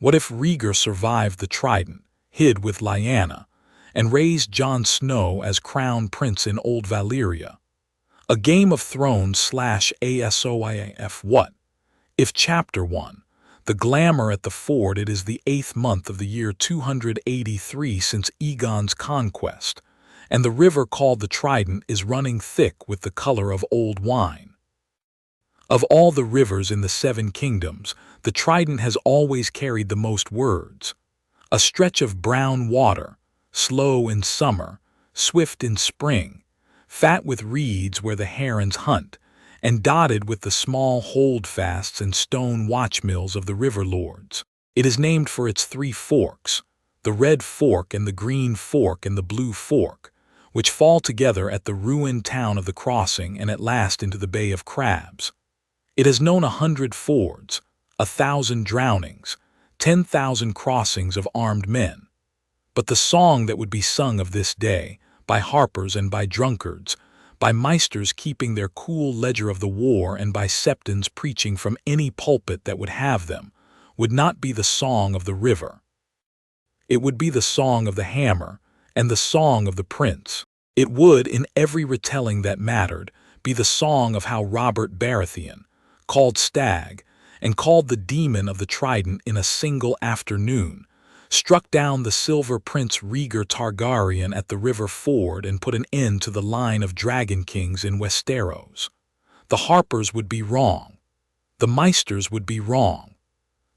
What if Rhaegar survived the Trident, hid with Lyanna, and raised Jon Snow as crown prince in Old Valyria? A Game of Thrones / ASOIAF. What if Chapter 1, The Glamour at the Ford. It is the 8th month of the year 283 since Egon's conquest, and the river called the Trident is running thick with the color of old wine. Of all the rivers in the Seven Kingdoms, the Trident has always carried the most words. A stretch of brown water, slow in summer, swift in spring, fat with reeds where the herons hunt, and dotted with the small holdfasts and stone watchmills of the river lords. It is named for its 3 forks, the red fork and the green fork and the blue fork, which fall together at the ruined town of the crossing and at last into the Bay of Crabs. It has known 100 fords, 1,000 drownings, 10,000 crossings of armed men. But the song that would be sung of this day, by harpers and by drunkards, by maesters keeping their cool ledger of the war and by septons preaching from any pulpit that would have them, would not be the song of the river. It would be the song of the hammer and the song of the prince. It would, in every retelling that mattered, be the song of how Robert Baratheon, called Stag, and called the demon of the Trident in a single afternoon, struck down the silver prince Rhaegar Targaryen at the river ford and put an end to the line of dragon kings in Westeros. The harpers would be wrong. The maesters would be wrong.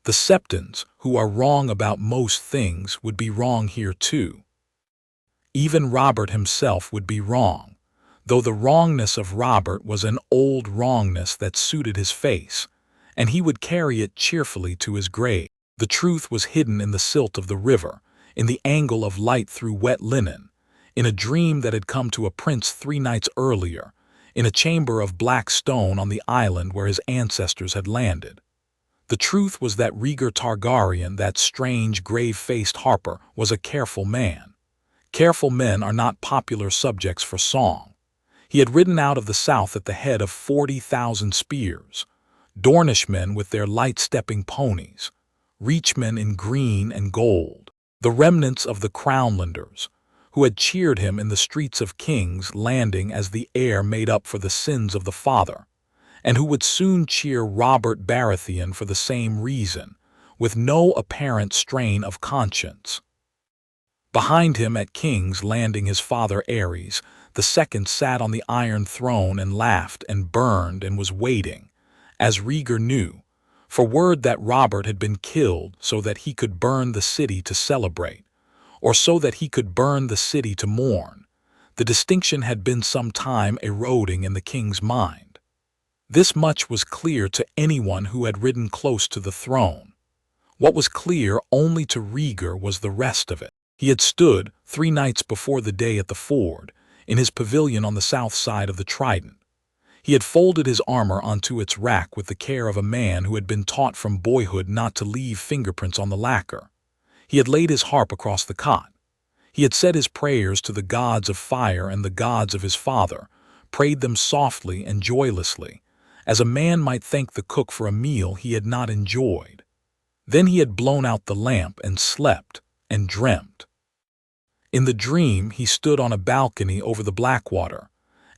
The septons, who are wrong about most things, would be wrong here too. Even Robert himself would be wrong, though the wrongness of Robert was an old wrongness that suited his face, and he would carry it cheerfully to his grave. The truth was hidden in the silt of the river, in the angle of light through wet linen, in a dream that had come to a prince 3 nights earlier, in a chamber of black stone on the island where his ancestors had landed. The truth was that Rhaegar Targaryen, that strange, grave-faced harper, was a careful man. Careful men are not popular subjects for song. He had ridden out of the south at the head of 40,000 spears, Dornishmen with their light-stepping ponies, Reachmen in green and gold, the remnants of the Crownlanders, who had cheered him in the streets of King's Landing as the heir made up for the sins of the father, and who would soon cheer Robert Baratheon for the same reason, with no apparent strain of conscience. Behind him at King's Landing his father Aerys II sat on the Iron Throne and laughed and burned and was waiting, as Rhaegar knew, for word that Robert had been killed so that he could burn the city to celebrate, or so that he could burn the city to mourn. The distinction had been some time eroding in the king's mind. This much was clear to anyone who had ridden close to the throne. What was clear only to Rhaegar was the rest of it. He had stood 3 nights before the day at the ford, in his pavilion on the south side of the Trident. He had folded his armor onto its rack with the care of a man who had been taught from boyhood not to leave fingerprints on the lacquer. He had laid his harp across the cot. He had said his prayers to the gods of fire and the gods of his father, prayed them softly and joylessly, as a man might thank the cook for a meal he had not enjoyed. Then he had blown out the lamp and slept and dreamt. In the dream he stood on a balcony over the Blackwater,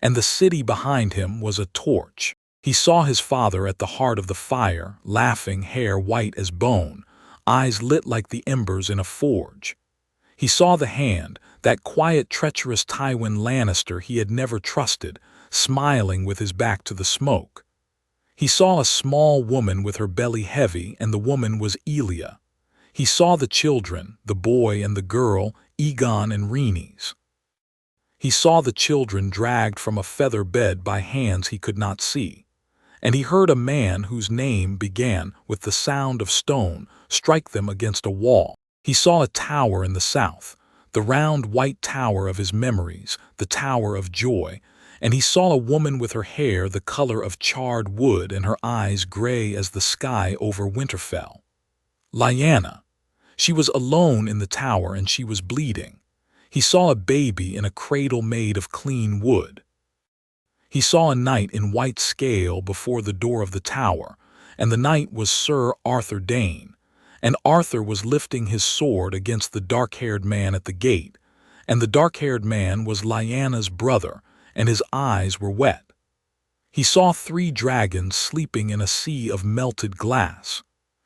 and the city behind him was a torch. He saw his father at the heart of the fire, laughing, hair white as bone, eyes lit like the embers in a forge. He saw the hand, that quiet, treacherous Tywin Lannister he had never trusted, smiling with his back to the smoke. He saw a small woman with her belly heavy, and the woman was Elia. He saw the children, the boy and the girl, Egon and Rhaenys. He saw the children dragged from a feather bed by hands he could not see, and he heard a man whose name began with the sound of stone strike them against a wall. He saw a tower in the south, the round white tower of his memories, the tower of joy, and he saw a woman with her hair the color of charred wood and her eyes gray as the sky over Winterfell. Lyanna. She was alone in the tower and she was bleeding. He saw a baby in a cradle made of clean wood. He saw a knight in white scale before the door of the tower, and the knight was Sir Arthur Dayne, and Arthur was lifting his sword against the dark-haired man at the gate, and the dark-haired man was Lyanna's brother, and his eyes were wet. He saw 3 dragons sleeping in a sea of melted glass.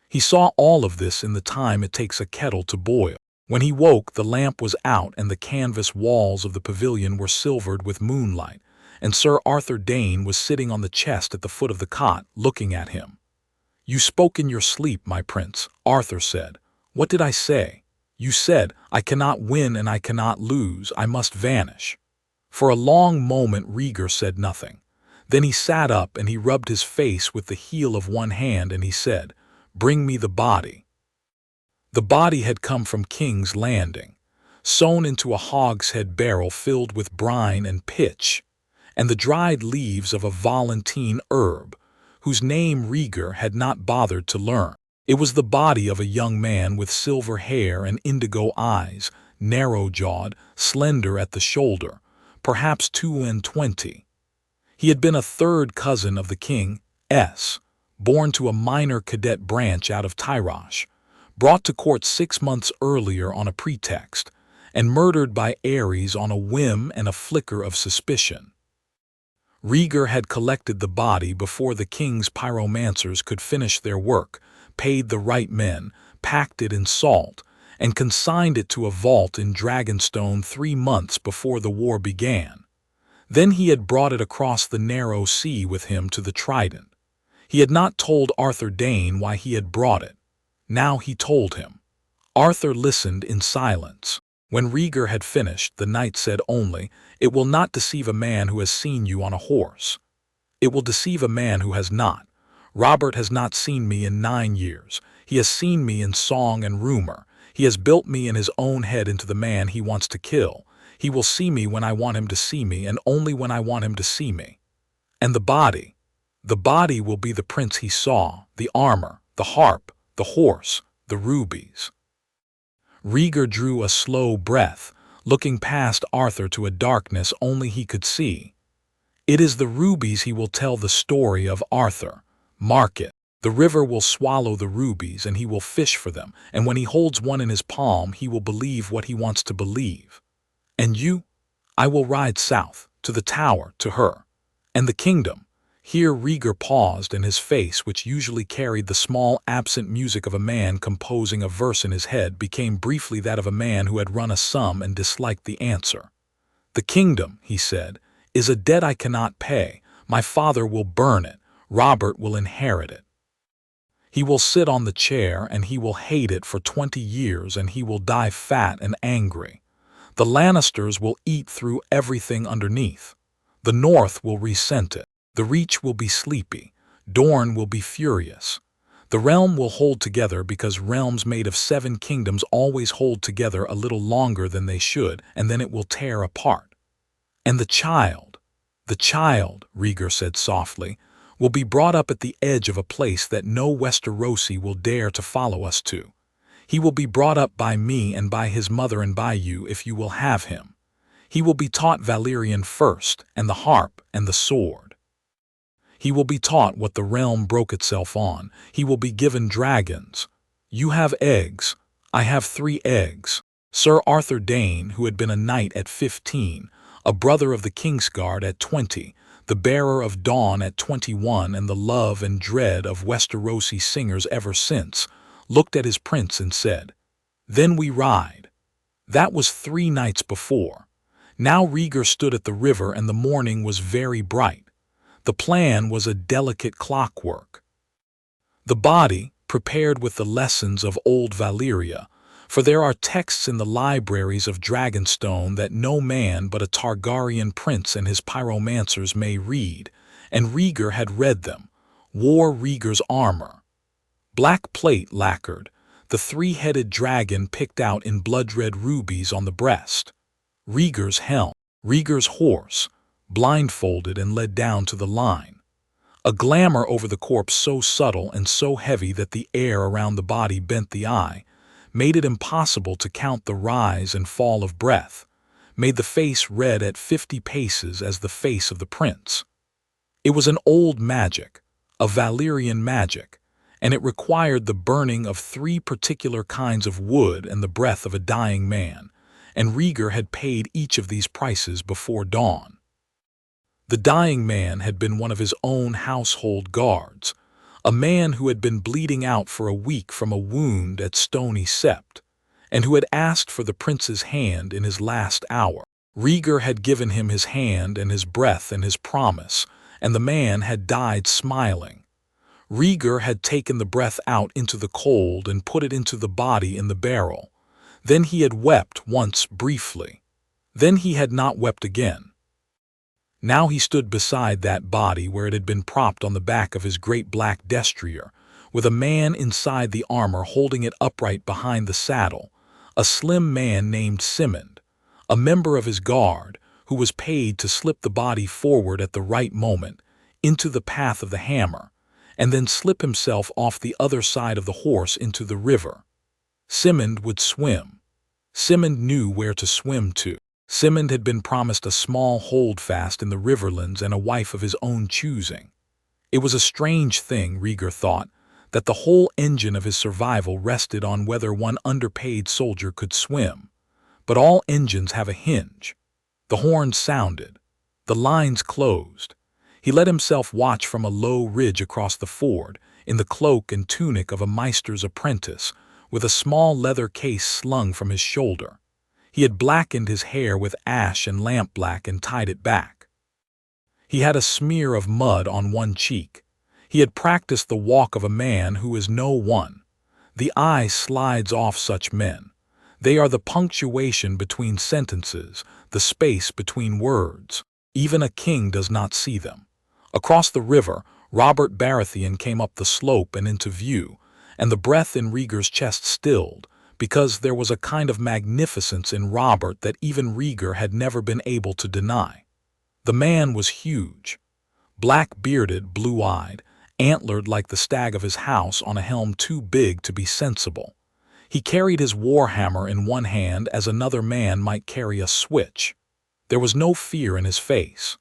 He saw all of this in the time it takes a kettle to boil. When he woke, the lamp was out and the canvas walls of the pavilion were silvered with moonlight, and Sir Arthur Dane was sitting on the chest at the foot of the cot, looking at him. "You spoke in your sleep, my prince," Arthur said. "What did I say?" "You said, 'I cannot win and I cannot lose, I must vanish.'" For a long moment Rhaegar said nothing. Then he sat up and he rubbed his face with the heel of one hand and he said, "Bring me the body." The body had come from King's Landing, sewn into a hogshead barrel filled with brine and pitch, and the dried leaves of a Valentine herb, whose name Rhaegar had not bothered to learn. It was the body of a young man with silver hair and indigo eyes, narrow-jawed, slender at the shoulder, perhaps 22. He had been a third cousin of the king's, born to a minor cadet branch out of Tyrosh, brought to court 6 months earlier on a pretext, and murdered by Ares on a whim and a flicker of suspicion. Rhaegar had collected the body before the king's pyromancers could finish their work, paid the right men, packed it in salt, and consigned it to a vault in Dragonstone 3 months before the war began. Then he had brought it across the narrow sea with him to the Trident. He had not told Arthur Dane why he had brought it. Now he told him. Arthur listened in silence. When Rhaegar had finished, the knight said only, "It will not deceive a man who has seen you on a horse. It will deceive a man who has not. Robert has not seen me in 9 years. He has seen me in song and rumor. He has built me in his own head into the man he wants to kill. He will see me when I want him to see me, and only when I want him to see me. And the body will be the prince he saw, the armor, the harp, the horse, the rubies." Rhaegar drew a slow breath, looking past Arthur to a darkness only he could see. "It is the rubies he will tell the story of, Arthur. Mark it. The river will swallow the rubies and he will fish for them, and when he holds one in his palm he will believe what he wants to believe. And you? I will ride south, to the tower, to her. And the kingdom." Here Rhaegar paused, and his face, which usually carried the small, absent music of a man composing a verse in his head, became briefly that of a man who had run a sum and disliked the answer. "The kingdom," he said, "is a debt I cannot pay. My father will burn it. Robert will inherit it. He will sit on the chair, and he will hate it for 20 years, and he will die fat and angry. The Lannisters will eat through everything underneath. The North will resent it. The Reach will be sleepy. Dorne will be furious. The realm will hold together because realms made of 7 kingdoms always hold together a little longer than they should, and then it will tear apart. And the child, Rhaegar said softly, will be brought up at the edge of a place that no Westerosi will dare to follow us to. He will be brought up by me and by his mother and by you if you will have him. He will be taught Valyrian first, and the harp and the sword. He will be taught what the realm broke itself on. He will be given dragons. You have eggs. I have 3 eggs. Sir Arthur Dane, who had been a knight at 15, a brother of the Kingsguard at 20, the bearer of dawn at 21, and the love and dread of Westerosi singers ever since, looked at his prince and said, "Then we ride." That was 3 nights before. Now Rhaegar stood at the river and the morning was very bright. The plan was a delicate clockwork. The body, prepared with the lessons of Old Valyria, for there are texts in the libraries of Dragonstone that no man but a Targaryen prince and his pyromancers may read, and Rhaegar had read them, wore Rhaegar's armor. Black plate lacquered, the 3-headed dragon picked out in blood-red rubies on the breast. Rhaegar's helm, Rhaegar's horse, blindfolded and led down to the line. A glamour over the corpse so subtle and so heavy that the air around the body bent the eye, made it impossible to count the rise and fall of breath, made the face red at 50 paces as the face of the prince. It was an old magic, a Valyrian magic, and it required the burning of 3 particular kinds of wood and the breath of a dying man, and Rhaegar had paid each of these prices before dawn. The dying man had been one of his own household guards, a man who had been bleeding out for a week from a wound at Stony Sept, and who had asked for the prince's hand in his last hour. Rhaegar had given him his hand and his breath and his promise, and the man had died smiling. Rhaegar had taken the breath out into the cold and put it into the body in the barrel. Then he had wept once briefly. Then he had not wept again. Now he stood beside that body where it had been propped on the back of his great black destrier, with a man inside the armor holding it upright behind the saddle, a slim man named Symond, a member of his guard, who was paid to slip the body forward at the right moment, into the path of the hammer, and then slip himself off the other side of the horse into the river. Symond would swim. Symond knew where to swim to. Symond had been promised a small holdfast in the riverlands and a wife of his own choosing. It was a strange thing, Rhaegar thought, that the whole engine of his survival rested on whether one underpaid soldier could swim. But all engines have a hinge. The horn sounded. The lines closed. He let himself watch from a low ridge across the ford, in the cloak and tunic of a maester's apprentice, with a small leather case slung from his shoulder. He had blackened his hair with ash and lampblack and tied it back. He had a smear of mud on one cheek. He had practiced the walk of a man who is no one. The eye slides off such men. They are the punctuation between sentences, the space between words. Even a king does not see them. Across the river, Robert Baratheon came up the slope and into view, and the breath in Rhaegar's chest stilled, because there was a kind of magnificence in Robert that even Rhaegar had never been able to deny. The man was huge, black-bearded, blue-eyed, antlered like the stag of his house on a helm too big to be sensible. He carried his warhammer in one hand as another man might carry a switch. There was no fear in his face.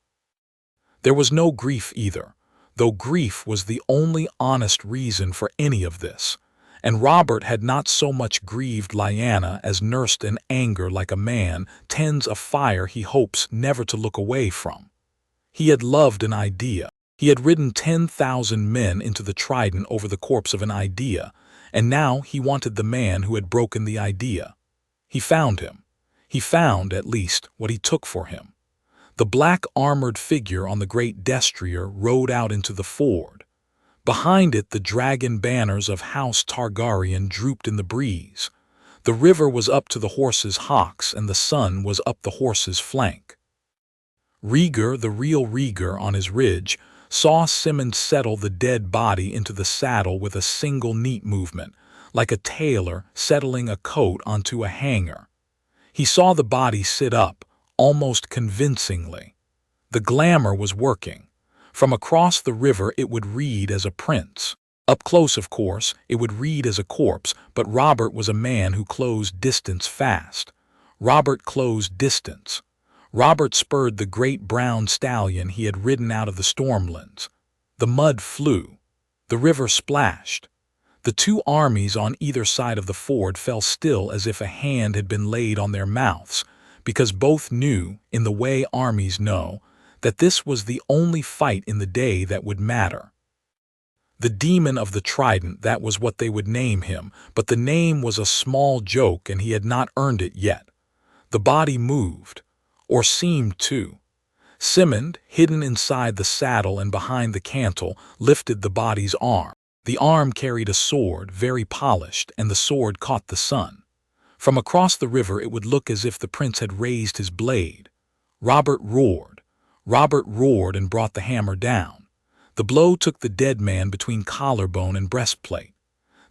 There was no grief either, though grief was the only honest reason for any of this. And Robert had not so much grieved Lyanna as nursed in anger like a man tends a fire he hopes never to look away from. He had loved an idea. He had ridden 10,000 men into the Trident over the corpse of an idea, and now he wanted the man who had broken the idea. He found him. He found, at least, what he took for him. The black armored figure on the great destrier rode out into the ford. Behind it, the dragon banners of House Targaryen drooped in the breeze. The river was up to the horses' hocks, and the sun was up the horses' flank. Rhaegar, the real Rhaegar on his ridge, saw Symond settle the dead body into the saddle with a single neat movement, like a tailor settling a coat onto a hanger. He saw the body sit up, almost convincingly. The glamour was working. From across the river it would read as a prince. Up close, of course, it would read as a corpse, but Robert was a man who closed distance fast. Robert closed distance. Robert spurred the great brown stallion he had ridden out of the Stormlands. The mud flew. The river splashed. The 2 armies on either side of the ford fell still as if a hand had been laid on their mouths, because both knew, in the way armies know, that this was the only fight in the day that would matter. The demon of the Trident, that was what they would name him, but the name was a small joke and he had not earned it yet. The body moved, or seemed to. Symond, hidden inside the saddle and behind the cantle, lifted the body's arm. The arm carried a sword, very polished, and the sword caught the sun. From across the river it would look as if the prince had raised his blade. Robert roared. Robert roared and brought the hammer down. The blow took the dead man between collarbone and breastplate.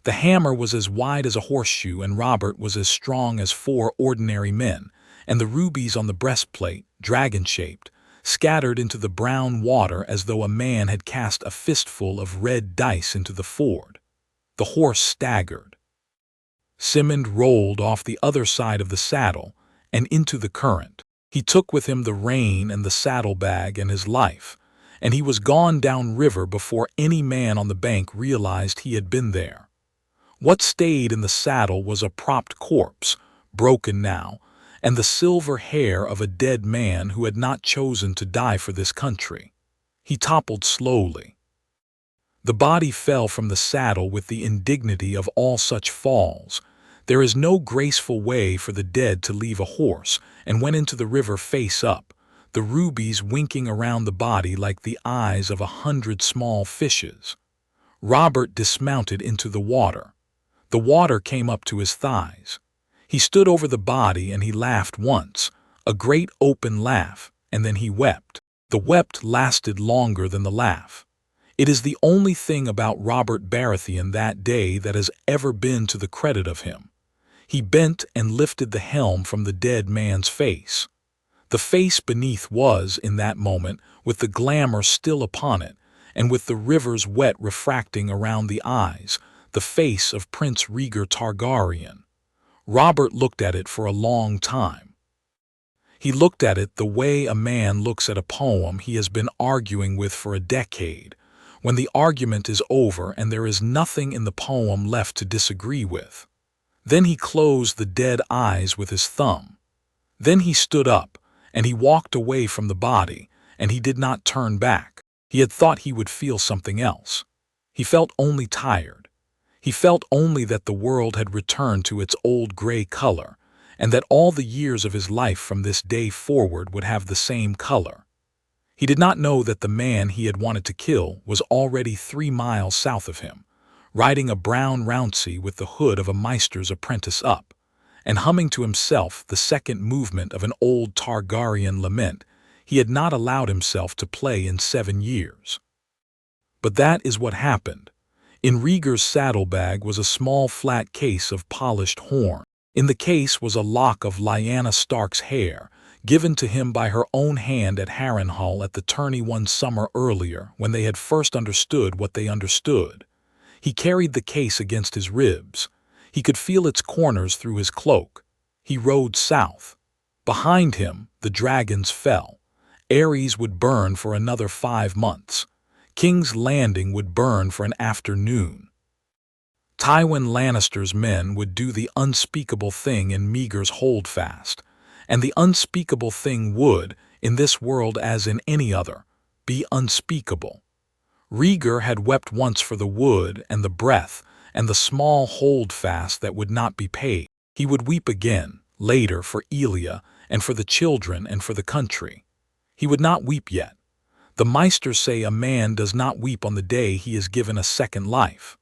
The hammer was as wide as a horseshoe, and Robert was as strong as 4 ordinary men, and the rubies on the breastplate, dragon-shaped, scattered into the brown water as though a man had cast a fistful of red dice into the ford. The horse staggered. Symond rolled off the other side of the saddle and into the current. He took with him the rein and the saddlebag and his life, and he was gone down river before any man on the bank realized he had been there. What stayed in the saddle was a propped corpse, broken now, and the silver hair of a dead man who had not chosen to die for this country. He toppled slowly. The body fell from the saddle with the indignity of all such falls. There is no graceful way for the dead to leave a horse, and went into the river face up, the rubies winking around the body like the eyes of 100 small fishes. Robert dismounted into the water. The water came up to his thighs. He stood over the body and he laughed once, a great open laugh, and then he wept. The wept lasted longer than the laugh. It is the only thing about Robert Baratheon that day that has ever been to the credit of him. He bent and lifted the helm from the dead man's face. The face beneath was, in that moment, with the glamour still upon it, and with the river's wet refracting around the eyes, the face of Prince Rhaegar Targaryen. Robert looked at it for a long time. He looked at it the way a man looks at a poem he has been arguing with for a decade, when the argument is over and there is nothing in the poem left to disagree with. Then he closed the dead eyes with his thumb. Then he stood up, and he walked away from the body, and he did not turn back. He had thought he would feel something else. He felt only tired. He felt only that the world had returned to its old gray color, and that all the years of his life from this day forward would have the same color. He did not know that the man he had wanted to kill was already 3 miles south of him, riding a brown rouncey with the hood of a maester's apprentice up, and humming to himself the second movement of an old Targaryen lament he had not allowed himself to play in 7 years. But that is what happened. In Rhaegar's saddlebag was a small flat case of polished horn. In the case was a lock of Lyanna Stark's hair, given to him by her own hand at Harrenhal at the tourney one summer earlier when they had first understood what they understood. He carried the case against his ribs. He could feel its corners through his cloak. He rode south. Behind him, the dragons fell. Ares would burn for another 5 months. King's Landing would burn for an afternoon. Tywin Lannister's men would do the unspeakable thing in Meager's holdfast, and the unspeakable thing would, in this world as in any other, be unspeakable. Rhaegar had wept once for the wood and the breath and the small holdfast that would not be paid. He would weep again, later, for Elia and for the children and for the country. He would not weep yet. The Maesters say a man does not weep on the day he is given a second life.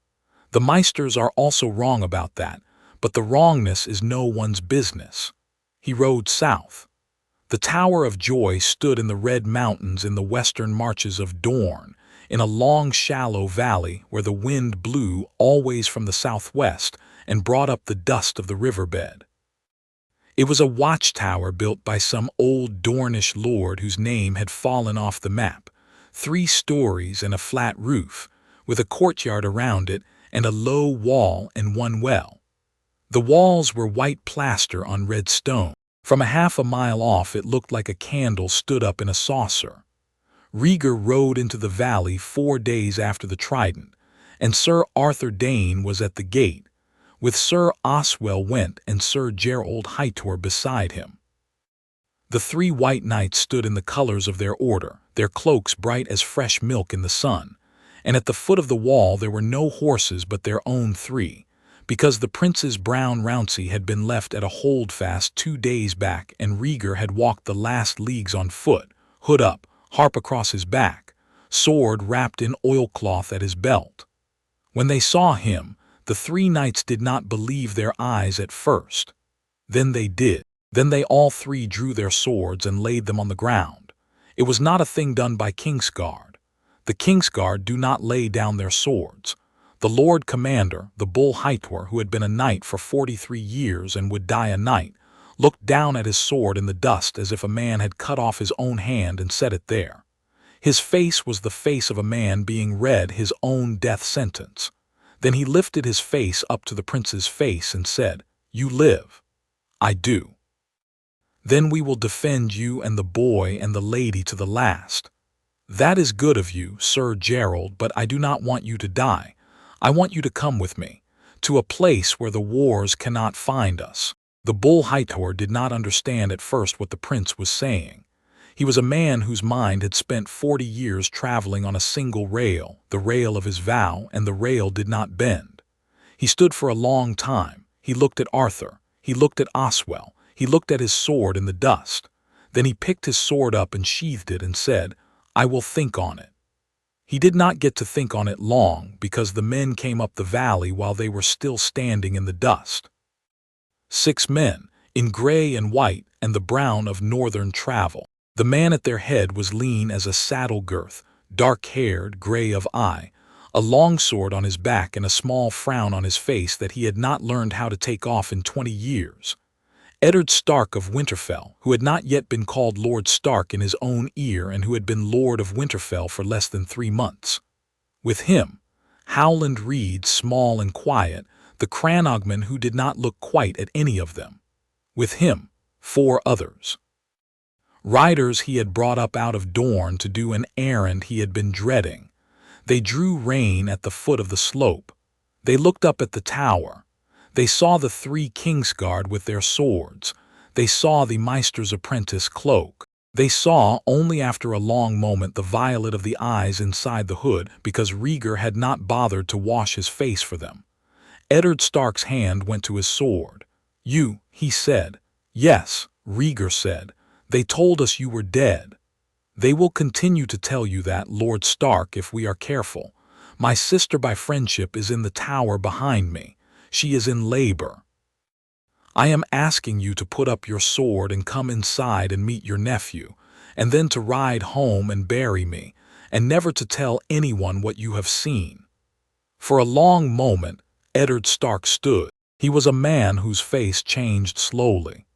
The Maesters are also wrong about that, but the wrongness is no one's business. He rode south. The Tower of Joy stood in the Red Mountains in the western marches of Dorne, in a long shallow valley where the wind blew always from the southwest and brought up the dust of the riverbed. It was a watchtower built by some old Dornish lord whose name had fallen off the map, 3 stories and a flat roof, with a courtyard around it and a low wall and 1 well. The walls were white plaster on red stone. From a half a mile off it looked like a candle stood up in a saucer. Rhaegar rode into the valley 4 days after the Trident, and Sir Arthur Dayne was at the gate, with Sir Oswell Went and Sir Gerald Hightor beside him. The 3 white knights stood in the colors of their order, their cloaks bright as fresh milk in the sun, and at the foot of the wall there were no horses but their own 3, because the prince's brown rouncey had been left at a holdfast 2 days back and Rhaegar had walked the last leagues on foot, hood up, harp across his back, sword wrapped in oilcloth at his belt. When they saw him, the 3 knights did not believe their eyes at first. Then they did. Then they all 3 drew their swords and laid them on the ground. It was not a thing done by Kingsguard. The Kingsguard do not lay down their swords. The Lord Commander, the Bull Hightor, who had been a knight for 43 years and would die a knight, looked down at his sword in the dust as if a man had cut off his own hand and set it there. His face was the face of a man being read his own death sentence. Then he lifted his face up to the prince's face and said, "You live." "I do." "Then we will defend you and the boy and the lady to the last." "That is good of you, Sir Gerald, but I do not want you to die. I want you to come with me, to a place where the wars cannot find us." The bull Hightower did not understand at first what the prince was saying. He was a man whose mind had spent 40 years traveling on a single rail, the rail of his vow, and the rail did not bend. He stood for a long time. He looked at Arthur. He looked at Oswell. He looked at his sword in the dust. Then he picked his sword up and sheathed it and said, "I will think on it." He did not get to think on it long because the men came up the valley while they were still standing in the dust. 6 men, in gray and white and the brown of northern travel. The man at their head was lean as a saddle girth, dark-haired, gray of eye, a long sword on his back and a small frown on his face that he had not learned how to take off in 20 years. Eddard Stark of Winterfell, who had not yet been called Lord Stark in his own ear and who had been Lord of Winterfell for less than 3 months. With him, Howland Reed, small and quiet, the Cranogman who did not look quite at any of them. With him, 4 others. Riders he had brought up out of Dorne to do an errand he had been dreading. They drew rein at the foot of the slope. They looked up at the tower. They saw the 3 Kingsguard with their swords. They saw the Maester's apprentice cloak. They saw, only after a long moment, the violet of the eyes inside the hood because Rhaegar had not bothered to wash his face for them. Eddard Stark's hand went to his sword. "You," he said. "Yes," Rhaegar said. "They told us you were dead. They will continue to tell you that, Lord Stark, if we are careful. My sister by friendship is in the tower behind me. She is in labor. I am asking you to put up your sword and come inside and meet your nephew, and then to ride home and bury me, and never to tell anyone what you have seen." For a long moment, Eddard Stark stood. He was a man whose face changed slowly.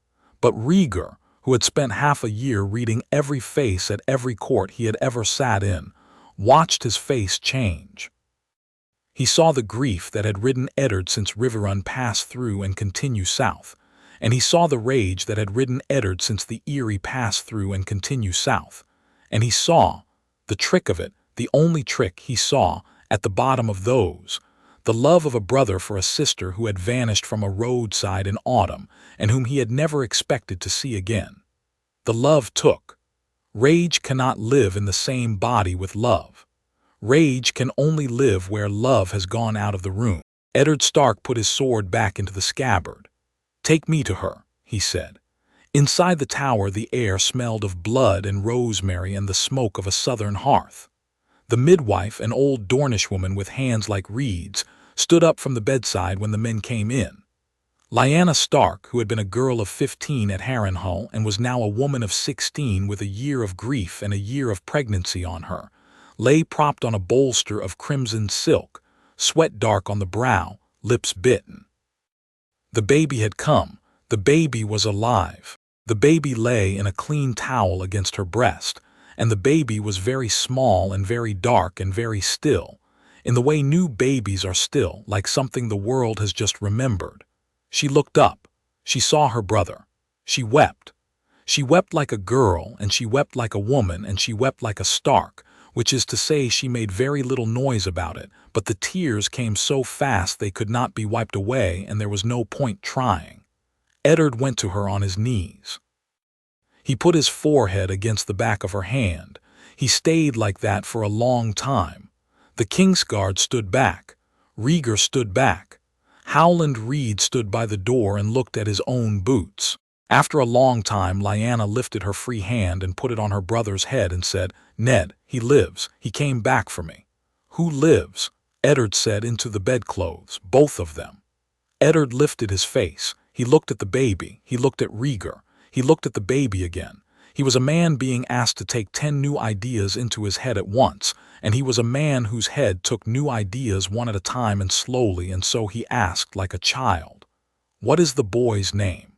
But Rhaegar, who had spent half a year reading every face at every court he had ever sat in, watched his face change. He saw the grief that had ridden Eddard since Riverrun passed through and continue south, and he saw the rage that had ridden Eddard since the Eyrie passed through and continue south, and he saw, the trick of it, the only trick he saw, at the bottom of those, the love of a brother for a sister who had vanished from a roadside in autumn and whom he had never expected to see again. The love took. Rage cannot live in the same body with love. Rage can only live where love has gone out of the room. Eddard Stark put his sword back into the scabbard. "Take me to her," he said. Inside the tower the air smelled of blood and rosemary and the smoke of a southern hearth. The midwife, an old Dornish woman with hands like reeds, stood up from the bedside when the men came in. Lyanna Stark, who had been a girl of 15 at Harrenhal and was now a woman of 16 with a year of grief and a year of pregnancy on her, lay propped on a bolster of crimson silk, sweat dark on the brow, lips bitten. The baby had come. The baby was alive. The baby lay in a clean towel against her breast, and the baby was very small and very dark and very still, in the way new babies are still, like something the world has just remembered. She looked up. She saw her brother. She wept. She wept like a girl, and she wept like a woman, and she wept like a Stark, which is to say she made very little noise about it, but the tears came so fast they could not be wiped away and there was no point trying. Eddard went to her on his knees. He put his forehead against the back of her hand. He stayed like that for a long time. The Kingsguard stood back. Rhaegar stood back. Howland Reed stood by the door and looked at his own boots. After a long time, Lyanna lifted her free hand and put it on her brother's head and said, "Ned, he lives. He came back for me." "Who lives?" Eddard said into the bedclothes, both of them. Eddard lifted his face. He looked at the baby. He looked at Rhaegar. He looked at the baby again. He was a man being asked to take 10 new ideas into his head at once, and he was a man whose head took new ideas one at a time and slowly, and so he asked like a child, "What is the boy's name?"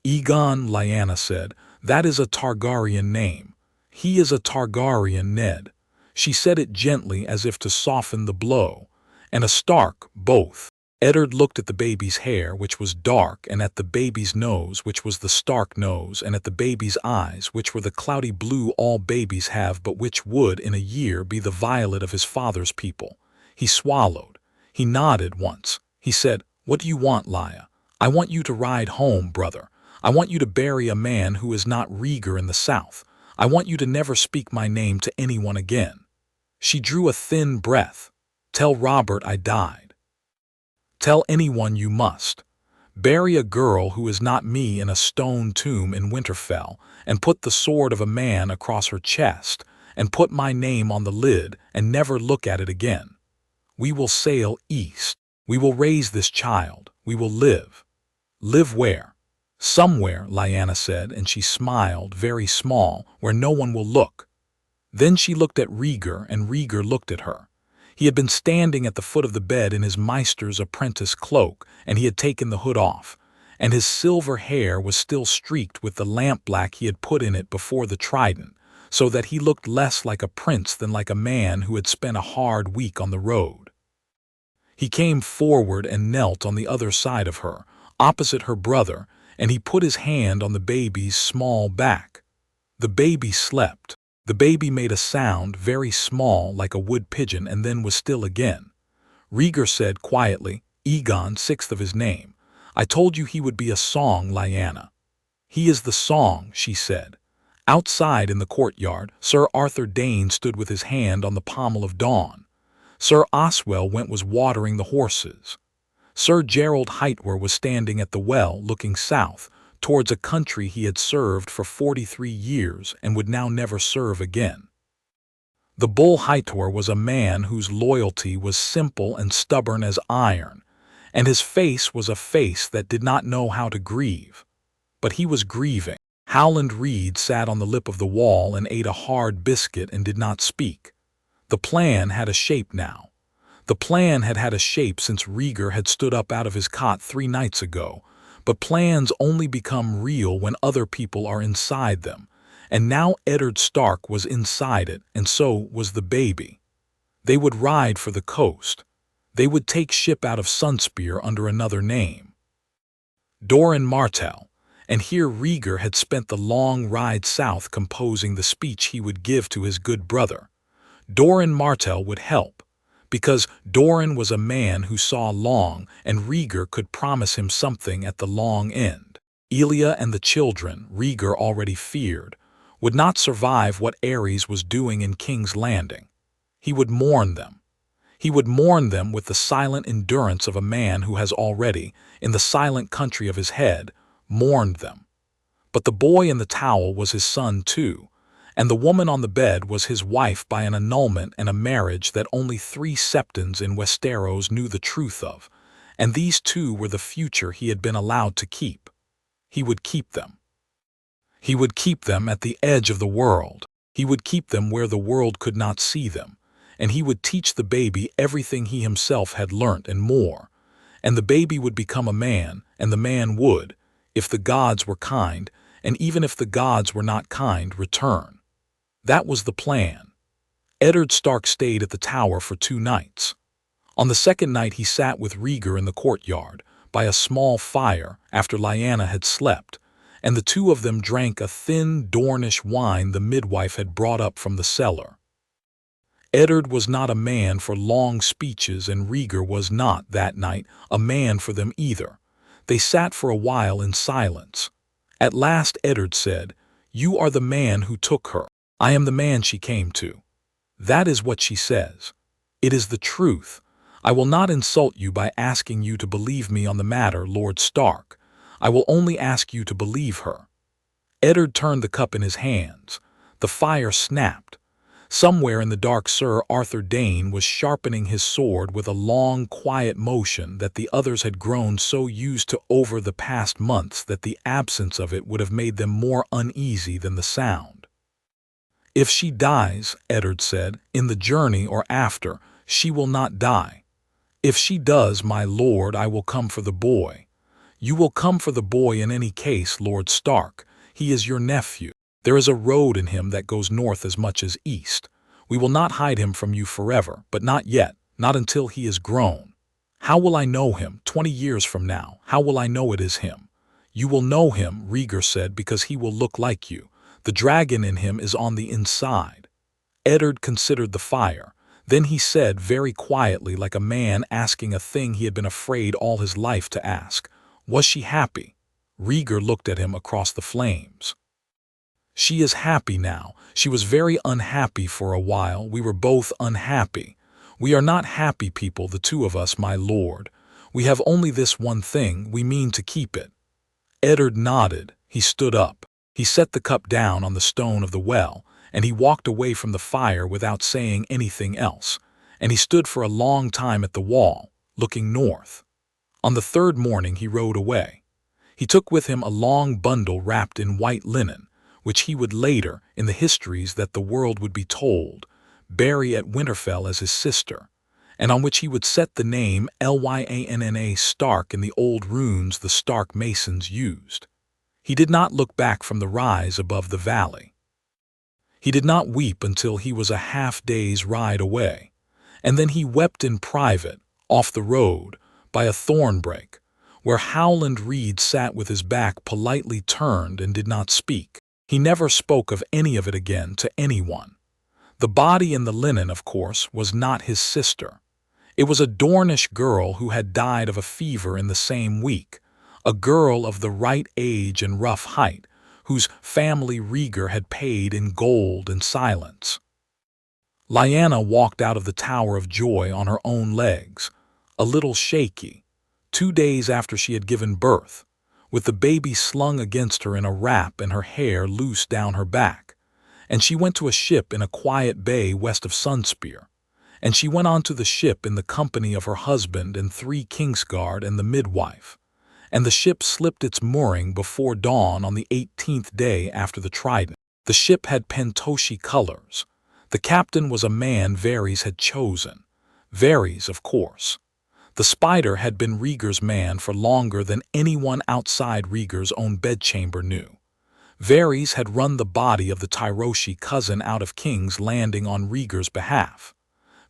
"Egon," Lyanna said. "That is a Targaryen name. He is a Targaryen, Ned." She said it gently as if to soften the blow. "And a Stark, both." Eddard looked at the baby's hair, which was dark, and at the baby's nose, which was the Stark nose, and at the baby's eyes, which were the cloudy blue all babies have, but which would, in a year, be the violet of his father's people. He swallowed. He nodded once. He said, "What do you want, Lya? I want you to ride home, brother. I want you to bury a man who is not Rhaegar in the south. I want you to never speak my name to anyone again." She drew a thin breath. "Tell Robert I died. Tell anyone you must. Bury a girl who is not me in a stone tomb in Winterfell, and put the sword of a man across her chest, and put my name on the lid, and never look at it again. We will sail east. We will raise this child. We will live." "Live where?" "Somewhere," Lyanna said, and she smiled, "very small, where no one will look." Then she looked at Rhaegar, and Rhaegar looked at her. He had been standing at the foot of the bed in his maester's apprentice cloak, and he had taken the hood off, and his silver hair was still streaked with the lampblack he had put in it before the Trident, so that he looked less like a prince than like a man who had spent a hard week on the road. He came forward and knelt on the other side of her, opposite her brother, and he put his hand on the baby's small back. The baby slept. The baby made a sound very small like a wood pigeon and then was still again. Rhaegar said quietly, "Egon, sixth of his name. I told you he would be a song, Lyanna." "He is the song," she said. Outside in the courtyard, Sir Arthur Dayne stood with his hand on the pommel of Dawn. Sir Oswell Went was watering the horses. Sir Gerald Hightower was standing at the well looking south, towards a country he had served for 43 years and would now never serve again. The Bull Hightower was a man whose loyalty was simple and stubborn as iron, and his face was a face that did not know how to grieve. But he was grieving. Howland Reed sat on the lip of the wall and ate a hard biscuit and did not speak. The plan had a shape now. The plan had had a shape since Rhaegar had stood up out of his cot 3 nights ago, but plans only become real when other people are inside them, and now Eddard Stark was inside it, and so was the baby. They would ride for the coast. They would take ship out of Sunspear under another name. Doran Martell, and here Rhaegar had spent the long ride south composing the speech he would give to his good brother. Doran Martell would help, because Doran was a man who saw long, and Rhaegar could promise him something at the long end. Elia and the children, Rhaegar already feared, would not survive what Aerys was doing in King's Landing. He would mourn them. He would mourn them with the silent endurance of a man who has already, in the silent country of his head, mourned them. But the boy in the towel was his son too, and the woman on the bed was his wife by an annulment and a marriage that only 3 septons in Westeros knew the truth of, and these two were the future he had been allowed to keep. He would keep them. He would keep them at the edge of the world. He would keep them where the world could not see them, and he would teach the baby everything he himself had learnt and more, and the baby would become a man, and the man would, if the gods were kind, and even if the gods were not kind, return. That was the plan. Eddard Stark stayed at the tower for 2 nights. On the 2nd night he sat with Rhaegar in the courtyard, by a small fire, after Lyanna had slept, and the 2 of them drank a thin Dornish wine the midwife had brought up from the cellar. Eddard was not a man for long speeches, and Rhaegar was not, that night, a man for them either. They sat for a while in silence. At last Eddard said, "You are the man who took her. I am the man she came to. That is what she says. It is the truth. I will not insult you by asking you to believe me on the matter, Lord Stark. I will only ask you to believe her." Eddard turned the cup in his hands. The fire snapped. Somewhere in the dark Sir Arthur Dayne was sharpening his sword with a long, quiet motion that the others had grown so used to over the past months that the absence of it would have made them more uneasy than the sound. "If she dies," Eddard said, "in the journey or after, she will not die. If she does, my lord, I will come for the boy. You will come for the boy in any case, Lord Stark. He is your nephew. There is a road in him that goes north as much as east. We will not hide him from you forever, but not yet, not until he is grown. How will I know him 20 years from now? How will I know it is him? You will know him, Rhaegar said, because he will look like you. The dragon in him is on the inside. Eddard considered the fire. Then he said very quietly, like a man asking a thing he had been afraid all his life to ask, "Was she happy?" Rhaegar looked at him across the flames. "She is happy now. She was very unhappy for a while. We were both unhappy. We are not happy people, the two of us, my lord. We have only this one thing. We mean to keep it." Eddard nodded. He stood up. He set the cup down on the stone of the well, and he walked away from the fire without saying anything else, and he stood for a long time at the wall, looking north. On the third morning he rode away. He took with him a long bundle wrapped in white linen, which he would later, in the histories that the world would be told, bury at Winterfell as his sister, and on which he would set the name Lyanna Stark in the old runes the Stark masons used. He did not look back from the rise above the valley. He did not weep until he was a half-day's ride away, and then he wept in private, off the road, by a thornbrake, where Howland Reed sat with his back politely turned and did not speak. He never spoke of any of it again to anyone. The body in the linen, of course, was not his sister. It was a Dornish girl who had died of a fever in the same week, a girl of the right age and rough height, whose family Rhaegar had paid in gold and silence. Lyanna walked out of the Tower of Joy on her own legs, a little shaky, 2 days after she had given birth, with the baby slung against her in a wrap and her hair loose down her back, and she went to a ship in a quiet bay west of Sunspear, and she went onto the ship in the company of her husband and 3 Kingsguard and the midwife, and the ship slipped its mooring before dawn on the 18th day after the Trident. The ship had Pentoshi colors. The captain was a man Varys had chosen. Varys, of course. The spider had been Rhaegar's man for longer than anyone outside Rhaegar's own bedchamber knew. Varys had run the body of the Tyroshi cousin out of King's Landing on Rhaegar's behalf.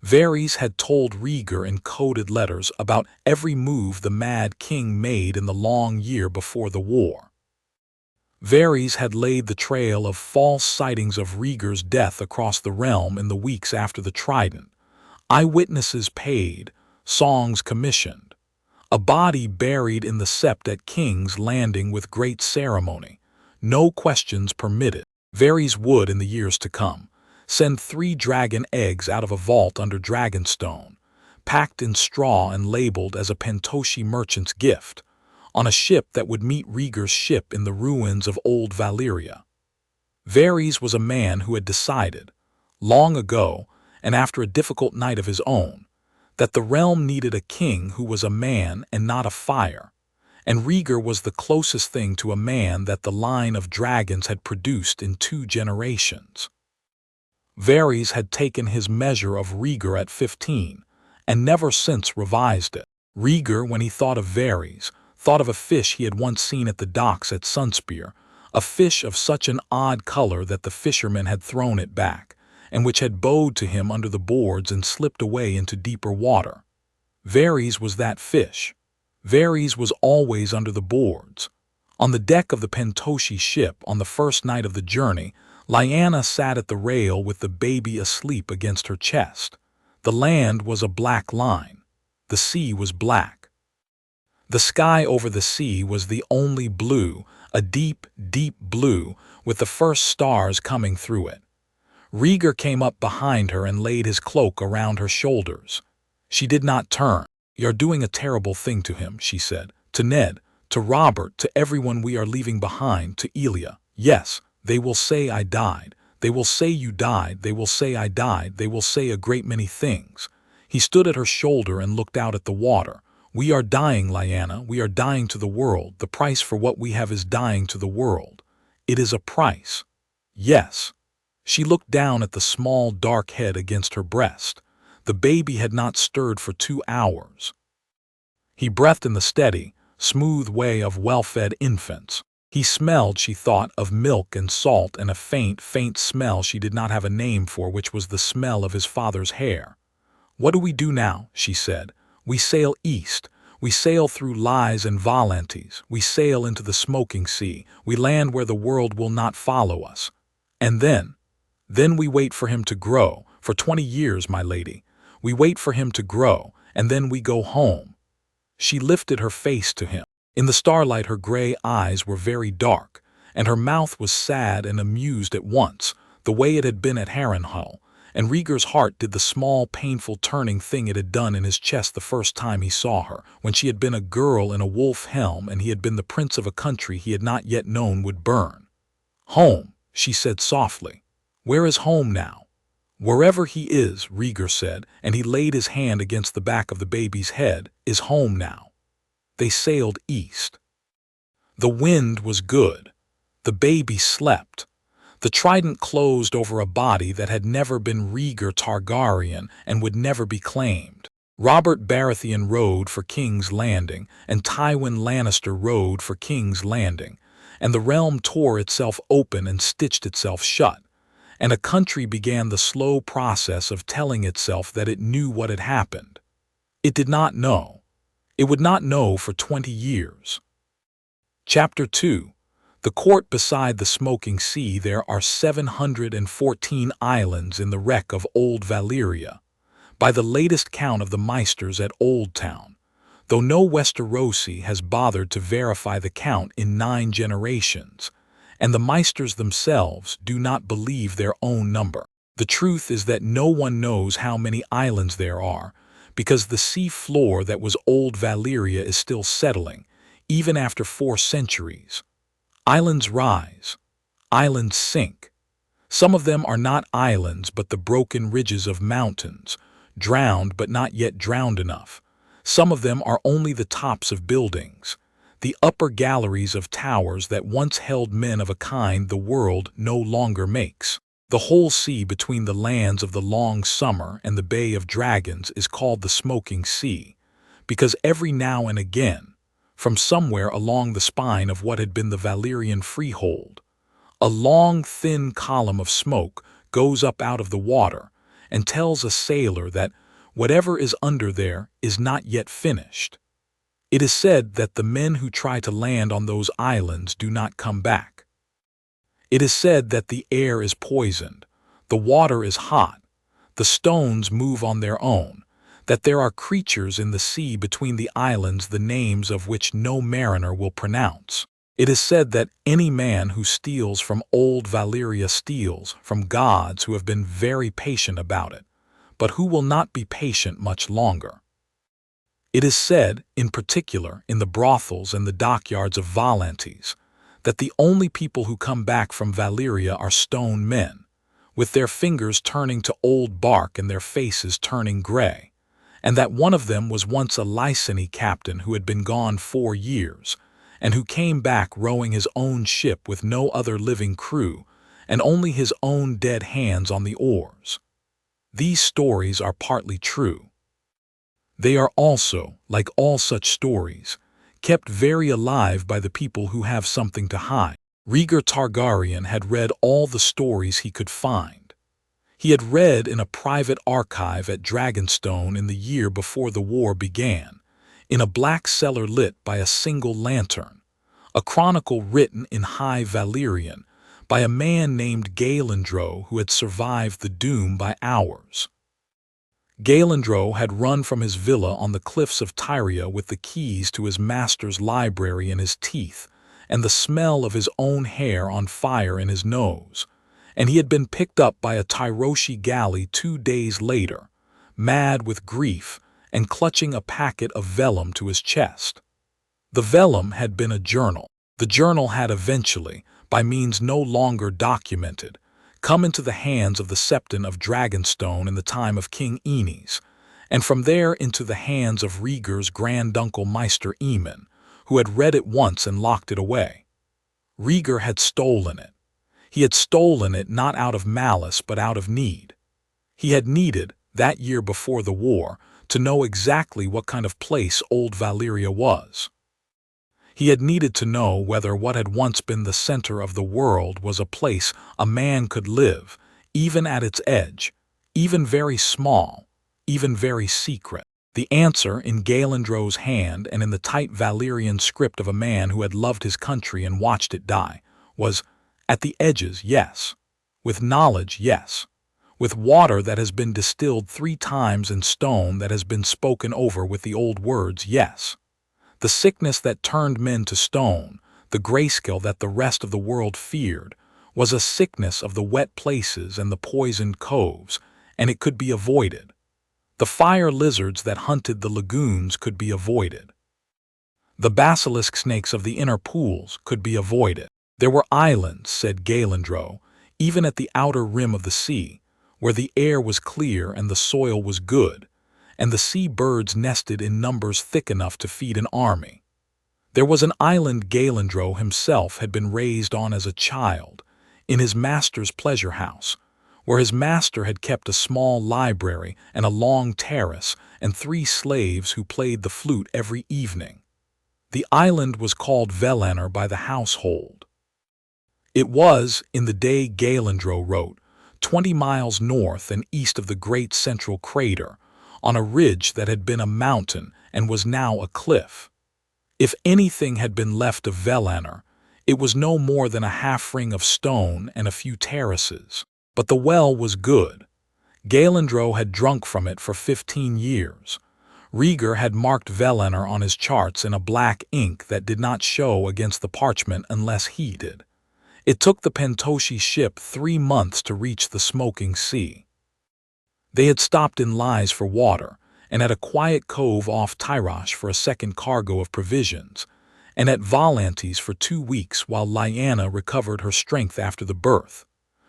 Varys had told Rhaegar in coded letters about every move the Mad King made in the long year before the war. Varys had laid the trail of false sightings of Rhaegar's death across the realm in the weeks after the Trident. Eyewitnesses paid, songs commissioned. A body buried in the sept at King's Landing with great ceremony. No questions permitted. Varys would, in the years to come, send 3 dragon eggs out of a vault under Dragonstone, packed in straw and labeled as a Pentoshi merchant's gift, on a ship that would meet Rhaegar's ship in the ruins of Old Valyria. Varys was a man who had decided, long ago, and after a difficult night of his own, that the realm needed a king who was a man and not a fire, and Rhaegar was the closest thing to a man that the line of dragons had produced in 2 generations. Varys had taken his measure of Rhaegar at 15, and never since revised it. Rhaegar, when he thought of Varys, thought of a fish he had once seen at the docks at Sunspear, a fish of such an odd color that the fishermen had thrown it back, and which had bowed to him under the boards and slipped away into deeper water. Varys was that fish. Varys was always under the boards. On the deck of the Pentoshi ship on the first night of the journey, Lyanna sat at the rail with the baby asleep against her chest. The land was a black line. The sea was black. The sky over the sea was the only blue, a deep, deep blue, with the first stars coming through it. Rhaegar came up behind her and laid his cloak around her shoulders. She did not turn. "You're doing a terrible thing to him," she said. "To Ned, to Robert, to everyone we are leaving behind, to Elia. Yes, they will say I died. They will say you died. They will say I died. They will say a great many things." He stood at her shoulder and looked out at the water. "We are dying, Lyanna. We are dying to the world. The price for what we have is dying to the world. It is a price." "Yes." She looked down at the small, dark head against her breast. The baby had not stirred for 2 hours. He breathed in the steady, smooth way of well-fed infants. He smelled, she thought, of milk and salt and a faint, faint smell she did not have a name for, which was the smell of his father's hair. "What do we do now?" she said. We sail east. We sail through lies and Volantes. We sail into the smoking sea. We land where the world will not follow us. And then we wait for him to grow. For 20 years, my lady. We wait for him to grow, and then we go home." She lifted her face to him. In the starlight her gray eyes were very dark, and her mouth was sad and amused at once, the way it had been at Harrenhal, and Rhaegar's heart did the small, painful turning thing it had done in his chest the first time he saw her, when she had been a girl in a wolf helm and he had been the prince of a country he had not yet known would burn. "Home," she said softly. "Where is home now?" "Wherever he is," Rhaegar said, and he laid his hand against the back of the baby's head, "is home now." They sailed east. The wind was good. The baby slept. The trident closed over a body that had never been Rhaegar Targaryen and would never be claimed. Robert Baratheon rode for King's Landing, and Tywin Lannister rode for King's Landing, and the realm tore itself open and stitched itself shut, and a country began the slow process of telling itself that it knew what had happened. It did not know. It would not know for 20 years. Chapter 2. The court beside the smoking sea. There are 714 islands in the wreck of Old Valyria, by the latest count of the Meisters at Old Town, though no Westerosi has bothered to verify the count in 9 generations, and the Meisters themselves do not believe their own number. The truth is that no one knows how many islands there are, because the sea floor that was Old Valyria is still settling, even after 4 centuries. Islands rise. Islands sink. Some of them are not islands but the broken ridges of mountains, drowned but not yet drowned enough. Some of them are only the tops of buildings, the upper galleries of towers that once held men of a kind the world no longer makes. The whole sea between the lands of the long summer and the Bay of Dragons is called the Smoking Sea, because every now and again, from somewhere along the spine of what had been the Valyrian freehold, a long, thin column of smoke goes up out of the water and tells a sailor that whatever is under there is not yet finished. It is said that the men who try to land on those islands do not come back. It is said that the air is poisoned, the water is hot, the stones move on their own, that there are creatures in the sea between the islands the names of which no mariner will pronounce. It is said that any man who steals from Old Valyria steals from gods who have been very patient about it, but who will not be patient much longer. It is said, in particular in the brothels and the dockyards of Volantes, that the only people who come back from Valyria are stone men, with their fingers turning to old bark and their faces turning gray, and that one of them was once a Lyseni captain who had been gone 4 years, and who came back rowing his own ship with no other living crew, and only his own dead hands on the oars. These stories are partly true. They are also, like all such stories, kept very alive by the people who have something to hide. Rhaegar Targaryen had read all the stories he could find. He had read in a private archive at Dragonstone in the year before the war began, in a black cellar lit by a single lantern, a chronicle written in High Valyrian by a man named Galandro who had survived the doom by hours. Galandro had run from his villa on the cliffs of Tyria with the keys to his master's library in his teeth and the smell of his own hair on fire in his nose, and he had been picked up by a Tyroshi galley 2 days later, mad with grief and clutching a packet of vellum to his chest. The vellum had been a journal. The journal had eventually, by means no longer documented, come into the hands of the Septon of Dragonstone in the time of King Aenys, and from there into the hands of Rhaegar's granduncle Maester Aemon, who had read it once and locked it away. Rhaegar had stolen it. He had stolen it not out of malice but out of need. He had needed, that year before the war, to know exactly what kind of place Old Valyria was. He had needed to know whether what had once been the center of the world was a place a man could live, even at its edge, even very small, even very secret. The answer, in Gaelandro's hand and in the tight Valyrian script of a man who had loved his country and watched it die, was, at the edges, yes. With knowledge, yes. With water that has been distilled 3 times and stone that has been spoken over with the old words, yes. The sickness that turned men to stone, the grayscale that the rest of the world feared, was a sickness of the wet places and the poisoned coves, and it could be avoided. The fire lizards that hunted the lagoons could be avoided. The basilisk snakes of the inner pools could be avoided. There were islands, said Gaelandro, even at the outer rim of the sea, where the air was clear and the soil was good, and the sea birds nested in numbers thick enough to feed an army. There was an island Gaelandro himself had been raised on as a child, in his master's pleasure house, where his master had kept a small library and a long terrace and 3 slaves who played the flute every evening. The island was called Valyrian by the household. It was, in the day Gaelandro wrote, 20 miles north and east of the great central crater, on a ridge that had been a mountain and was now a cliff. If anything had been left of Valyrian, it was no more than a half-ring of stone and a few terraces. But the well was good. Gaelandro had drunk from it for 15 years. Rhaegar had marked Valyrian on his charts in a black ink that did not show against the parchment unless he did. It took the Pentoshi ship 3 months to reach the smoking sea. They had stopped in Lies for water, and at a quiet cove off Tyrosh for a second cargo of provisions, and at Volantes for 2 weeks while Lyanna recovered her strength after the birth.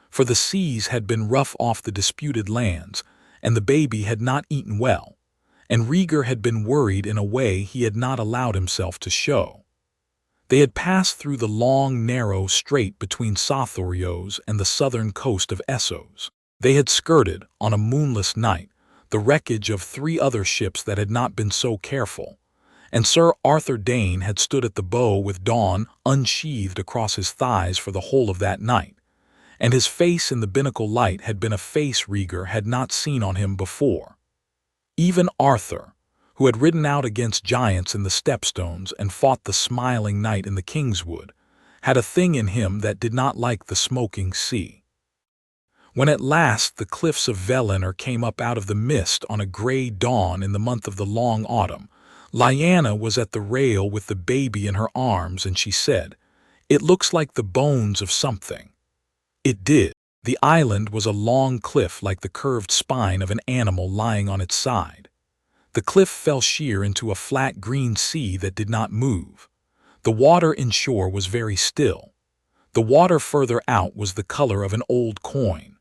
For the seas had been rough off the disputed lands, and the baby had not eaten well, and Rhaegar had been worried in a way he had not allowed himself to show. They had passed through the long, narrow strait between Sothorios and the southern coast of Essos. They had skirted, on a moonless night, the wreckage of 3 other ships that had not been so careful, and Sir Arthur Dane had stood at the bow with dawn unsheathed across his thighs for the whole of that night, and his face in the binnacle light had been a face Rhaegar had not seen on him before. Even Arthur, who had ridden out against giants in the Stepstones and fought the smiling knight in the Kingswood, had a thing in him that did not like the smoking sea. When at last the cliffs of Valyrian came up out of the mist on a gray dawn in the month of the long autumn, Lyanna was at the rail with the baby in her arms, and she said, "It looks like the bones of something." It did. The island was a long cliff like the curved spine of an animal lying on its side. The cliff fell sheer into a flat green sea that did not move. The water inshore was very still. The water further out was the color of an old coin.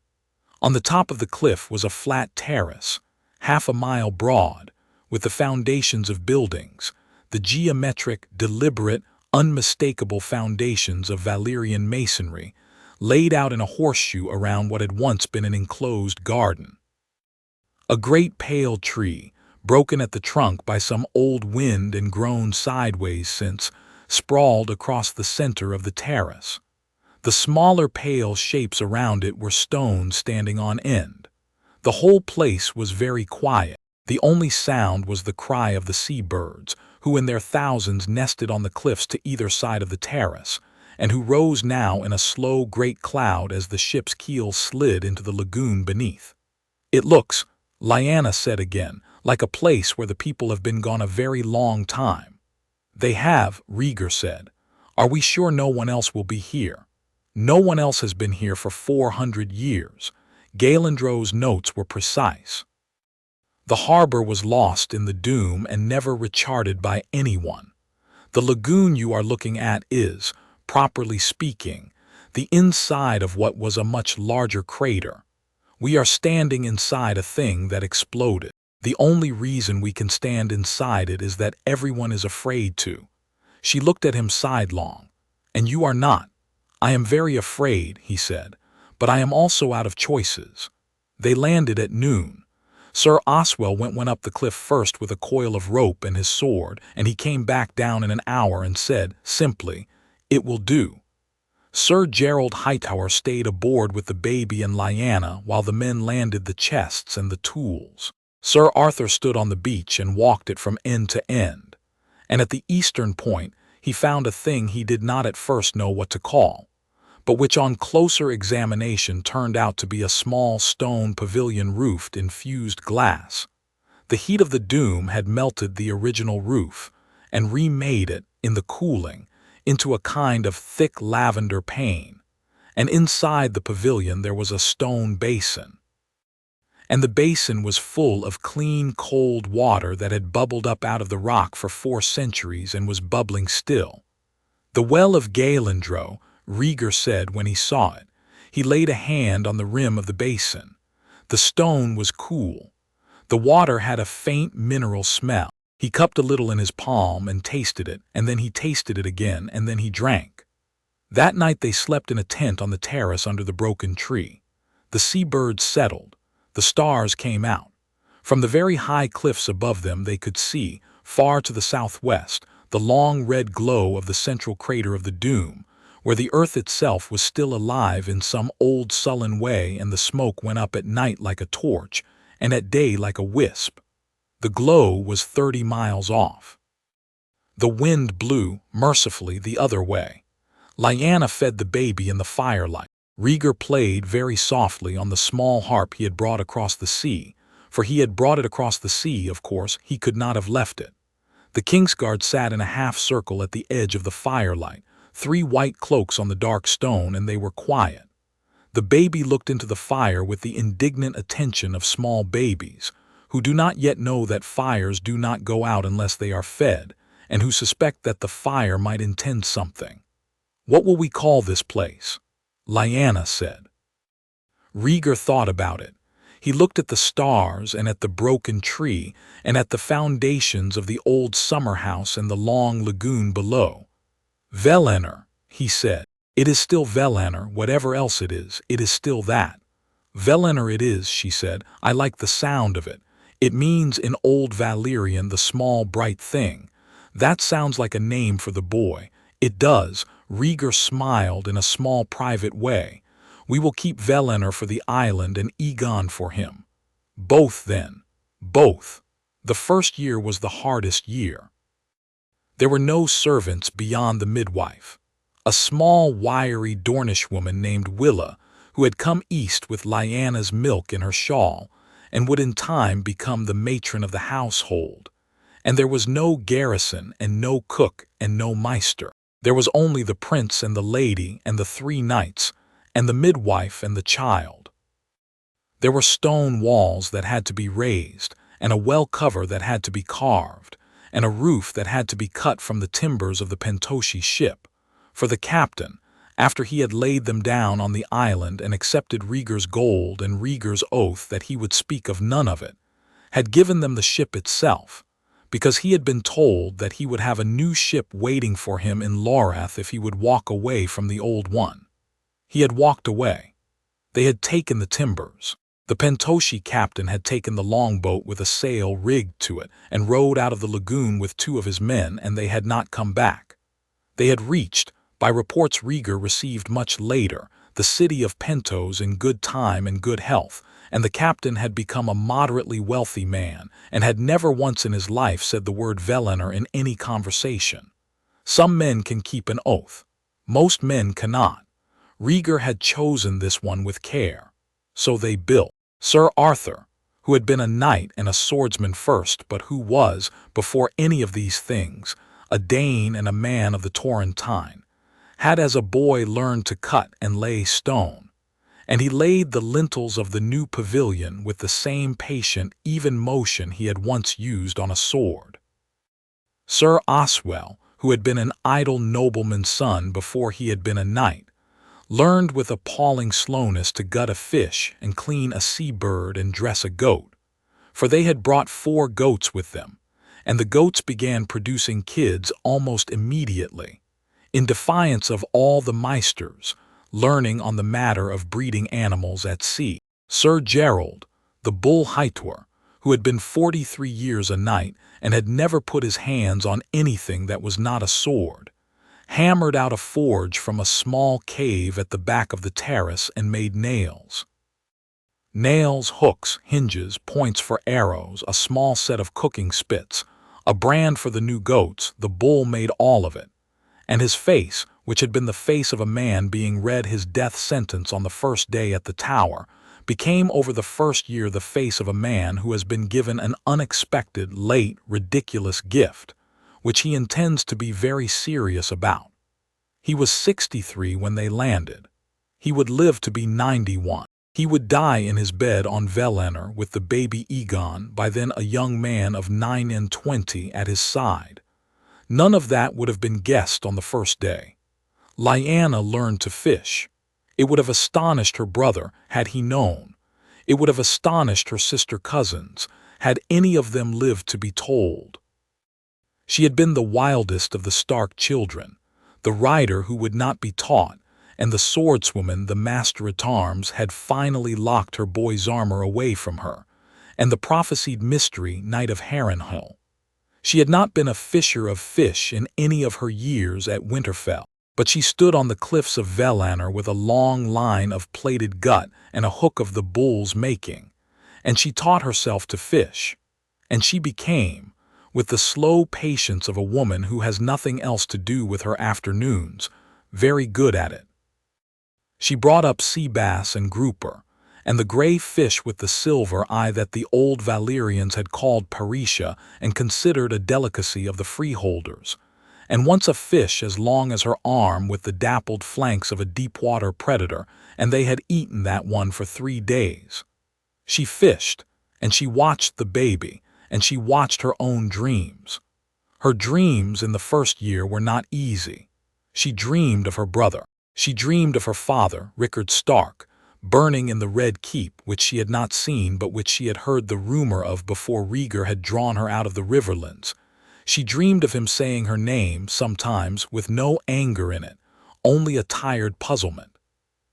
On the top of the cliff was a flat terrace, half a mile broad, with the foundations of buildings, the geometric, deliberate, unmistakable foundations of Valyrian masonry, laid out in a horseshoe around what had once been an enclosed garden. A great pale tree, broken at the trunk by some old wind and grown sideways since, sprawled across the center of the terrace. The smaller pale shapes around it were stones standing on end. The whole place was very quiet. The only sound was the cry of the seabirds, who in their thousands nested on the cliffs to either side of the terrace, and who rose now in a slow great cloud as the ship's keel slid into the lagoon beneath. "It looks," Lyanna said again, "like a place where the people have been gone a very long time." "They have," Rhaegar said. "Are we sure no one else will be here?" "No one else has been here for 400 years. Gaelandro's notes were precise. The harbor was lost in the doom and never recharted by anyone. The lagoon you are looking at is, properly speaking, the inside of what was a much larger crater. We are standing inside a thing that exploded. The only reason we can stand inside it is that everyone is afraid to." She looked at him sidelong. "And you are not." "I am very afraid," he said, "but I am also out of choices." They landed at noon. Sir Oswell went up the cliff first with a coil of rope and his sword, and he came back down in an hour and said, simply, "It will do." Sir Gerald Hightower stayed aboard with the baby and Lyanna while the men landed the chests and the tools. Sir Arthur stood on the beach and walked it from end to end, and at the eastern point he found a thing he did not at first know what to call, but which on closer examination turned out to be a small stone pavilion roofed in fused glass. The heat of the doom had melted the original roof and remade it, in the cooling, into a kind of thick lavender pane, and inside the pavilion there was a stone basin. And the basin was full of clean, cold water that had bubbled up out of the rock for 4 centuries and was bubbling still. "The well of Gaelandro," Rhaegar said when he saw it. He laid a hand on the rim of the basin. The stone was cool. The water had a faint mineral smell. He cupped a little in his palm and tasted it, and then he tasted it again, and then he drank. That night they slept in a tent on the terrace under the broken tree. The seabirds settled. The stars came out. From the very high cliffs above them they could see, far to the southwest, the long red glow of the central crater of the Doom, where the earth itself was still alive in some old sullen way, and the smoke went up at night like a torch, and at day like a wisp. The glow was 30 miles off. The wind blew, mercifully, the other way. Lyanna fed the baby in the firelight. Rhaegar played very softly on the small harp he had brought across the sea, for he had brought it across the sea, of course, he could not have left it. The Kingsguard sat in a half-circle at the edge of the firelight, 3 white cloaks on the dark stone, and they were quiet. The baby looked into the fire with the indignant attention of small babies, who do not yet know that fires do not go out unless they are fed, and who suspect that the fire might intend something. "What will we call this place?" Lyanna said. Rhaegar thought about it. He looked at the stars and at the broken tree and at the foundations of the old summer house and the long lagoon below. "Valyrian," he said. "It is still Valyrian, whatever else it is still that." "Valyrian it is," she said. "I like the sound of it. It means in Old Valyrian the small bright thing. That sounds like a name for the boy." "It does." Rhaegar smiled in a small private way. "We will keep Valyrian for the island and Egon for him." "Both, then." "Both." The first year was the hardest year. There were no servants beyond the midwife, a small, wiry Dornish woman named Willa, who had come east with Lyanna's milk in her shawl, and would in time become the matron of the household. And there was no garrison and no cook and no maester. There was only the prince and the lady and the 3 knights, and the midwife and the child. There were stone walls that had to be raised, and a well cover that had to be carved, and a roof that had to be cut from the timbers of the Pentoshi ship, for the captain, after he had laid them down on the island and accepted Rhaegar's gold and Rhaegar's oath that he would speak of none of it, had given them the ship itself, because he had been told that he would have a new ship waiting for him in Lorath if he would walk away from the old one. He had walked away. They had taken the timbers. The Pentoshi captain had taken the longboat with a sail rigged to it and rowed out of the lagoon with 2 of his men, and they had not come back. They had reached, by reports Rhaegar received much later, the city of Pentos in good time and good health, and the captain had become a moderately wealthy man and had never once in his life said the word Valyrian in any conversation. Some men can keep an oath. Most men cannot. Rhaegar had chosen this one with care. So they built. Sir Arthur, who had been a knight and a swordsman first, but who was, before any of these things, a Dane and a man of the Torrentine, had as a boy learned to cut and lay stone, and he laid the lintels of the new pavilion with the same patient, even motion he had once used on a sword. Sir Oswell, who had been an idle nobleman's son before he had been a knight, learned with appalling slowness to gut a fish and clean a sea-bird and dress a goat, for they had brought 4 goats with them, and the goats began producing kids almost immediately, in defiance of all the maesters, learning on the matter of breeding animals at sea. Sir Gerald, the bull Hightor, who had been 43 years a knight and had never put his hands on anything that was not a sword, hammered out a forge from a small cave at the back of the terrace and made nails. Nails, hooks, hinges, points for arrows, a small set of cooking spits, a brand for the new goats, the bull made all of it. And his face, which had been the face of a man being read his death sentence on the first day at the tower, became over the first year the face of a man who has been given an unexpected, late, ridiculous gift, which he intends to be very serious about. He was 63 when they landed. He would live to be 91. He would die in his bed on Valyrian with the baby Egon, by then a young man of 29 at his side. None of that would have been guessed on the first day. Lyanna learned to fish. It would have astonished her brother had he known. It would have astonished her sister cousins had any of them lived to be told. She had been the wildest of the Stark children, the rider who would not be taught, and the swordswoman the master-at-arms had finally locked her boy's armor away from her, and the prophesied mystery Knight of Harrenhal. She had not been a fisher of fish in any of her years at Winterfell, but she stood on the cliffs of Valyrian with a long line of plated gut and a hook of the bull's making, and she taught herself to fish, and she became, with the slow patience of a woman who has nothing else to do with her afternoons, very good at it. She brought up sea bass and grouper, and the gray fish with the silver eye that the old Valyrians had called parisha and considered a delicacy of the freeholders, and once a fish as long as her arm with the dappled flanks of a deep-water predator, and they had eaten that one for 3 days. She fished, and she watched the baby, and she watched her own dreams. Her dreams in the first year were not easy. She dreamed of her brother. She dreamed of her father, Rhaegar Stark, burning in the Red Keep, which she had not seen but which she had heard the rumor of before Rhaegar had drawn her out of the riverlands. She dreamed of him saying her name, sometimes with no anger in it, only a tired puzzlement.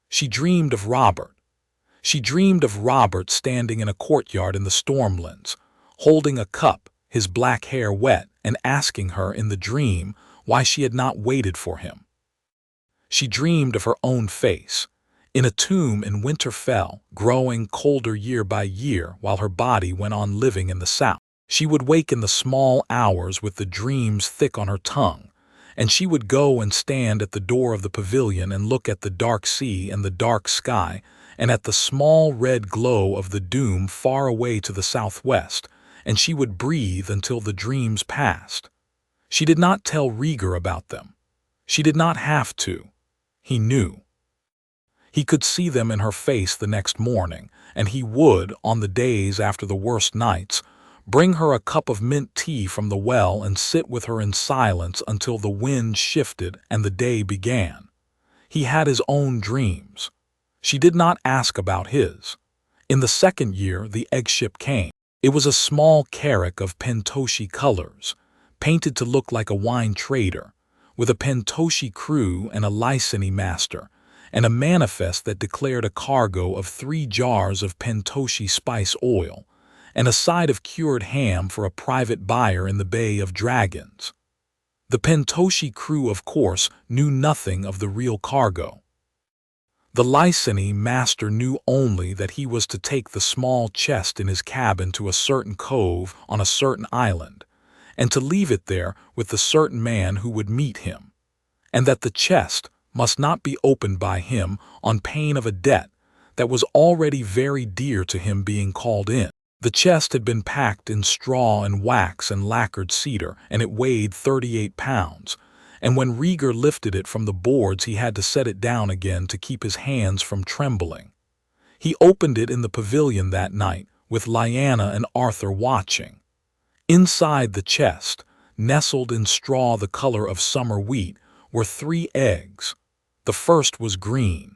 She dreamed of Robert. She dreamed of Robert standing in a courtyard in the Stormlands, holding a cup, his black hair wet, and asking her in the dream why she had not waited for him. She dreamed of her own face, in a tomb in Winterfell, growing colder year by year while her body went on living in the south. She would wake in the small hours with the dreams thick on her tongue, and she would go and stand at the door of the pavilion and look at the dark sea and the dark sky, and at the small red glow of the doom far away to the southwest, and she would breathe until the dreams passed. She did not tell Rhaegar about them. She did not have to. He knew. He could see them in her face the next morning, and he would, on the days after the worst nights, bring her a cup of mint tea from the well and sit with her in silence until the wind shifted and the day began. He had his own dreams. She did not ask about his. In the second year, the eggship came. It was a small carrack of pentoshi colors, painted to look like a wine trader, with a pentoshi crew and a Lysini master, and a manifest that declared a cargo of 3 jars of pentoshi spice oil, and a side of cured ham for a private buyer in the Bay of Dragons. The pentoshi crew, of course, knew nothing of the real cargo. The Lysini master knew only that he was to take the small chest in his cabin to a certain cove on a certain island, and to leave it there with the certain man who would meet him, and that the chest must not be opened by him on pain of a debt that was already very dear to him being called in. The chest had been packed in straw and wax and lacquered cedar, and it weighed 38 pounds, and when Rhaegar lifted it from the boards he had to set it down again to keep his hands from trembling. He opened it in the pavilion that night, with Lyanna and Arthur watching. Inside the chest, nestled in straw the color of summer wheat, were 3 eggs. The first was green.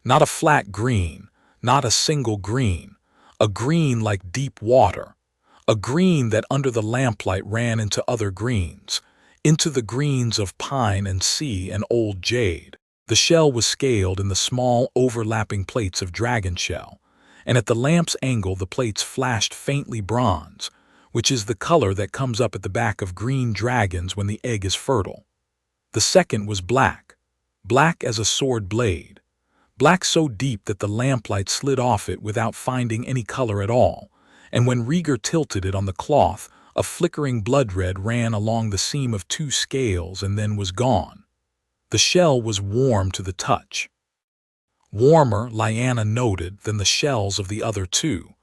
Not a flat green, not a single green, a green like deep water, a green that under the lamplight ran into other greens, into the greens of pine and sea and old jade. The shell was scaled in the small overlapping plates of dragon shell, and at the lamp's angle the plates flashed faintly bronze, which is the color that comes up at the back of green dragons when the egg is fertile. The second was black, black as a sword blade, black so deep that the lamplight slid off it without finding any color at all, and when Rhaegar tilted it on the cloth, a flickering blood red ran along the seam of 2 scales and then was gone. The shell was warm to the touch. Warmer, Lyanna noted, than the shells of the other 2.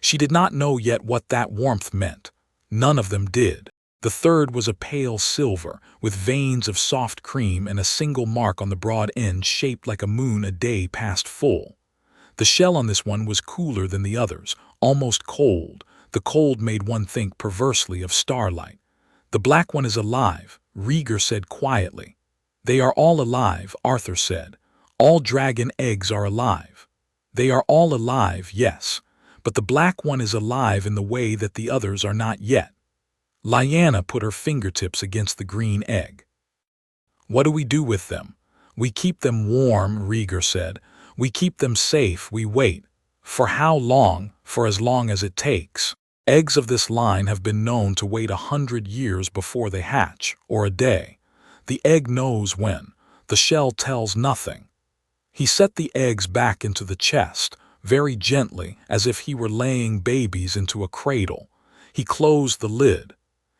She did not know yet what that warmth meant. None of them did. The third was a pale silver, with veins of soft cream and a single mark on the broad end shaped like a moon a day past full. The shell on this one was cooler than the others, almost cold. The cold made one think perversely of starlight. "The black one is alive," Rhaegar said quietly. "They are all alive," Arthur said. "All dragon eggs are alive." "They are all alive, yes. But the black one is alive in the way that the others are not yet." Lyanna put her fingertips against the green egg. "What do we do with them?" "We keep them warm," Rhaegar said. "We keep them safe, we wait." "For how long?" "For as long as it takes. Eggs of this line have been known to wait 100 years before they hatch, or a day. The egg knows when. The shell tells nothing." He set the eggs back into the chest, very gently, as if he were laying babies into a cradle. He closed the lid.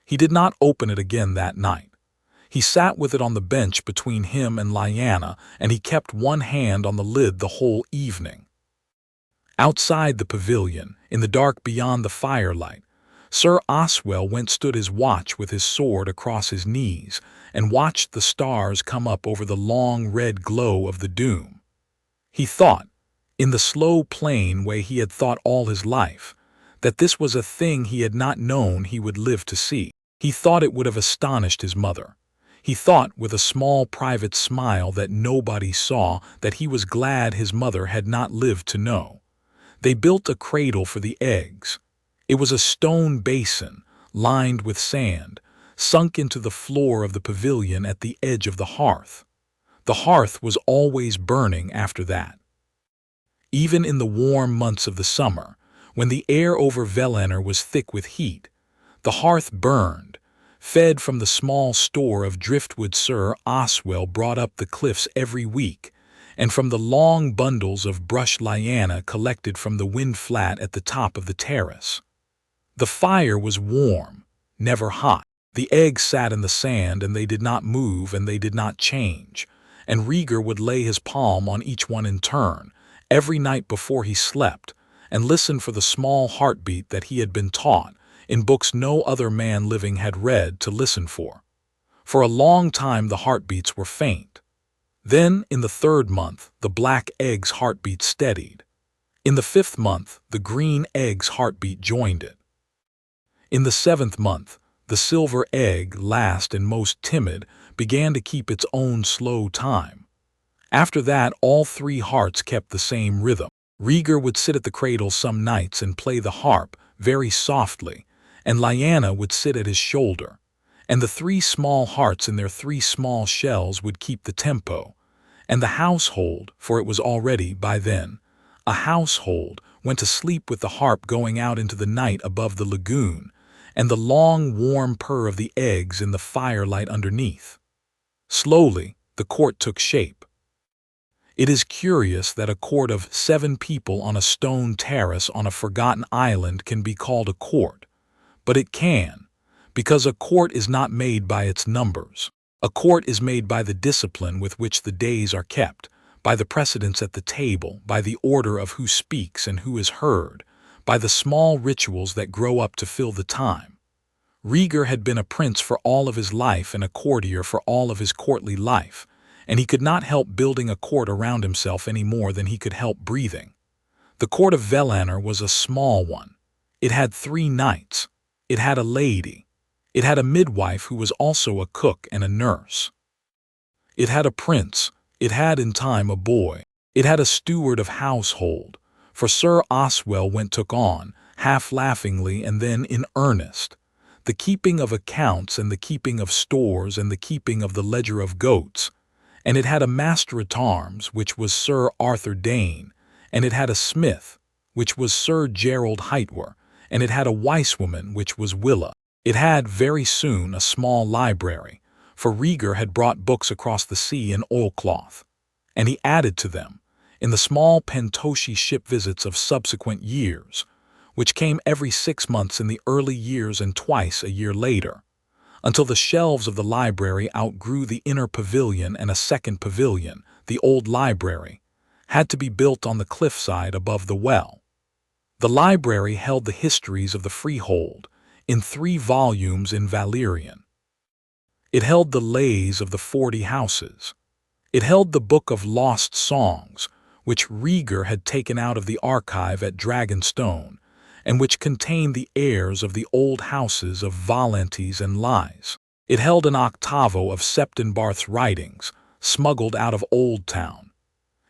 He did not open it again that night. He sat with it on the bench between him and Lyanna, and he kept one hand on the lid the whole evening. Outside the pavilion, in the dark beyond the firelight, Sir Oswell stood his watch with his sword across his knees, and watched the stars come up over the long red glow of the doom. He thought, in the slow, plain way he had thought all his life, that this was a thing he had not known he would live to see. He thought it would have astonished his mother. He thought, with a small private smile that nobody saw, that he was glad his mother had not lived to know. They built a cradle for the eggs. It was a stone basin, lined with sand, sunk into the floor of the pavilion at the edge of the hearth. The hearth was always burning after that. Even in the warm months of the summer, when the air over Valyrian was thick with heat, the hearth burned, fed from the small store of driftwood Sir Oswell brought up the cliffs every week, and from the long bundles of brush Lyanna collected from the wind flat at the top of the terrace. The fire was warm, never hot. The eggs sat in the sand, and they did not move and they did not change, and Rhaegar would lay his palm on each one in turn, every night before he slept, and listen for the small heartbeat that he had been taught, in books no other man living had read, to listen for. For a long time the heartbeats were faint. Then, in the 3rd month, the black egg's heartbeat steadied. In the 5th month, the green egg's heartbeat joined it. In the 7th month, the silver egg, last and most timid, began to keep its own slow time. After that, all 3 hearts kept the same rhythm. Rhaegar would sit at the cradle some nights and play the harp, very softly, and Lyanna would sit at his shoulder, and the 3 small hearts in their 3 small shells would keep the tempo, and the household, for it was already, by then, a household, went to sleep with the harp going out into the night above the lagoon, and the long warm purr of the eggs in the firelight underneath. Slowly, the court took shape. It is curious that a court of 7 people on a stone terrace on a forgotten island can be called a court. But it can, because a court is not made by its numbers. A court is made by the discipline with which the days are kept, by the precedence at the table, by the order of who speaks and who is heard, by the small rituals that grow up to fill the time. Rhaegar had been a prince for all of his life and a courtier for all of his courtly life, and he could not help building a court around himself any more than he could help breathing. The court of Valyrian was a small one. It had 3 knights. It had a lady. It had a midwife who was also a cook and a nurse. It had a prince. It had in time a boy. It had a steward of household, for Sir Oswell took on, half laughingly and then in earnest, the keeping of accounts and the keeping of stores and the keeping of the ledger of goats. And it had a master-at-arms, which was Sir Arthur Dane, and it had a smith, which was Sir Gerald Heightwer, and it had a wisewoman, which was Willa. It had, very soon, a small library, for Rhaegar had brought books across the sea in oilcloth. And he added to them. in the small Pentoshi ship visits of subsequent years, which came every 6 months in the early years and twice a year later, until the shelves of the library outgrew the inner pavilion and a second pavilion, the old library, had to be built on the cliffside above the well. The library held the histories of the freehold, in 3 volumes in Valyrian. It held the lays of the 40 houses. It held the Book of Lost Songs, which Rhaegar had taken out of the archive at Dragonstone, and which contained the heirs of the old houses of Valentes and Lys. It held an octavo of Septon Barth's writings, smuggled out of Old Town.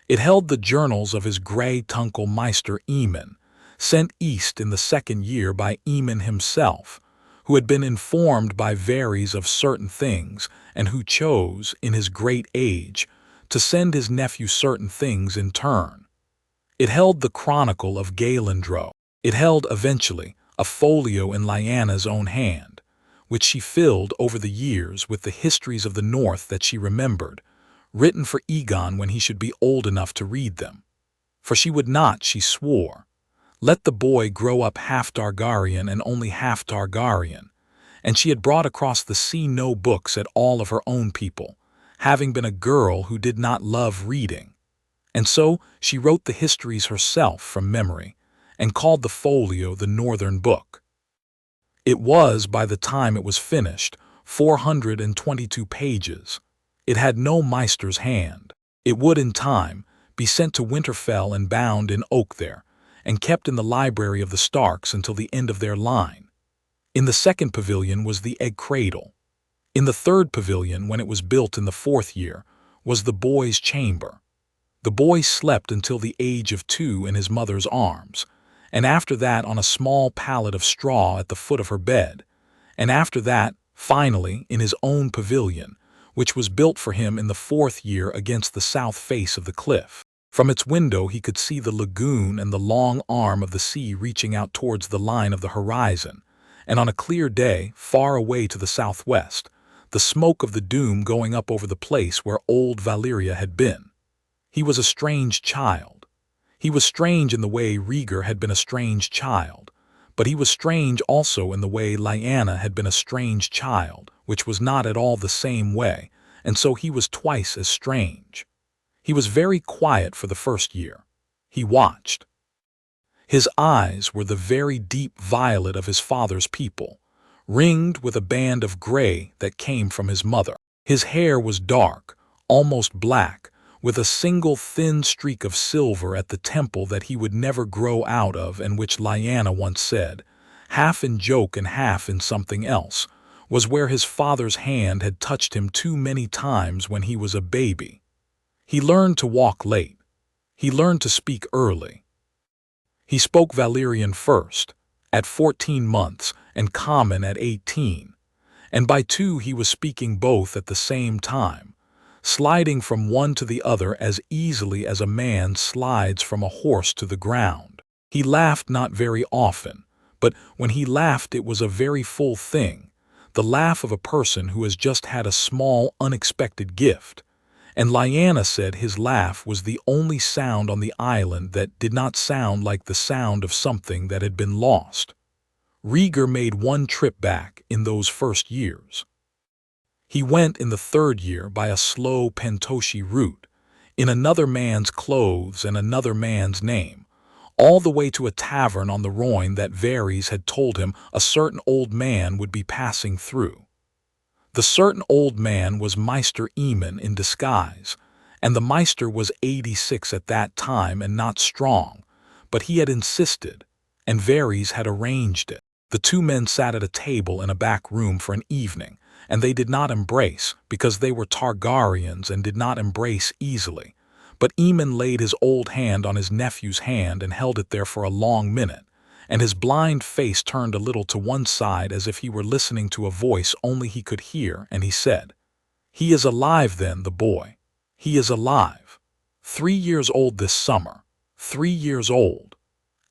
It held the journals of his grey Tunkel Meister Eamon, sent east in the 2nd year by Eamon himself, who had been informed by Varys of certain things, and who chose, in his great age, to send his nephew certain things in turn. It held the Chronicle of Galandro. It held, eventually, a folio in Lyanna's own hand, which she filled over the years with the histories of the North that she remembered, written for Egon when he should be old enough to read them. For she would not, she swore, let the boy grow up half Targaryen and only half Targaryen, and she had brought across the sea no books at all of her own people, having been a girl who did not love reading. And so she wrote the histories herself from memory, and called the folio the Northern Book. It was, by the time it was finished, 422 pages. It had no Meister's hand. It would, in time, be sent to Winterfell and bound in oak there, and kept in the library of the Starks until the end of their line. In the 2nd pavilion was the egg cradle. In the 3rd pavilion, when it was built in the 4th year, was the boy's chamber. The boy slept until the age of 2 in his mother's arms, and after that on a small pallet of straw at the foot of her bed, and after that, finally, in his own pavilion, which was built for him in the 4th year against the south face of the cliff. From its window he could see the lagoon and the long arm of the sea reaching out towards the line of the horizon, and on a clear day, far away to the southwest, the smoke of the Doom going up over the place where Old Valyria had been. He was a strange child. He was strange in the way Rhaegar had been a strange child, but he was strange also in the way Lyanna had been a strange child, which was not at all the same way, and so he was twice as strange. He was very quiet for the 1st year. He watched. His eyes were the very deep violet of his father's people, ringed with a band of gray that came from his mother. His hair was dark, almost black, with a single thin streak of silver at the temple that he would never grow out of, and which Lyanna once said, half in joke and half in something else, was where his father's hand had touched him too many times when he was a baby. He learned to walk late. He learned to speak early. He spoke Valyrian first, at 14 months, and Common at 18, and by 2 he was speaking both at the same time, sliding from one to the other as easily as a man slides from a horse to the ground. He laughed not very often, but when he laughed it was a very full thing, the laugh of a person who has just had a small, unexpected gift, and Lyanna said his laugh was the only sound on the island that did not sound like the sound of something that had been lost. Rhaegar made one trip back in those first years. He went in the 3rd year by a slow Pentoshi route, in another man's clothes and another man's name, all the way to a tavern on the Rhoyne that Varys had told him a certain old man would be passing through. The certain old man was Meister Eamon in disguise, and the Meister was 86 at that time and not strong, but he had insisted, and Varys had arranged it. The 2 men sat at a table in a back room for an evening, and they did not embrace, because they were Targaryens and did not embrace easily. But Eamon laid his old hand on his nephew's hand and held it there for a long minute, and his blind face turned a little to one side as if he were listening to a voice only he could hear, and he said, "He is alive then, the boy. He is alive. 3 years old this summer. 3 years old.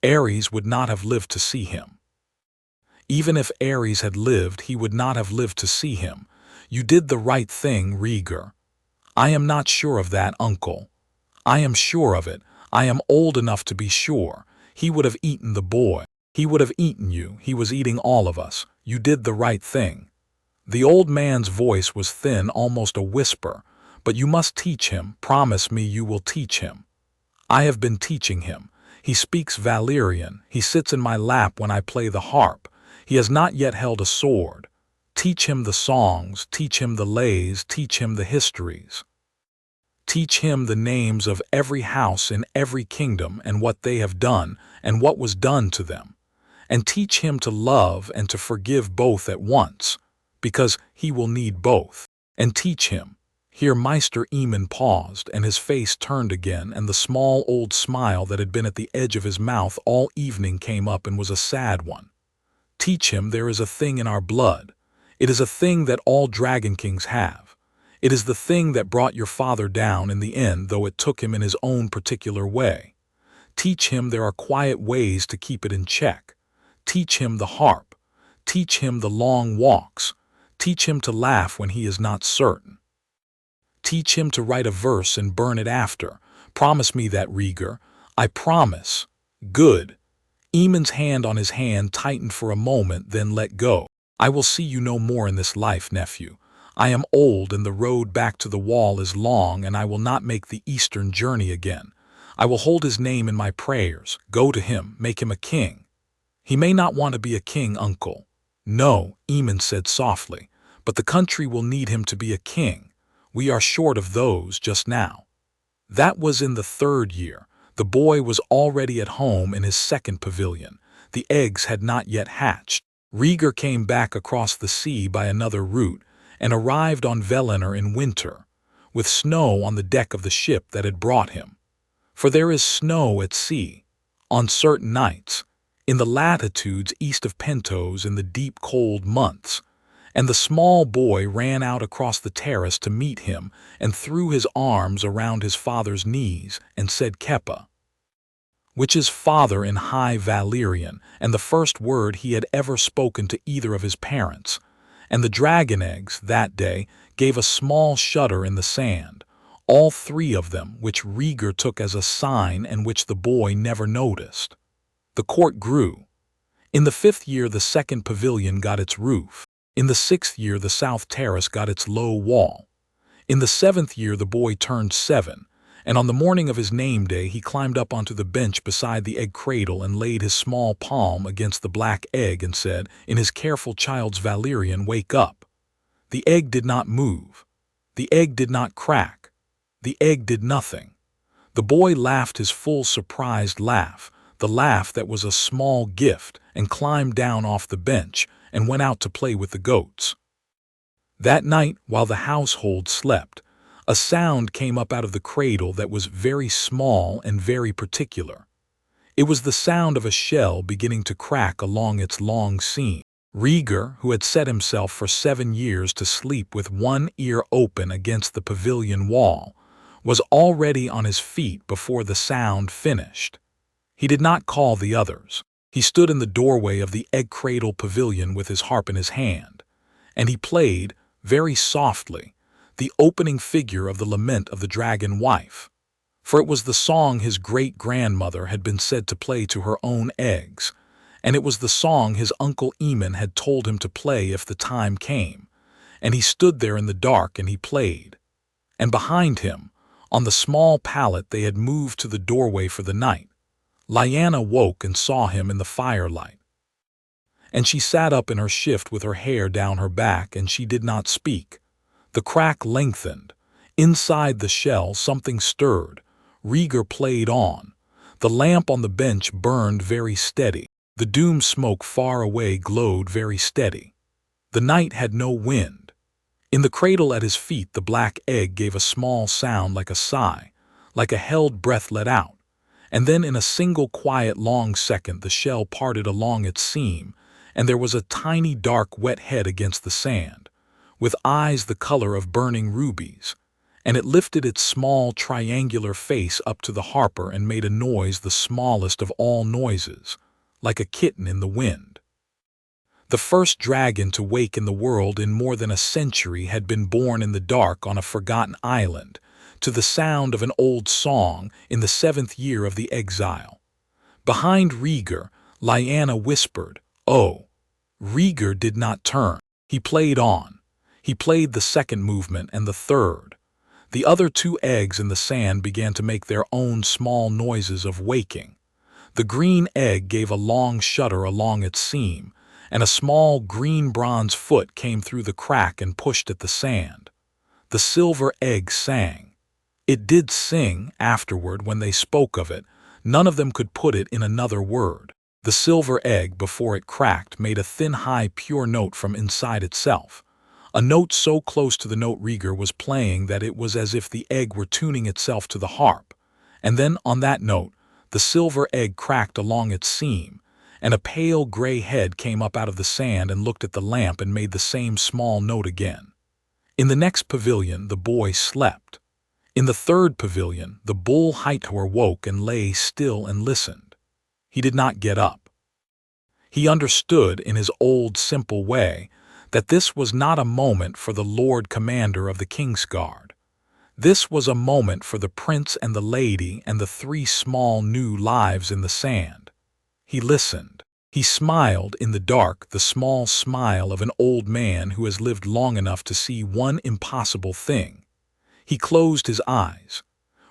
Aerys would not have lived to see him. Even if Aerys had lived, he would not have lived to see him. You did the right thing, Rhaegar. I am not sure of that, uncle. I am sure of it. I am old enough to be sure. He would have eaten the boy. He would have eaten you. He was eating all of us. You did the right thing." The old man's voice was thin, almost a whisper. "But you must teach him. Promise me you will teach him." "I have been teaching him. He speaks Valyrian. He sits in my lap when I play the harp. He has not yet held a sword. Teach him the songs, teach him the lays, teach him the histories. Teach him the names of every house in every kingdom and what they have done and what was done to them. And teach him to love and to forgive both at once, because he will need both. And teach him." Here Maester Eamon paused, and his face turned again, and the small old smile that had been at the edge of his mouth all evening came up and was a sad one. "Teach him there is a thing in our blood. It is a thing that all dragon kings have. It is the thing that brought your father down in the end, though it took him in his own particular way. Teach him there are quiet ways to keep it in check. Teach him the harp. Teach him the long walks. Teach him to laugh when he is not certain. Teach him to write a verse and burn it after. Promise me that, Rhaegar. I promise." "Good." Eamon's hand on his hand tightened for a moment, then let go. "I will see you no more in this life, nephew. I am old and the road back to the wall is long, and I will not make the eastern journey again. I will hold his name in my prayers, go to him, make him a king." "He may not want to be a king, uncle." "No," Eamon said softly, "but the country will need him to be a king. We are short of those just now." That was in the 3rd year. The boy was already at home in his 2nd pavilion. The eggs had not yet hatched. Rhaegar came back across the sea by another route and arrived on Valinor in winter, with snow on the deck of the ship that had brought him. For there is snow at sea, on certain nights, in the latitudes east of Pentos in the deep cold months, and the small boy ran out across the terrace to meet him and threw his arms around his father's knees and said Kepa, which is father in High Valyrian, and the first word he had ever spoken to either of his parents. And the dragon eggs, that day, gave a small shudder in the sand, all 3 of them, which Rhaegar took as a sign and which the boy never noticed. The court grew. In the 5th year the 2nd pavilion got its roof. In the 6th year the south terrace got its low wall. In the 7th year the boy turned 7, and on the morning of his name day he climbed up onto the bench beside the egg cradle and laid his small palm against the black egg and said, in his careful child's Valyrian, "Wake up." The egg did not move. The egg did not crack. The egg did nothing. The boy laughed his full surprised laugh, the laugh that was a small gift, and climbed down off the bench and went out to play with the goats. That night, while the household slept, a sound came up out of the cradle that was very small and very particular. It was the sound of a shell beginning to crack along its long seam. Rhaegar, who had set himself for 7 years to sleep with one ear open against the pavilion wall, was already on his feet before the sound finished. He did not call the others. He stood in the doorway of the egg cradle pavilion with his harp in his hand, and he played, very softly, the opening figure of the lament of the dragon wife. For it was the song his great-grandmother had been said to play to her own eggs, and it was the song his uncle Eamon had told him to play if the time came, and he stood there in the dark and he played. And behind him, on the small pallet they had moved to the doorway for the night, Lyanna woke and saw him in the firelight. And she sat up in her shift with her hair down her back, and she did not speak. The crack lengthened. Inside the shell something stirred. Rhaegar played on. The lamp on the bench burned very steady. The doom smoke far away glowed very steady. The night had no wind. In the cradle at his feet the black egg gave a small sound like a sigh, like a held breath let out. And then in a single quiet long second the shell parted along its seam, and there was a tiny dark wet head against the sand, with eyes the color of burning rubies, and it lifted its small triangular face up to the harper and made a noise the smallest of all noises, like a kitten in the wind. The first dragon to wake in the world in more than a century had been born in the dark on a forgotten island, to the sound of an old song in the 7th year of the exile. Behind Rhaegar, Lyanna whispered, "Oh." Rhaegar did not turn. He played on. He played the second movement and the third. The other 2 eggs in the sand began to make their own small noises of waking. The green egg gave a long shudder along its seam, and a small green-bronze foot came through the crack and pushed at the sand. The silver egg sang. It did sing afterward when they spoke of it. None of them could put it in another word. The silver egg, before it cracked, made a thin, high, pure note from inside itself. A note so close to the note Rhaegar was playing that it was as if the egg were tuning itself to the harp. And then, on that note, the silver egg cracked along its seam, and a pale gray head came up out of the sand and looked at the lamp and made the same small note again. In the next pavilion, the boy slept. In the 3rd pavilion, the bull Hightower woke and lay still and listened. He did not get up. He understood in his old simple way that this was not a moment for the Lord Commander of the Kingsguard. This was a moment for the prince and the lady and the 3 small new lives in the sand. He listened. He smiled in the dark, the small smile of an old man who has lived long enough to see one impossible thing. He closed his eyes.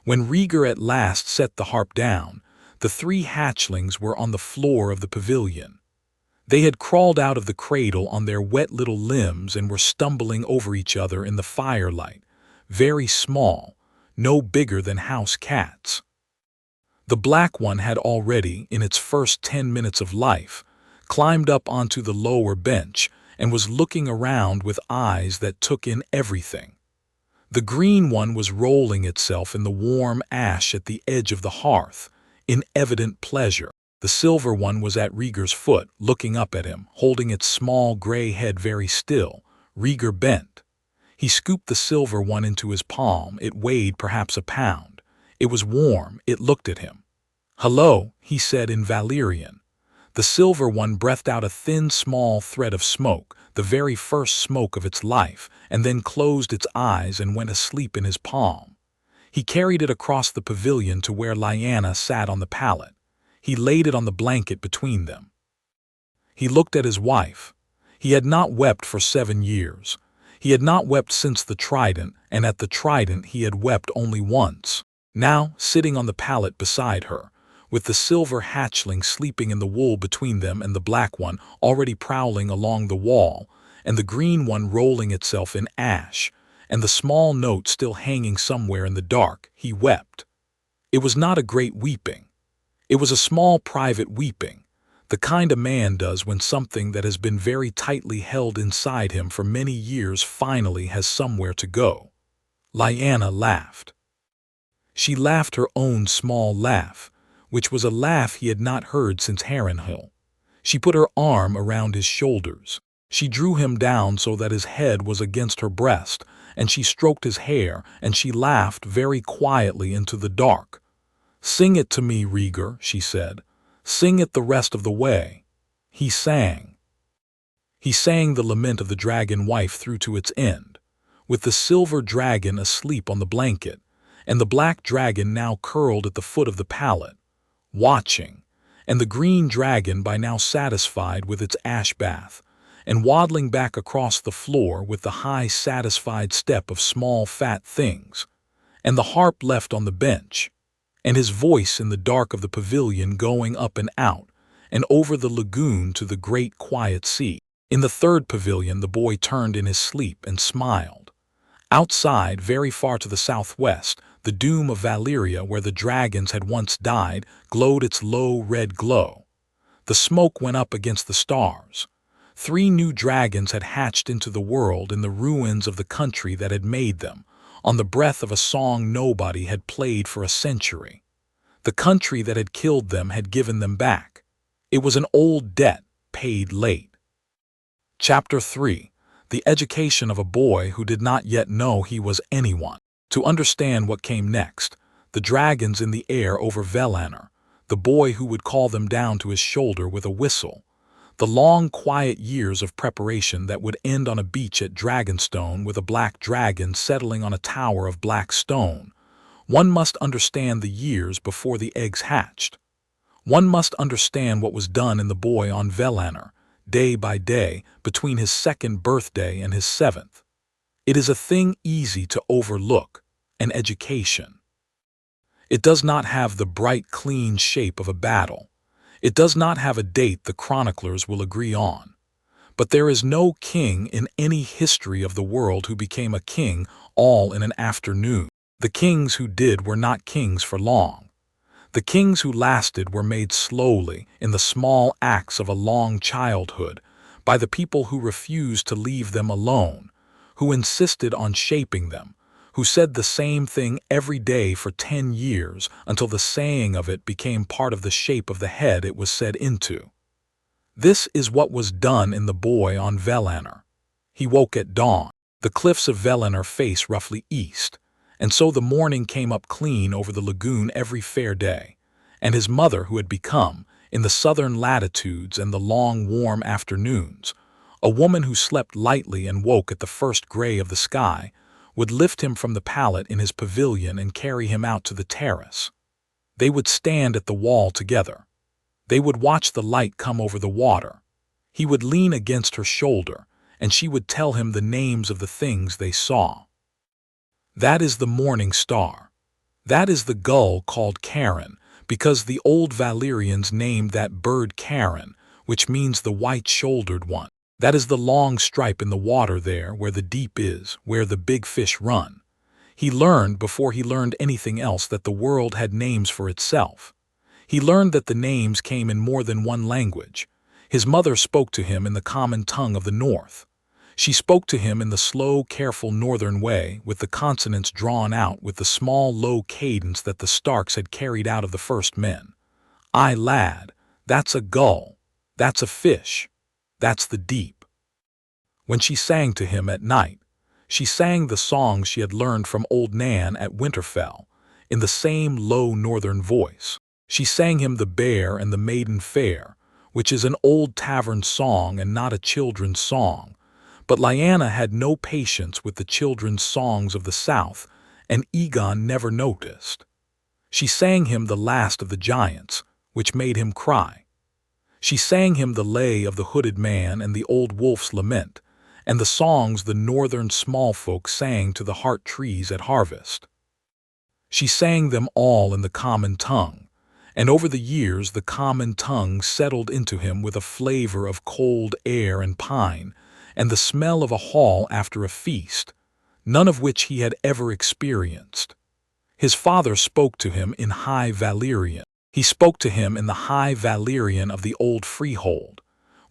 When Rhaegar at last set the harp down, the 3 hatchlings were on the floor of the pavilion. They had crawled out of the cradle on their wet little limbs and were stumbling over each other in the firelight, very small, no bigger than house cats. The black one had already, in its first 10 minutes of life, climbed up onto the lower bench and was looking around with eyes that took in everything. The green one was rolling itself in the warm ash at the edge of the hearth, in evident pleasure. The silver one was at Rhaegar's foot, looking up at him, holding its small gray head very still. Rhaegar bent. He scooped the silver one into his palm. It weighed perhaps a pound. It was warm. It looked at him. "Hello," he said in Valyrian. The silver one breathed out a thin, small thread of smoke, the very first smoke of its life, and then closed its eyes and went asleep in his palm. He carried it across the pavilion to where Lyanna sat on the pallet. He laid it on the blanket between them. He looked at his wife. He had not wept for 7 years. He had not wept since the Trident, and at the Trident he had wept only once. Now, sitting on the pallet beside her, with the silver hatchling sleeping in the wool between them and the black one already prowling along the wall, and the green one rolling itself in ash, and the small note still hanging somewhere in the dark, he wept. It was not a great weeping. It was a small private weeping, the kind a man does when something that has been very tightly held inside him for many years finally has somewhere to go. Lyanna laughed. She laughed her own small laugh, which was a laugh he had not heard since Harrenhal. She put her arm around his shoulders. She drew him down so that his head was against her breast, and she stroked his hair, and she laughed very quietly into the dark. "Sing it to me, Rhaegar," she said. "Sing it the rest of the way." He sang. He sang the lament of the dragon wife through to its end, with the silver dragon asleep on the blanket, and the black dragon now curled at the foot of the pallet, watching, and the green dragon by now satisfied with its ash bath, and waddling back across the floor with the high satisfied step of small fat things, and the harp left on the bench, and his voice in the dark of the pavilion going up and out, and over the lagoon to the great quiet sea. In the 3rd pavilion the boy turned in his sleep and smiled. Outside, very far to the southwest, the doom of Valyria, where the dragons had once died, glowed its low red glow. The smoke went up against the stars. 3 new dragons had hatched into the world in the ruins of the country that had made them, on the breath of a song nobody had played for a century. The country that had killed them had given them back. It was an old debt, paid late. Chapter 3. The education of a boy who did not yet know he was anyone. To understand what came next, the dragons in the air over Valyrian, the boy who would call them down to his shoulder with a whistle, the long, quiet years of preparation that would end on a beach at Dragonstone with a black dragon settling on a tower of black stone, One must understand the years before the eggs hatched. One must understand what was done in the boy on Valyrian, day by day, between his 2nd birthday and his 7th. It is a thing easy to overlook, an education. It does not have the bright, clean shape of a battle. It does not have a date the chroniclers will agree on. But there is no king in any history of the world who became a king all in an afternoon. The kings who did were not kings for long. The kings who lasted were made slowly, in the small acts of a long childhood, by the people who refused to leave them alone, who insisted on shaping them, who said the same thing every day for 10 years until the saying of it became part of the shape of the head it was said into. This is what was done in the boy on Valyrian. He woke at dawn. The cliffs of Valyrian face roughly east, and so the morning came up clean over the lagoon every fair day, and his mother, who had become, in the southern latitudes and the long warm afternoons, a woman who slept lightly and woke at the first gray of the sky, would lift him from the pallet in his pavilion and carry him out to the terrace. They would stand at the wall together. They would watch the light come over the water. He would lean against her shoulder, and she would tell him the names of the things they saw. That is the morning star. That is the gull called Karen, because the old Valyrians named that bird Karen, which means the white-shouldered one. That is the long stripe in the water there where the deep is, where the big fish run. He learned before he learned anything else that the world had names for itself. He learned that the names came in more than one language. His mother spoke to him in the common tongue of the north. She spoke to him in the slow, careful northern way, with the consonants drawn out with the small, low cadence that the Starks had carried out of the first men. "Aye, lad, that's a gull. That's a fish. That's the deep." When she sang to him at night, she sang the songs she had learned from old Nan at Winterfell, in the same low northern voice. She sang him the Bear and the Maiden Fair, which is an old tavern song and not a children's song. But Lyanna had no patience with the children's songs of the South, and Egon never noticed. She sang him the Last of the Giants, which made him cry. She sang him the lay of the hooded man and the old wolf's lament, and the songs the northern small folk sang to the heart trees at harvest. She sang them all in the common tongue, and over the years the common tongue settled into him with a flavor of cold air and pine, and the smell of a hall after a feast, none of which he had ever experienced. His father spoke to him in High Valyrian. He spoke to him in the High Valyrian of the old freehold,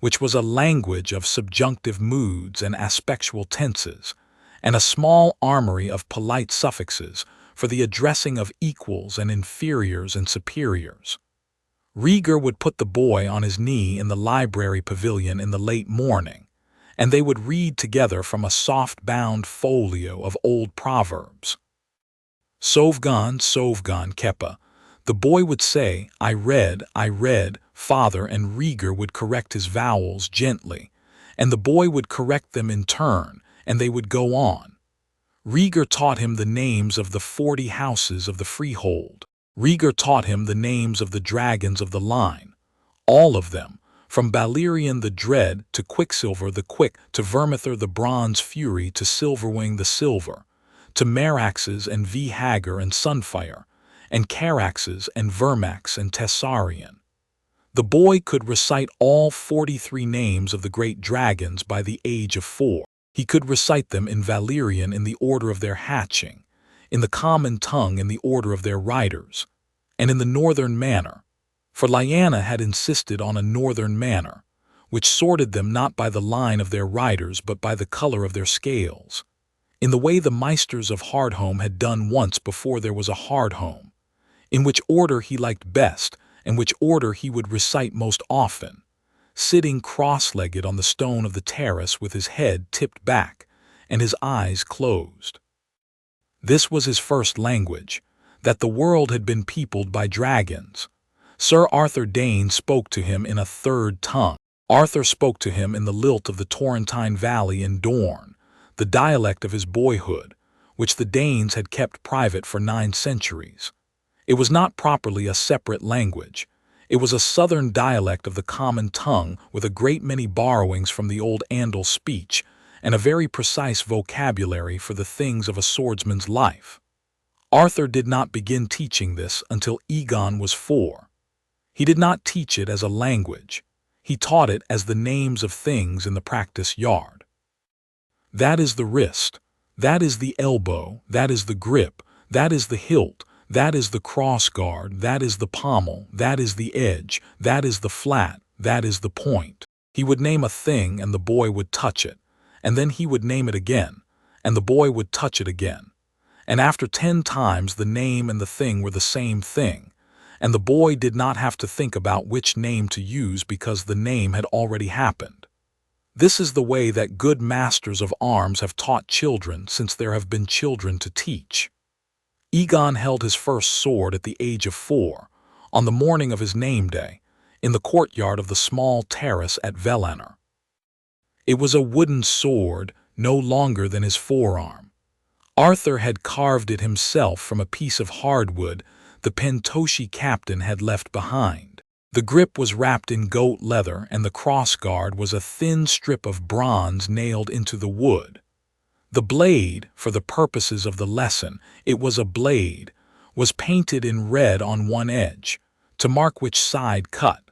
which was a language of subjunctive moods and aspectual tenses, and a small armory of polite suffixes for the addressing of equals and inferiors and superiors. Rhaegar would put the boy on his knee in the library pavilion in the late morning, and they would read together from a soft-bound folio of old proverbs. "Sovgan, Sovgan, Keppa." The boy would say, I read, father," and Rhaegar would correct his vowels gently, and the boy would correct them in turn, and they would go on. Rhaegar taught him the names of the 40 houses of the freehold. Rhaegar taught him the names of the dragons of the line, all of them, from Balerion the Dread to Quicksilver the Quick to Vermithor the Bronze Fury to Silverwing the Silver, to Meraxes and Hagar and Sunfire, and Caraxes and Vermax and Tessarion. The boy could recite all 43 names of the great dragons by the age of 4. He could recite them in Valyrian in the order of their hatching, in the common tongue in the order of their riders, and in the northern manner, for Lyanna had insisted on a northern manner, which sorted them not by the line of their riders but by the color of their scales, in the way the Meisters of Hardhome had done once before there was a Hardhome, in which order he liked best and which order he would recite most often, sitting cross-legged on the stone of the terrace with his head tipped back and his eyes closed. This was his first language, that the world had been peopled by dragons. Sir Arthur Dane spoke to him in a third tongue. Arthur spoke to him in the lilt of the Torrentine Valley in Dorne, the dialect of his boyhood, which the Danes had kept private for 9 centuries. It was not properly a separate language. It was a southern dialect of the common tongue with a great many borrowings from the old Andal speech and a very precise vocabulary for the things of a swordsman's life. Arthur did not begin teaching this until Egon was 4. He did not teach it as a language. He taught it as the names of things in the practice yard. That is the wrist, that is the elbow, that is the grip, that is the hilt, that is the crossguard, that is the pommel, that is the edge, that is the flat, that is the point. He would name a thing and the boy would touch it, and then he would name it again, and the boy would touch it again. And after 10 times the name and the thing were the same thing, and the boy did not have to think about which name to use because the name had already happened. This is the way that good masters of arms have taught children since there have been children to teach. Egon held his first sword at the age of 4, on the morning of his name day, in the courtyard of the small terrace at Valyrian. It was a wooden sword, no longer than his forearm. Arthur had carved it himself from a piece of hardwood the Pentoshi captain had left behind. The grip was wrapped in goat leather and the crossguard was a thin strip of bronze nailed into the wood. The blade, for the purposes of the lesson, it was a blade, was painted in red on one edge, to mark which side cut.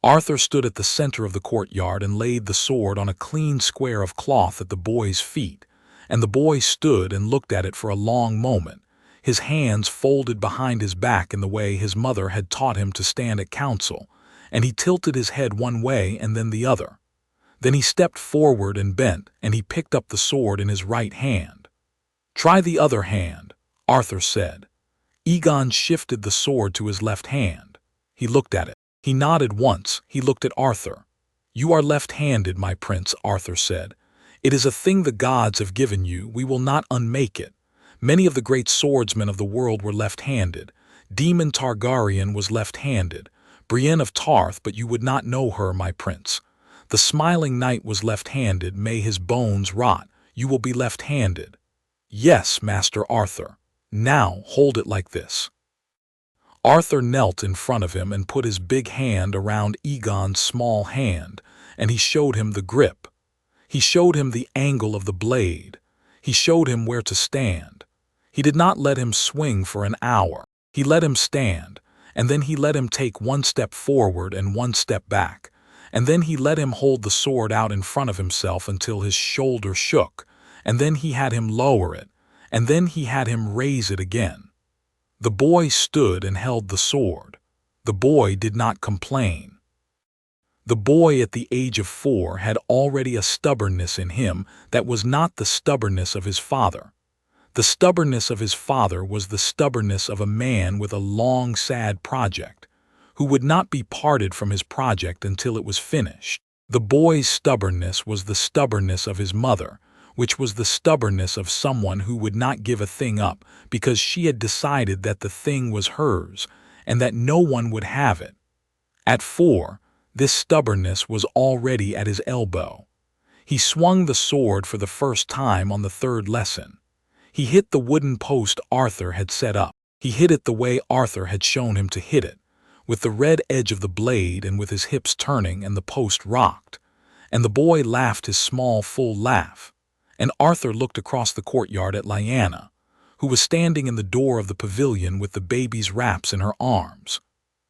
Arthur stood at the center of the courtyard and laid the sword on a clean square of cloth at the boy's feet, and the boy stood and looked at it for a long moment, his hands folded behind his back in the way his mother had taught him to stand at council, and he tilted his head one way and then the other. Then he stepped forward and bent, and he picked up the sword in his right hand. "Try the other hand," Arthur said. Egon shifted the sword to his left hand. He looked at it. He nodded once. He looked at Arthur. "You are left-handed, my prince," Arthur said. "It is a thing the gods have given you. We will not unmake it. Many of the great swordsmen of the world were left-handed. Daemon Targaryen was left-handed. Brienne of Tarth, but you would not know her, my prince. The smiling knight was left-handed, may his bones rot. You will be left-handed." "Yes, Master Arthur. Now hold it like this." Arthur knelt in front of him and put his big hand around Egon's small hand, and he showed him the grip. He showed him the angle of the blade. He showed him where to stand. He did not let him swing for an hour. He let him stand, and then he let him take 1 step forward and 1 step back. And then he let him hold the sword out in front of himself until his shoulder shook, and then he had him lower it, and then he had him raise it again. The boy stood and held the sword. The boy did not complain. The boy at the age of 4 had already a stubbornness in him that was not the stubbornness of his father. The stubbornness of his father was the stubbornness of a man with a long, sad project, who would not be parted from his project until it was finished. The boy's stubbornness was the stubbornness of his mother, which was the stubbornness of someone who would not give a thing up because she had decided that the thing was hers and that no one would have it. At 4, this stubbornness was already at his elbow. He swung the sword for the first time on the 3rd lesson. He hit the wooden post Arthur had set up. He hit it the way Arthur had shown him to hit it, with the red edge of the blade and with his hips turning and the post rocked. And the boy laughed his small, full laugh. And Arthur looked across the courtyard at Lyanna, who was standing in the door of the pavilion with the baby's wraps in her arms.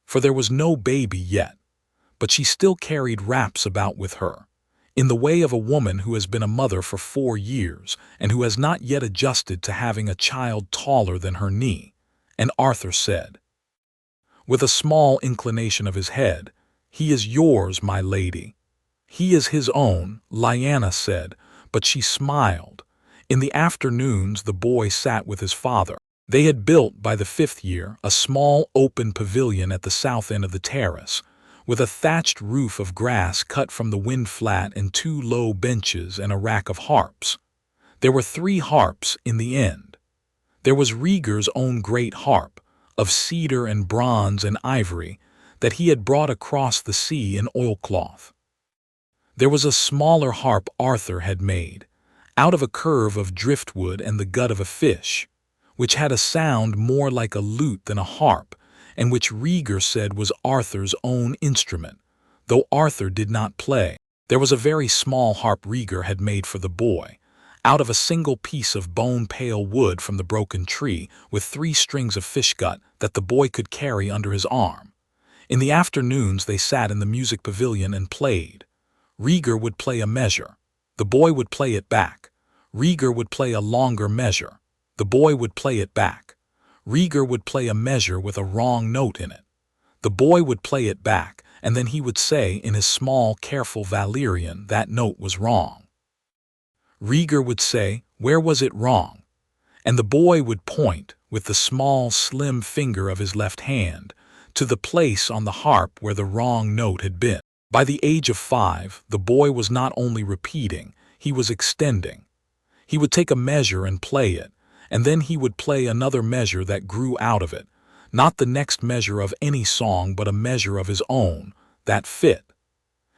For there was no baby yet, but she still carried wraps about with her, in the way of a woman who has been a mother for 4 years and who has not yet adjusted to having a child taller than her knee. And Arthur said, with a small inclination of his head, "He is yours, my lady." "He is his own," Lyanna said, but she smiled. In the afternoons the boy sat with his father. They had built, by the 5th year, a small open pavilion at the south end of the terrace, with a thatched roof of grass cut from the wind flat and 2 low benches and a rack of harps. There were 3 harps in the end. There was Rhaegar's own great harp, of cedar and bronze and ivory, that he had brought across the sea in oilcloth. There was a smaller harp Arthur had made, out of a curve of driftwood and the gut of a fish, which had a sound more like a lute than a harp, and which Rhaegar said was Arthur's own instrument, though Arthur did not play. There was a very small harp Rhaegar had made for the boy, out of a single piece of bone-pale wood from the broken tree, with 3 strings of fish gut that the boy could carry under his arm. In the afternoons they sat in the music pavilion and played. Rhaegar would play a measure. The boy would play it back. Rhaegar would play a longer measure. The boy would play it back. Rhaegar would play a measure with a wrong note in it. The boy would play it back, and then he would say in his small, careful Valyrian that note was wrong. Rhaegar would say, "Where was it wrong?" And the boy would point, with the small, slim finger of his left hand, to the place on the harp where the wrong note had been. By the age of 5, the boy was not only repeating, he was extending. He would take a measure and play it, and then he would play another measure that grew out of it, not the next measure of any song but a measure of his own, that fit.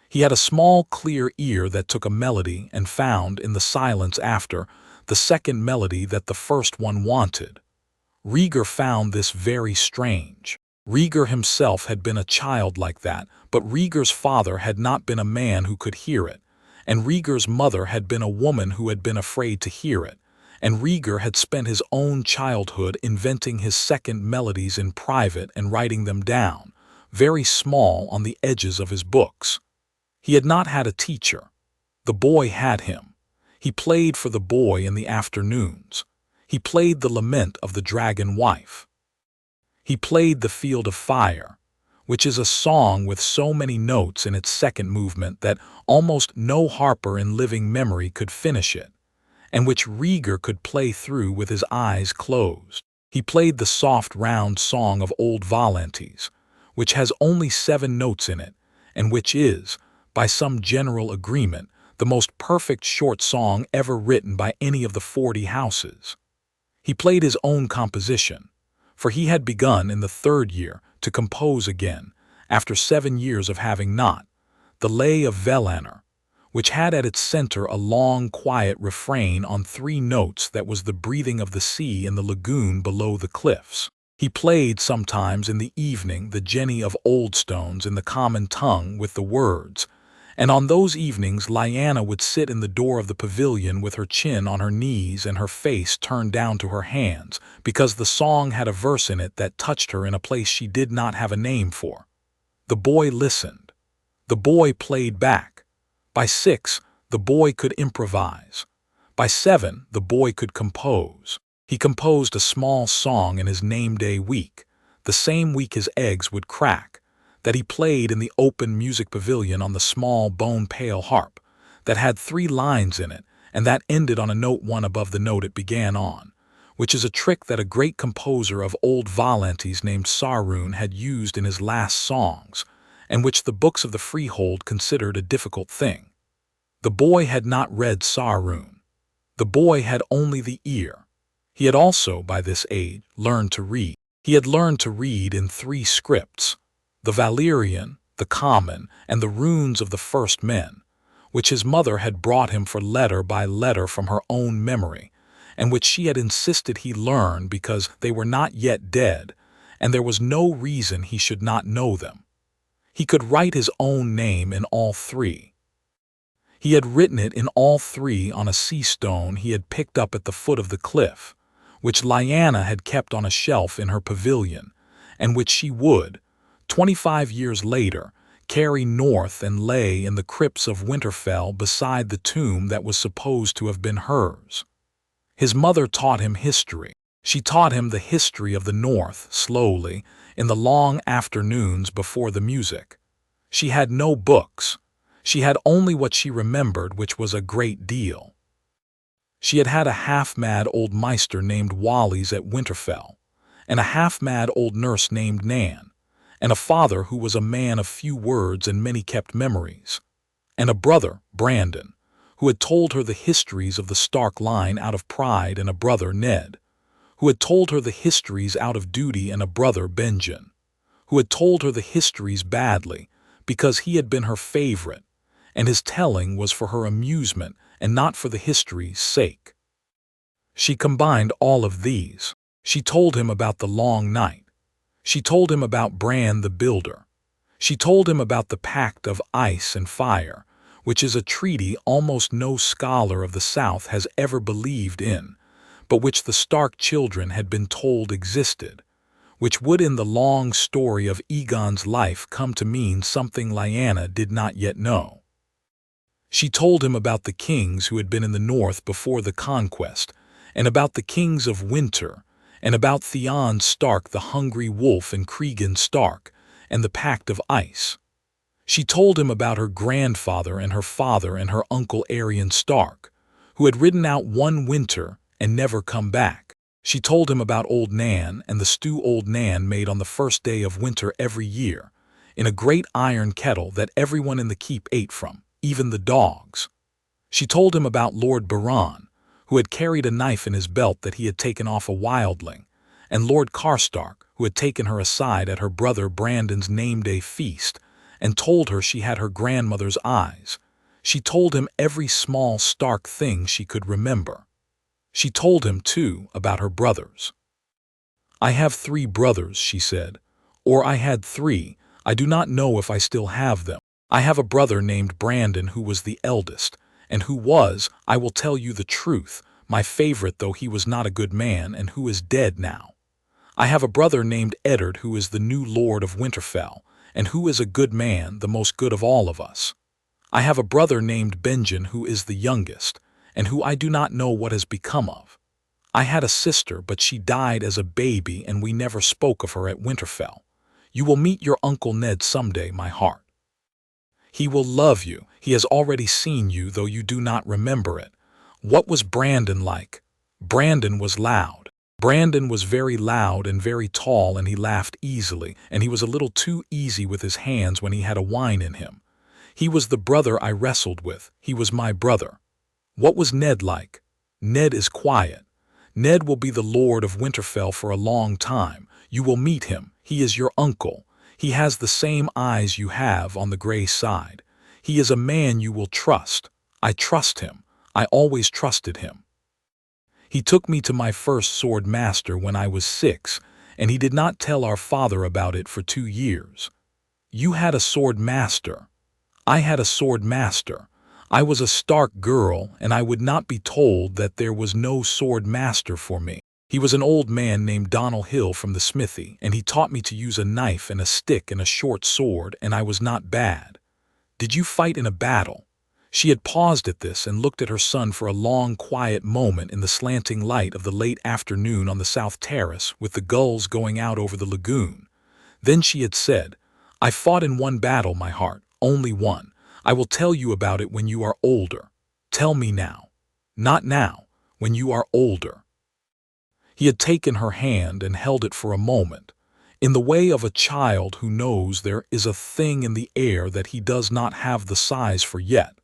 He had a small, clear ear that took a melody and found, in the silence after, the second melody that the first one wanted. Rhaegar found this very strange. Rhaegar himself had been a child like that, but Rhaegar's father had not been a man who could hear it, and Rhaegar's mother had been a woman who had been afraid to hear it, and Rhaegar had spent his own childhood inventing his second melodies in private and writing them down, very small on the edges of his books. He had not had a teacher. The boy had him. He played for the boy in the afternoons. He played the lament of the dragon wife. He played the Field of Fire, which is a song with so many notes in its second movement that almost no harper in living memory could finish it, and which Rhaegar could play through with his eyes closed. He played the soft round song of Old Valyria, which has only 7 notes in it, and which is, by some general agreement, the most perfect short song ever written by any of the 40 houses. He played his own composition, for he had begun in the 3rd year to compose again, after 7 years of having not, the Lay of Valyrian, which had at its center a long, quiet refrain on 3 notes that was the breathing of the sea in the lagoon below the cliffs. He played sometimes in the evening the Jenny of Old Stones in the common tongue with the words, and on those evenings Lyanna would sit in the door of the pavilion with her chin on her knees and her face turned down to her hands, because the song had a verse in it that touched her in a place she did not have a name for. The boy listened. The boy played back. By 6, the boy could improvise. By 7, the boy could compose. He composed a small song in his name-day week, the same week his eggs would crack, that he played in the open music pavilion on the small bone-pale harp, that had 3 lines in it, and that ended on a note 1 above the note it began on, which is a trick that a great composer of Old Valyria named Sauron had used in his last songs, and which the books of the freehold considered a difficult thing. The boy had not read Sauron. The boy had only the ear. He had also, by this age, learned to read. He had learned to read in 3 scripts, the Valyrian, the Common, and the runes of the first men, which his mother had brought him for letter by letter from her own memory, and which she had insisted he learn because they were not yet dead, and there was no reason he should not know them. He could write his own name in all 3. He had written it in all 3 on a sea stone he had picked up at the foot of the cliff, which Lyanna had kept on a shelf in her pavilion, and which she would, 25 years later, carry north and lay in the crypts of Winterfell beside the tomb that was supposed to have been hers. His mother taught him history. She taught him the history of the North, slowly, in the long afternoons before the music. She had no books. She had only what she remembered, which was a great deal. She had had a half-mad old maester named Wallis at Winterfell, and a half-mad old nurse named Nan, and a father who was a man of few words and many kept memories, and a brother, Brandon, who had told her the histories of the Stark line out of pride, and a brother, Ned, who had told her the histories out of duty, and a brother, Benjen, who had told her the histories badly because he had been her favorite, and his telling was for her amusement and not for the history's sake. She combined all of these. She told him about the long night. She told him about Bran the Builder. She told him about the Pact of Ice and Fire, which is a treaty almost no scholar of the South has ever believed in, but which the Stark children had been told existed, which would in the long story of Egon's life come to mean something Lyanna did not yet know. She told him about the kings who had been in the north before the conquest, and about the kings of winter, and about Theon Stark the hungry wolf and Cregan Stark, and the Pact of Ice. She told him about her grandfather and her father and her uncle Arryn Stark, who had ridden out one winter and never come back. She told him about Old Nan and the stew Old Nan made on the first day of winter every year, in a great iron kettle that everyone in the keep ate from, even the dogs. She told him about Lord Baratheon, who had carried a knife in his belt that he had taken off a wildling, and Lord Karstark, who had taken her aside at her brother Brandon's name-day feast, and told her she had her grandmother's eyes. She told him every small Stark thing she could remember. She told him, too, about her brothers. "I have 3 brothers," she said. "Or I had 3. I do not know if I still have them. I have a brother named Brandon who was the eldest, and who was, I will tell you the truth, my favorite though he was not a good man and who is dead now. I have a brother named Eddard who is the new Lord of Winterfell, and who is a good man, the most good of all of us. I have a brother named Benjen who is the youngest, and who I do not know what has become of. I had a sister, but she died as a baby and we never spoke of her at Winterfell. You will meet your Uncle Ned someday, my heart. He will love you. He has already seen you, though you do not remember it. What was Brandon like? Brandon was loud. Brandon was very loud and very tall, and he laughed easily, and he was a little too easy with his hands when he had a wine in him. He was the brother I wrestled with. He was my brother. What was Ned like? Ned is quiet. Ned will be the Lord of Winterfell for a long time. You will meet him. He is your uncle. He has the same eyes you have on the gray side. He is a man you will trust. I trust him. I always trusted him. He took me to my first sword master when I was 6, and he did not tell our father about it for 2 years. You had a sword master. I had a sword master. I was a Stark girl, and I would not be told that there was no sword master for me. He was an old man named Donnell Hill from the smithy, and he taught me to use a knife and a stick and a short sword, and I was not bad. Did you fight in a battle? She had paused at this and looked at her son for a long, quiet moment in the slanting light of the late afternoon on the south terrace with the gulls going out over the lagoon. Then she had said, I fought in one battle, my heart, only one. I will tell you about it when you are older. Tell me now. Not now, when you are older. He had taken her hand and held it for a moment, in the way of a child who knows there is a thing in the air that he does not have the size for yet.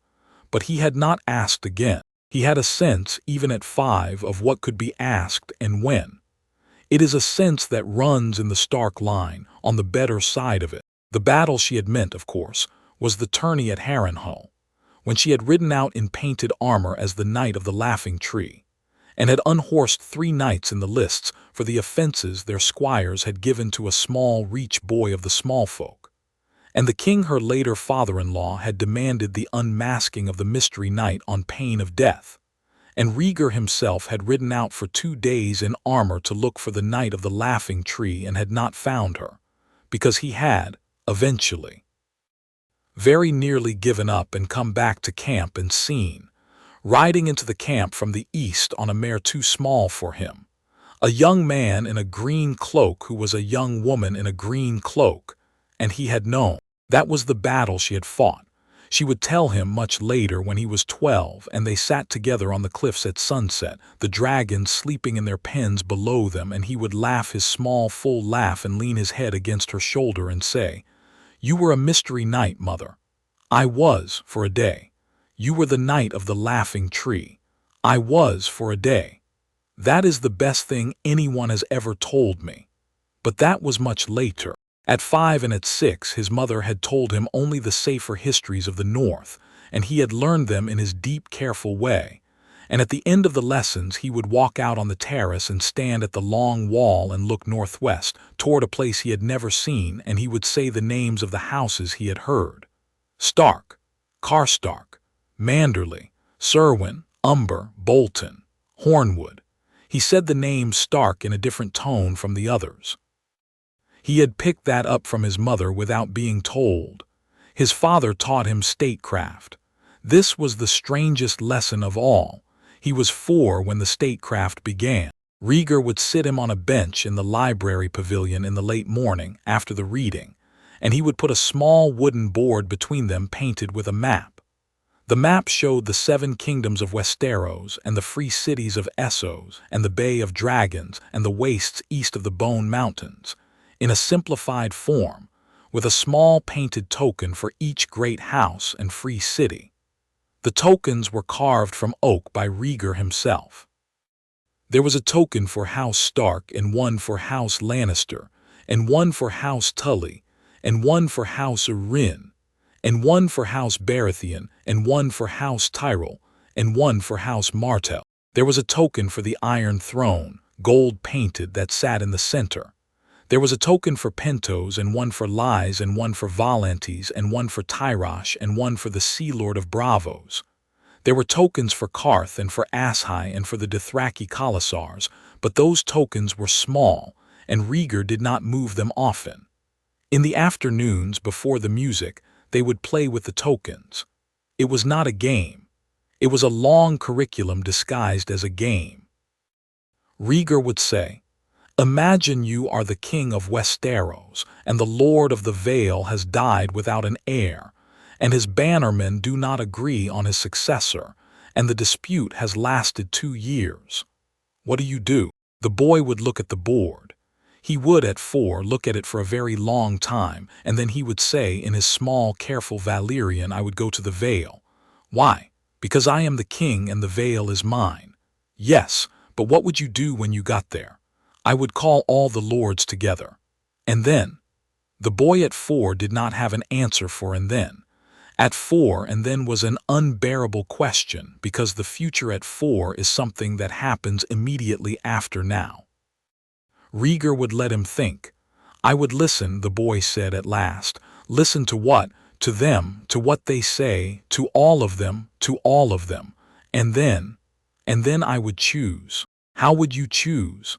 But he had not asked again. He had a sense, even at 5, of what could be asked and when. It is a sense that runs in the Stark line, on the better side of it. The battle she had meant, of course, was the tourney at Harrenhal, when she had ridden out in painted armor as the Knight of the Laughing Tree, and had unhorsed 3 knights in the lists for the offences their squires had given to a small reach boy of the small folk. And the king, her later father-in-law, had demanded the unmasking of the mystery knight on pain of death, and Rhaegar himself had ridden out for 2 days in armor to look for the Knight of the Laughing Tree and had not found her, because he had, eventually, very nearly given up and come back to camp and seen, riding into the camp from the east on a mare too small for him, a young man in a green cloak who was a young woman in a green cloak, and he had known. That was the battle she had fought. She would tell him much later when he was 12 and they sat together on the cliffs at sunset, the dragons sleeping in their pens below them, and he would laugh his small full laugh and lean his head against her shoulder and say, You were a mystery knight, mother. I was, for a day. You were the Knight of the Laughing Tree. I was, for a day. That is the best thing anyone has ever told me. But that was much later. At 5 and at 6 his mother had told him only the safer histories of the North, and he had learned them in his deep, careful way. And at the end of the lessons he would walk out on the terrace and stand at the long wall and look northwest, toward a place he had never seen, and he would say the names of the houses he had heard. Stark, Karstark, Manderley, Serwyn, Umber, Bolton, Hornwood. He said the name Stark in a different tone from the others. He had picked that up from his mother without being told. His father taught him statecraft. This was the strangest lesson of all. He was 4 when the statecraft began. Rhaegar would sit him on a bench in the library pavilion in the late morning after the reading, and he would put a small wooden board between them painted with a map. The map showed the 7 kingdoms of Westeros and the free cities of Essos and the Bay of Dragons and the wastes east of the Bone Mountains, in a simplified form, with a small painted token for each great house and free city. The tokens were carved from oak by Rhaegar himself. There was a token for House Stark and one for House Lannister, and one for House Tully, and one for House Arryn, and one for House Baratheon, and one for House Tyrell, and one for House Martell. There was a token for the Iron Throne, gold-painted, that sat in the center. There was a token for Pentos, and one for Lys, and one for Volantes, and one for Tyrosh, and one for the Sea Lord of Bravos. There were tokens for Karth and for Ashai and for the Dothraki Commissars, but those tokens were small, and Rhaegar did not move them often. In the afternoons, before the music, they would play with the tokens. It was not a game. It was a long curriculum disguised as a game. Rhaegar would say, "Imagine you are the king of Westeros, and the Lord of the Vale has died without an heir, and his bannermen do not agree on his successor, and the dispute has lasted 2 years. What do? The boy would look at the board. He would, at 4, look at it for a very long time, and then he would say in his small, careful Valyrian, "I would go to the Vale." "Why?" "Because I am the king and the Vale is mine." "Yes, but what would you do when you got there?" "I would call all the lords together." "And then?" The boy at 4 did not have an answer for "and then." At 4, and then was an unbearable question, because the future at 4 is something that happens immediately after now. Rhaegar would let him think. "I would listen," the boy said at last. "Listen to what? To them, to what they say, to all of them, to all of them. And then I would choose." "How would you choose?"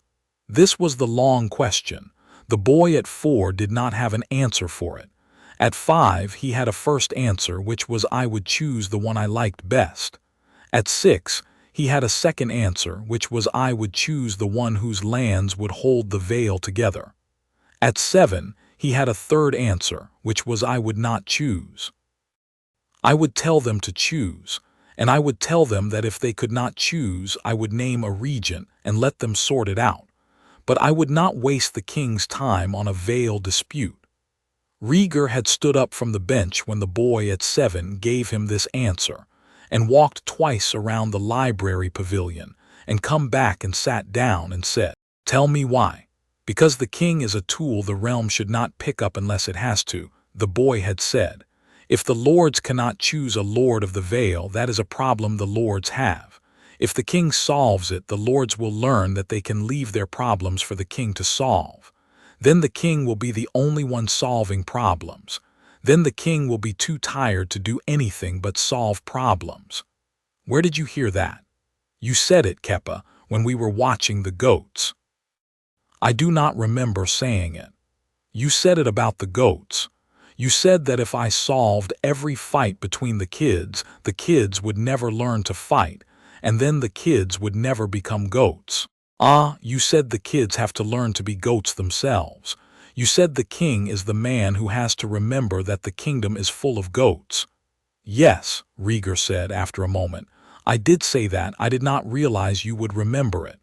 This was the long question. The boy at 4 did not have an answer for it. At 5 he had a first answer, which was, "I would choose the one I liked best." At 6 he had a second answer, which was, "I would choose the one whose lands would hold the Vale together." At 7 he had a third answer, which was, "I would not choose. I would tell them to choose, and I would tell them that if they could not choose, I would name a regent and let them sort it out. But I would not waste the king's time on a Vale dispute." Rhaegar had stood up from the bench when the boy at 7 gave him this answer, and walked twice around the library pavilion, and come back and sat down and said, "Tell me why." "Because the king is a tool the realm should not pick up unless it has to," the boy had said. "If the lords cannot choose a lord of the Vale, that is a problem the lords have. If the king solves it, the lords will learn that they can leave their problems for the king to solve. Then the king will be the only one solving problems. Then the king will be too tired to do anything but solve problems." Where did you hear that? You said it, Keppa, when we were watching the goats. I do not remember saying it. You said it about the goats. You said that if I solved every fight between the kids would never learn to fight, and then the kids would never become goats. You said the kids have to learn to be goats themselves. You said the king is the man who has to remember that the kingdom is full of goats. Yes, Rhaegar said after a moment. I did say that. I did not realize you would remember it.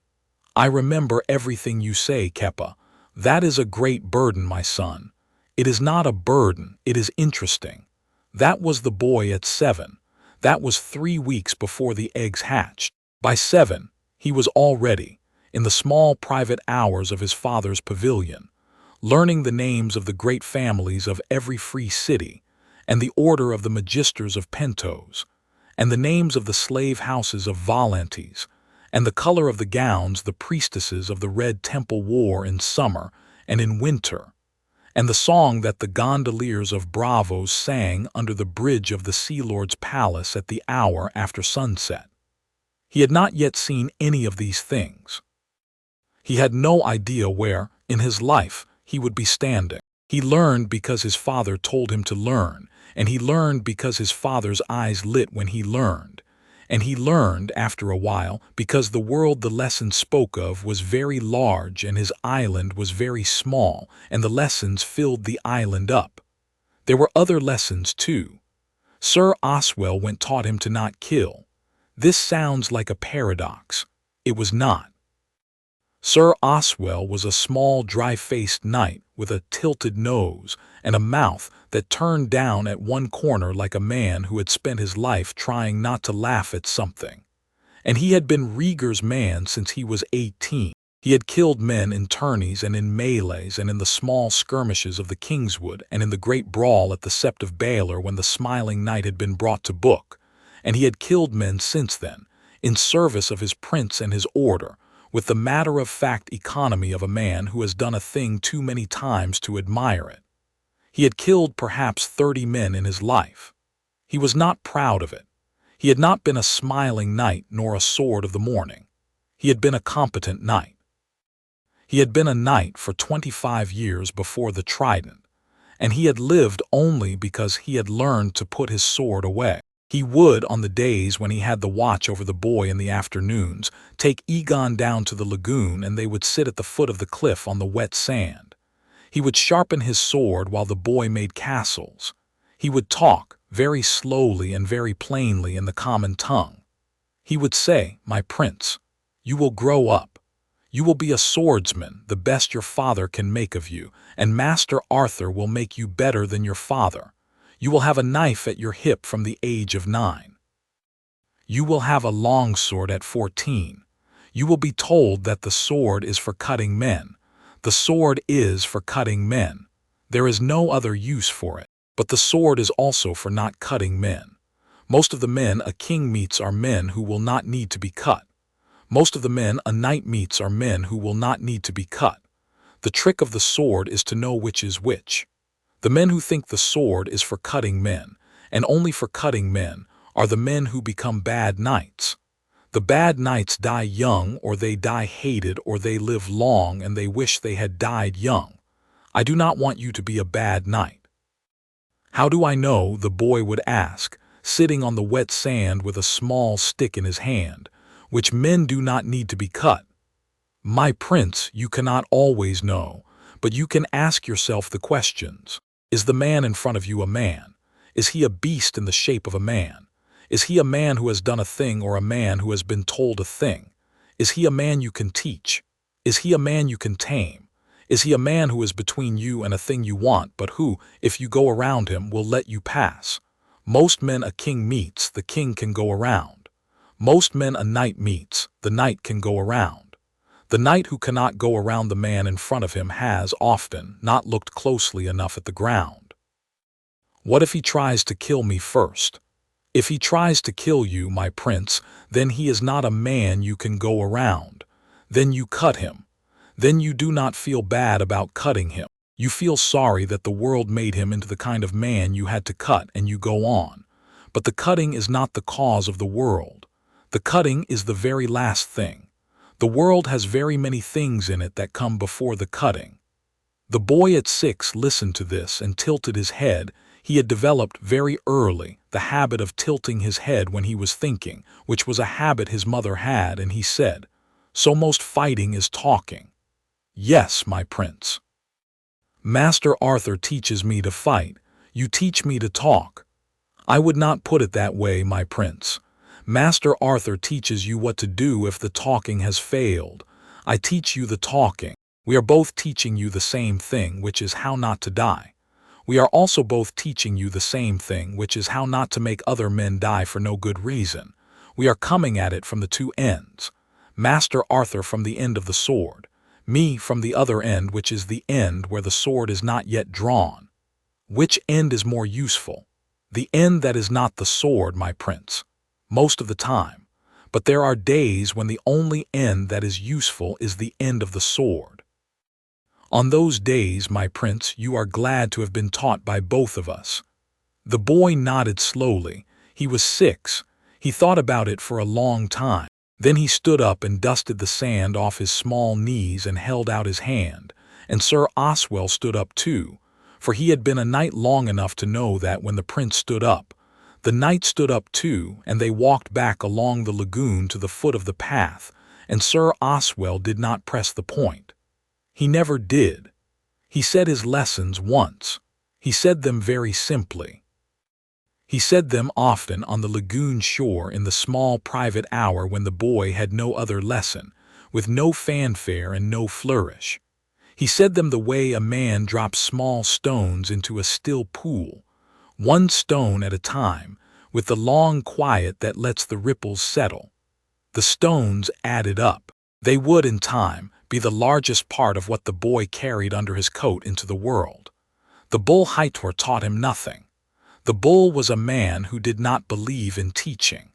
I remember everything you say, Keppa. That is a great burden, my son. It is not a burden, it is interesting. That was the boy at 7. That was 3 weeks before the eggs hatched. By 7, he was already in the small private hours of his father's pavilion, learning the names of the great families of every free city, and the order of the magisters of Pentos, and the names of the slave houses of Volantes, and the color of the gowns the priestesses of the Red Temple wore in summer and in winter, and the song that the gondoliers of Bravos sang under the bridge of the Sea Lord's palace at the hour after sunset. He had not yet seen any of these things. He had no idea where, in his life, he would be standing. He learned because his father told him to learn, and he learned because his father's eyes lit when he learned. And he learned, after a while, because the world the lesson spoke of was very large and his island was very small, and the lessons filled the island up. There were other lessons, too. Sir Oswell went taught him to not kill. This sounds like a paradox. It was not. Sir Oswell was a small, dry-faced knight with a tilted nose and a mouth that turned down at one corner like a man who had spent his life trying not to laugh at something. And he had been Rhaegar's man since he was 18. He had killed men in tourneys and in melees and in the small skirmishes of the Kingswood and in the great brawl at the Sept of Baelor when the Smiling Knight had been brought to book. And he had killed men since then, in service of his prince and his order, with the matter-of-fact economy of a man who has done a thing too many times to admire it. He had killed perhaps 30 men in his life. He was not proud of it. He had not been a smiling knight nor a sword of the morning. He had been a competent knight. He had been a knight for 25 years before the Trident, and he had lived only because he had learned to put his sword away. He would, on the days when he had the watch over the boy in the afternoons, take Egon down to the lagoon and they would sit at the foot of the cliff on the wet sand. He would sharpen his sword while the boy made castles. He would talk, very slowly and very plainly in the common tongue. He would say, "My prince, you will grow up. You will be a swordsman, the best your father can make of you, and Master Arthur will make you better than your father. You will have a knife at your hip from the age of 9. You will have a longsword at 14. You will be told that the sword is for cutting men. The sword is for cutting men. There is no other use for it. But the sword is also for not cutting men. Most of the men a king meets are men who will not need to be cut. Most of the men a knight meets are men who will not need to be cut. The trick of the sword is to know which is which. The men who think the sword is for cutting men, and only for cutting men, are the men who become bad knights. The bad knights die young, or they die hated, or they live long and they wish they had died young. I do not want you to be a bad knight. How do I know? The boy would ask, sitting on the wet sand with a small stick in his hand, which men do not need to be cut. My prince, you cannot always know, but you can ask yourself the questions. Is the man in front of you a man? Is he a beast in the shape of a man? Is he a man who has done a thing or a man who has been told a thing? Is he a man you can teach? Is he a man you can tame? Is he a man who is between you and a thing you want, but who, if you go around him, will let you pass? Most men a king meets, the king can go around. Most men a knight meets, the knight can go around. The knight who cannot go around the man in front of him has, often, not looked closely enough at the ground. What if he tries to kill me first? If he tries to kill you, my prince, then he is not a man you can go around. Then you cut him. Then you do not feel bad about cutting him. You feel sorry that the world made him into the kind of man you had to cut, and you go on. But the cutting is not the cause of the world. The cutting is the very last thing. The world has very many things in it that come before the cutting. The boy at 6 listened to this and tilted his head. He had developed very early the habit of tilting his head when he was thinking, which was a habit his mother had, and he said, "So most fighting is talking." Yes, my prince. Master Arthur teaches me to fight. You teach me to talk. I would not put it that way, my prince. Master Arthur teaches you what to do if the talking has failed. I teach you the talking. We are both teaching you the same thing, which is how not to die. We are also both teaching you the same thing, which is how not to make other men die for no good reason. We are coming at it from the two ends. Master Arthur from the end of the sword. Me from the other end, which is the end where the sword is not yet drawn. Which end is more useful? The end that is not the sword, my prince, most of the time. But there are days when the only end that is useful is the end of the sword. On those days, my prince, you are glad to have been taught by both of us." The boy nodded slowly. He was 6. He thought about it for a long time. Then he stood up and dusted the sand off his small knees and held out his hand. And Sir Oswell stood up too, for he had been a knight long enough to know that when the prince stood up, the knight stood up too, and they walked back along the lagoon to the foot of the path, and Sir Oswell did not press the point. He never did. He said his lessons once. He said them very simply. He said them often on the lagoon shore in the small private hour when the boy had no other lesson, with no fanfare and no flourish. He said them the way a man drops small stones into a still pool, one stone at a time, with the long quiet that lets the ripples settle. The stones added up. They would, in time, be the largest part of what the boy carried under his coat into the world. The bull Hightor taught him nothing. The bull was a man who did not believe in teaching.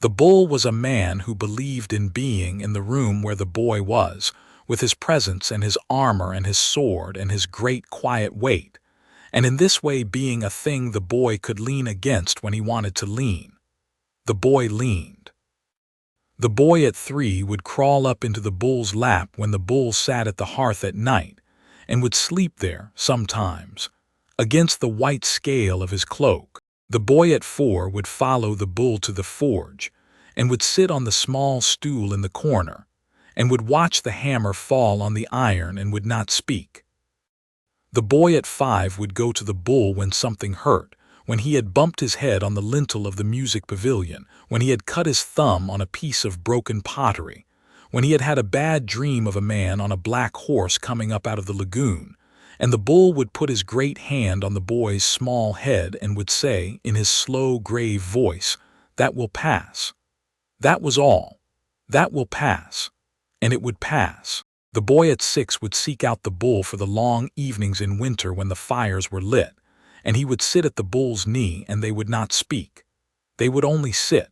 The bull was a man who believed in being in the room where the boy was, with his presence and his armor and his sword and his great quiet weight, and in this way being a thing the boy could lean against when he wanted to lean. The boy leaned. The boy at 3 would crawl up into the bull's lap when the bull sat at the hearth at night, and would sleep there, sometimes, against the white scale of his cloak. The boy at 4 would follow the bull to the forge, and would sit on the small stool in the corner, and would watch the hammer fall on the iron and would not speak. The boy at 5 would go to the bull when something hurt, when he had bumped his head on the lintel of the music pavilion, when he had cut his thumb on a piece of broken pottery, when he had had a bad dream of a man on a black horse coming up out of the lagoon, and the bull would put his great hand on the boy's small head and would say, in his slow, grave voice, "That will pass." That was all. That will pass. And it would pass. The boy at 6 would seek out the bull for the long evenings in winter when the fires were lit, and he would sit at the bull's knee and they would not speak. They would only sit.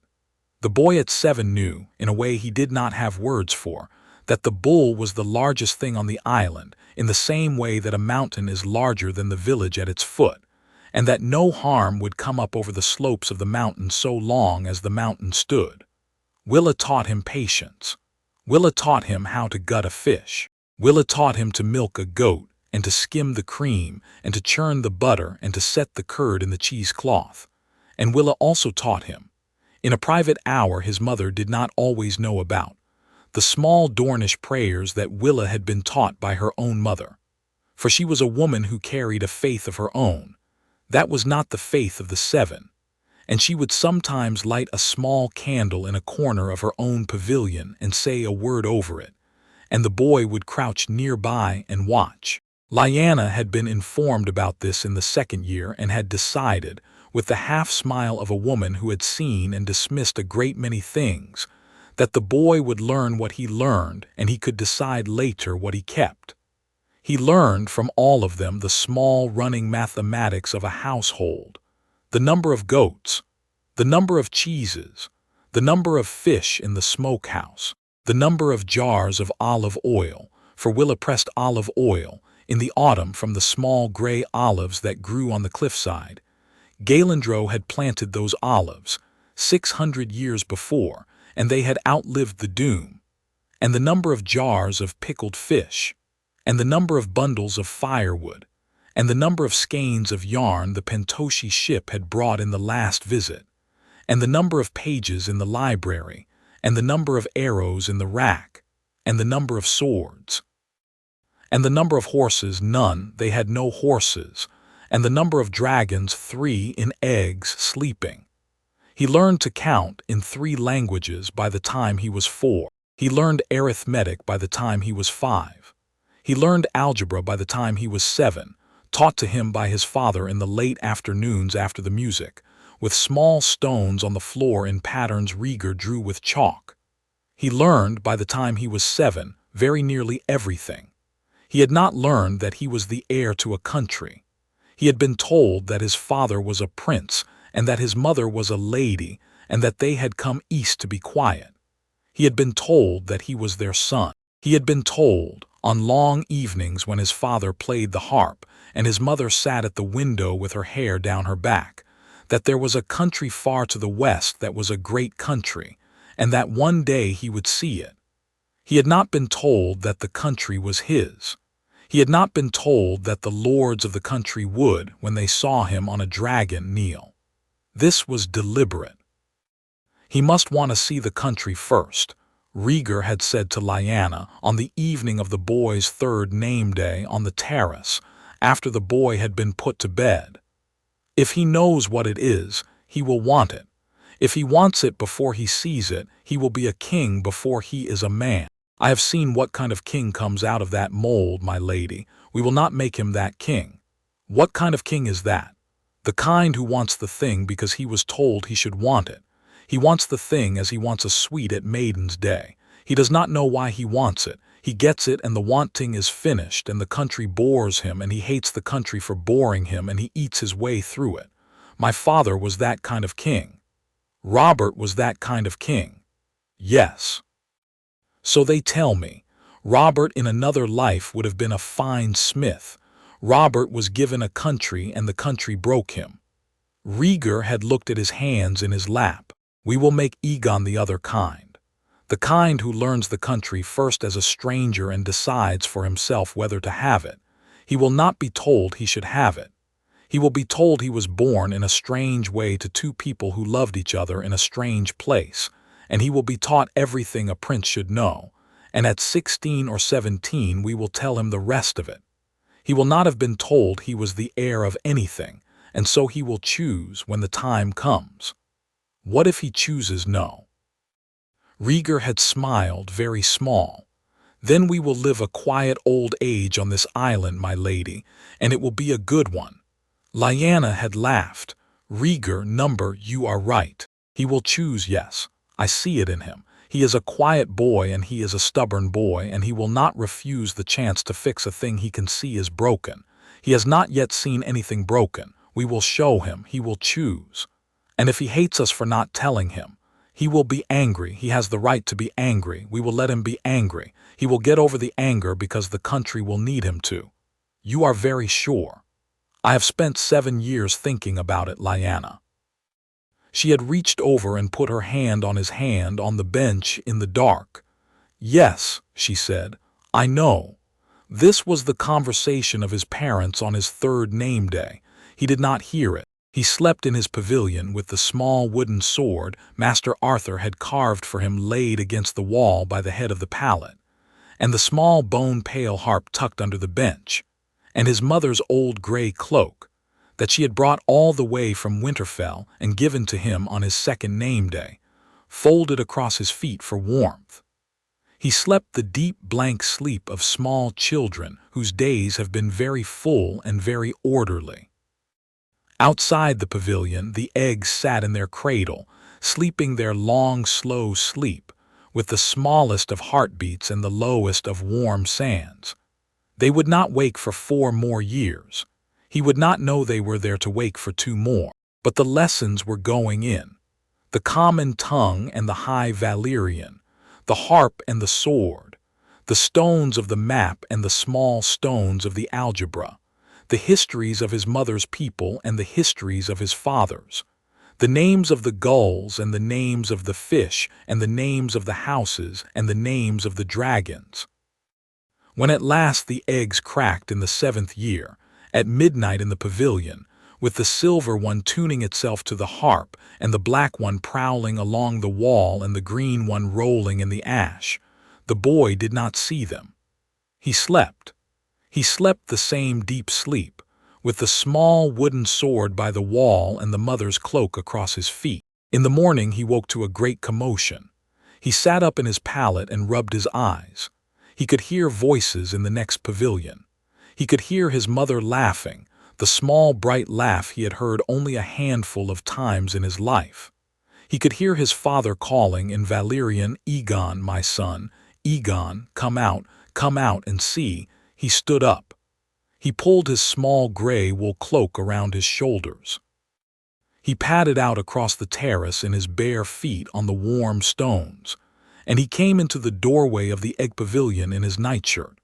The boy at 7 knew, in a way he did not have words for, that the bull was the largest thing on the island, in the same way that a mountain is larger than the village at its foot, and that no harm would come up over the slopes of the mountain so long as the mountain stood. Willa taught him patience. Willa taught him how to gut a fish. Willa taught him to milk a goat, and to skim the cream, and to churn the butter, and to set the curd in the cheesecloth. And Willa also taught him, in a private hour his mother did not always know about, the small Dornish prayers that Willa had been taught by her own mother. For she was a woman who carried a faith of her own. That was not the faith of the 7. And she would sometimes light a small candle in a corner of her own pavilion and say a word over it, and the boy would crouch nearby and watch. Lyanna had been informed about this in the 2nd year and had decided, with the half-smile of a woman who had seen and dismissed a great many things, that the boy would learn what he learned and he could decide later what he kept. He learned from all of them the small running mathematics of a household, the number of goats, the number of cheeses, the number of fish in the smokehouse, the number of jars of olive oil, for Willa pressed olive oil in the autumn from the small gray olives that grew on the cliffside. Galandro had planted those olives 600 years before, and they had outlived the doom, and the number of jars of pickled fish, and the number of bundles of firewood, and the number of skeins of yarn the Pentoshi ship had brought in the last visit, and the number of pages in the library, and the number of arrows in the rack, and the number of swords, and the number of horses none, they had no horses, and the number of dragons 3 in eggs sleeping. He learned to count in 3 languages by the time he was 4. He learned arithmetic by the time he was 5. He learned algebra by the time he was 7, taught to him by his father in the late afternoons after the music, with small stones on the floor in patterns Rhaegar drew with chalk. He learned by the time he was 7 very nearly everything. He had not learned that he was the heir to a country. He had been told that his father was a prince and that his mother was a lady, and that they had come east to be quiet. He had been told that he was their son. He had been told, on long evenings when his father played the harp and his mother sat at the window with her hair down her back, that there was a country far to the west that was a great country, and that one day he would see it. He had not been told that the country was his. He had not been told that the lords of the country would, when they saw him on a dragon, kneel. This was deliberate. He must want to see the country first, Rhaegar had said to Lyanna on the evening of the boy's third name day on the terrace, after the boy had been put to bed. If he knows what it is, he will want it. If he wants it before he sees it, he will be a king before he is a man. I have seen what kind of king comes out of that mold, my lady. We will not make him that king. What kind of king is that? The kind who wants the thing because he was told he should want it. He wants the thing as he wants a sweet at Maiden's Day. He does not know why he wants it. He gets it and the wanting is finished and the country bores him and he hates the country for boring him and he eats his way through it. My father was that kind of king. Robert was that kind of king. Yes. So they tell me. Robert in another life would have been a fine smith. Robert was given a country and the country broke him. Rhaegar had looked at his hands in his lap. We will make Egon the other kind. The kind who learns the country first as a stranger and decides for himself whether to have it. He will not be told he should have it. He will be told he was born in a strange way to two people who loved each other in a strange place, and he will be taught everything a prince should know, and at 16 or 17 we will tell him the rest of it. He will not have been told he was the heir of anything, and so he will choose when the time comes. What if he chooses no? Rhaegar had smiled very small. Then we will live a quiet old age on this island, my lady, and it will be a good one. Lyanna had laughed. Rhaegar, you are right. He will choose, yes. I see it in him. He is a quiet boy and he is a stubborn boy and he will not refuse the chance to fix a thing he can see is broken. He has not yet seen anything broken. We will show him. He will choose. And if he hates us for not telling him, he will be angry. He has the right to be angry. We will let him be angry. He will get over the anger because the country will need him to. You are very sure. I have spent 7 years thinking about it, Lyanna. She had reached over and put her hand on his hand on the bench in the dark. Yes, she said, I know. This was the conversation of his parents on his third name day. He did not hear it. He slept in his pavilion with the small wooden sword Master Arthur had carved for him laid against the wall by the head of the pallet, and the small bone-pale harp tucked under the bench, and his mother's old gray cloak, that she had brought all the way from Winterfell and given to him on his second name day, folded across his feet for warmth. He slept the deep blank sleep of small children whose days have been very full and very orderly. Outside the pavilion, the eggs sat in their cradle, sleeping their long, slow sleep, with the smallest of heartbeats and the lowest of warm sands. They would not wake for 4 more years. He would not know they were there to wake for 2 more, but the lessons were going in. The common tongue and the high Valyrian, the harp and the sword, the stones of the map and the small stones of the algebra, the histories of his mother's people and the histories of his father's, the names of the gulls and the names of the fish and the names of the houses and the names of the dragons. When at last the eggs cracked in the 7th year, at midnight in the pavilion, with the silver one tuning itself to the harp and the black one prowling along the wall and the green one rolling in the ash, the boy did not see them. He slept. He slept the same deep sleep, with the small wooden sword by the wall and the mother's cloak across his feet. In the morning he woke to a great commotion. He sat up in his pallet and rubbed his eyes. He could hear voices in the next pavilion. He could hear his mother laughing, the small bright laugh he had heard only a handful of times in his life. He could hear his father calling in Valyrian, Egon, my son, Egon, come out and see. He stood up. He pulled his small gray wool cloak around his shoulders. He padded out across the terrace in his bare feet on the warm stones, and he came into the doorway of the egg pavilion in his nightshirt,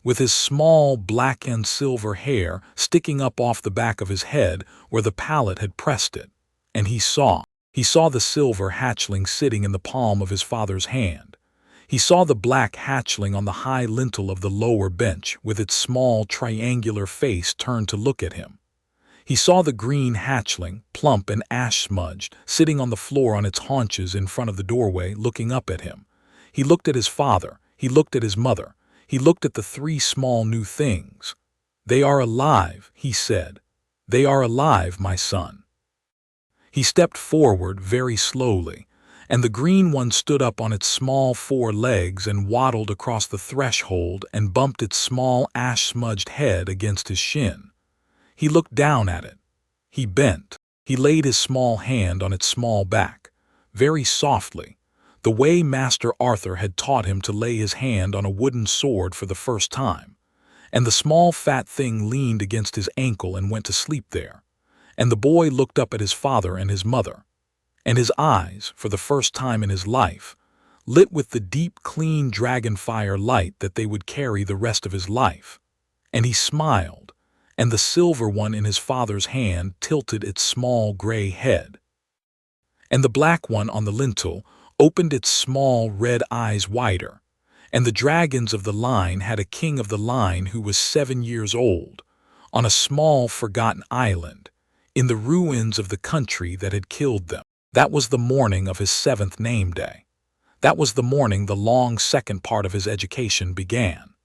with his small black and silver hair sticking up off the back of his head where the pallet had pressed it, and he saw the silver hatchling sitting in the palm of his father's hand. He saw the black hatchling on the high lintel of the lower bench with its small triangular face turned to look at him. He saw the green hatchling, plump and ash-smudged, sitting on the floor on its haunches in front of the doorway, looking up at him. He looked at his father, he looked at his mother, he looked at the three small new things. "They are alive," he said. "They are alive, my son." He stepped forward very slowly, and the green one stood up on its small four legs and waddled across the threshold and bumped its small ash-smudged head against his shin. He looked down at it. He bent. He laid his small hand on its small back, very softly, the way Master Arthur had taught him to lay his hand on a wooden sword for the first time, and the small fat thing leaned against his ankle and went to sleep there, and the boy looked up at his father and his mother, and his eyes, for the first time in his life, lit with the deep, clean dragonfire light that they would carry the rest of his life, and he smiled, and the silver one in his father's hand tilted its small gray head, and the black one on the lintel opened its small red eyes wider, and the dragons of the line had a king of the line who was 7 years old, on a small forgotten island, in the ruins of the country that had killed them. That was the morning of his 7th name day. That was the morning the long second part of his education began.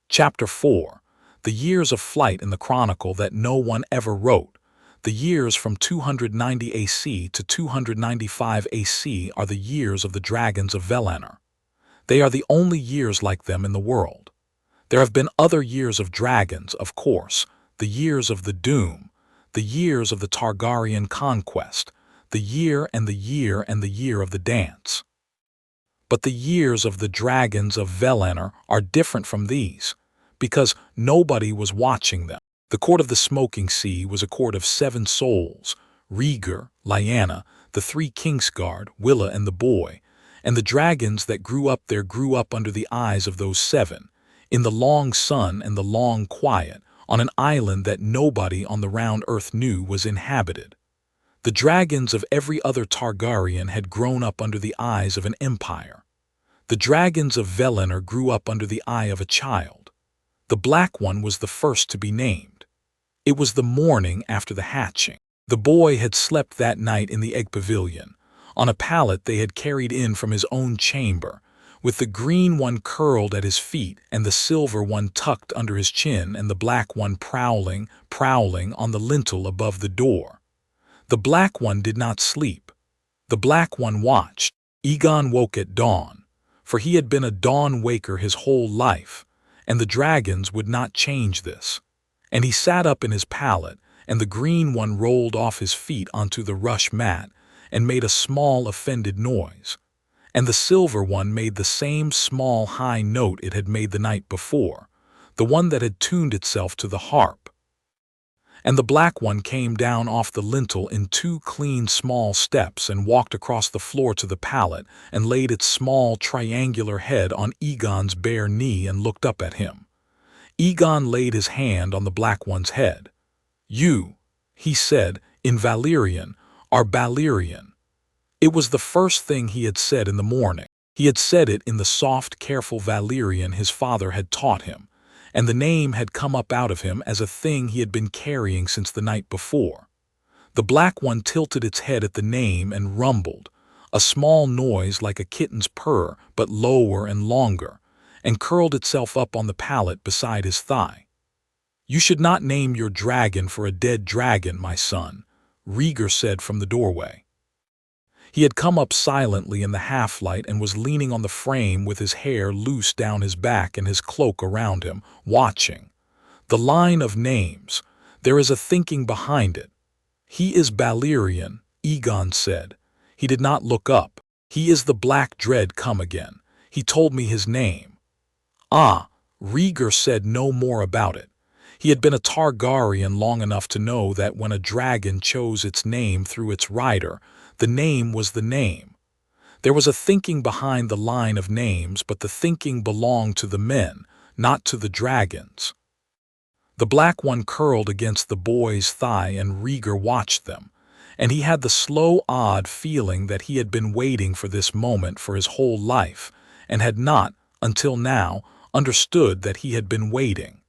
Chapter 4. The years of flight in the chronicle that no one ever wrote. The years from 290 AC to 295 AC are the years of the dragons of Valyrian. They are the only years like them in the world. There have been other years of dragons, of course, the years of the Doom, the years of the Targaryen conquest, the year and the year and the year of the dance. But the years of the dragons of Valyrian are different from these, because nobody was watching them. The court of the smoking sea was a court of 7 souls, Rhaegar, Lyanna, the 3 Kingsguard, Willa and the boy, and the dragons that grew up there grew up under the eyes of those 7, in the long sun and the long quiet, on an island that nobody on the round earth knew was inhabited. The dragons of every other Targaryen had grown up under the eyes of an empire. The dragons of Valyrian grew up under the eye of a child. The black one was the first to be named. It was the morning after the hatching. The boy had slept that night in the egg pavilion, on a pallet they had carried in from his own chamber, with the green one curled at his feet and the silver one tucked under his chin and the black one prowling on the lintel above the door. The black one did not sleep. The black one watched. Egon woke at dawn, for he had been a dawn waker his whole life, and the dragons would not change this. And he sat up in his pallet, and the green one rolled off his feet onto the rush mat and made a small offended noise, and the silver one made the same small high note it had made the night before, the one that had tuned itself to the harp. And the black one came down off the lintel in 2 clean small steps and walked across the floor to the pallet and laid its small triangular head on Egon's bare knee and looked up at him. Egon laid his hand on the black one's head. "You," he said, in Valyrian, "are Valyrian." It was the first thing he had said in the morning. He had said it in the soft, careful Valyrian his father had taught him, and the name had come up out of him as a thing he had been carrying since the night before. The black one tilted its head at the name and rumbled, a small noise like a kitten's purr, but lower and longer, and curled itself up on the pallet beside his thigh. "You should not name your dragon for a dead dragon, my son," Rhaegar said from the doorway. He had come up silently in the half-light and was leaning on the frame with his hair loose down his back and his cloak around him, watching. "The line of names. There is a thinking behind it." "He is Valyrian," Egon said. He did not look up. "He is the Black Dread come again. He told me his name." "Ah," Rhaegar said no more about it. He had been a Targaryen long enough to know that when a dragon chose its name through its rider, the name was the name. There was a thinking behind the line of names, but the thinking belonged to the men, not to the dragons. The black one curled against the boy's thigh and Rhaegar watched them, and he had the slow, odd feeling that he had been waiting for this moment for his whole life, and had not, until now, understood that he had been waiting.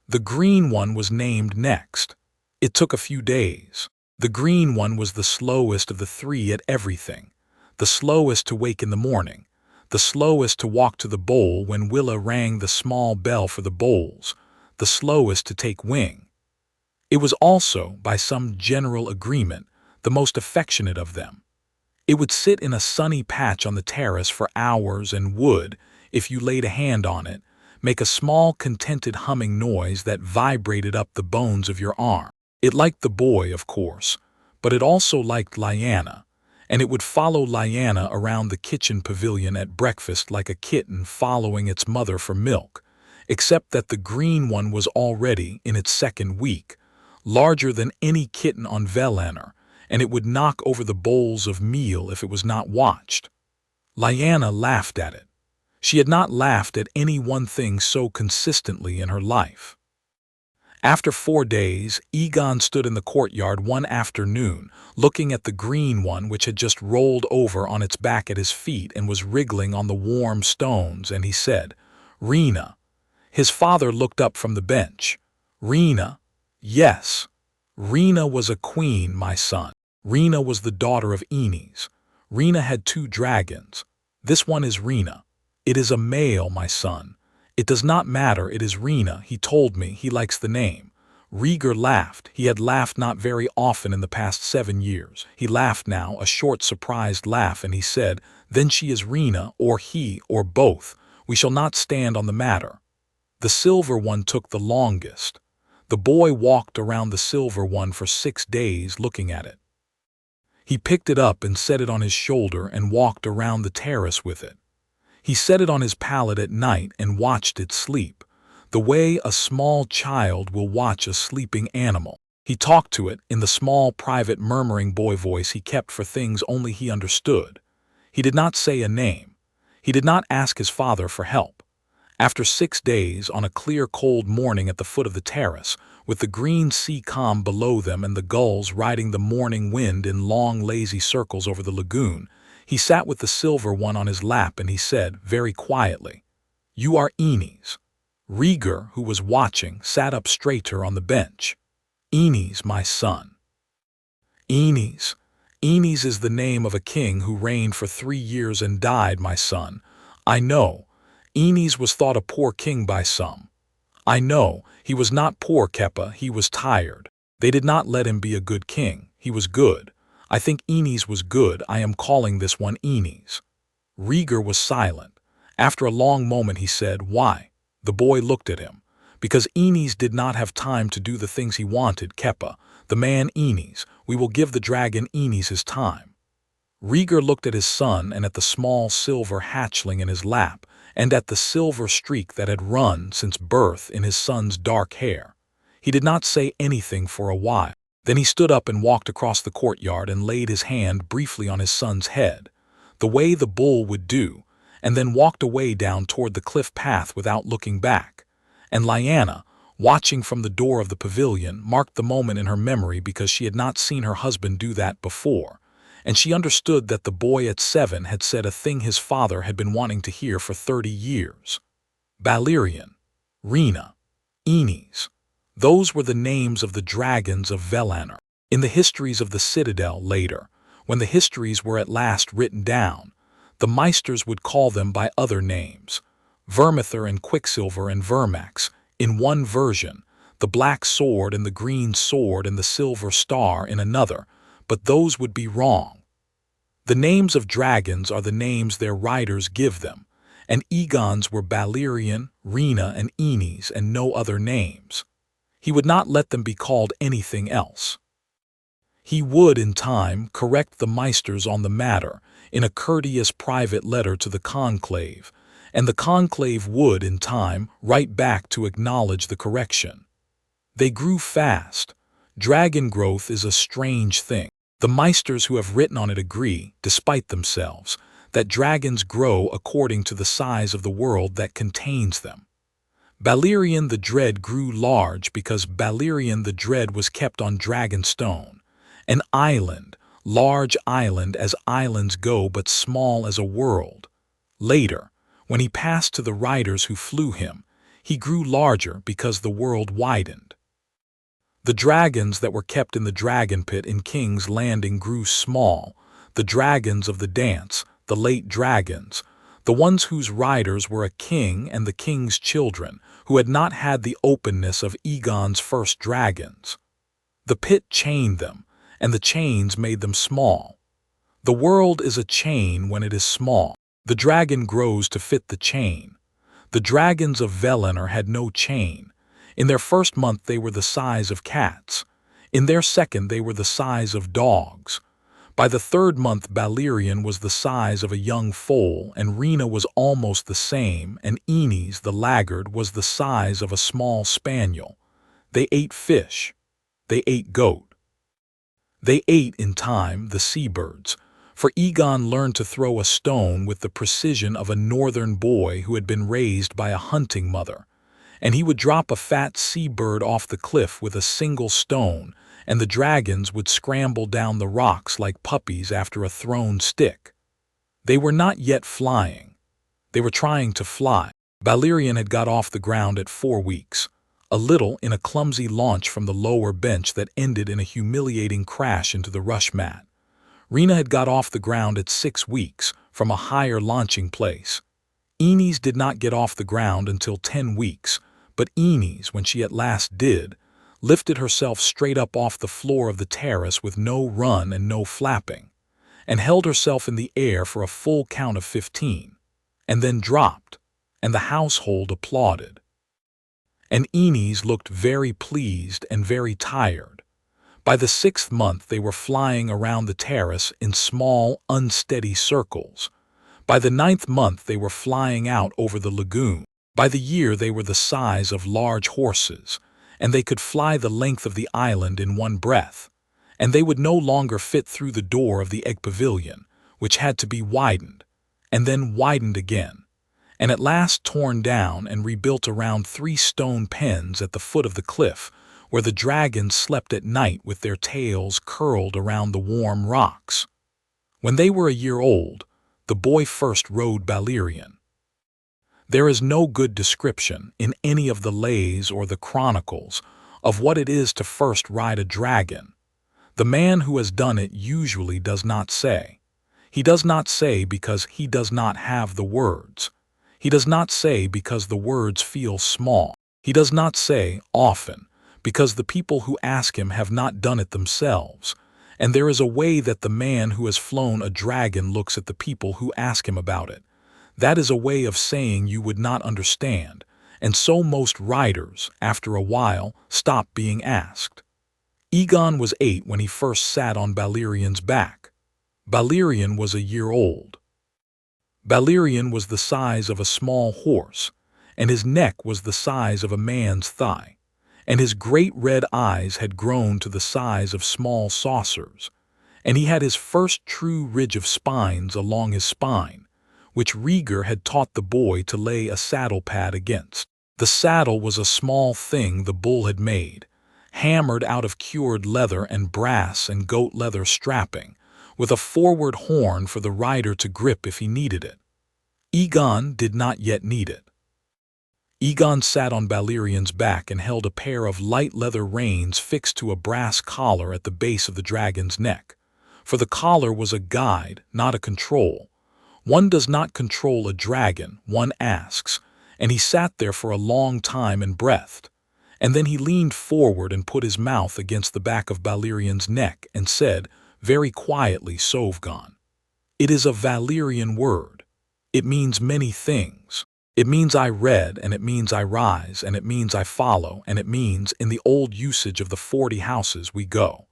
The green one was named next. It took a few days. The green one was the slowest of the three at everything, the slowest to wake in the morning, the slowest to walk to the bowl when Willa rang the small bell for the bowls, the slowest to take wing. It was also, by some general agreement, the most affectionate of them. It would sit in a sunny patch on the terrace for hours and would, if you laid a hand on it, make a small contented humming noise that vibrated up the bones of your arm. It liked the boy, of course, but it also liked Lyanna, and it would follow Lyanna around the kitchen pavilion at breakfast like a kitten following its mother for milk, except that the green one was already in its second week, larger than any kitten on Valyrian, and it would knock over the bowls of meal if it was not watched. Lyanna laughed at it. She had not laughed at any one thing so consistently in her life. After 4 days, Egon stood in the courtyard one afternoon, looking at the green one which had just rolled over on its back at his feet and was wriggling on the warm stones, and he said, "Rhaena." His father looked up from the bench. "Rhaena?" "Yes." "Rhaena was a queen, my son. Rhaena was the daughter of Enis. Rhaena had 2 dragons. This one is Rhaena. It is a male, my son. It does not matter, it is Rhaena. He told me he likes the name." Rhaegar laughed. He had laughed not very often in the past 7 years. He laughed now, a short, surprised laugh, and he said, "Then she is Rhaena, or he, or both. We shall not stand on the matter." The silver one took the longest. The boy walked around the silver one for 6 days looking at it. He picked it up and set it on his shoulder and walked around the terrace with it. He set it on his pallet at night and watched it sleep, the way a small child will watch a sleeping animal. He talked to it in the small, private, murmuring boy voice he kept for things only he understood. He did not say a name. He did not ask his father for help. After 6 days, on a clear, cold morning at the foot of the terrace, with the green sea calm below them and the gulls riding the morning wind in long, lazy circles over the lagoon, he sat with the silver one on his lap and he said, very quietly, "You are Enis." Rhaegar, who was watching, sat up straighter on the bench. "Enis, my son." "Enis. Enis is the name of a king who reigned for 3 years and died, my son. I know. Enis was thought a poor king by some. I know. He was not poor, Keppa. He was tired. They did not let him be a good king. He was good. I think Enis was good. I am calling this one Enis." Rhaegar was silent. After a long moment he said, "Why?" The boy looked at him. "Because Enis did not have time to do the things he wanted, Keppa. The man Enis. We will give the dragon Enis his time." Rhaegar looked at his son and at the small silver hatchling in his lap, and at the silver streak that had run since birth in his son's dark hair. He did not say anything for a while. Then he stood up and walked across the courtyard and laid his hand briefly on his son's head, the way the bull would do, and then walked away down toward the cliff path without looking back. And Lyanna, watching from the door of the pavilion, marked the moment in her memory because she had not seen her husband do that before, and she understood that the boy at 7 had said a thing his father had been wanting to hear for 30 years. Valyrian, Rhaena, Enis. Those were the names of the dragons of Valyrian. In the histories of the Citadel later, when the histories were at last written down, the Meisters would call them by other names, Vermithor and Quicksilver and Vermax, in one version, the black sword and the green sword and the silver star in another, but those would be wrong. The names of dragons are the names their riders give them, and Egon's were Valyrian, Rhaena, and Enis, and no other names. He would not let them be called anything else. He would, in time, correct the Meisters on the matter in a courteous private letter to the conclave, and the conclave would, in time, write back to acknowledge the correction. They grew fast. Dragon growth is a strange thing. The Meisters who have written on it agree, despite themselves, that dragons grow according to the size of the world that contains them. Valyrian the Dread grew large because Valyrian the Dread was kept on Dragonstone, an island, large island as islands go but small as a world. Later, when he passed to the riders who flew him, he grew larger because the world widened. The dragons that were kept in the dragon pit in King's Landing grew small, the dragons of the dance, the late dragons, the ones whose riders were a king and the king's children, who had not had the openness of Egon's first dragons. The pit chained them, and the chains made them small. The world is a chain when it is small. The dragon grows to fit the chain. The dragons of Valinor had no chain. In their first month they were the size of cats. In their second they were the size of dogs. By the third month Valyrian was the size of a young foal, and Rena was almost the same, and Enes, the laggard, was the size of a small spaniel. They ate fish. They ate goat. They ate, in time, the seabirds, for Egon learned to throw a stone with the precision of a northern boy who had been raised by a hunting mother, and he would drop a fat seabird off the cliff with a single stone, and the dragons would scramble down the rocks like puppies after a thrown stick. They were not yet flying. They were trying to fly. Valyrian had got off the ground at 4 weeks, a little in a clumsy launch from the lower bench that ended in a humiliating crash into the rush mat. Rena had got off the ground at 6 weeks, from a higher launching place. Enes did not get off the ground until 10 weeks, but Enes, when she at last did, lifted herself straight up off the floor of the terrace with no run and no flapping, and held herself in the air for a full count of 15, and then dropped, and the household applauded. And Enes looked very pleased and very tired. By the 6th month they were flying around the terrace in small, unsteady circles. By the 9th month they were flying out over the lagoon. By the year they were the size of large horses, and they could fly the length of the island in one breath, and they would no longer fit through the door of the egg pavilion, which had to be widened, and then widened again, and at last torn down and rebuilt around 3 stone pens at the foot of the cliff, where the dragons slept at night with their tails curled around the warm rocks. When they were a year old, the boy first rode Valyrian. There is no good description in any of the lays or the chronicles of what it is to first ride a dragon. The man who has done it usually does not say. He does not say because he does not have the words. He does not say because the words feel small. He does not say, often, because the people who ask him have not done it themselves. And there is a way that the man who has flown a dragon looks at the people who ask him about it. That is a way of saying you would not understand, and so most riders, after a while, stop being asked. Egon was 8 when he first sat on Valyrian's back. Valyrian was a year old. Valyrian was the size of a small horse, and his neck was the size of a man's thigh, and his great red eyes had grown to the size of small saucers, and he had his first true ridge of spines along his spine, which Rhaegar had taught the boy to lay a saddle pad against. The saddle was a small thing the bull had made, hammered out of cured leather and brass and goat leather strapping, with a forward horn for the rider to grip if he needed it. Egon did not yet need it. Egon sat on Valyrian's back and held a pair of light leather reins fixed to a brass collar at the base of the dragon's neck, for the collar was a guide, not a control. One does not control a dragon, one asks, and he sat there for a long time and breathed, and then he leaned forward and put his mouth against the back of Valyrian's neck and said, very quietly, Sovgon. It is a Valyrian word. It means many things. It means I read, and it means I rise, and it means I follow, and it means, in the old usage of the 40 houses, we go.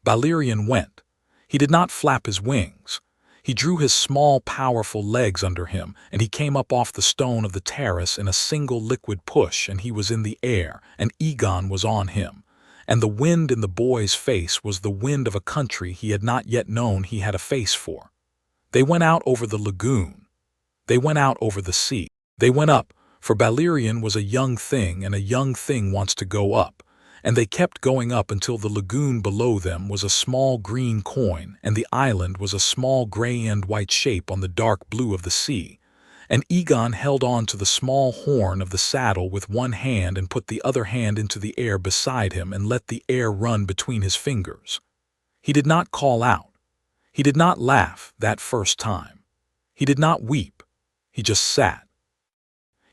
Valyrian went. He did not flap his wings. He drew his small, powerful legs under him, and he came up off the stone of the terrace in a single liquid push, and he was in the air, and Egon was on him. And the wind in the boy's face was the wind of a country he had not yet known he had a face for. They went out over the lagoon. They went out over the sea. They went up, for Valyrian was a young thing, and a young thing wants to go up. And they kept going up until the lagoon below them was a small green coin, and the island was a small gray and white shape on the dark blue of the sea. And Egon held on to the small horn of the saddle with one hand and put the other hand into the air beside him and let the air run between his fingers. He did not call out. He did not laugh that first time. He did not weep. He just sat.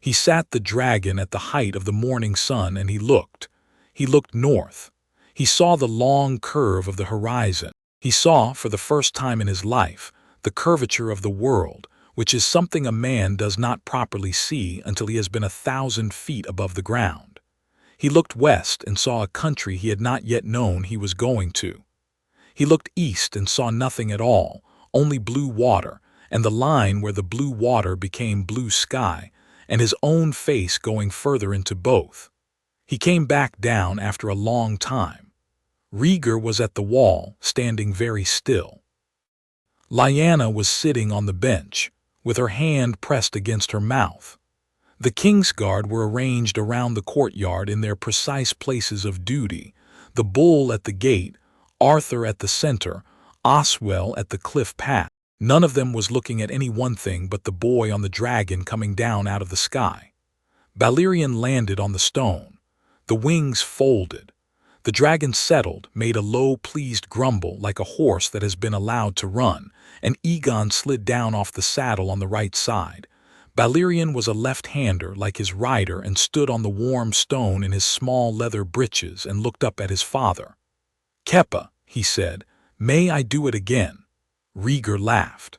He sat the dragon at the height of the morning sun, and he looked. He looked north. He saw the long curve of the horizon. He saw, for the first time in his life, the curvature of the world, which is something a man does not properly see until he has been 1,000 feet above the ground. He looked west and saw a country he had not yet known he was going to. He looked east and saw nothing at all, only blue water, and the line where the blue water became blue sky, and his own face going further into both. He came back down after a long time. Rhaegar was at the wall, standing very still. Lyanna was sitting on the bench, with her hand pressed against her mouth. The Kingsguard were arranged around the courtyard in their precise places of duty, the bull at the gate, Arthur at the center, Oswell at the cliff path. None of them was looking at any one thing but the boy on the dragon coming down out of the sky. Valyrian landed on the stone. The wings folded. The dragon settled, made a low, pleased grumble like a horse that has been allowed to run, and Egon slid down off the saddle on the right side. Valyrian was a left-hander like his rider and stood on the warm stone in his small leather breeches and looked up at his father. "Keppa," he said, "may I do it again?" Rhaegar laughed.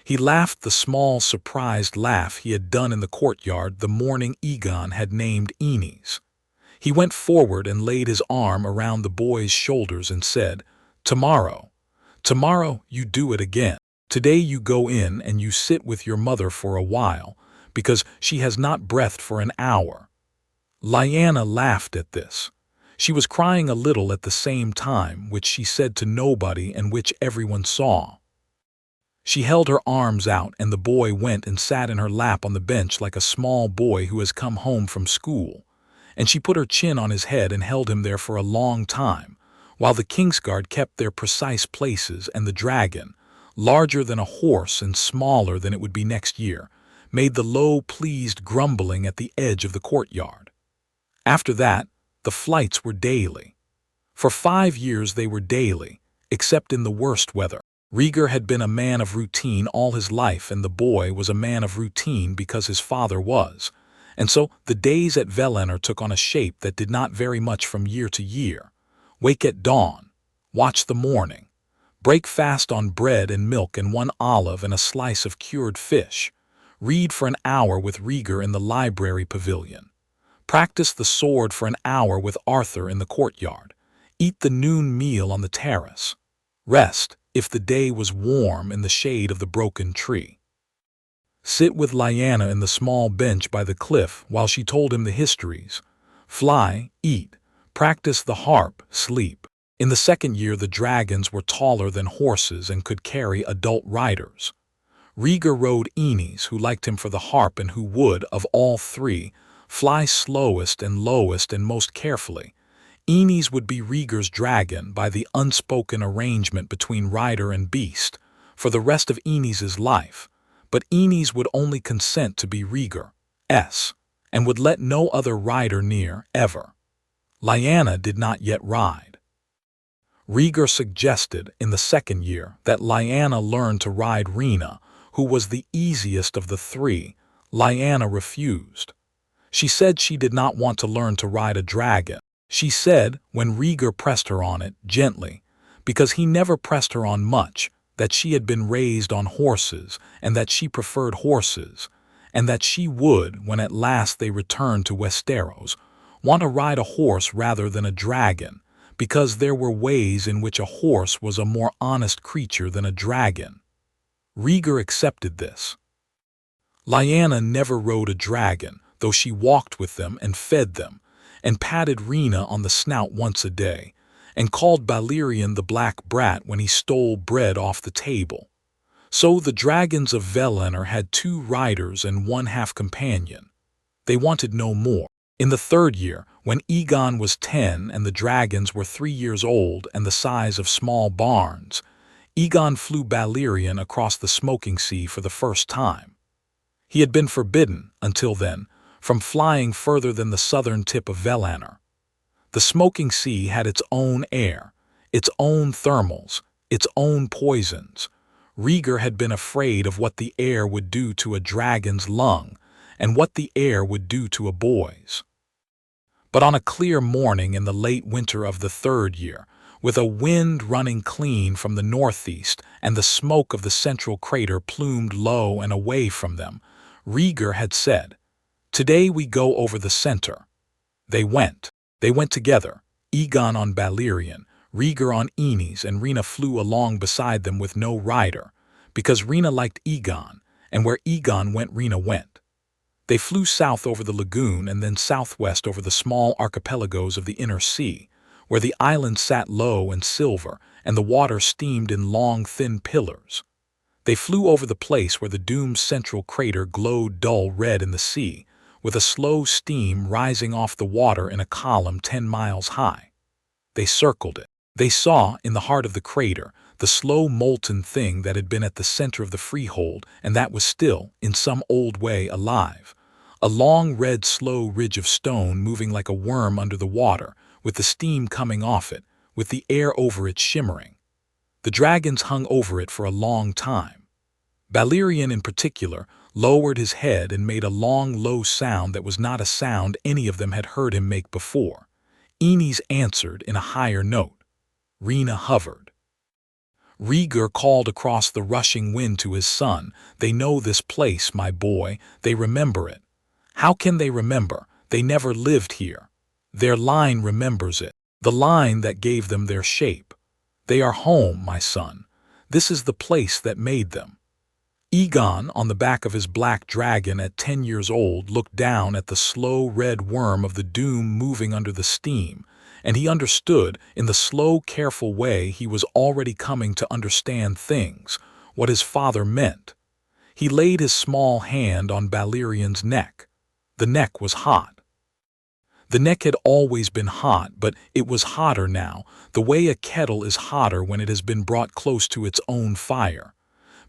He laughed the small, surprised laugh he had done in the courtyard the morning Egon had named Aenys. He went forward and laid his arm around the boy's shoulders and said, "Tomorrow you do it again. Today you go in and you sit with your mother for a while, because she has not breathed for an hour." Lyanna laughed at this. She was crying a little at the same time, which she said to nobody and which everyone saw. She held her arms out, and the boy went and sat in her lap on the bench like a small boy who has come home from school. And she put her chin on his head and held him there for a long time, while the Kingsguard kept their precise places, and the dragon, larger than a horse and smaller than it would be next year, made the low, pleased grumbling at the edge of the courtyard. After that, the flights were daily. For 5 years they were daily, except in the worst weather. Rhaegar had been a man of routine all his life, and the boy was a man of routine because his father was. And so the days at Valyrian took on a shape that did not vary much from year to year. Wake at dawn, watch the morning, break fast on bread and milk and 1 olive and a slice of cured fish, read for an hour with Rhaegar in the library pavilion, practice the sword for an hour with Arthur in the courtyard, eat the noon meal on the terrace, rest, if the day was warm, in the shade of the broken tree. Sit with Lyanna in the small bench by the cliff while she told him the histories. Fly, eat, practice the harp, sleep. In the 2nd year the dragons were taller than horses and could carry adult riders. Rhaegar rode Aenys, who liked him for the harp and who would, of all 3, fly slowest and lowest and most carefully. Aenys would be Rhaegar's dragon by the unspoken arrangement between rider and beast for the rest of Aenys's life. But Aenys would only consent to be Rhaegar's, and would let no other rider near, ever. Lyanna did not yet ride. Rhaegar suggested, in the 2nd year, that Lyanna learn to ride Rhaena, who was the easiest of the 3. Lyanna refused. She said she did not want to learn to ride a dragon. She said, when Rhaegar pressed her on it, gently, because he never pressed her on much, that she had been raised on horses, and that she preferred horses, and that she would, when at last they returned to Westeros, want to ride a horse rather than a dragon, because there were ways in which a horse was a more honest creature than a dragon. Rhaegar accepted this. Lyanna never rode a dragon, though she walked with them and fed them, and patted Rhaena on the snout once a day, and called Balerion the black brat when he stole bread off the table. So the dragons of Valyrian had 2 riders and 1 half-companion. They wanted no more. In the 3rd year, when Egon was 10 and the dragons were 3 years old and the size of small barns, Egon flew Balerion across the smoking sea for the first time. He had been forbidden, until then, from flying further than the southern tip of Valyrian. The smoking sea had its own air, its own thermals, its own poisons. Rhaegar had been afraid of what the air would do to a dragon's lung and what the air would do to a boy's. But on a clear morning in the late winter of the 3rd year, with a wind running clean from the northeast and the smoke of the central crater plumed low and away from them, Rhaegar had said, "Today we go over the center." They went. They went together, Egon on Balerion, Rhaegar on Aenys, and Rhaena flew along beside them with no rider, because Rhaena liked Egon, and where Egon went, Rhaena went. They flew south over the lagoon and then southwest over the small archipelagos of the inner sea, where the islands sat low and silver and the water steamed in long, thin pillars. They flew over the place where the doomed central crater glowed dull red in the sea, with a slow steam rising off the water in a column 10 miles high. They circled it. They saw, in the heart of the crater, the slow molten thing that had been at the center of the freehold and that was still, in some old way, alive. A long red slow ridge of stone moving like a worm under the water, with the steam coming off it, with the air over it shimmering. The dragons hung over it for a long time. Balerion, in particular, lowered his head and made a long, low sound that was not a sound any of them had heard him make before. Aenys answered in a higher note. Rhaena hovered. Rhaegar called across the rushing wind to his son, "They know this place, my boy. They remember it." "How can they remember? They never lived here." "Their line remembers it, the line that gave them their shape. They are home, my son. This is the place that made them." Egon, on the back of his black dragon at 10 years old, looked down at the slow red worm of the doom moving under the steam, and he understood, in the slow, careful way he was already coming to understand things, what his father meant. He laid his small hand on Balerion's neck. The neck was hot. The neck had always been hot, but it was hotter now, the way a kettle is hotter when it has been brought close to its own fire.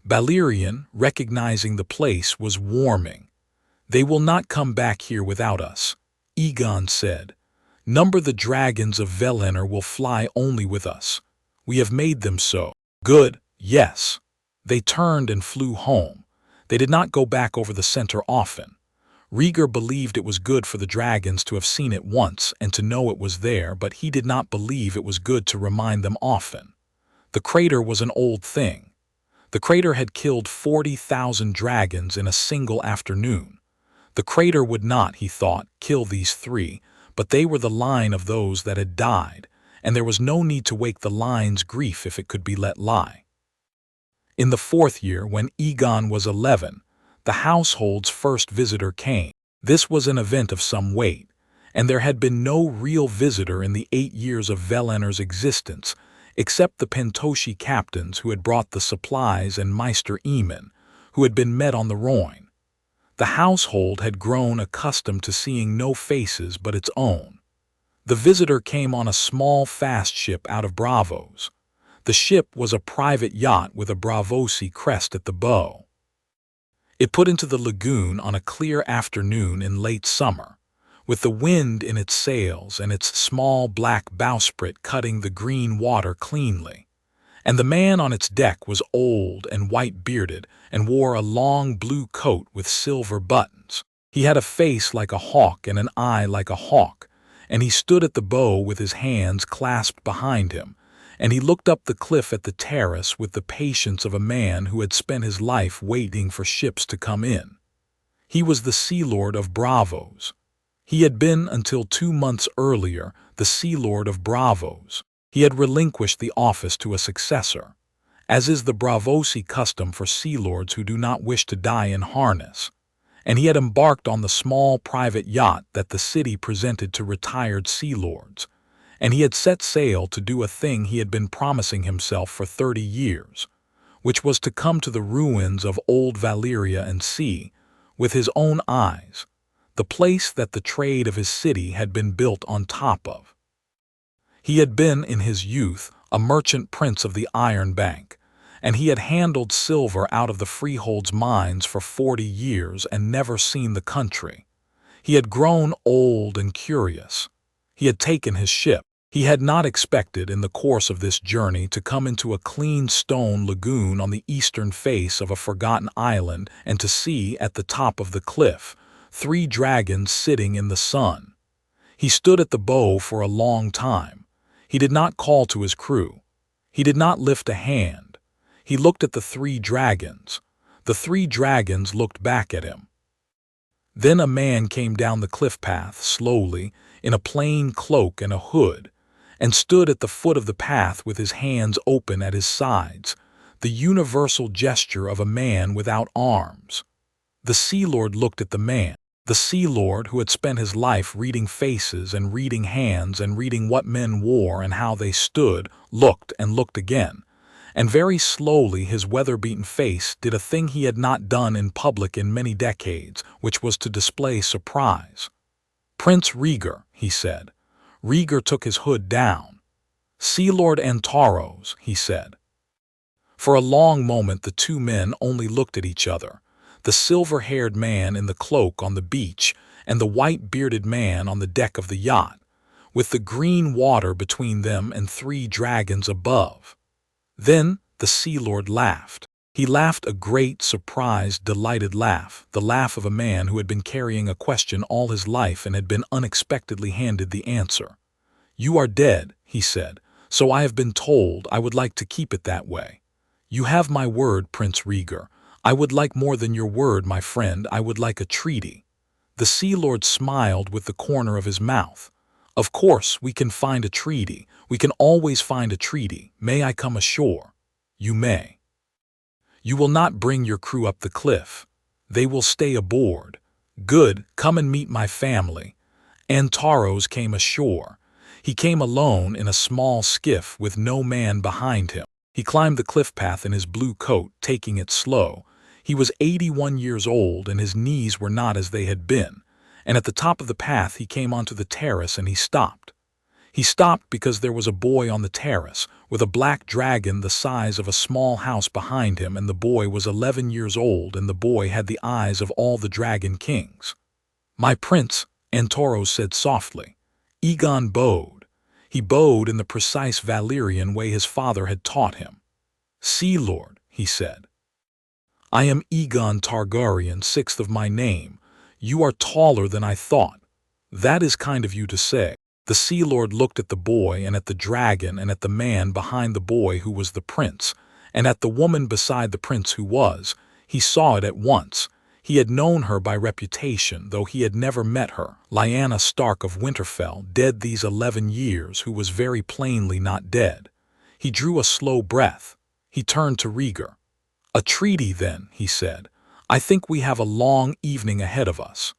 Balerion, recognizing the place, was warming. "They will not come back here without us," Egon said. "Number the dragons of Valyrian will fly only with us. We have made them so." "Good, yes." They turned and flew home. They did not go back over the center often. Rhaegar believed it was good for the dragons to have seen it once and to know it was there, but he did not believe it was good to remind them often. The crater was an old thing. The crater had killed 40,000 dragons in a single afternoon. The crater would not, he thought, kill these 3, but they were the line of those that had died, and there was no need to wake the line's grief if it could be let lie. In the 4th year, when Egon was 11, the household's first visitor came. This was an event of some weight, and there had been no real visitor in the 8 years of Valyrian's existence, except the Pentoshi captains who had brought the supplies and Maester Aemon, who had been met on the Rhoyne. The household had grown accustomed to seeing no faces but its own. The visitor came on a small fast ship out of Braavos. The ship was a private yacht with a Braavosi crest at the bow. It put into the lagoon on a clear afternoon in late summer, with the wind in its sails and its small black bowsprit cutting the green water cleanly. And the man on its deck was old and white-bearded and wore a long blue coat with silver buttons. He had a face like a hawk and an eye like a hawk, and he stood at the bow with his hands clasped behind him, and he looked up the cliff at the terrace with the patience of a man who had spent his life waiting for ships to come in. He was the Sea Lord of Braavos. He had been, until 2 months earlier, the Sea Lord of Braavos. He had relinquished the office to a successor, as is the Braavosi custom for sea lords who do not wish to die in harness, and he had embarked on the small private yacht that the city presented to retired sea lords, and he had set sail to do a thing he had been promising himself for 30 years, which was to come to the ruins of Old Valyria and see, with his own eyes, the place that the trade of his city had been built on top of. He had been, in his youth, a merchant prince of the Iron Bank, and he had handled silver out of the freehold's mines for 40 years and never seen the country. He had grown old and curious. He had taken his ship. He had not expected in the course of this journey to come into a clean stone lagoon on the eastern face of a forgotten island and to see, at the top of the cliff, 3 dragons sitting in the sun. He stood at the bow for a long time. He did not call to his crew. He did not lift a hand. He looked at the 3 dragons. The 3 dragons looked back at him. Then a man came down the cliff path slowly, in a plain cloak and a hood, and stood at the foot of the path with his hands open at his sides, the universal gesture of a man without arms. The Sea Lord looked at the man. The Sea Lord, who had spent his life reading faces and reading hands and reading what men wore and how they stood, looked and looked again, and very slowly his weather-beaten face did a thing he had not done in public in many decades, which was to display surprise. "Prince Rhaegar," he said. Rhaegar took his hood down. "Sea Lord Antaros," he said. For a long moment the 2 men only looked at each other, the silver-haired man in the cloak on the beach and the white-bearded man on the deck of the yacht, with the green water between them and 3 dragons above. Then the Sea Lord laughed. He laughed a great, surprised, delighted laugh, the laugh of a man who had been carrying a question all his life and had been unexpectedly handed the answer. "You are dead," he said, "so I have been told. I would like to keep it that way. You have my word, Prince Rhaegar. I would like more than your word, my friend. I would like a treaty." The Sea Lord smiled with the corner of his mouth. "Of course, we can find a treaty. We can always find a treaty. May I come ashore?" "You may." "You will not bring your crew up the cliff. They will stay aboard." "Good, come and meet my family." Antaros came ashore. He came alone in a small skiff with no man behind him. He climbed the cliff path in his blue coat, taking it slow. He was 81 years old and his knees were not as they had been, and at the top of the path he came onto the terrace and he stopped. He stopped because there was a boy on the terrace, with a black dragon the size of a small house behind him, and the boy was 11 years old, and the boy had the eyes of all the dragon kings. "My prince," Antaros said softly. Egon bowed. He bowed in the precise Valyrian way his father had taught him. "Sea Lord," he said. "I am Egon Targaryen, 6th of my name. You are taller than I thought." "That is kind of you to say." The Sea Lord looked at the boy and at the dragon and at the man behind the boy who was the prince, and at the woman beside the prince who was. He saw it at once. He had known her by reputation, though he had never met her, Lyanna Stark of Winterfell, dead these 11 years, who was very plainly not dead. He drew a slow breath. He turned to Rhaegar. "A treaty, then," he said. "I think we have a long evening ahead of us."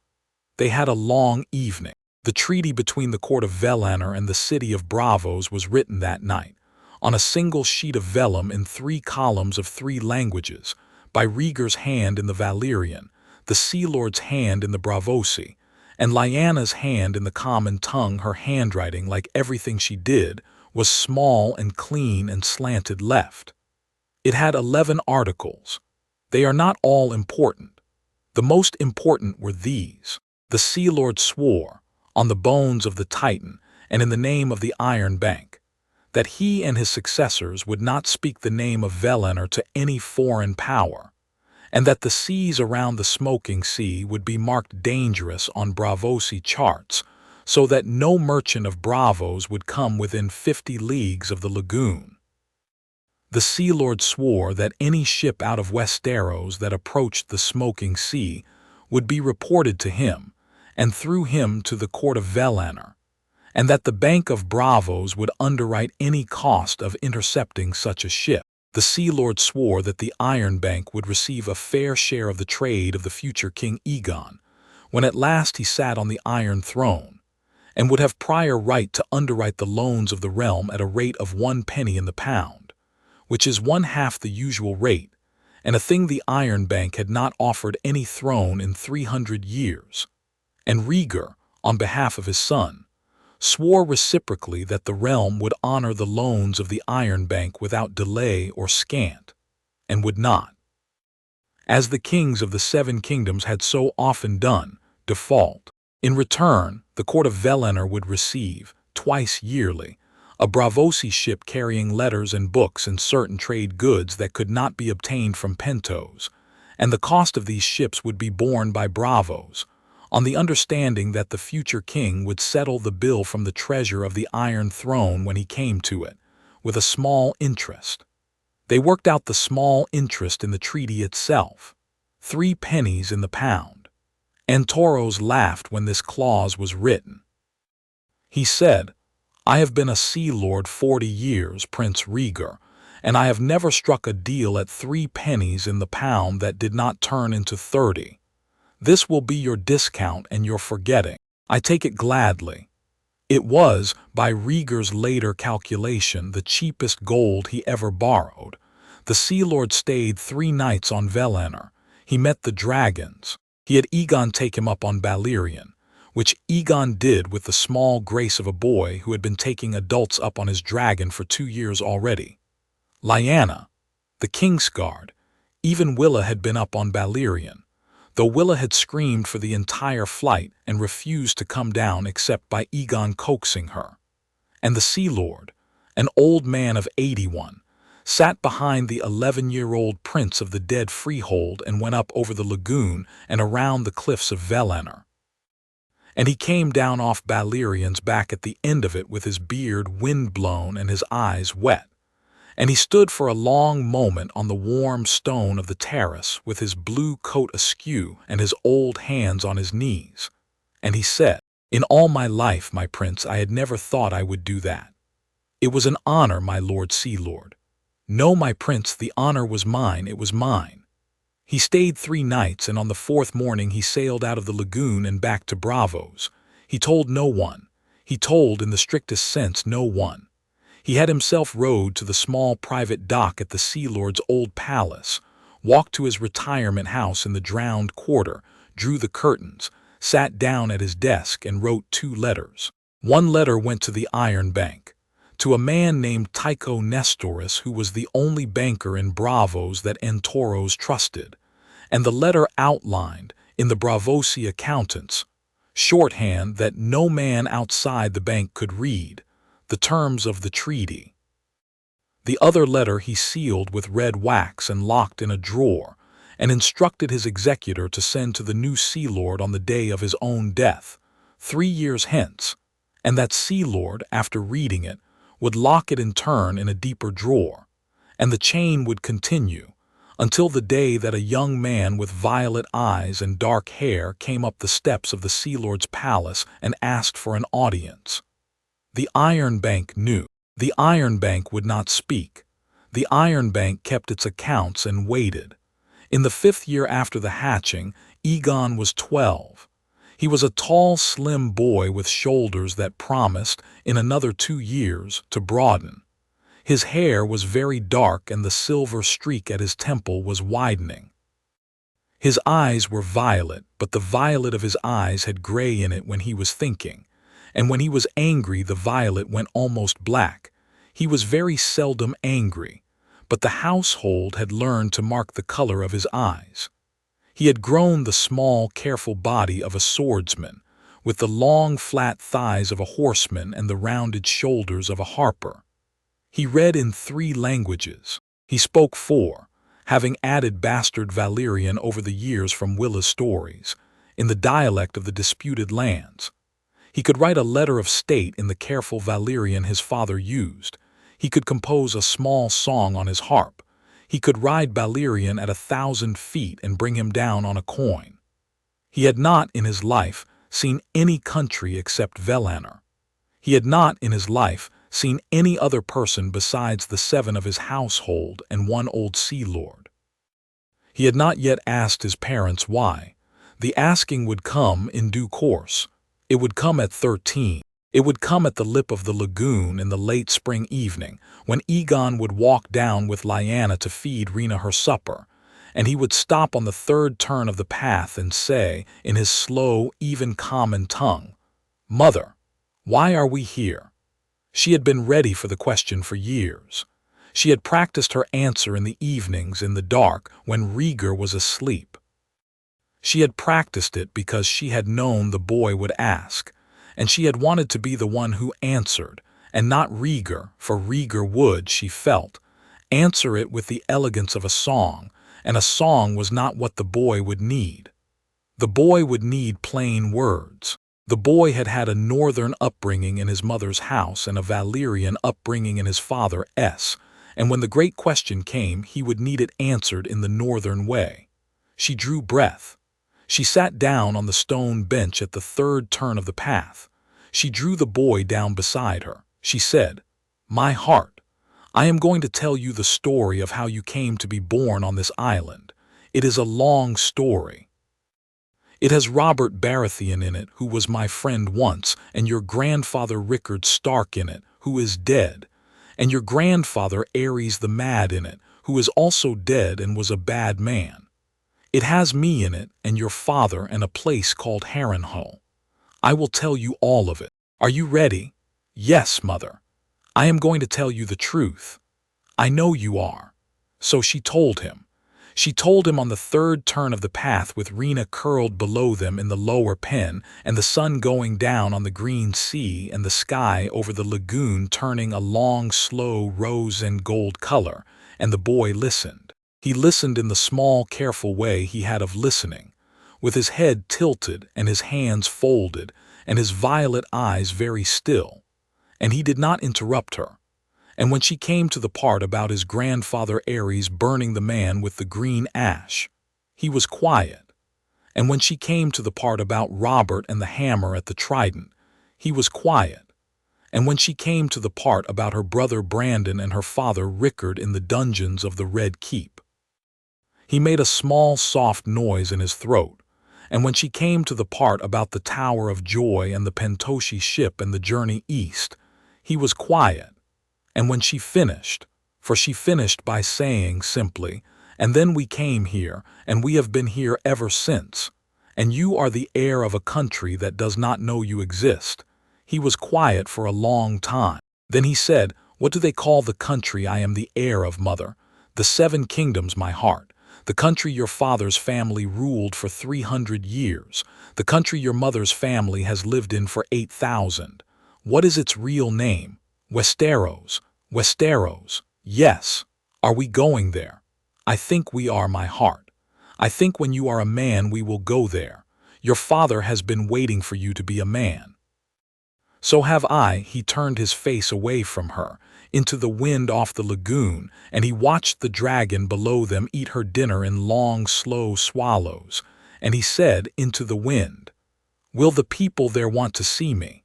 They had a long evening. The treaty between the court of Valyrian and the city of Braavos was written that night, on a single sheet of vellum in 3 columns of 3 languages, by Rhaegar's hand in the Valyrian, the Sea Lord's hand in the Braavosi, and Lyanna's hand in the common tongue. Her handwriting, like everything she did, was small and clean and slanted left. It had 11 articles. They are not all important. The most important were these. The Sea Lord swore, on the bones of the Titan and in the name of the Iron Bank, that he and his successors would not speak the name of Valyrian to any foreign power, and that the seas around the Smoking Sea would be marked dangerous on Braavosi charts, so that no merchant of Braavos would come within 50 leagues of the lagoon. The Sea Lord swore that any ship out of Westeros that approached the Smoking Sea would be reported to him, and through him to the court of Valyrian, and that the Bank of Braavos would underwrite any cost of intercepting such a ship. The Sea Lord swore that the Iron Bank would receive a fair share of the trade of the future King Egon, when at last he sat on the Iron Throne, and would have prior right to underwrite the loans of the realm at a rate of 1 penny in the pound, which is 1/2 the usual rate, and a thing the Iron Bank had not offered any throne in 300 years. And Rhaegar, on behalf of his son, swore reciprocally that the realm would honor the loans of the Iron Bank without delay or scant, and would not, as the kings of the 7 kingdoms had so often done, default. In return, the court of Valyrian would receive, twice yearly, a Braavosi ship carrying letters and books and certain trade goods that could not be obtained from Pentos, and the cost of these ships would be borne by Bravos, on the understanding that the future king would settle the bill from the treasure of the Iron Throne when he came to it, with a small interest. They worked out the small interest in the treaty itself, 3 pennies in the pound. And Toros laughed when this clause was written. He said, "I have been a Sea Lord 40 years, Prince Rhaegar, and I have never struck a deal at 3 pennies in the pound that did not turn into 30. This will be your discount and your forgetting. I take it gladly." It was, by Rhaegar's later calculation, the cheapest gold he ever borrowed. The Sea Lord stayed 3 nights on Valyrian. He met the dragons. He had Egon take him up on Valyrian, which Egon did with the small grace of a boy who had been taking adults up on his dragon for 2 years already. Lyanna, the Kingsguard, even Willa had been up on Valyrian, though Willa had screamed for the entire flight and refused to come down except by Egon coaxing her. And the Sea Lord, an old man of 81, sat behind the 11-year-old prince of the dead freehold and went up over the lagoon and around the cliffs of Valyrian. And he came down off Valyrian's back at the end of it with his beard wind-blown and his eyes wet. And he stood for a long moment on the warm stone of the terrace with his blue coat askew and his old hands on his knees. And he said, "In all my life, my prince, I had never thought I would do that. It was an honor, my lord Sea Lord. No, my prince, the honor was mine, it was mine." He stayed 3 nights, and on the 4th morning he sailed out of the lagoon and back to Bravos. He told no one. He told, in the strictest sense, no one. He had himself rowed to the small private dock at the Sea Lord's old palace, walked to his retirement house in the Drowned Quarter, drew the curtains, sat down at his desk and wrote 2 letters. One letter went to the Iron Bank, to a man named Tycho Nestoris, who was the only banker in Bravos that Toros trusted, and the letter outlined, in the Braavosi accountants, shorthand that no man outside the bank could read, the terms of the treaty. The other letter he sealed with red wax and locked in a drawer, and instructed his executor to send to the new Sea Lord on the day of his own death, 3 years hence, and that Sea Lord, after reading it, would lock it in turn in a deeper drawer, and the chain would continue, until the day that a young man with violet eyes and dark hair came up the steps of the Sea Lord's palace and asked for an audience. The Iron Bank knew. The Iron Bank would not speak. The Iron Bank kept its accounts and waited. In the 5th year after the hatching, Egon was 12. He was a tall, slim boy with shoulders that promised, in another 2 years, to broaden. His hair was very dark and the silver streak at his temple was widening. His eyes were violet, but the violet of his eyes had gray in it when he was thinking, and when he was angry the violet went almost black. He was very seldom angry, but the household had learned to mark the color of his eyes. He had grown the small, careful body of a swordsman, with the long, flat thighs of a horseman and the rounded shoulders of a harper. He read in 3 languages. He spoke 4, having added bastard Valyrian over the years from Willa's stories, in the dialect of the disputed lands. He could write a letter of state in the careful Valyrian his father used. He could compose a small song on his harp. He could ride Valyrian at 1,000 feet and bring him down on a coin. He had not, in his life, seen any country except Valyrian. He had not, in his life, seen any other person besides the 7 of his household and 1 old sea lord. He had not yet asked his parents why. The asking would come in due course. It would come at 13. It would come at the lip of the lagoon in the late spring evening, when Egon would walk down with Lyanna to feed Rhaena her supper, and he would stop on the 3rd turn of the path and say, in his slow, even common tongue, "Mother, why are we here?" She had been ready for the question for years. She had practiced her answer in the evenings in the dark when Rhaegar was asleep. She had practiced it because she had known the boy would ask, and she had wanted to be the one who answered, and not Rhaegar, for Rhaegar would, she felt, answer it with the elegance of a song, and a song was not what the boy would need. The boy would need plain words. The boy had had a northern upbringing in his mother's house and a Valyrian upbringing in his father's, and when the great question came, he would need it answered in the northern way. She drew breath. She sat down on the stone bench at the 3rd turn of the path. She drew the boy down beside her. She said, "My heart, I am going to tell you the story of how you came to be born on this island. It is a long story. It has Robert Baratheon in it, who was my friend once, and your grandfather Rhaegar Stark in it, who is dead, and your grandfather Aerys the Mad in it, who is also dead and was a bad man. It has me in it, and your father, and a place called Harrenhal. I will tell you all of it. Are you ready?" "Yes, mother. I am going to tell you the truth." "I know you are." So she told him. She told him on the 3rd turn of the path with Rhaena curled below them in the lower pen, and the sun going down on the green sea and the sky over the lagoon turning a long, slow rose and gold color, and the boy listened. He listened in the small, careful way he had of listening, with his head tilted and his hands folded and his violet eyes very still, and he did not interrupt her. And when she came to the part about his grandfather Aerys burning the man with the green ash, he was quiet. And when she came to the part about Robert and the hammer at the Trident, he was quiet. And when she came to the part about her brother Brandon and her father Rhaegar in the dungeons of the Red Keep, he made a small soft noise in his throat. And when she came to the part about the Tower of Joy and the Pentoshi ship and the journey east, he was quiet. And when she finished, for she finished by saying simply, "And then we came here, and we have been here ever since, and you are the heir of a country that does not know you exist," he was quiet for a long time. Then he said, "What do they call the country I am the heir of, mother?" "The 7 kingdoms, my heart. The country your father's family ruled for 300 years. The country your mother's family has lived in for 8,000. What is its real name? Westeros. Westeros. Yes. Are we going there? I think we are, my heart. I think when you are a man we will go there. Your father has been waiting for you to be a man." "So have I." He turned his face away from her, into the wind off the lagoon, and he watched the dragon below them eat her dinner in long, slow swallows, and he said into the wind, "Will the people there want to see me?"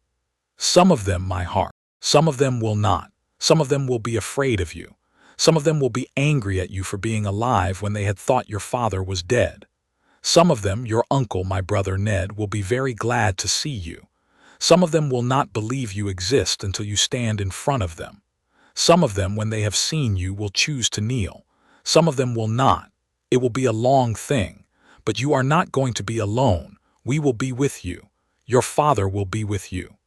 "Some of them, my heart. Some of them will not. Some of them will be afraid of you. Some of them will be angry at you for being alive when they had thought your father was dead. Some of them, your uncle, my brother Ned, will be very glad to see you. Some of them will not believe you exist until you stand in front of them. Some of them, when they have seen you, will choose to kneel. Some of them will not. It will be a long thing. But you are not going to be alone. We will be with you. Your father will be with you.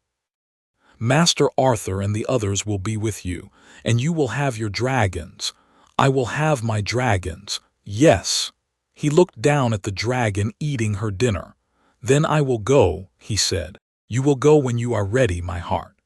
Master Arthur and the others will be with you, and you will have your dragons. I will have my dragons. Yes." He looked down at the dragon eating her dinner. "Then I will go," he said. "You will go when you are ready, my heart.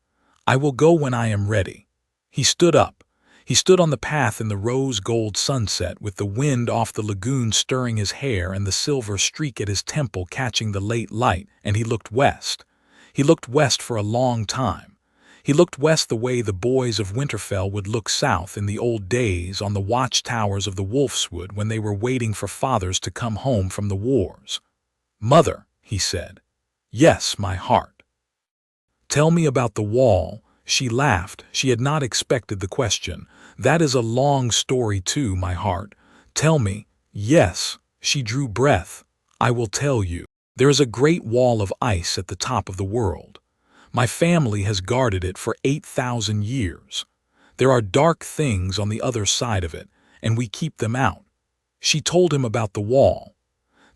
I will go when I am ready." He stood up. He stood on the path in the rose-gold sunset with the wind off the lagoon stirring his hair and the silver streak at his temple catching the late light, and he looked west. He looked west for a long time. He looked west the way the boys of Winterfell would look south in the old days on the watchtowers of the Wolfswood when they were waiting for fathers to come home from the wars. "Mother," he said. "Yes, my heart." "Tell me about the wall." She laughed. She had not expected the question. "That is a long story too, my heart. Tell me." "Yes." She drew breath. "I will tell you. There is a great wall of ice at the top of the world. My family has guarded it for 8,000 years. There are dark things on the other side of it, and we keep them out." She told him about the wall.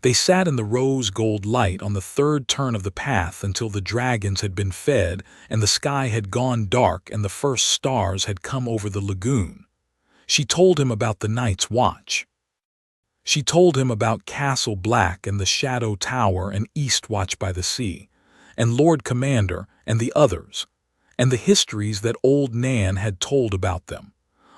They sat in the rose-gold light on the third turn of the path until the dragons had been fed and the sky had gone dark and the first stars had come over the lagoon. She told him about the Night's Watch. She told him about Castle Black and the Shadow Tower and Eastwatch by the Sea, and Lord Commander and the others, and the histories that old Nan had told about them,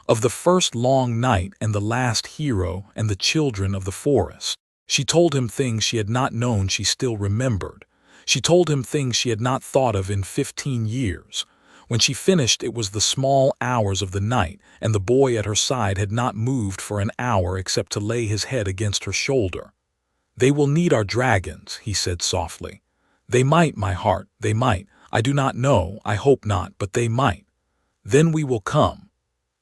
of the first long night and the last hero and the children of the forest. She told him things she had not known she still remembered. She told him things she had not thought of in 15 years. When she finished, it was the small hours of the night, and the boy at her side had not moved for an hour except to lay his head against her shoulder. "They will need our dragons," he said softly. "They might, my heart, they might. I do not know, I hope not, but they might. Then we will come.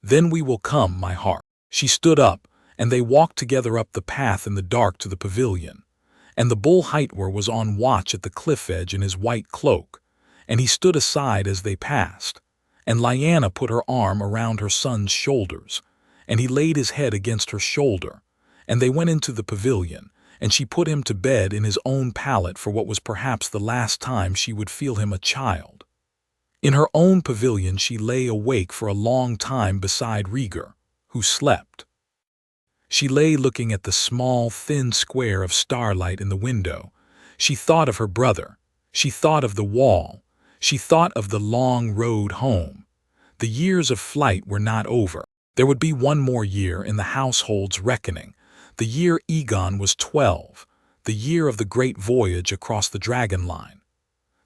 Then we will come, my heart." She stood up, and they walked together up the path in the dark to the pavilion. And the bull Heitwer was on watch at the cliff edge in his white cloak, and he stood aside as they passed. And Lyanna put her arm around her son's shoulders, and he laid his head against her shoulder, and they went into the pavilion, and she put him to bed in his own pallet for what was perhaps the last time she would feel him a child. In her own pavilion she lay awake for a long time beside Rhaegar, who slept. She lay looking at the small, thin square of starlight in the window. She thought of her brother. She thought of the wall. She thought of the long road home. The years of flight were not over. There would be one more year in the household's reckoning. The year Egon was 12, the year of the great voyage across the dragon line.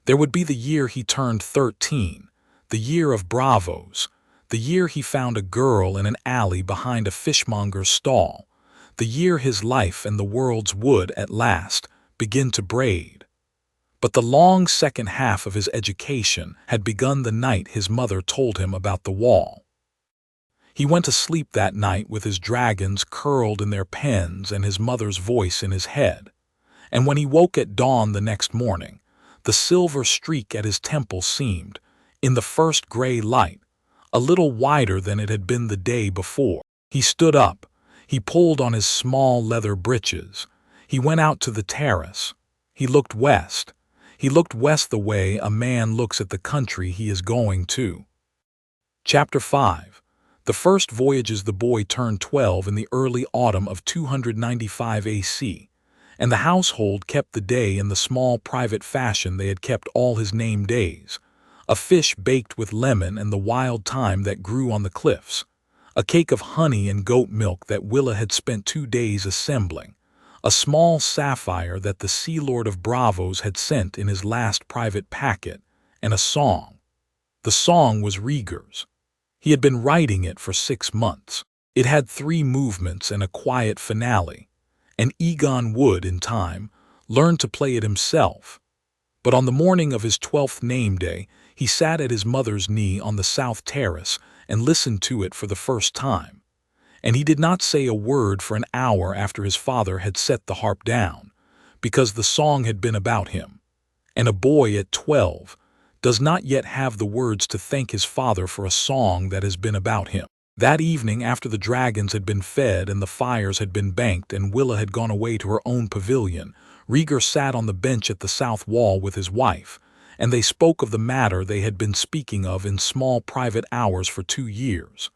There would be the year he turned 13, the year of bravos, the year he found a girl in an alley behind a fishmonger's stall, the year his life and the world's would, at last, begin to braid. But the long second half of his education had begun the night his mother told him about the wall. He went to sleep that night with his dragons curled in their pens and his mother's voice in his head. And when he woke at dawn the next morning, the silver streak at his temple seemed, in the first gray light, a little wider than it had been the day before. He stood up. He pulled on his small leather breeches. He went out to the terrace. He looked west. He looked west the way a man looks at the country he is going to. Chapter 5. The first voyages. The boy turned 12 in the early autumn of 295 AC, and the household kept the day in the small private fashion they had kept all his name days. A fish baked with lemon and the wild thyme that grew on the cliffs, a cake of honey and goat milk that Willa had spent 2 days assembling, a small sapphire that the Sea Lord of Bravos had sent in his last private packet, and a song. The song was Rhaegar's. He had been writing it for 6 months. It had 3 movements and a quiet finale, and Egon would, in time, learn to play it himself. But on the morning of his 12th name day, he sat at his mother's knee on the south terrace and listened to it for the first time. And he did not say a word for an hour after his father had set the harp down, because the song had been about him. And a boy at 12 does not yet have the words to thank his father for a song that has been about him. That evening, after the dragons had been fed and the fires had been banked and Willa had gone away to her own pavilion, Rhaegar sat on the bench at the south wall with his wife, and they spoke of the matter they had been speaking of in small private hours for 2 years.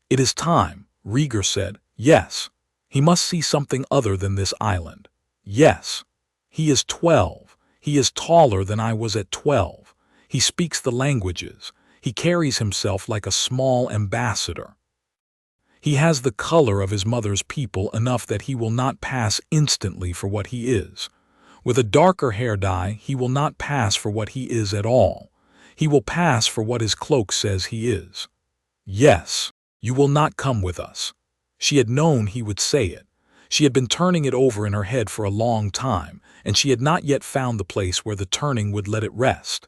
"It is time," Rhaegar said. "Yes. He must see something other than this island. Yes. He is 12. He is taller than I was at 12. He speaks the languages. He carries himself like a small ambassador. He has the color of his mother's people enough that he will not pass instantly for what he is. With a darker hair dye, he will not pass for what he is at all. He will pass for what his cloak says he is. Yes, you will not come with us." She had known he would say it. She had been turning it over in her head for a long time, and she had not yet found the place where the turning would let it rest.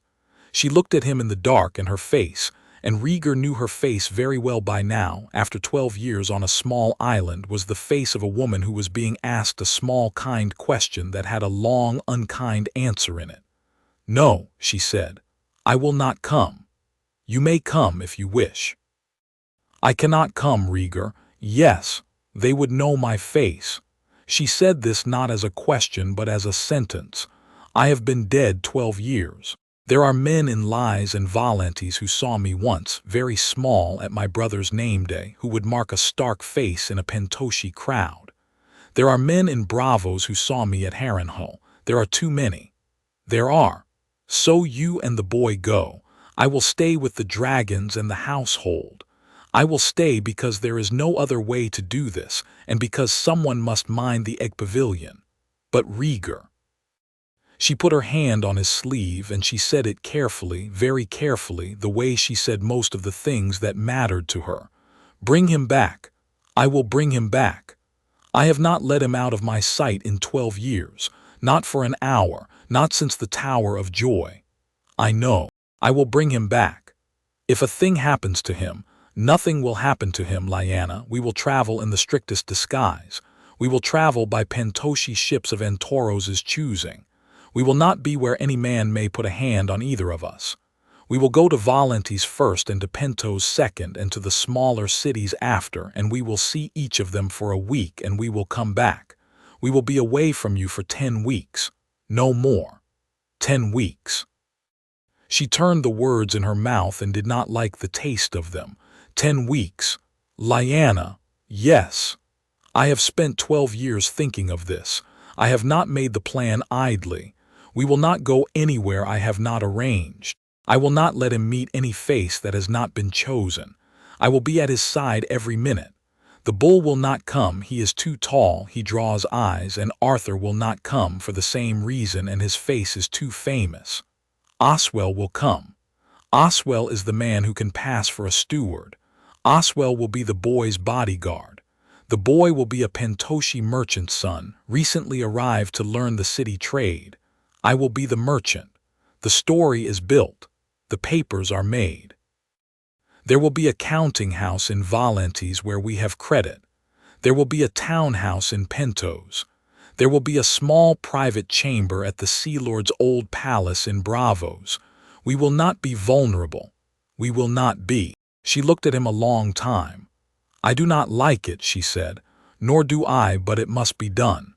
She looked at him in the dark, and her face, and Rhaegar knew her face very well by now. After 12 years on a small island was the face of a woman who was being asked a small, kind question that had a long, unkind answer in it. "No," she said, "I will not come. You may come if you wish." "I cannot come, Rhaegar." "Yes, they would know my face." She said this not as a question but as a sentence. "I have been dead 12 years. There are men in Lies and Volantes who saw me once, very small, at my brother's name day, who would mark a Stark face in a Pentoshi crowd. There are men in Bravos who saw me at Harrenhal. There are too many. There are. So you and the boy go. I will stay with the dragons and the household. I will stay because there is no other way to do this, and because someone must mind the egg pavilion. But Rhaegar." She put her hand on his sleeve and she said it carefully, very carefully, the way she said most of the things that mattered to her. "Bring him back. I will bring him back. I have not let him out of my sight in 12 years, not for an hour, not since the Tower of Joy. I know. I will bring him back. If a thing happens to him, nothing will happen to him, Lyanna. We will travel in the strictest disguise. We will travel by Pentoshi ships of Antoros's choosing. We will not be where any man may put a hand on either of us. We will go to Volantes first and to Pentos second and to the smaller cities after, and we will see each of them for a week and we will come back. We will be away from you for 10 weeks. No more. 10 weeks. She turned the words in her mouth and did not like the taste of them. 10 weeks. Lyanna, yes. I have spent 12 years thinking of this. I have not made the plan idly. We will not go anywhere I have not arranged. I will not let him meet any face that has not been chosen. I will be at his side every minute. The bull will not come, he is too tall, he draws eyes, and Arthur will not come for the same reason and his face is too famous. Oswell will come. Oswell is the man who can pass for a steward. Oswell will be the boy's bodyguard. The boy will be a Pentoshi merchant's son, recently arrived to learn the city trade. I will be the merchant. The story is built. The papers are made. There will be a counting house in Volantes where we have credit. There will be a townhouse in Pentos. There will be a small private chamber at the Sea Lord's old palace in Bravos. We will not be vulnerable. We will not be. She looked at him a long time. "I do not like it," she said. "Nor do I, but it must be done.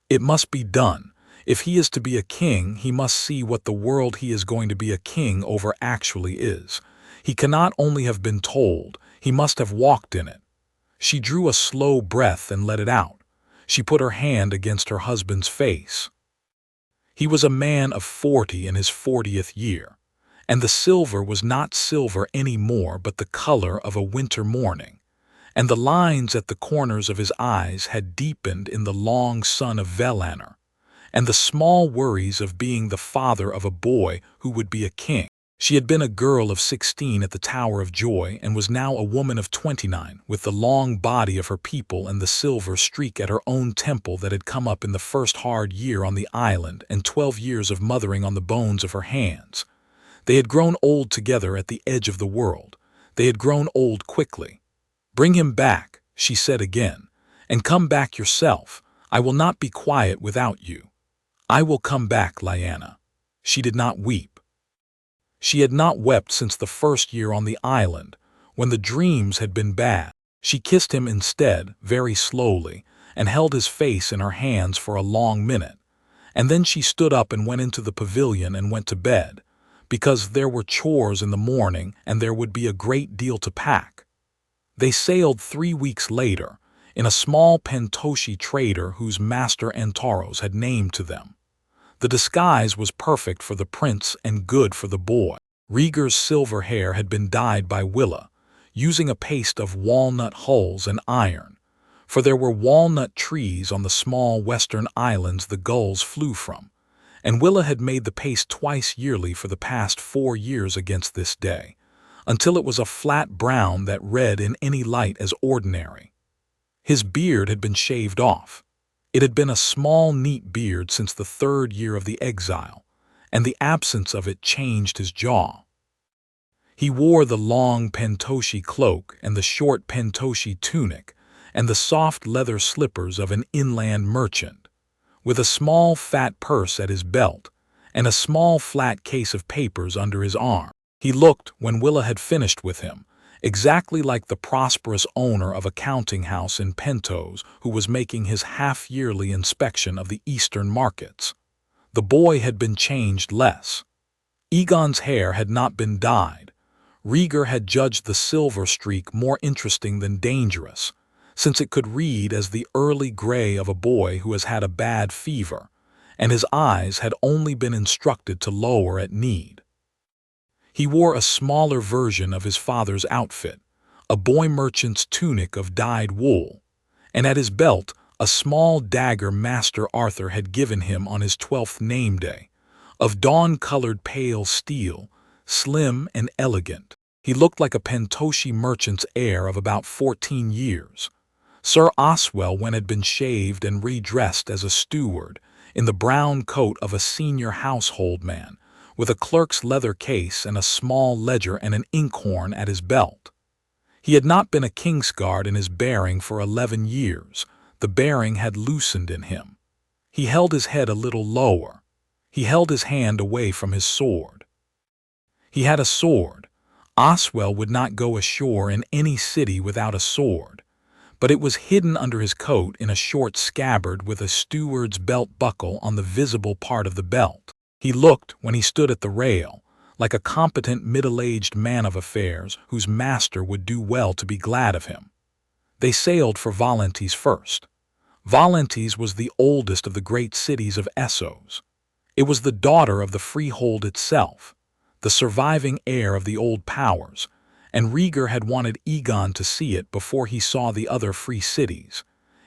It must be done. If he is to be a king, he must see what the world he is going to be a king over actually is. He cannot only have been told, he must have walked in it." She drew a slow breath and let it out. She put her hand against her husband's face. He was a man of 40 in his 40th year, and the silver was not silver any more but the color of a winter morning, and the lines at the corners of his eyes had deepened in the long sun of Valyrian, and the small worries of being the father of a boy who would be a king. She had been a girl of 16 at the Tower of Joy and was now a woman of 29, with the long body of her people and the silver streak at her own temple that had come up in the first hard year on the island and 12 years of mothering on the bones of her hands. They had grown old together at the edge of the world. They had grown old quickly. "Bring him back," she said again, "and come back yourself. I will not be quiet without you. I will come back, Lyanna." She did not weep. She had not wept since the first year on the island, when the dreams had been bad. She kissed him instead, very slowly, and held his face in her hands for a long minute, and then she stood up and went into the pavilion and went to bed, because there were chores in the morning and there would be a great deal to pack. They sailed 3 weeks later, in a small Pentoshi trader whose master Antaros had named to them. The disguise was perfect for the prince and good for the boy. Rhaegar's silver hair had been dyed by Willa, using a paste of walnut hulls and iron, for there were walnut trees on the small western islands the gulls flew from, and Willa had made the paste twice yearly for the past 4 years against this day, until it was a flat brown that read in any light as ordinary. His beard had been shaved off. It had been a small, neat beard since the 3rd year of the exile, and the absence of it changed his jaw. He wore the long pentoshi cloak and the short pentoshi tunic and the soft leather slippers of an inland merchant, with a small fat purse at his belt and a small flat case of papers under his arm. He looked, when Willa had finished with him, exactly like the prosperous owner of a counting house in Pentos who was making his half-yearly inspection of the eastern markets. The boy had been changed less. Egon's hair had not been dyed. Rhaegar had judged the silver streak more interesting than dangerous, since it could read as the early gray of a boy who has had a bad fever, and his eyes had only been instructed to lower at need. He wore a smaller version of his father's outfit, a boy merchant's tunic of dyed wool, and at his belt a small dagger Master Arthur had given him on his 12th name day, of dawn-colored pale steel, slim and elegant. He looked like a pentoshi merchant's heir of about 14 years. Sir Oswell had been shaved and redressed as a steward, in the brown coat of a senior household man, with a clerk's leather case and a small ledger and an inkhorn at his belt. He had not been a Kingsguard in his bearing for 11 years. The bearing had loosened in him. He held his head a little lower. He held his hand away from his sword. He had a sword. Oswell would not go ashore in any city without a sword, but it was hidden under his coat in a short scabbard with a steward's belt buckle on the visible part of the belt. He looked, when he stood at the rail, like a competent middle-aged man of affairs whose master would do well to be glad of him. They sailed for Valentis first. Valentis was the oldest of the great cities of Essos. It was the daughter of the freehold itself, the surviving heir of the old powers, and Rhaegar had wanted Egon to see it before he saw the other free cities,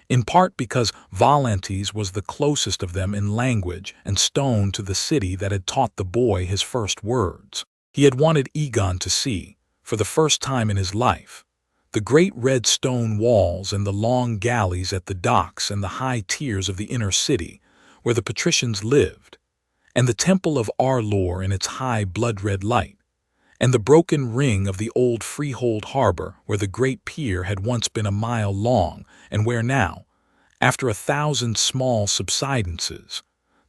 in part because Valentis was the closest of them in language and stone to the city that had taught the boy his first words. He had wanted Egon to see, for the first time in his life, the great red stone walls and the long galleys at the docks and the high tiers of the inner city, where the patricians lived, and the temple of Arlor in its high blood-red light, and the broken ring of the old freehold harbor where the great pier had once been a mile long and where now, after 1,000 small subsidences,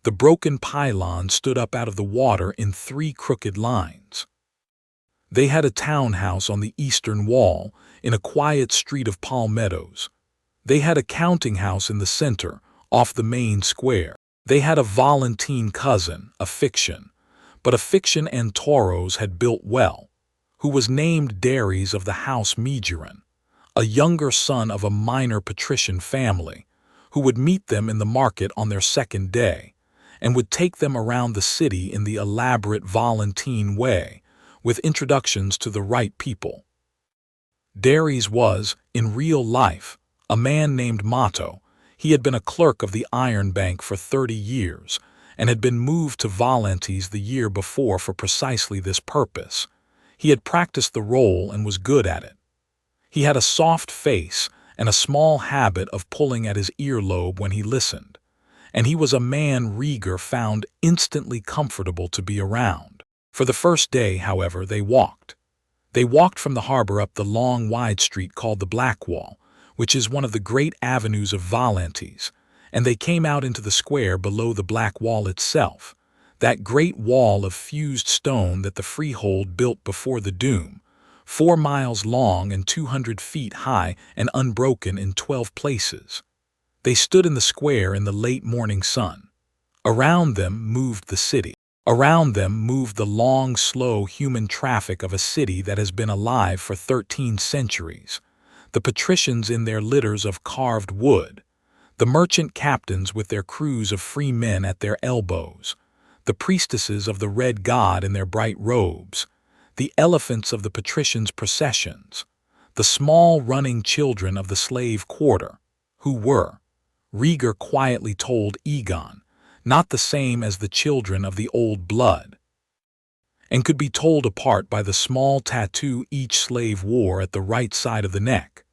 the broken pylon stood up out of the water in 3 crooked lines. They had a townhouse on the eastern wall in a quiet street of palmettos. They had a counting house in the center, off the main square. They had a Valentine cousin, a fiction, but a fiction Antoros had built well, who was named Daenerys of the house Megeran, a younger son of a minor patrician family, who would meet them in the market on their second day, and would take them around the city in the elaborate Valentine way, with introductions to the right people. Daenerys was, in real life, a man named Mato. He had been a clerk of the Iron Bank for 30 years, and had been moved to Valentis the year before for precisely this purpose. He had practiced the role and was good at it. He had a soft face and a small habit of pulling at his earlobe when he listened, and he was a man Rhaegar found instantly comfortable to be around. For the first day, however, they walked. They walked from the harbor up the long wide street called the Blackwall, which is one of the great avenues of Valentis, and they came out into the square below the Black Wall itself, that great wall of fused stone that the freehold built before the Doom, 4 miles long and 200 feet high and unbroken in 12 places. They stood in the square in the late morning sun. Around them moved the city. Around them moved the long, slow human traffic of a city that has been alive for 13 centuries, the patricians in their litters of carved wood, the merchant captains with their crews of free men at their elbows, the priestesses of the Red God in their bright robes, the elephants of the patricians' processions, the small running children of the slave quarter, who were, Rhaegar quietly told Egon, not the same as the children of the old blood, and could be told apart by the small tattoo each slave wore at the right side of the neck.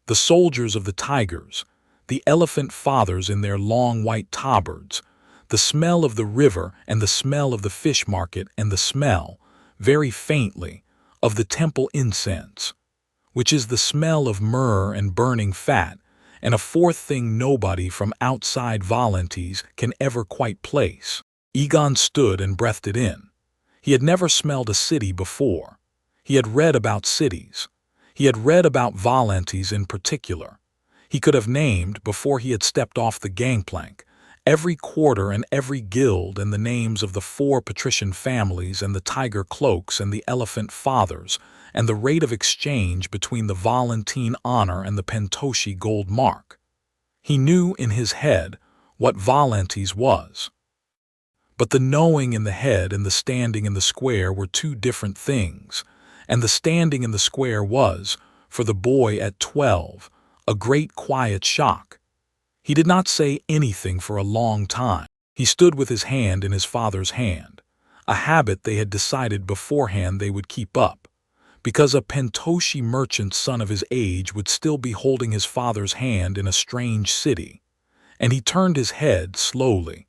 The soldiers of the tigers, the elephant fathers in their long white tabards, the smell of the river and the smell of the fish market and the smell, very faintly, of the temple incense, which is the smell of myrrh and burning fat, and a fourth thing nobody from outside Valyrian can ever quite place. Egon stood and breathed it in. He had never smelled a city before. He had read about cities. He had read about Valyrian in particular. He could have named, before he had stepped off the gangplank, every quarter and every guild and the names of the 4 patrician families and the tiger cloaks and the elephant fathers and the rate of exchange between the Valyrian honor and the Pentoshi gold mark. He knew in his head what Valyrian was. But the knowing in the head and the standing in the square were 2 different things, and the standing in the square was, for the boy at 12, a great quiet shock. He did not say anything for a long time. He stood with his hand in his father's hand, a habit they had decided beforehand they would keep up, because a Pentoshi merchant's son of his age would still be holding his father's hand in a strange city. And he turned his head slowly,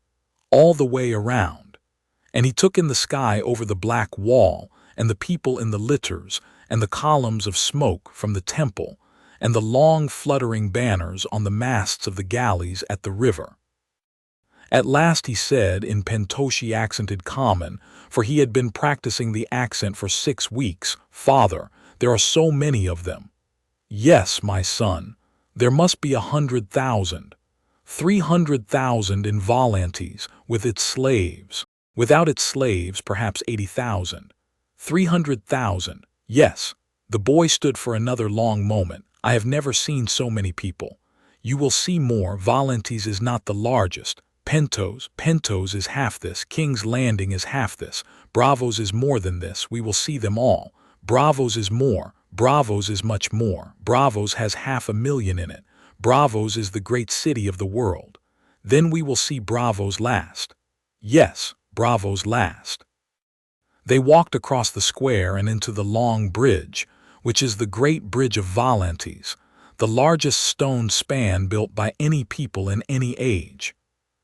all the way around, and he took in the sky over the black wall and the people in the litters and the columns of smoke from the temple and the long fluttering banners on the masts of the galleys at the river. At last he said in Pentoshi-accented common, for he had been practicing the accent for 6 weeks, "Father, there are so many of them." "Yes, my son, there must be 100,000. 300,000 in Valyrian, with its slaves. Without its slaves, perhaps 80,000. 300,000, yes." The boy stood for another long moment. "I have never seen so many people. You will see more. Valyrian is not the largest. Pentos is half this. King's Landing is half this. Bravos is more than this. We will see them all. Bravos is more. Bravos is much more. Bravos has 500,000 in it. Bravos is the great city of the world. Then we will see Bravos last. Yes, Bravos last." They walked across the square and into the long bridge, which is the great bridge of Valyrian, the largest stone span built by any people in any age.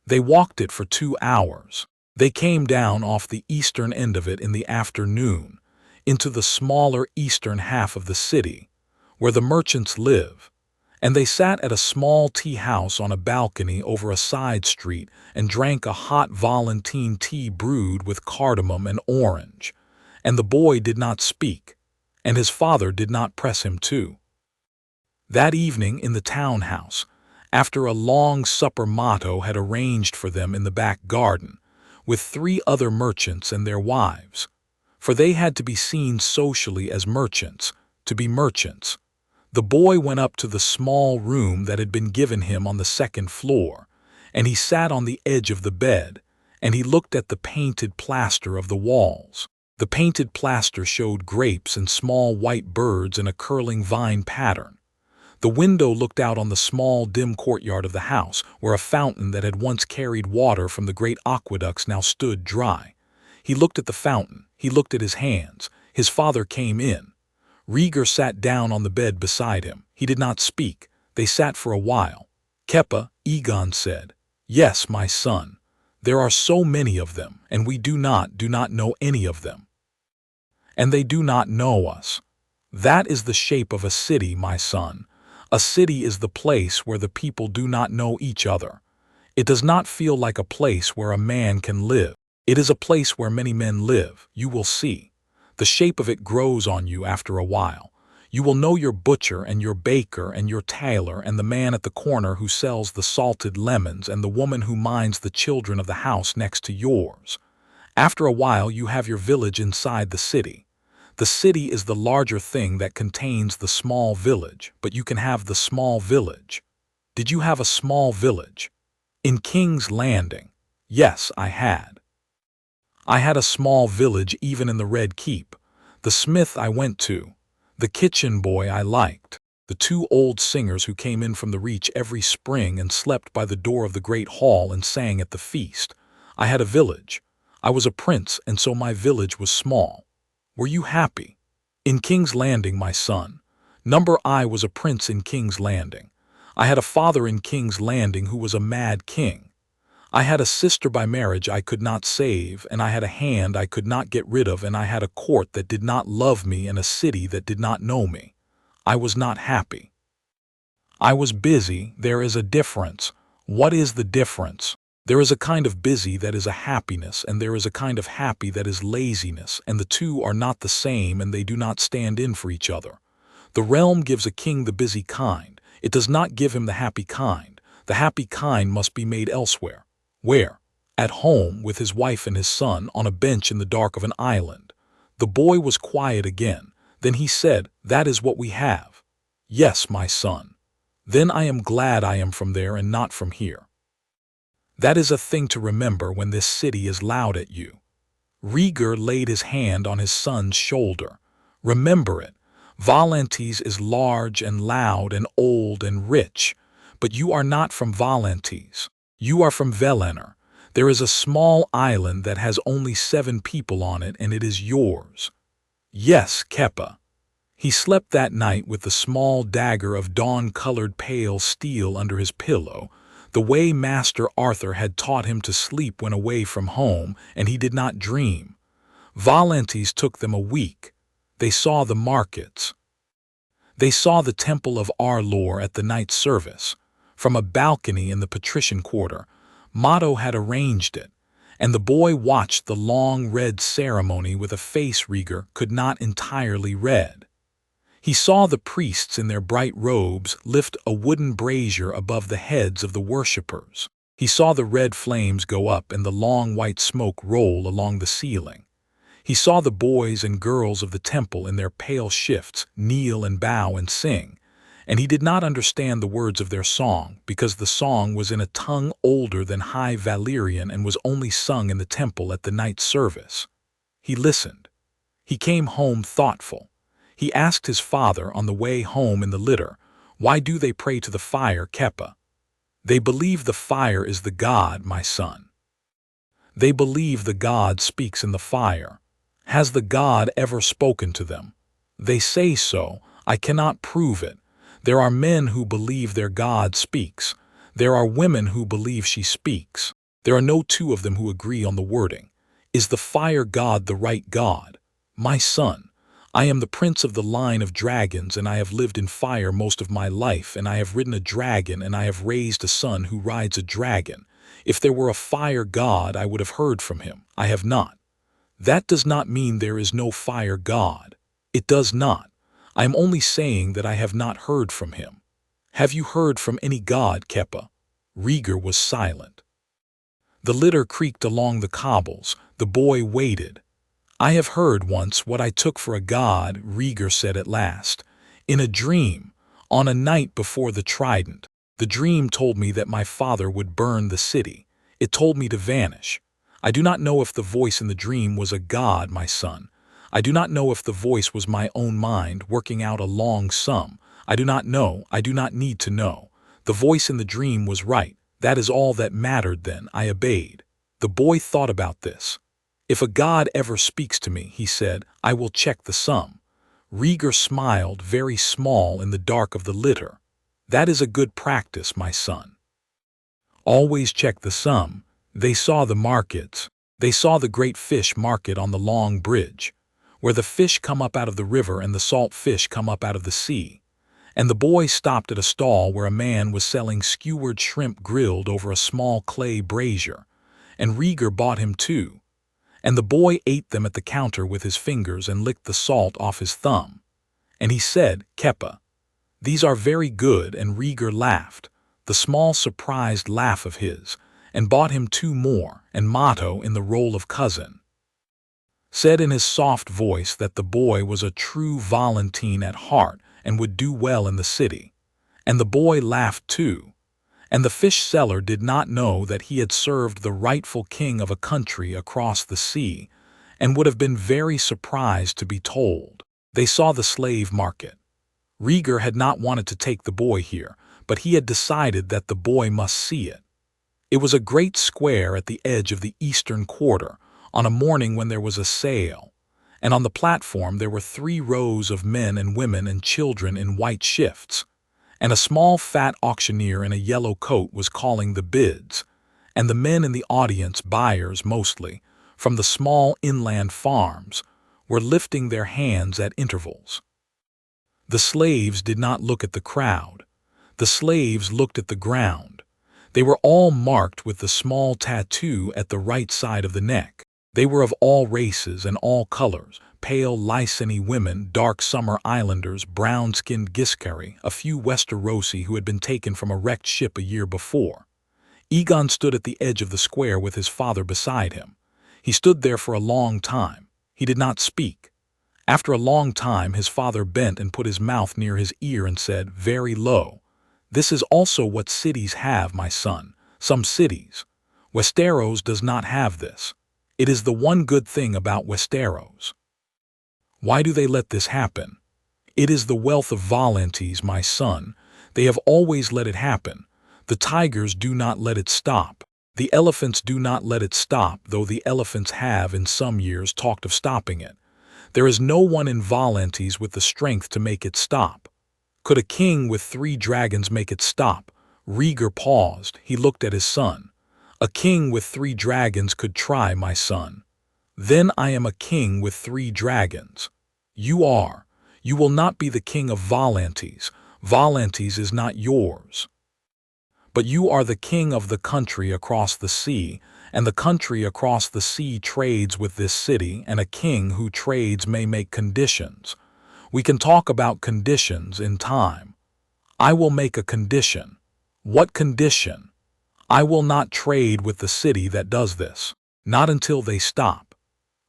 They walked it for 2 hours. They came down off the eastern end of it in the afternoon, into the smaller eastern half of the city, where the merchants live, and they sat at a small tea house on a balcony over a side street and drank a hot Valyrian tea brewed with cardamom and orange, and the boy did not speak, and his father did not press him to. That evening in the townhouse, after a long supper, Mato had arranged for them in the back garden, with 3 other merchants and their wives, for they had to be seen socially as merchants, to be merchants. The boy went up to the small room that had been given him on the 2nd floor, and he sat on the edge of the bed, and he looked at the painted plaster of the walls. The painted plaster showed grapes and small white birds in a curling vine pattern. The window looked out on the small, dim courtyard of the house, where a fountain that had once carried water from the great aqueducts now stood dry. He looked at the fountain. He looked at his hands. His father came in. Rhaegar sat down on the bed beside him. He did not speak. They sat for a while. "Kepa," Egon said. "Yes, my son. There are so many of them, and we do not know any of them. And they do not know us. That is the shape of a city, my son. A city is the place where the people do not know each other. It does not feel like a place where a man can live. It is a place where many men live. You will see. The shape of it grows on you after a while. You will know your butcher and your baker and your tailor and the man at the corner who sells the salted lemons and the woman who minds the children of the house next to yours. After a while you have your village inside the city. The city is the larger thing that contains the small village, but you can have the small village. Did you have a small village? In King's Landing? Yes, I had. I had a small village even in the Red Keep. The smith I went to. The kitchen boy I liked. The 2 old singers who came in from the Reach every spring and slept by the door of the great hall and sang at the feast. I had a village. I was a prince, and so my village was small. Were you happy? In King's Landing, my son. Number I was a prince in King's Landing. I had a father in King's Landing who was a mad king. I had a sister by marriage I could not save, and I had a hand I could not get rid of, and I had a court that did not love me and a city that did not know me. I was not happy. I was busy. There is a difference. What is the difference? There is a kind of busy that is a happiness, and there is a kind of happy that is laziness, and the two are not the same, and they do not stand in for each other. The realm gives a king the busy kind. It does not give him the happy kind. The happy kind must be made elsewhere. Where? At home, with his wife and his son, on a bench in the dark of an island. The boy was quiet again. Then he said, "That is what we have." "Yes, my son." "Then I am glad I am from there and not from here." That is a thing to remember when this city is loud at you. Rhaegar laid his hand on his son's shoulder. Remember it. Volantes is large and loud and old and rich. But you are not from Volantes. You are from Valyrian. There is a small island that has only 7 people on it, and it is yours. Yes, Kepa. He slept that night with the small dagger of dawn-colored pale steel under his pillow, the way Master Arthur had taught him to sleep when away from home, and he did not dream. Volantes took them a week. They saw the markets. They saw the temple of our Lord at the night service. From a balcony in the patrician quarter, Motto had arranged it, and the boy watched the long red ceremony with a face Rhaegar could not entirely read. He saw the priests in their bright robes lift a wooden brazier above the heads of the worshippers. He saw the red flames go up and the long white smoke roll along the ceiling. He saw the boys and girls of the temple in their pale shifts kneel and bow and sing, and he did not understand the words of their song because the song was in a tongue older than High Valyrian and was only sung in the temple at the night service. He listened. He came home thoughtful. He asked his father on the way home in the litter, "Why do they pray to the fire, Kepa?" "They believe the fire is the god, my son." "They believe the god speaks in the fire. Has the god ever spoken to them?" "They say so. I cannot prove it. There are men who believe their god speaks. There are women who believe she speaks. There are no 2 of them who agree on the wording. Is the fire god the right god? My son, I am the prince of the line of dragons, and I have lived in fire most of my life, and I have ridden a dragon, and I have raised a son who rides a dragon. If there were a fire god, I would have heard from him. I have not. That does not mean there is no fire god. It does not. I am only saying that I have not heard from him. Have you heard from any god, Kepa?" Rhaegar was silent. The litter creaked along the cobbles. The boy waited. "I have heard once what I took for a god," Rhaegar said at last. "In a dream, on a night before the Trident. The dream told me that my father would burn the city. It told me to vanish. I do not know if the voice in the dream was a god, my son. I do not know if the voice was my own mind working out a long sum. I do not know. I do not need to know. The voice in the dream was right. That is all that mattered then. I obeyed." The boy thought about this. "If a god ever speaks to me," he said, "I will check the sum." Rhaegar smiled, very small in the dark of the litter. "That is a good practice, my son. Always check the sum." They saw the markets. They saw the great fish market on the long bridge, where the fish come up out of the river and the salt fish come up out of the sea. And the boy stopped at a stall where a man was selling skewered shrimp grilled over a small clay brazier, and Rhaegar bought him 2. And the boy ate them at the counter with his fingers and licked the salt off his thumb. And he said, "Kepa, these are very good," and Rhaegar laughed, the small surprised laugh of his, and bought him 2 more, and Motto, in the role of cousin, said in his soft voice that the boy was a true Valentine at heart and would do well in the city. And the boy laughed too. And the fish seller did not know that he had served the rightful king of a country across the sea, and would have been very surprised to be told. They saw the slave market. Rhaegar had not wanted to take the boy here, but he had decided that the boy must see it. It was a great square at the edge of the eastern quarter, on a morning when there was a sale, and on the platform there were 3 rows of men and women and children in white shifts, and a small fat auctioneer in a yellow coat was calling the bids, and the men in the audience, buyers mostly, from the small inland farms, were lifting their hands at intervals. The slaves did not look at the crowd. The slaves looked at the ground. They were all marked with the small tattoo at the right side of the neck. They were of all races and all colors, pale Lyseni women, dark summer islanders, brown-skinned Giscari, a few Westerosi who had been taken from a wrecked ship a year before. Egon stood at the edge of the square with his father beside him. He stood there for a long time. He did not speak. After a long time, his father bent and put his mouth near his ear and said, very low, "This is also what cities have, my son. Some cities. Westeros does not have this. It is the one good thing about Westeros. Why do they let this happen? It is the wealth of Valantes, my son. They have always let it happen. The tigers do not let it stop. The elephants do not let it stop, though the elephants have in some years talked of stopping it. There is no one in Valantes with the strength to make it stop. Could a king with 3 dragons make it stop?" Rhaegar paused. He looked at his son. "A king with 3 dragons could try, my son." "Then I am a king with 3 dragons." "You are. You will not be the king of Valantes. Valantes is not yours. But you are the king of the country across the sea, and the country across the sea trades with this city, and a king who trades may make conditions. We can talk about conditions in time. I will make a condition." "What condition?" "I will not trade with the city that does this. Not until they stop."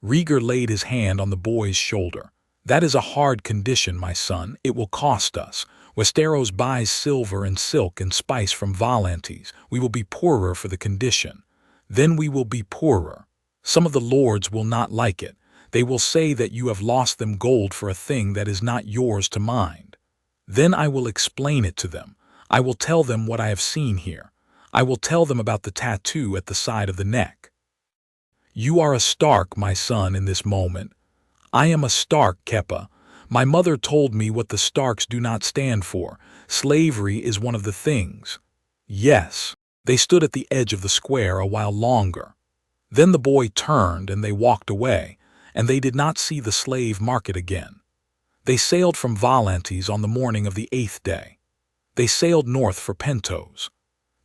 Rhaegar laid his hand on the boy's shoulder. "That is a hard condition, my son. It will cost us. Westeros buys silver and silk and spice from Valantes. We will be poorer for the condition. Then we will be poorer. Some of the lords will not like it. They will say that you have lost them gold for a thing that is not yours to mind. Then I will explain it to them. I will tell them what I have seen here. I will tell them about the tattoo at the side of the neck. You are a Stark, my son, in this moment. I am a Stark, Kepa. My mother told me what the Starks do not stand for. Slavery is one of the things." "Yes." They stood at the edge of the square a while longer. Then the boy turned and they walked away, and they did not see the slave market again. They sailed from Valantes on the morning of the 8th day. They sailed north for Pentos.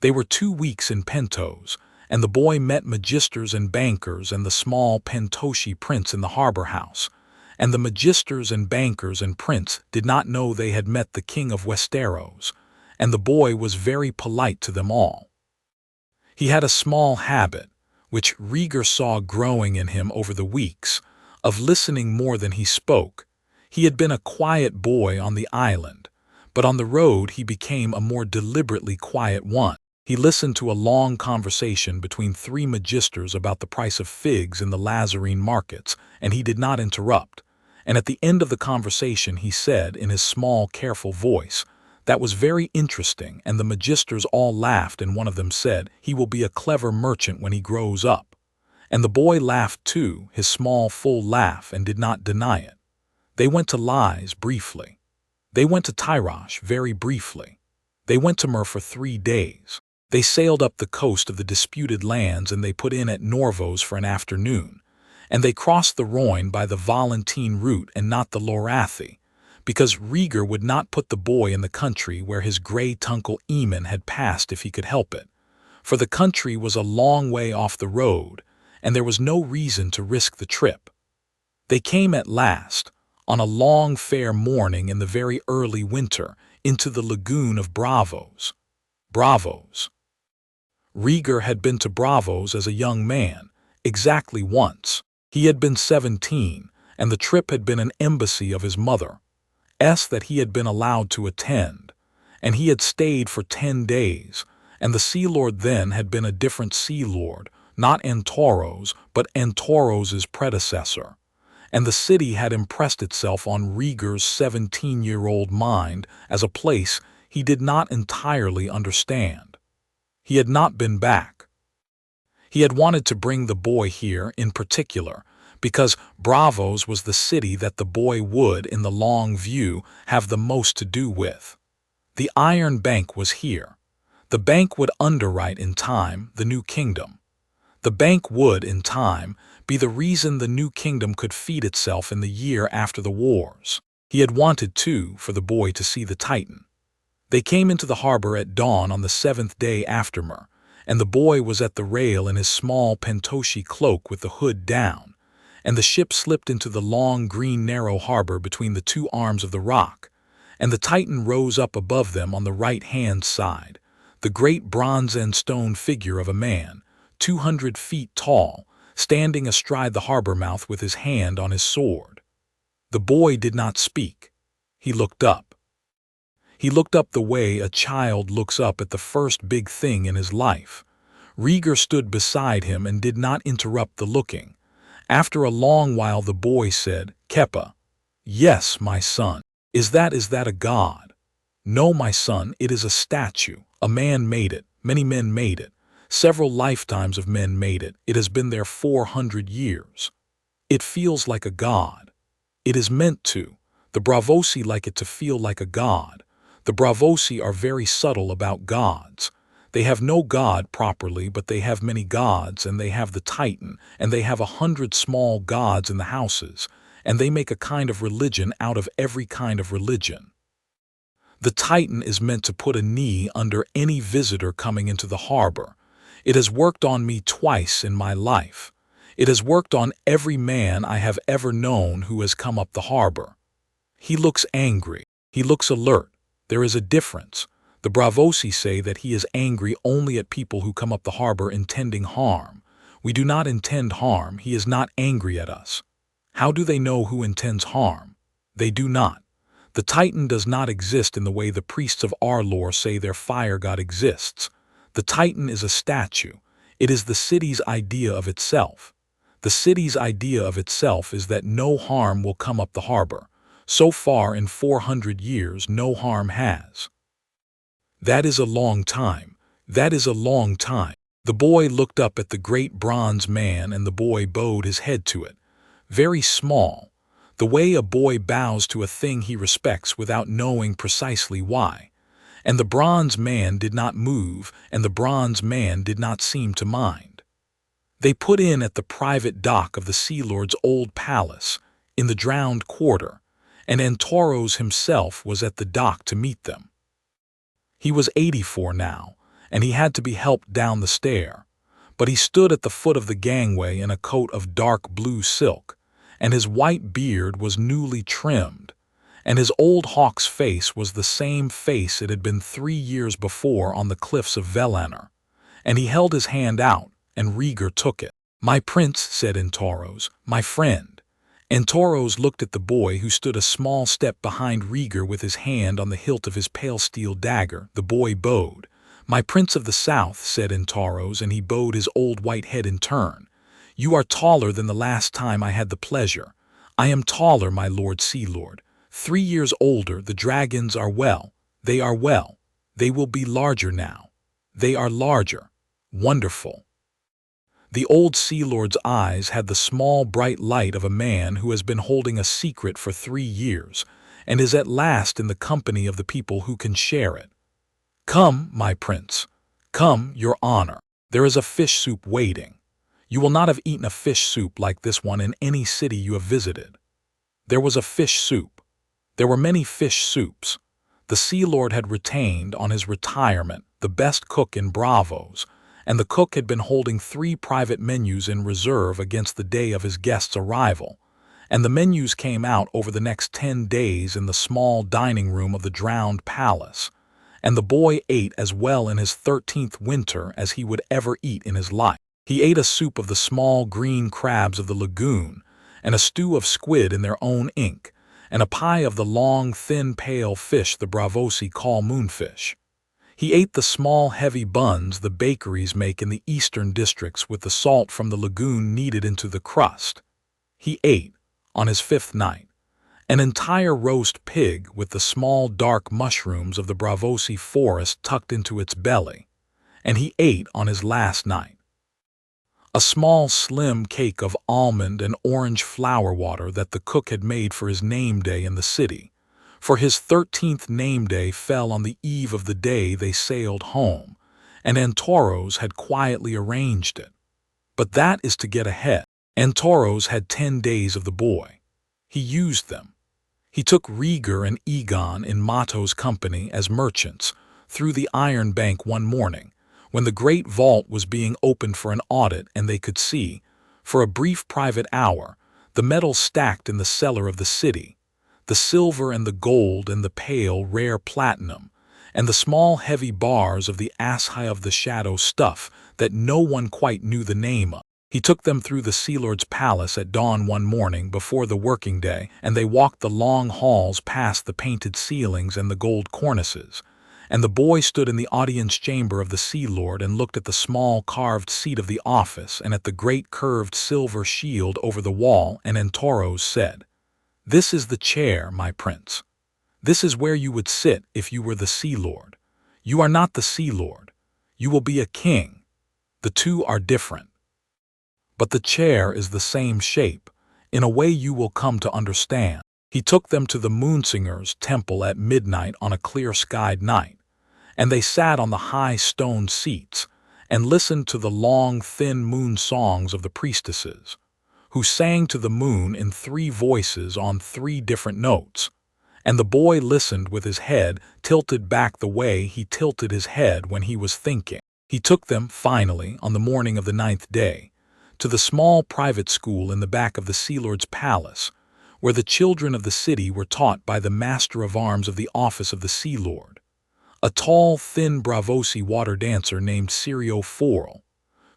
They were 2 weeks in Pentos, and the boy met magisters and bankers and the small Pentoshi prince in the harbor house. And the magisters and bankers and prince did not know they had met the king of Westeros, and the boy was very polite to them all. He had a small habit, which Rhaegar saw growing in him over the weeks, of listening more than he spoke. He had been a quiet boy on the island, but on the road he became a more deliberately quiet one. He listened to a long conversation between 3 magisters about the price of figs in the Lazarine markets, and he did not interrupt. And at the end of the conversation he said, in his small, careful voice, "That was very interesting," and the magisters all laughed, and one of them said, "He will be a clever merchant when he grows up." And the boy laughed too, his small, full laugh, and did not deny it. They went to Lys briefly. They went to Tyrosh very briefly. They went to Myr for 3 days. They sailed up the coast of the disputed lands, and they put in at Norvos for an afternoon. And they crossed the Rhoyne by the Valentine route and not the Lorathi, because Rhaegar would not put the boy in the country where his great uncle Aemon had passed if he could help it. For the country was a long way off the road, and there was no reason to risk the trip. They came at last, on a long fair morning in the very early winter, into the lagoon of Bravos. Bravos. Rhaegar had been to Bravos as a young man, exactly once. He had been 17, and the trip had been an embassy of his mother's that he had been allowed to attend, and he had stayed for 10 days, and the Sea Lord then had been a different Sea Lord, not Antoros, but Antoros's predecessor, and the city had impressed itself on Rhaegar's 17-year-old mind as a place he did not entirely understand. He had not been back. He had wanted to bring the boy here in particular, because Bravos was the city that the boy would, in the long view, have the most to do with. The Iron Bank was here. The bank would underwrite in time the new kingdom. The bank would, in time, be the reason the new kingdom could feed itself in the year after the wars. He had wanted, too, for the boy to see the Titan. They came into the harbor at dawn on the 7th day aftermer, and the boy was at the rail in his small pentoshi cloak with the hood down, and the ship slipped into the long green narrow harbor between the two arms of the rock, and the Titan rose up above them on the right-hand side, the great bronze and stone figure of a man, 200 feet tall, standing astride the harbor mouth with his hand on his sword. The boy did not speak. He looked up. He looked up the way a child looks up at the first big thing in his life. Rhaegar stood beside him and did not interrupt the looking. After a long while the boy said, "Kepa." "Yes, my son." Is that a god?" "No, my son, it is a statue. A man made it. Many men made it. Several lifetimes of men made it. It has been there 400 years. It feels like a god. It is meant to. The Braavosi like it to feel like a god. The Braavosi are very subtle about gods. They have no god properly, but they have many gods, and they have the Titan, and they have 100 small gods in the houses, and they make a kind of religion out of every kind of religion. The Titan is meant to put a knee under any visitor coming into the harbor. It has worked on me twice in my life. It has worked on every man I have ever known who has come up the harbor. He looks angry. He looks alert. There is a difference. The Braavosi say that he is angry only at people who come up the harbor intending harm. We do not intend harm. He is not angry at us. How do they know who intends harm? They do not. The Titan does not exist in the way the priests of our lore say their fire god exists. The Titan is a statue. It is the city's idea of itself. The city's idea of itself is that no harm will come up the harbor. So far in 400 years, no harm has. That is a long time. That is a long time. The boy looked up at the great bronze man, and the boy bowed his head to it. Very small. The way a boy bows to a thing he respects without knowing precisely why. And the bronze man did not move, and the bronze man did not seem to mind. They put in at the private dock of the Sea Lord's old palace, in the drowned quarter, and Antoros himself was at the dock to meet them. He was 84 now, and he had to be helped down the stair, but he stood at the foot of the gangway in a coat of dark blue silk, and his white beard was newly trimmed, and his old hawk's face was the same face it had been 3 years before on the cliffs of Valyrian, and he held his hand out, and Rhaegar took it. "My prince," said Antoros, "my friend." Antoros looked at the boy, who stood a small step behind Rhaegar with his hand on the hilt of his pale steel dagger. The boy bowed. "My prince of the south," said Antoros, and he bowed his old white head in turn. "You are taller than the last time I had the pleasure." "I am taller, my lord Sea Lord. 3 years older. The dragons are well. They are well. They will be larger now. They are larger. Wonderful." The old Sea Lord's eyes had the small bright light of a man who has been holding a secret for 3 years, and is at last in the company of the people who can share it. "Come, my prince. Come, your honor. There is a fish soup waiting. You will not have eaten a fish soup like this one in any city you have visited." There was a fish soup. There were many fish soups. The Sea Lord had retained, on his retirement, the best cook in Braavos, and the cook had been holding 3 private menus in reserve against the day of his guest's arrival, and the menus came out over the next 10 days in the small dining room of the drowned palace, and the boy ate as well in his 13th winter as he would ever eat in his life. He ate a soup of the small green crabs of the lagoon, and a stew of squid in their own ink, and a pie of the long, thin, pale fish the Braavosi call moonfish. He ate the small, heavy buns the bakeries make in the eastern districts with the salt from the lagoon kneaded into the crust. He ate, on his 5th night, an entire roast pig with the small dark mushrooms of the Braavosi forest tucked into its belly, and he ate on his last night a small slim cake of almond and orange flower water that the cook had made for his name day in the city, for his 13th name day fell on the eve of the day they sailed home, and Antoros had quietly arranged it. But that is to get ahead. Antoros had 10 days of the boy. He used them. He took Rhaegar and Egon in Mato's company as merchants through the Iron Bank one morning, when the great vault was being opened for an audit and they could see, for a brief private hour, the metal stacked in the cellar of the city, the silver and the gold and the pale, rare platinum, and the small, heavy bars of the ASOIAF of the shadow stuff that no one quite knew the name of. He took them through the Sea Lord's palace at dawn one morning before the working day, and they walked the long halls past the painted ceilings and the gold cornices. And the boy stood in the audience chamber of the Sea Lord and looked at the small carved seat of the office and at the great curved silver shield over the wall, and Antoros said, "This is the chair, my prince. This is where you would sit if you were the Sea Lord. You are not the Sea Lord. You will be a king. The two are different. But the chair is the same shape, in a way you will come to understand." He took them to the Moonsinger's temple at midnight on a clear-skied night, and they sat on the high stone seats and listened to the long, thin moon songs of the priestesses, who sang to the moon in 3 voices on 3 different notes, and the boy listened with his head tilted back the way he tilted his head when he was thinking. He took them, finally, on the morning of the 9th day, to the small private school in the back of the Sea Lord's palace, where the children of the city were taught by the master of arms of the office of the Sea Lord, a tall, thin Braavosi water dancer named Syrio Forel,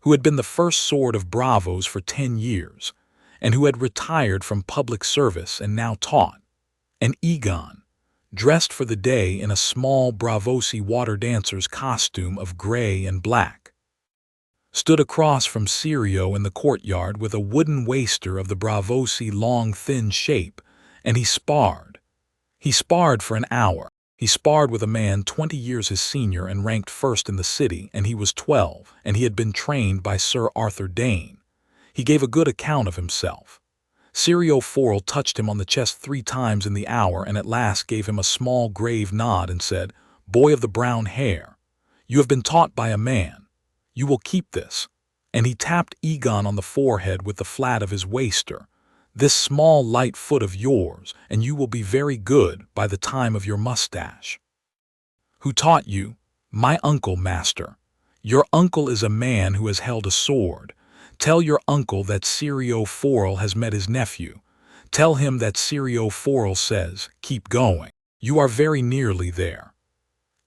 who had been the first sword of Bravos for 10 years, and who had retired from public service and now taught, and Egon, dressed for the day in a small Braavosi water dancer's costume of gray and black, stood across from Syrio in the courtyard with a wooden waster of the Braavosi long, thin shape, and he sparred. He sparred for an hour. He sparred with a man 20 years his senior and ranked first in the city, and he was 12, and he had been trained by Sir Arthur Dane. He gave a good account of himself. Syrio Forel touched him on the chest 3 times in the hour and at last gave him a small grave nod and said, "Boy of the brown hair, you have been taught by a man. You will keep this." And he tapped Egon on the forehead with the flat of his waster. "This small light foot of yours, and you will be very good by the time of your mustache." "Who taught you?" "My uncle, master. Your uncle is a man who has held a sword. Tell your uncle that Syrio Forel has met his nephew. Tell him that Syrio Forel says, 'Keep going. You are very nearly there.'"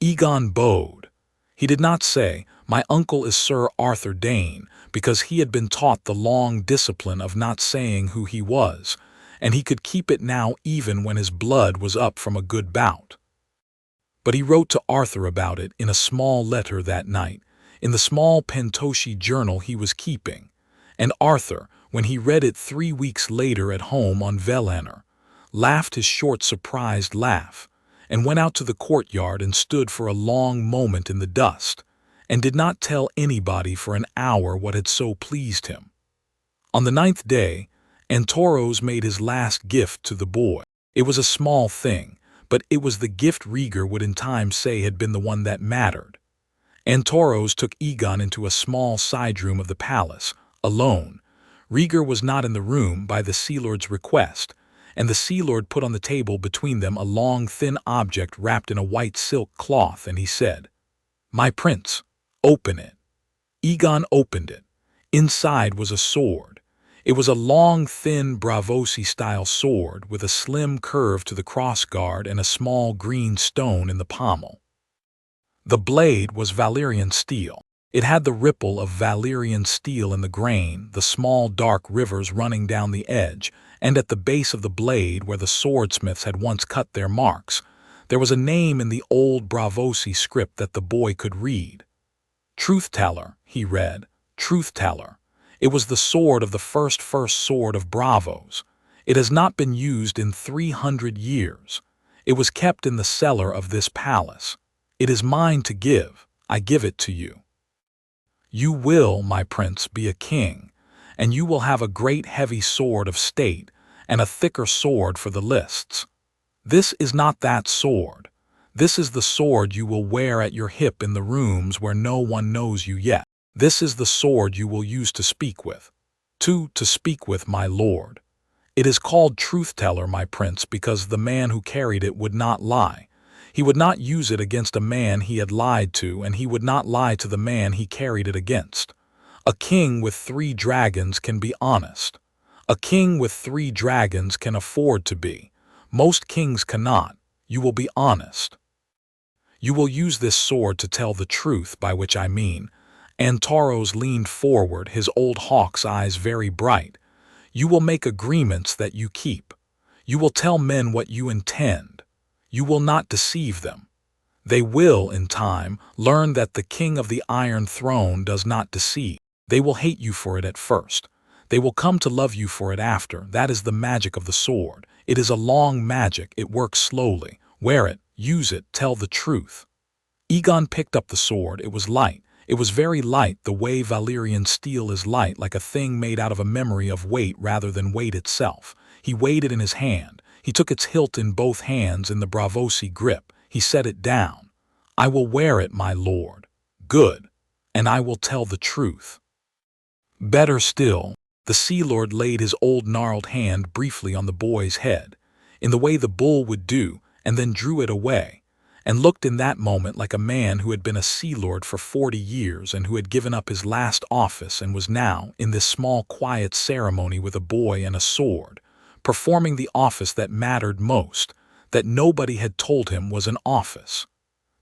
Egon bowed. He did not say, "My uncle is Sir Arthur Dane," because he had been taught the long discipline of not saying who he was, and he could keep it now even when his blood was up from a good bout. But he wrote to Arthur about it in a small letter that night, in the small pentoshi journal he was keeping, and Arthur, when he read it 3 weeks later at home on Valyrian, laughed his short surprised laugh, and went out to the courtyard and stood for a long moment in the dust, and did not tell anybody for an hour what had so pleased him. On the 9th day, Antoros made his last gift to the boy. It was a small thing, but it was the gift Rhaegar would in time say had been the one that mattered. Antoros took Egon into a small side room of the palace, alone. Rhaegar was not in the room by the Sea Lord's request, and the Sea Lord put on the table between them a long, thin object wrapped in a white silk cloth, and he said, "My prince, open it." Egon opened it. Inside was a sword. It was a long, thin Braavosi-style sword with a slim curve to the crossguard and a small green stone in the pommel. The blade was Valyrian steel. It had the ripple of Valyrian steel in the grain, the small dark rivers running down the edge, and at the base of the blade where the swordsmiths had once cut their marks, there was a name in the old Braavosi script that the boy could read. Truth-teller, he read, Truth-teller. It was the sword of the first sword of Bravos. It has not been used in 300 years. It was kept in the cellar of this palace. It is mine to give. I give it to you. You will, my prince, be a king, and you will have a great heavy sword of state and a thicker sword for the lists. This is not that sword. This is the sword you will wear at your hip in the rooms where no one knows you yet. This is the sword you will use to speak with. 2. To speak with, my lord. It is called truth-teller, my prince, because the man who carried it would not lie. He would not use it against a man he had lied to, and he would not lie to the man he carried it against. A king with 3 dragons can be honest. A king with 3 dragons can afford to be. Most kings cannot. You will be honest. You will use this sword to tell the truth, by which I mean. Antaros leaned forward, his old hawk's eyes very bright. You will make agreements that you keep. You will tell men what you intend. You will not deceive them. They will, in time, learn that the king of the Iron Throne does not deceive. They will hate you for it at first. They will come to love you for it after. That is the magic of the sword. It is a long magic. It works slowly. Wear it, use it, tell the truth. Egon picked up the sword. It was light. It was very light, the way Valyrian steel is light, like a thing made out of a memory of weight rather than weight itself. He weighed it in his hand. He took its hilt in both hands in the Braavosi grip. He set it down. I will wear it, my lord. Good. And I will tell the truth. Better still, the Sea Lord laid his old gnarled hand briefly on the boy's head, in the way the bull would do, and then drew it away, and looked in that moment like a man who had been a Sea Lord for 40 years and who had given up his last office and was now, in this small quiet ceremony with a boy and a sword, performing the office that mattered most, that nobody had told him was an office.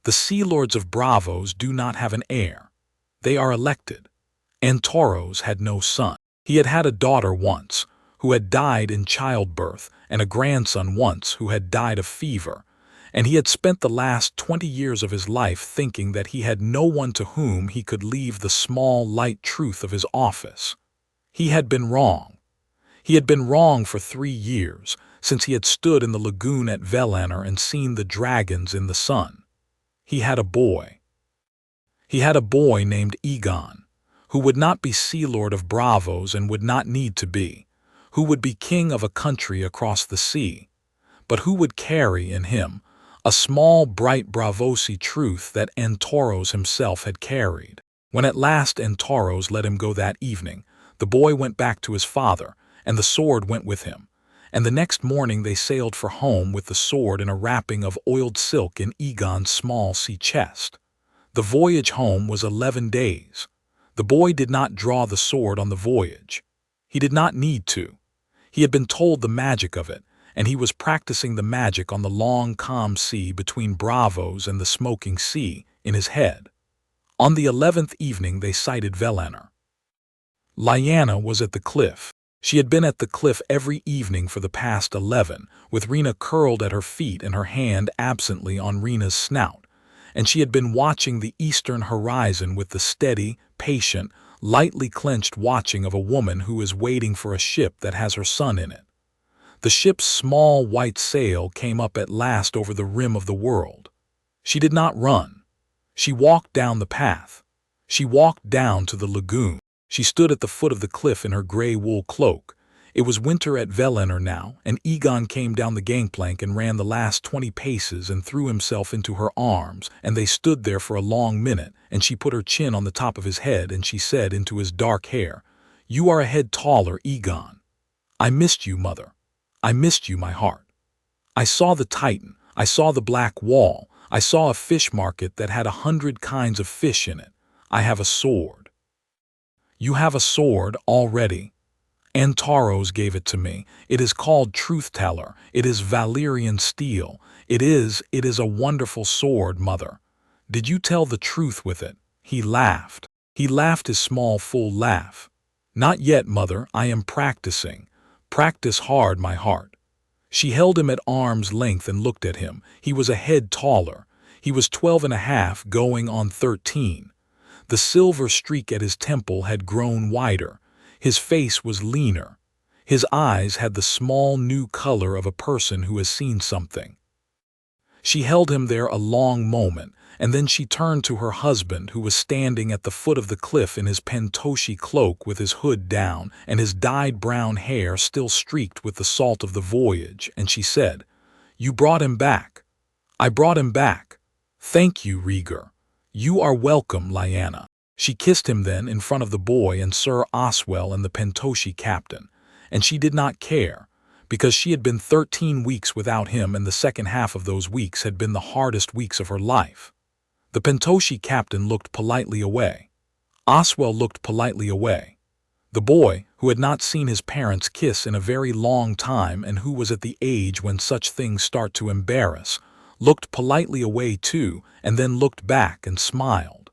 The Sea Lords of Braavos do not have an heir. They are elected. Antaros had no son. He had had a daughter once, who had died in childbirth, and a grandson once who had died of fever, and he had spent the last 20 years of his life thinking that he had no one to whom he could leave the small, light truth of his office. He had been wrong. He had been wrong for 3 years, since he had stood in the lagoon at Valyrian and seen the dragons in the sun. He had a boy. He had a boy named Egon, who would not be Sea Lord of Braavos and would not need to be, who would be king of a country across the sea, but who would carry in him a small, bright Braavosi truth that Antaros himself had carried. When at last Antaros let him go that evening, the boy went back to his father, and the sword went with him, and the next morning they sailed for home with the sword in a wrapping of oiled silk in Egon's small sea chest. The voyage home was 11 days. The boy did not draw the sword on the voyage. He did not need to. He had been told the magic of it, and he was practicing the magic on the long, calm sea between Braavos and the smoking sea in his head. On the 11th evening they sighted Valyrian. Lyanna was at the cliff. She had been at the cliff every evening for the past 11, with Rhaena curled at her feet and her hand absently on Rhaena's snout, and she had been watching the eastern horizon with the steady, patient, lightly clenched watching of a woman who is waiting for a ship that has her son in it. The ship's small white sail came up at last over the rim of the world. She did not run. She walked down the path. She walked down to the lagoon. She stood at the foot of the cliff in her gray wool cloak. It was winter at Valyrian now, and Egon came down the gangplank and ran the last 20 paces and threw himself into her arms, and they stood there for a long minute, and she put her chin on the top of his head, and she said into his dark hair, "You are a head taller, Egon. I missed you, mother. I missed you, my heart. I saw the Titan. I saw the black wall. I saw a fish market that had 100 kinds of fish in it. I have a sword." "You have a sword already." "Antaros gave it to me. It is called Truth-Teller. It is Valyrian steel. It is a wonderful sword, mother. Did you tell the truth with it?" He laughed. He laughed his small, full laugh. "Not yet, mother. I am practicing. Practice hard, my heart." She held him at arm's length and looked at him. He was a head taller. He was 12.5, going on 13. The silver streak at his temple had grown wider. His face was leaner. His eyes had the small new color of a person who has seen something. She held him there a long moment, and then she turned to her husband, who was standing at the foot of the cliff in his pentoshi cloak with his hood down and his dyed brown hair still streaked with the salt of the voyage, and she said, "You brought him back. I brought him back. Thank you, Rhaegar. You are welcome, Lyanna. She kissed him then in front of the boy and Sir Oswell and the Pentoshi captain, and she did not care, because she had been 13 weeks without him, and the second half of those weeks had been the hardest weeks of her life. The Pentoshi captain looked politely away. Oswell looked politely away. The boy, who had not seen his parents kiss in a very long time and who was at the age when such things start to embarrass, looked politely away too, and then looked back and smiled.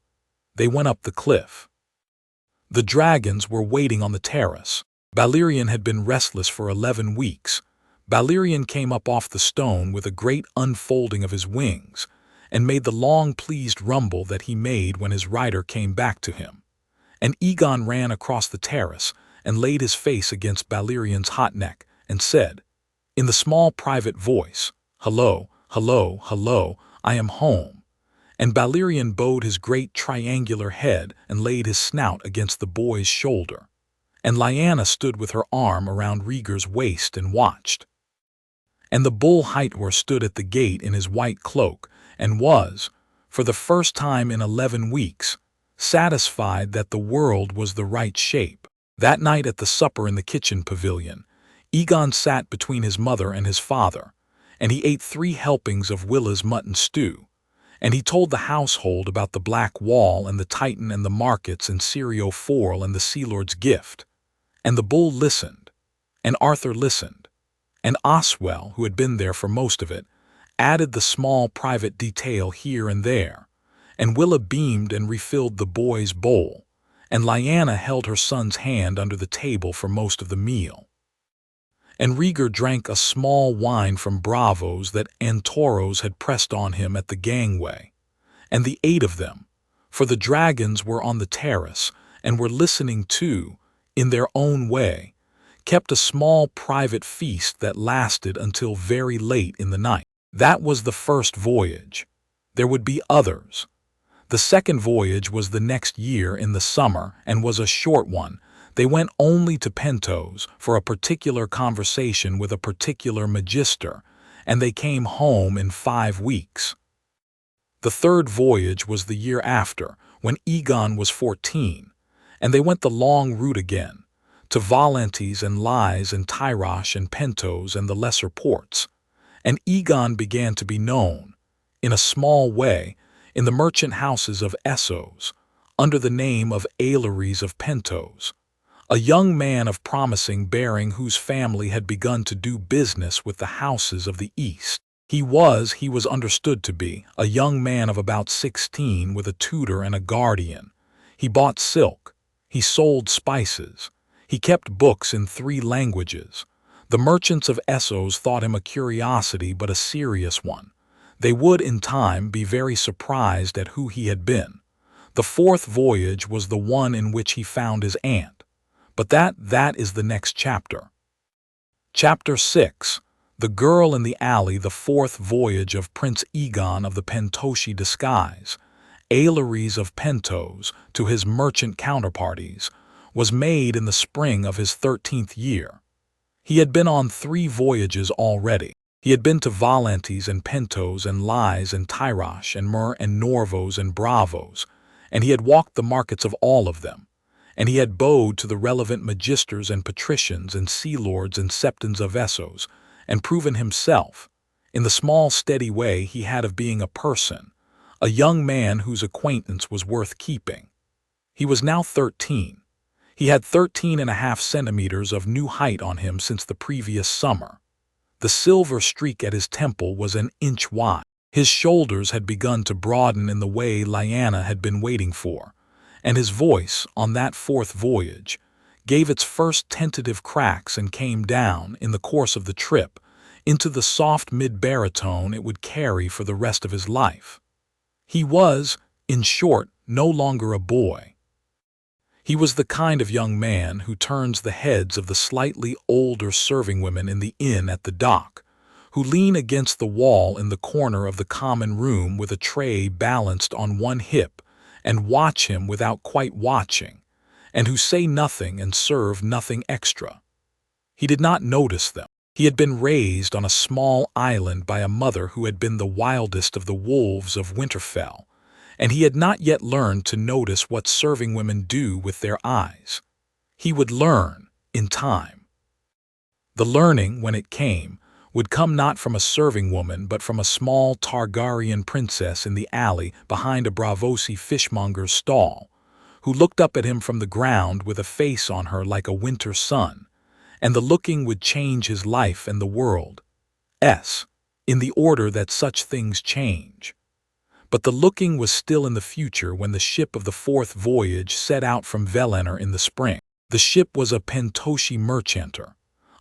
They went up the cliff. The dragons were waiting on the terrace. Valyrian had been restless for 11 weeks. Valyrian came up off the stone with a great unfolding of his wings, and made the long pleased rumble that he made when his rider came back to him. And Egon ran across the terrace and laid his face against Valyrian's hot neck and said, in the small private voice, "Hello, hello, hello, I am home." And Valyrian bowed his great triangular head and laid his snout against the boy's shoulder. And Lyanna stood with her arm around Rhaegar's waist and watched. And the bull Hightor stood at the gate in his white cloak and was, for the first time in 11 weeks, satisfied that the world was the right shape. That night at the supper in the kitchen pavilion, Egon sat between his mother and his father, and he ate 3 helpings of Willa's mutton stew, and he told the household about the Black Wall and the Titan and the markets and Syrio Forel and the Sea Lord's gift. And the bull listened, and Arthur listened, and Oswell, who had been there for most of it, added the small private detail here and there, and Willa beamed and refilled the boy's bowl, and Lyanna held her son's hand under the table for most of the meal. And Rhaegar drank a small wine from Bravos that Antoros had pressed on him at the gangway, and the 8 of them, for the dragons were on the terrace and were listening too, in their own way, kept a small private feast that lasted until very late in the night. That was the first voyage. There would be others. The second voyage was the next year in the summer and was a short one. They went only to Pentos for a particular conversation with a particular magister, and they came home in 5 weeks. The third voyage was the year after, when Egon was 14, and they went the long route again, to Valentes and Lys and Tyrosh and Pentos and the lesser ports, and Egon began to be known, in a small way, in the merchant houses of Essos, under the name of Aelores of Pentos, a young man of promising bearing whose family had begun to do business with the houses of the East. He was understood to be, a young man of about 16 with a tutor and a guardian. He bought silk. He sold spices. He kept books in 3 languages. The merchants of Essos thought him a curiosity, but a serious one. They would, in time, be very surprised at who he had been. The 4th voyage was the one in which he found his aunt. But that is the next chapter. Chapter 6. The Girl in the Alley. The 4th voyage of Prince Egon of the Pentoshi disguise, Aelores of Pentos, to his merchant counterparties, was made in the spring of his 13th year. He had been on 3 voyages already. He had been to Valentes and Pentos and Lys and Tyrosh and Mur and Norvos and Bravos, and he had walked the markets of all of them, and he had bowed to the relevant magisters and patricians and sea lords and septons of Essos, and proven himself, in the small steady way he had of being a person, a young man whose acquaintance was worth keeping. He was now 13. He had 13.5 centimeters of new height on him since the previous summer. The silver streak at his temple was an inch wide. His shoulders had begun to broaden in the way Lyanna had been waiting for, and his voice, on that 4th voyage, gave its first tentative cracks and came down, in the course of the trip, into the soft mid-baritone it would carry for the rest of his life. He was, in short, no longer a boy. He was the kind of young man who turns the heads of the slightly older serving women in the inn at the dock, who lean against the wall in the corner of the common room with a tray balanced on one hip and watch him without quite watching, and who say nothing and serve nothing extra. He did not notice them. He had been raised on a small island by a mother who had been the wildest of the wolves of Winterfell, and he had not yet learned to notice what serving women do with their eyes. He would learn in time. The learning, when it came, would come not from a serving woman but from a small Targaryen princess in the alley behind a Braavosi fishmonger's stall, who looked up at him from the ground with a face on her like a winter sun, and the looking would change his life and the world, in the order that such things change. But the looking was still in the future when the ship of the fourth voyage set out from Valyrian in the spring. The ship was a Pentoshi merchanter,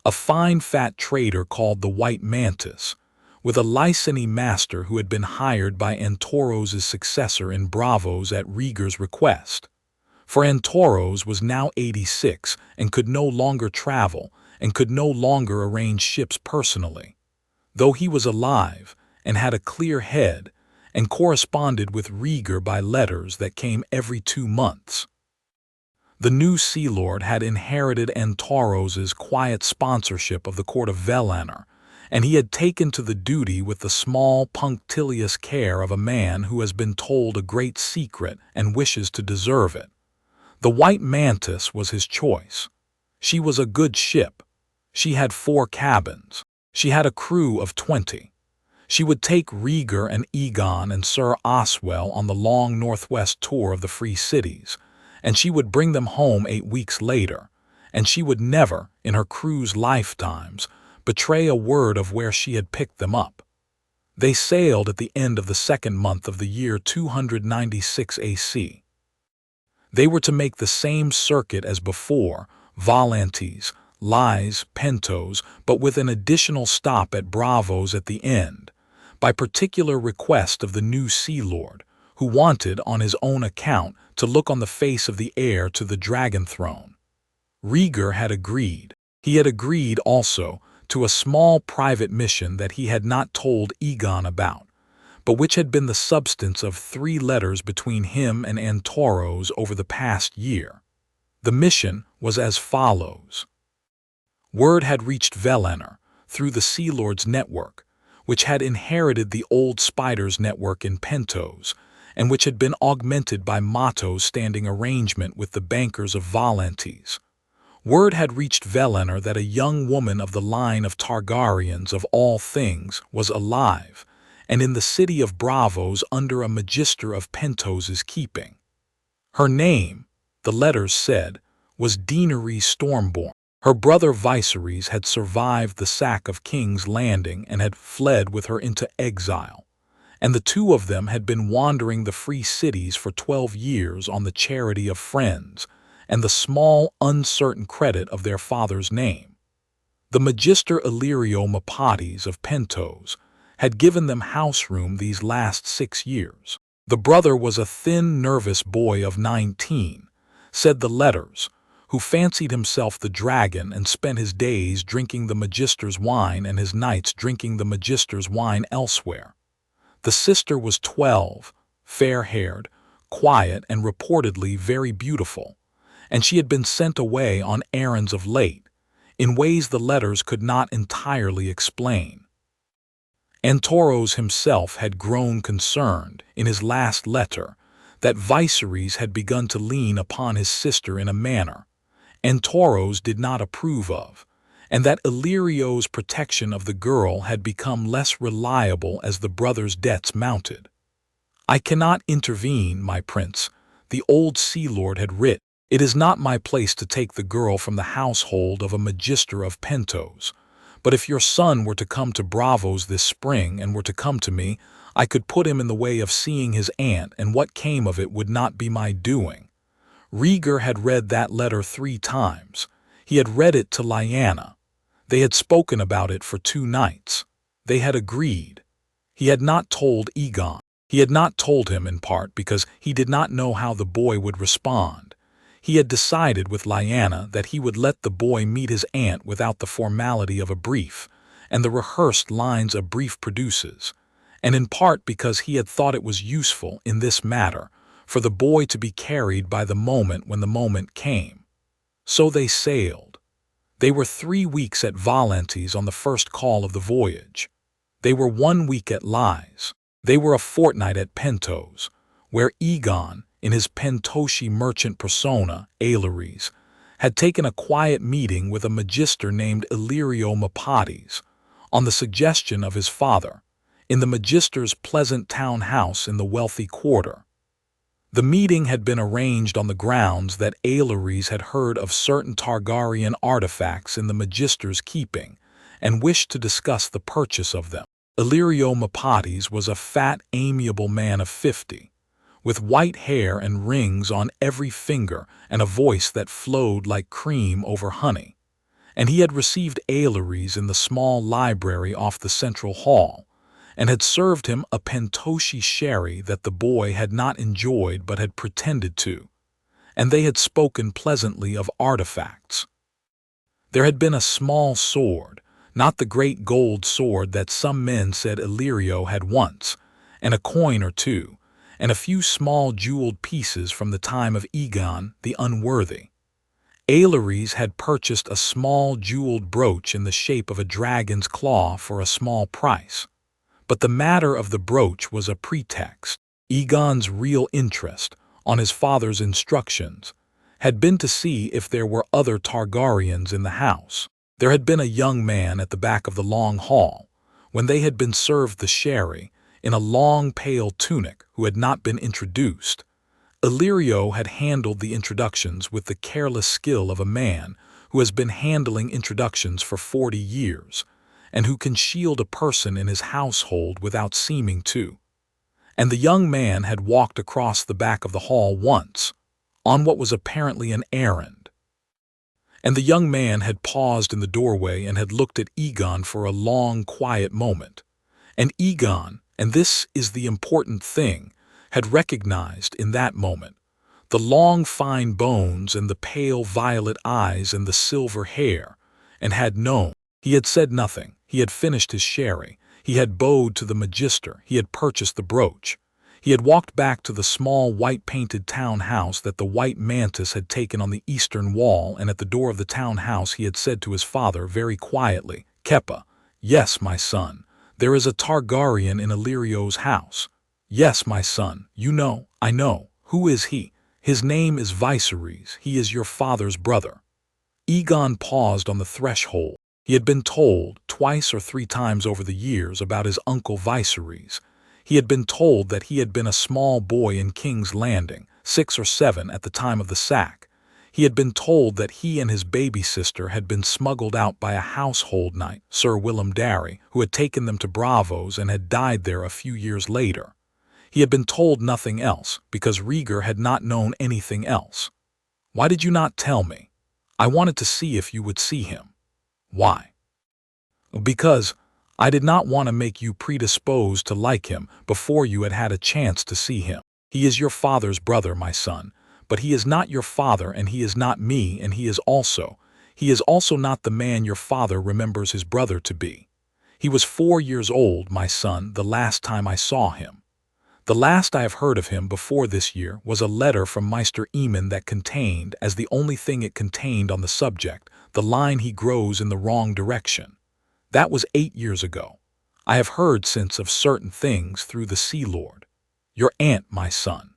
a fine fat trader called the White Mantis, with a Lyseni master who had been hired by Antoros' successor in Braavos at Rhaegar's request. For Antoros was now 86 and could no longer travel and could no longer arrange ships personally, though he was alive and had a clear head and corresponded with Rhaegar by letters that came every 2 months. The new Sea Lord had inherited Antoros' quiet sponsorship of the court of Valyrian, and he had taken to the duty with the small, punctilious care of a man who has been told a great secret and wishes to deserve it. The White Mantis was his choice. She was a good ship. She had 4 cabins. She had a crew of 20. She would take Rhaegar and Egon and Sir Oswell on the long northwest tour of the Free Cities, and she would bring them home 8 weeks later, and she would never, in her crew's lifetimes, betray a word of where she had picked them up. They sailed at the end of the 2nd month of the year 296 AC. They were to make the same circuit as before, Volantes, Lys, Pentos, but with an additional stop at Braavos at the end, by particular request of the new Sea Lord, who wanted, on his own account, to look on the face of the heir to the dragon throne. Rhaegar had agreed. He had agreed also to a small private mission that he had not told Egon about, but which had been the substance of 3 letters between him and Antoros over the past year. The mission was as follows. Word had reached Valyrian through the Sea Lord's network, which had inherited the old Spider's network in Pentos, and which had been augmented by Motto's standing arrangement with the bankers of Volantes. Word had reached Valyrian that a young woman of the line of Targaryens of all things was alive, and in the city of Braavos under a magister of Pentos' keeping. Her name, the letters said, was Daenerys Stormborn. Her brother Viserys had survived the sack of King's Landing and had fled with her into exile, and the 2 of them had been wandering the free cities for 12 years on the charity of friends and the small, uncertain credit of their father's name. The Magister Illyrio Mapates of Pentos had given them house room these last 6 years. The brother was a thin, nervous boy of 19, said the letters, who fancied himself the dragon and spent his days drinking the magister's wine and his nights drinking the magister's wine elsewhere. The sister was 12, fair-haired, quiet, and reportedly very beautiful, and she had been sent away on errands of late, in ways the letters could not entirely explain. Antoros himself had grown concerned, in his last letter, that Viserys had begun to lean upon his sister in a manner Antoros did not approve of, and that Illyrio's protection of the girl had become less reliable as the brother's debts mounted. "I cannot intervene, my prince," the old Sea Lord had writ. "It is not my place to take the girl from the household of a magister of Pentos, but if your son were to come to Braavos this spring and were to come to me, I could put him in the way of seeing his aunt, and what came of it would not be my doing." Rhaegar had read that letter 3 times. He had read it to Lyanna. They had spoken about it for 2 nights. They had agreed. He had not told Egon. He had not told him in part because he did not know how the boy would respond. He had decided with Lyanna that he would let the boy meet his aunt without the formality of a brief, and the rehearsed lines a brief produces, and in part because he had thought it was useful, in this matter, for the boy to be carried by the moment when the moment came. So they sailed. They were 3 weeks at Valenties on the first call of the voyage. They were 1 week at Lies. They were a fortnight at Pentos, where Egon, in his Pentoshi merchant persona, Aelires, had taken a quiet meeting with a magister named Illyrio Mapates, on the suggestion of his father, in the magister's pleasant town house in the wealthy quarter. The meeting had been arranged on the grounds that Aelires had heard of certain Targaryen artifacts in the magister's keeping and wished to discuss the purchase of them. Illyrio Mapates was a fat, amiable man of 50, with white hair and rings on every finger and a voice that flowed like cream over honey, and he had received Aelires in the small library off the central hall, and had served him a Pentoshi sherry that the boy had not enjoyed but had pretended to, and they had spoken pleasantly of artifacts. There had been a small sword, not the great gold sword that some men said Illyrio had once, and a coin or two, and a few small jeweled pieces from the time of Egon the Unworthy. Aelires had purchased a small jeweled brooch in the shape of a dragon's claw for a small price. But the matter of the brooch was a pretext. Egon's real interest, on his father's instructions, had been to see if there were other Targaryens in the house. There had been a young man at the back of the long hall, when they had been served the sherry, in a long pale tunic who had not been introduced. Illyrio had handled the introductions with the careless skill of a man who has been handling introductions for 40 years, and who can shield a person in his household without seeming to. And the young man had walked across the back of the hall once, on what was apparently an errand. And the young man had paused in the doorway and had looked at Egon for a long, quiet moment. And Egon, and this is the important thing, had recognized in that moment the long, fine bones and the pale violet eyes and the silver hair, and had known. He had said nothing. He had finished his sherry. He had bowed to the magister. He had purchased the brooch. He had walked back to the small white-painted town house that the white mantis had taken on the eastern wall, and at the door of the town house he had said to his father very quietly, "Kepa, yes, my son, there is a Targaryen in Illyrio's house. Yes, my son, you know, I know. Who is he? His name is Viserys. He is your father's brother." Egon paused on the threshold. He had been told 2 or 3 times over the years about his uncle Viserys. He had been told that he had been a small boy in King's Landing, 6 or 7 at the time of the sack. He had been told that he and his baby sister had been smuggled out by a household knight, Sir Willem Darry, who had taken them to Bravos and had died there a few years later. He had been told nothing else, because Rhaegar had not known anything else. "Why did you not tell me? I wanted to see if you would see him." "Why?" "Because I did not want to make you predisposed to like him before you had had a chance to see him. He is your father's brother, my son, but he is not your father, and he is not me, and he is also not the man your father remembers his brother to be. He was 4 years old, my son, the last time I saw him. The last I have heard of him before this year was a letter from Meister Aemon that contained, as the only thing it contained on the subject, the line, 'He grows in the wrong direction.' That was 8 years ago. I have heard since of certain things through the Sea Lord. Your aunt, my son.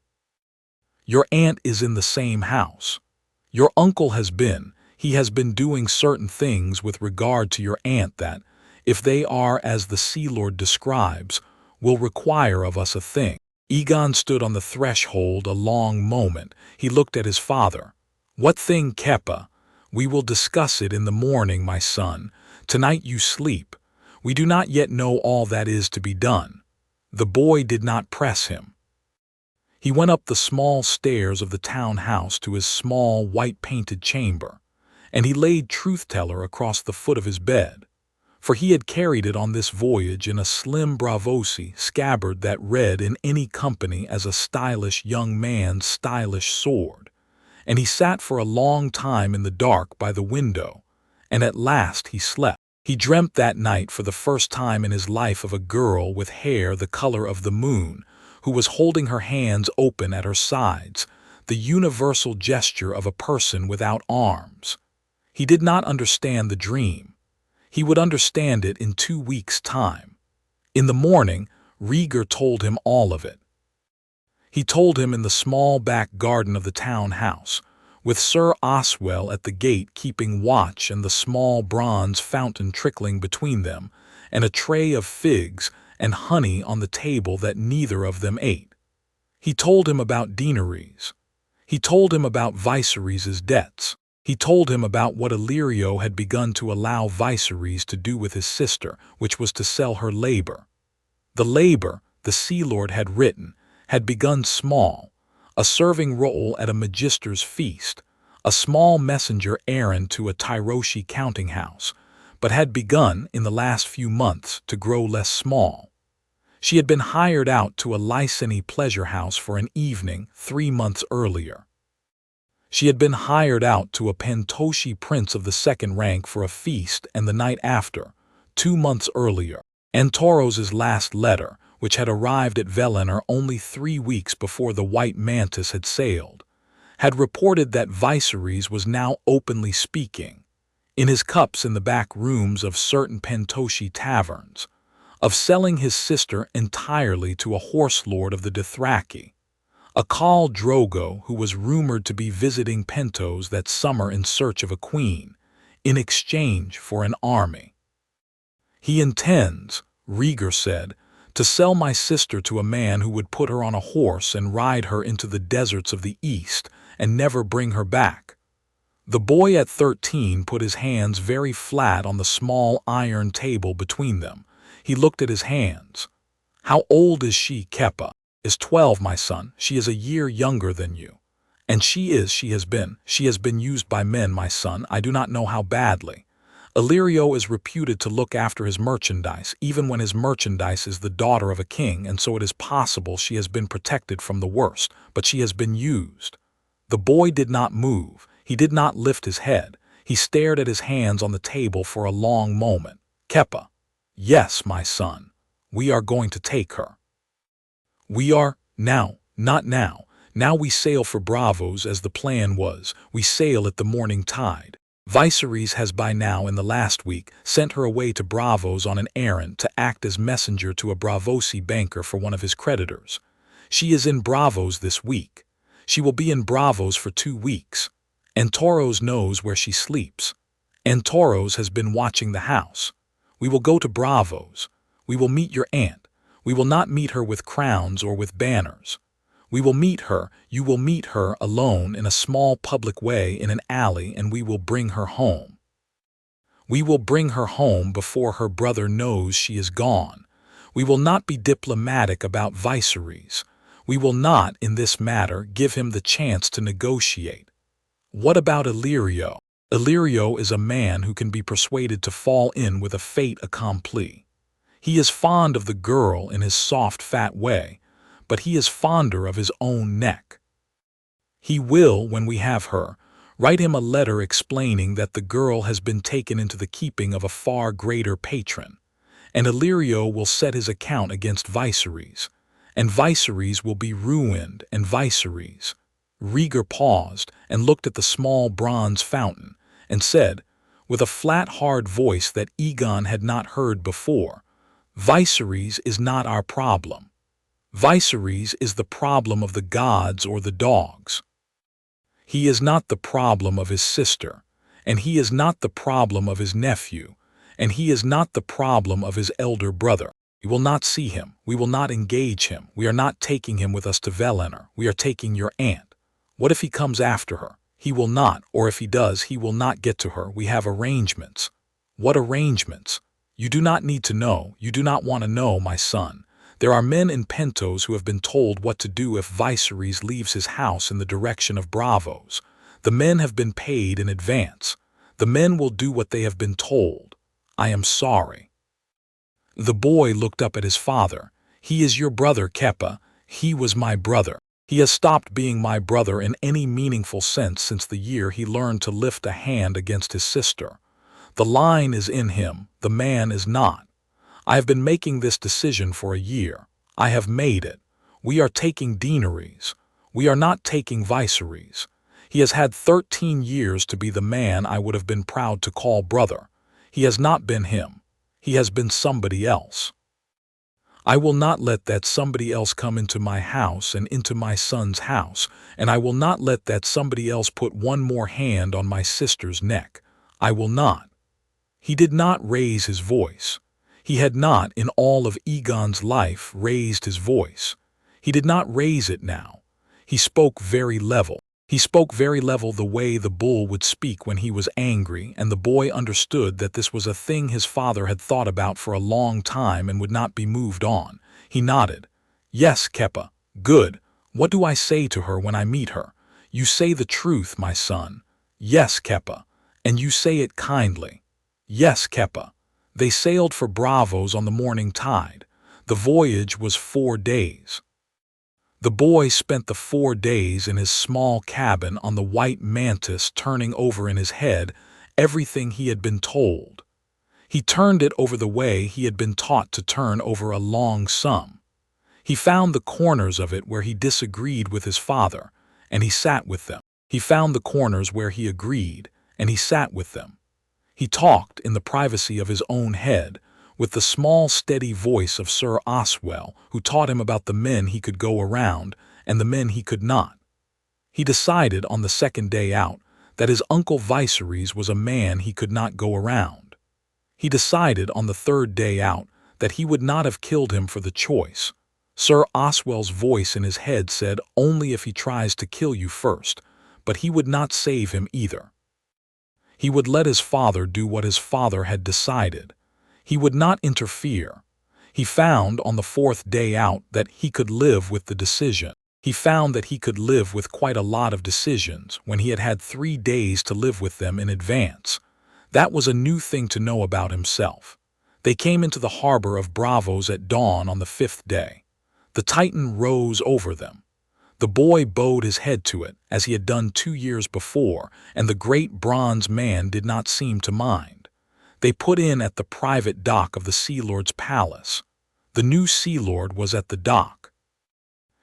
Your aunt is in the same house. Your uncle has been doing certain things with regard to your aunt that, if they are as the Sea Lord describes, will require of us a thing." Egon stood on the threshold a long moment. He looked at his father. "What thing, Kepa? We will discuss it in the morning, my son. Tonight you sleep. We do not yet know all that is to be done." The boy did not press him. He went up the small stairs of the town house to his small white-painted chamber, and he laid Truth-Teller across the foot of his bed, for he had carried it on this voyage in a slim Bravosi scabbard that read in any company as a stylish young man's stylish sword, and he sat for a long time in the dark by the window, and at last he slept. He dreamt that night for the first time in his life of a girl with hair the color of the moon, who was holding her hands open at her sides, the universal gesture of a person without arms. He did not understand the dream. He would understand it in 2 weeks' time. In the morning, Rhaegar told him all of it. He told him in the small back garden of the town house, with Sir Oswell at the gate keeping watch and the small bronze fountain trickling between them, and a tray of figs and honey on the table that neither of them ate. He told him about Daenerys. He told him about Viserys' debts. He told him about what Illyrio had begun to allow Viserys to do with his sister, which was to sell her labor. The labor, the Sea Lord had written, had begun small, a serving role at a magister's feast, a small messenger errand to a Tyroshi counting house, but had begun, in the last few months, to grow less small. She had been hired out to a Lyseni pleasure house for an evening 3 months earlier. She had been hired out to a Pentoshi prince of the second rank for a feast, and the night after, 2 months earlier, Antoros's last letter, which had arrived at Valyrian only 3 weeks before the White Mantis had sailed, had reported that Viserys was now openly speaking, in his cups in the back rooms of certain Pentoshi taverns, of selling his sister entirely to a horse lord of the Dothraki, a Khal Drogo who was rumored to be visiting Pentos that summer in search of a queen, in exchange for an army. He intends, Rhaegar said, to sell my sister to a man who would put her on a horse and ride her into the deserts of the east and never bring her back. The boy at 13 put his hands very flat on the small iron table between them. He looked at his hands. How old is she, Kepa? Is 12, my son. She is a year younger than you. And she has been used by men, my son. I do not know how badly. Illyrio is reputed to look after his merchandise, even when his merchandise is the daughter of a king, and so it is possible she has been protected from the worst, but she has been used. The boy did not move. He did not lift his head. He stared at his hands on the table for a long moment. Kepa. Yes, my son. We are going to take her. We are, now, not now. Now we sail for Braavos as the plan was. We sail at the morning tide. Viserys has by now, in the last week, sent her away to Braavos on an errand to act as messenger to a Braavosi banker for one of his creditors. She is in Braavos this week. She will be in Braavos for 2 weeks. Antoros knows where she sleeps. Antoros has been watching the house. We will go to Braavos. We will meet your aunt. We will not meet her with crowns or with banners. We will meet her, you will meet her alone in a small public way in an alley, and we will bring her home. We will bring her home before her brother knows she is gone. We will not be diplomatic about Viserys. We will not, in this matter, give him the chance to negotiate. What about Illyrio? Illyrio is a man who can be persuaded to fall in with a fait accompli. He is fond of the girl in his soft, fat way, but he is fonder of his own neck. He will, when we have her, write him a letter explaining that the girl has been taken into the keeping of a far greater patron, and Illyrio will set his account against Viserys, and Viserys will be ruined, and Viserys. Rhaegar paused and looked at the small bronze fountain, and said, with a flat, hard voice that Egon had not heard before, Viserys is not our problem. Viserys is the problem of the gods or the dogs. He is not the problem of his sister, and he is not the problem of his nephew, and he is not the problem of his elder brother. We will not see him. We will not engage him. We are not taking him with us to Valyrian. We are taking your aunt. What if he comes after her? He will not, or if he does, he will not get to her. We have arrangements. What arrangements? You do not need to know. You do not want to know, my son. There are men in Pentos who have been told what to do if Viserys leaves his house in the direction of Braavos. The men have been paid in advance. The men will do what they have been told. I am sorry. The boy looked up at his father. He is your brother, Kepa. He was my brother. He has stopped being my brother in any meaningful sense since the year he learned to lift a hand against his sister. The line is in him, the man is not. I have been making this decision for a year. I have made it. We are taking Daenerys. We are not taking Viserys. He has had 13 years to be the man I would have been proud to call brother. He has not been him. He has been somebody else. I will not let that somebody else come into my house and into my son's house, and I will not let that somebody else put one more hand on my sister's neck. I will not. He did not raise his voice. He had not, in all of Egon's life, raised his voice. He did not raise it now. He spoke very level. He spoke very level, the way the bull would speak when he was angry, and the boy understood that this was a thing his father had thought about for a long time and would not be moved on. He nodded. Yes, Keppa. Good. What do I say to her when I meet her? You say the truth, my son. Yes, Keppa. And you say it kindly. Yes, Keppa. They sailed for Bravos on the morning tide. The voyage was 4 days. The boy spent the 4 days in his small cabin on the white mantis, turning over in his head everything he had been told. He turned it over the way he had been taught to turn over a long sum. He found the corners of it where he disagreed with his father, and he sat with them. He found the corners where he agreed, and he sat with them. He talked in the privacy of his own head, with the small, steady voice of Sir Oswell, who taught him about the men he could go around and the men he could not. He decided on the 2nd day out that his Uncle Viserys was a man he could not go around. He decided on the 3rd day out that he would not have killed him for the choice. Sir Oswell's voice in his head said, only if he tries to kill you first, but he would not save him either. He would let his father do what his father had decided. He would not interfere. He found on the 4th day out that he could live with the decision. He found that he could live with quite a lot of decisions when he had had 3 days to live with them in advance. That was a new thing to know about himself. They came into the harbor of Bravos at dawn on the 5th day. The Titan rose over them. The boy bowed his head to it, as he had done 2 years before, and the great bronze man did not seem to mind. They put in at the private dock of the Sea Lord's palace. The new Sea Lord was at the dock.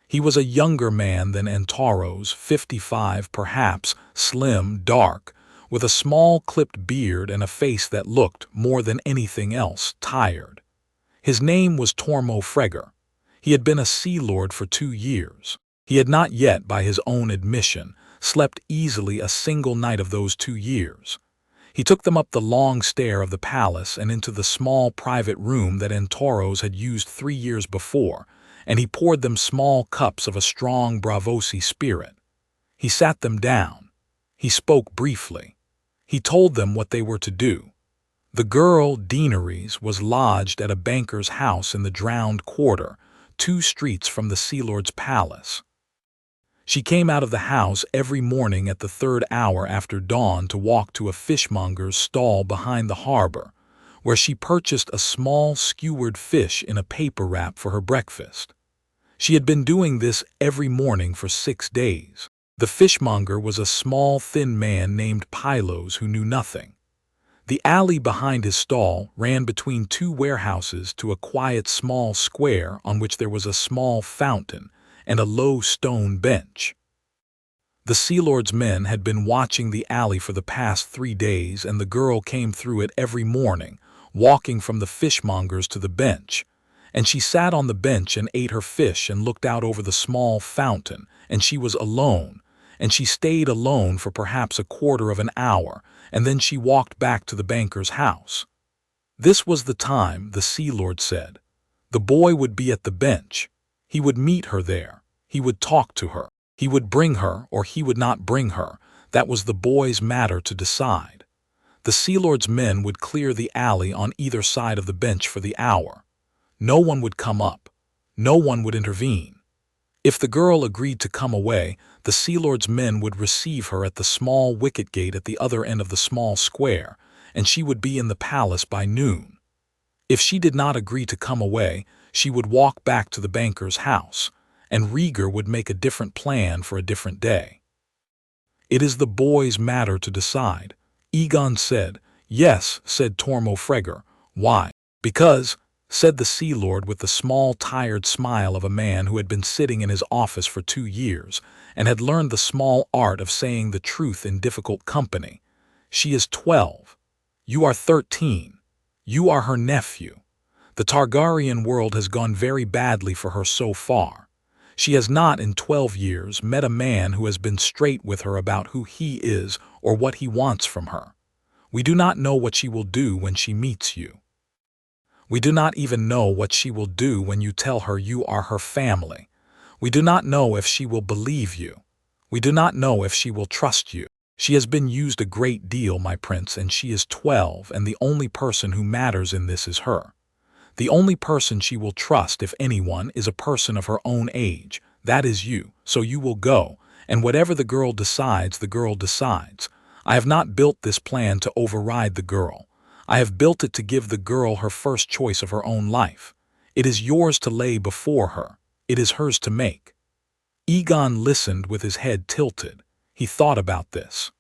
He was a younger man than Antaros, 55 perhaps, slim, dark, with a small clipped beard and a face that looked, more than anything else, tired. His name was Tormo Fregar. He had been a Sea Lord for 2 years. He had not yet, by his own admission, slept easily a single night of those 2 years. He took them up the long stair of the palace and into the small private room that Antaros had used 3 years before, and he poured them small cups of a strong Bravosi spirit. He sat them down. He spoke briefly. He told them what they were to do. The girl, Daenerys, was lodged at a banker's house in the Drowned Quarter, 2 streets from the Sea Lord's palace. She came out of the house every morning at the 3rd hour after dawn to walk to a fishmonger's stall behind the harbor, where she purchased a small skewered fish in a paper wrap for her breakfast. She had been doing this every morning for 6 days. The fishmonger was a small, thin man named Pylos who knew nothing. The alley behind his stall ran between 2 warehouses to a quiet small square on which there was a small fountain and a low stone bench. The Sea Lord's men had been watching the alley for the past 3 days, and the girl came through it every morning, walking from the fishmonger's to the bench. And she sat on the bench and ate her fish and looked out over the small fountain, and she was alone, and she stayed alone for perhaps a quarter of an hour, and then she walked back to the banker's house. This was the time, the Sea Lord said. The boy would be at the bench. He would meet her there. He would talk to her. He would bring her, or he would not bring her. That was the boy's matter to decide. The Sea Lord's men would clear the alley on either side of the bench for the hour. No one would come up. No one would intervene. If the girl agreed to come away, the Sea Lord's men would receive her at the small wicket gate at the other end of the small square, and she would be in the palace by noon. If she did not agree to come away, she would walk back to the banker's house, and Rhaegar would make a different plan for a different day. It is the boy's matter to decide. Egon said. Yes, said Tormo Fregar. Why? Because, said the Sea Lord with the small, tired smile of a man who had been sitting in his office for 2 years and had learned the small art of saying the truth in difficult company. She is 12. You are 13. You are her nephew. The Targaryen world has gone very badly for her so far. She has not in 12 years met a man who has been straight with her about who he is or what he wants from her. We do not know what she will do when she meets you. We do not even know what she will do when you tell her you are her family. We do not know if she will believe you. We do not know if she will trust you. She has been used a great deal, my prince, and she is 12, and the only person who matters in this is her. The only person she will trust, if anyone, is a person of her own age. That is you. So you will go, and whatever the girl decides, the girl decides. I have not built this plan to override the girl. I have built it to give the girl her first choice of her own life. It is yours to lay before her. It is hers to make. Egon listened with his head tilted. He thought about this.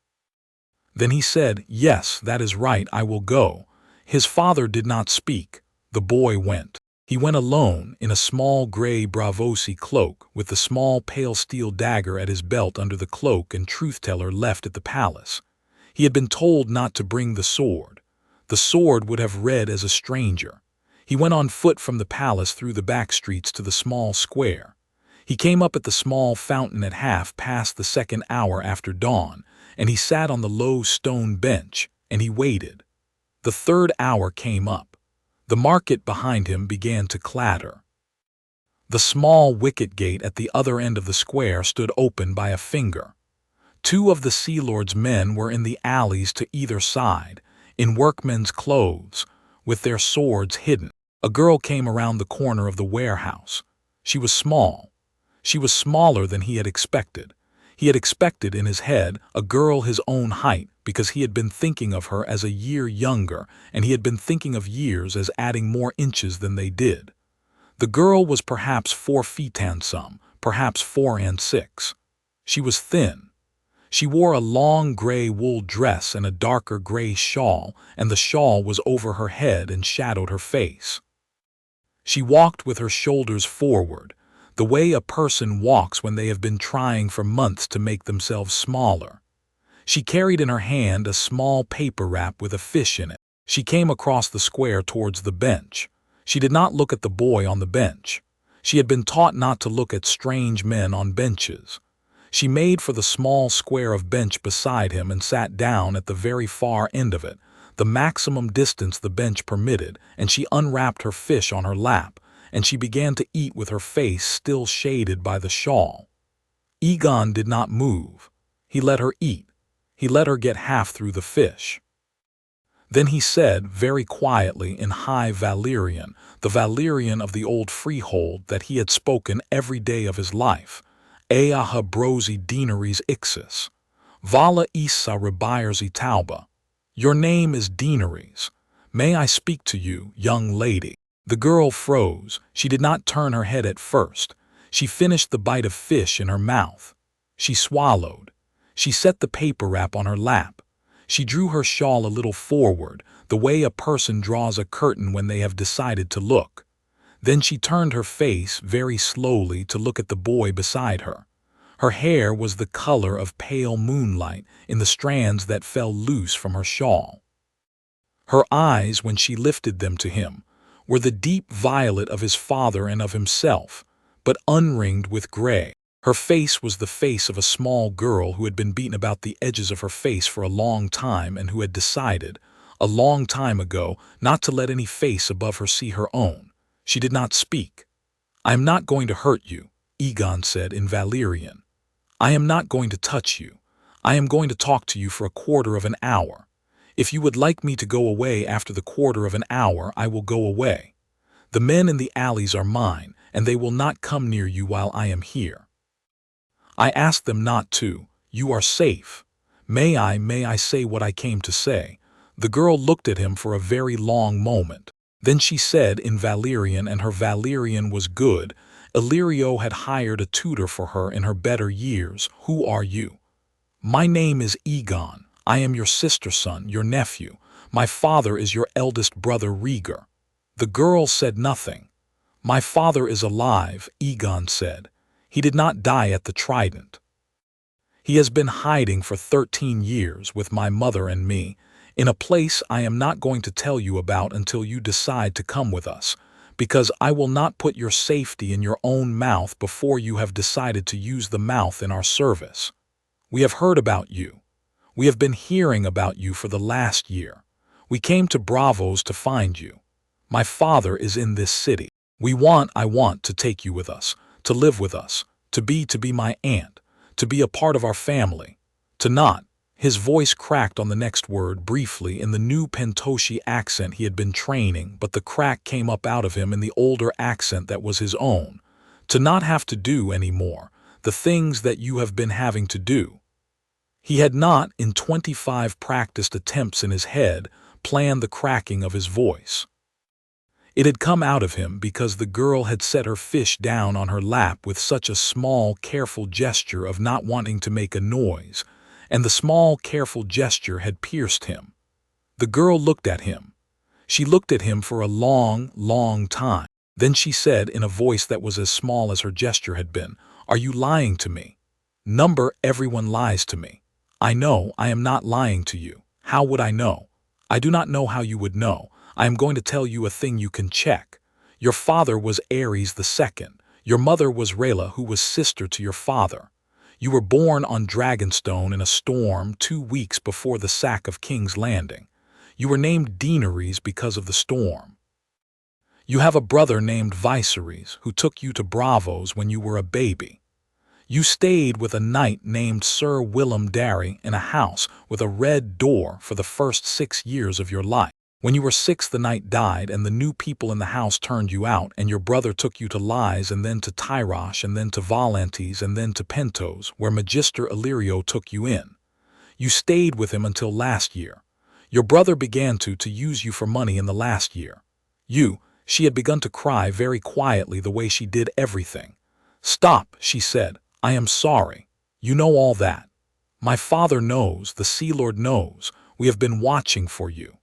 Then he said, "Yes, that is right, I will go." His father did not speak. The boy went. He went alone, in a small gray Bravosi cloak, with the small pale steel dagger at his belt under the cloak and truth-teller left at the palace. He had been told not to bring the sword. The sword would have read as a stranger. He went on foot from the palace through the back streets to the small square. He came up at the small fountain at half past the 2nd hour after dawn, and he sat on the low stone bench, and he waited. The 3rd hour came up. The market behind him began to clatter. The small wicket gate at the other end of the square stood open by a finger. 2 of the Sea Lord's men were in the alleys to either side, in workmen's clothes, with their swords hidden. A girl came around the corner of the warehouse. She was small. She was smaller than he had expected. He had expected in his head a girl his own height because he had been thinking of her as a year younger, and he had been thinking of years as adding more inches than they did. The girl was perhaps 4 feet and some, perhaps 4 and 6. She was thin. She wore a long gray wool dress and a darker gray shawl, and the shawl was over her head and shadowed her face. She walked with her shoulders forward, the way a person walks when they have been trying for months to make themselves smaller. She carried in her hand a small paper wrap with a fish in it. She came across the square towards the bench. She did not look at the boy on the bench. She had been taught not to look at strange men on benches. She made for the small square of bench beside him and sat down at the very far end of it, the maximum distance the bench permitted, and she unwrapped her fish on her lap, and she began to eat with her face still shaded by the shawl. Egon did not move. He let her eat. He let her get half through the fish. Then he said, very quietly in High Valyrian, the Valyrian of the old freehold that he had spoken every day of his life, Eaha brosi Daenerys ixis, Vala isa rebirzi tauba. Your name is Daenerys. May I speak to you, young lady? The girl froze. She did not turn her head at first. She finished the bite of fish in her mouth. She swallowed. She set the paper wrap on her lap. She drew her shawl a little forward, the way a person draws a curtain when they have decided to look. Then she turned her face very slowly to look at the boy beside her. Her hair was the color of pale moonlight in the strands that fell loose from her shawl. Her eyes, when she lifted them to him, were the deep violet of his father and of himself, but unringed with gray. Her face was the face of a small girl who had been beaten about the edges of her face for a long time and who had decided, a long time ago, not to let any face above her see her own. She did not speak. "I am not going to hurt you," Egon said in Valyrian. "I am not going to touch you. I am going to talk to you for a quarter of an hour. If you would like me to go away after the quarter of an hour, I will go away. The men in the alleys are mine, and they will not come near you while I am here. I asked them not to. You are safe. May I say what I came to say?" The girl looked at him for a very long moment. Then she said in Valyrian, and her Valyrian was good. Illyrio had hired a tutor for her in her better years. "Who are you?" "My name is Egon. I am your sister's son, your nephew. My father is your eldest brother Rhaegar." The girl said nothing. "My father is alive," Egon said. "He did not die at the Trident. He has been hiding for 13 years with my mother and me, in a place I am not going to tell you about until you decide to come with us, because I will not put your safety in your own mouth before you have decided to use the mouth in our service. We have heard about you. We have been hearing about you for the last year. We came to Bravos to find you. My father is in this city. I want to take you with us, to live with us, to be my aunt, to be a part of our family, to not." His voice cracked on the next word briefly in the new Pentoshi accent he had been training, but the crack came up out of him in the older accent that was his own. "To not have to do any more the things that you have been having to do." He had not, in 25 practiced attempts in his head, planned the cracking of his voice. It had come out of him because the girl had set her fish down on her lap with such a small, careful gesture of not wanting to make a noise, and the small, careful gesture had pierced him. The girl looked at him. She looked at him for a long, long time. Then she said in a voice that was as small as her gesture had been, "Are you lying to me?" Everyone lies to me. I know I am not lying to you. How would I know? I do not know how you would know. I am going to tell you a thing you can check. Your father was Ares II. Your mother was Rhaegar, who was sister to your father. You were born on Dragonstone in a storm 2 weeks before the sack of King's Landing. You were named Daenerys because of the storm. You have a brother named Viserys who took you to Bravos when you were a baby. You stayed with a knight named Sir Willem Darry in a house with a red door for the first 6 years of your life. When you were 6, the knight died, and the new people in the house turned you out, and your brother took you to Lys, and then to Tyrosh, and then to Volantes, and then to Pentos, where Magister Illyrio took you in. You stayed with him until last year. Your brother began to use you for money in the last year. She had begun to cry very quietly the way she did everything. "Stop," she said. "I am sorry. You know all that. My father knows, the Sea Lord knows. We have been watching for you.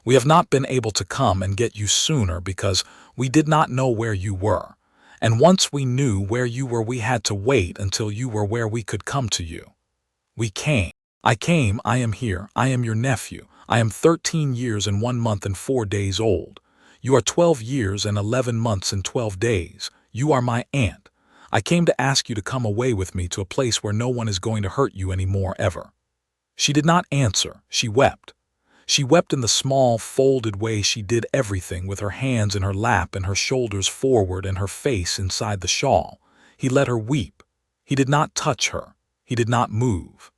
We have not been able to come and get you sooner because we did not know where you were. And once we knew where you were, we had to wait until you were where we could come to you. We came. I came. I am here. I am your nephew. I am 13 years and 1 month and 4 days old. You are 12 years and 11 months and 12 days. You are my aunt. I came to ask you to come away with me to a place where no one is going to hurt you anymore ever." She did not answer. She wept. She wept in the small, folded way she did everything, with her hands in her lap and her shoulders forward and her face inside the shawl. He let her weep. He did not touch her. He did not move.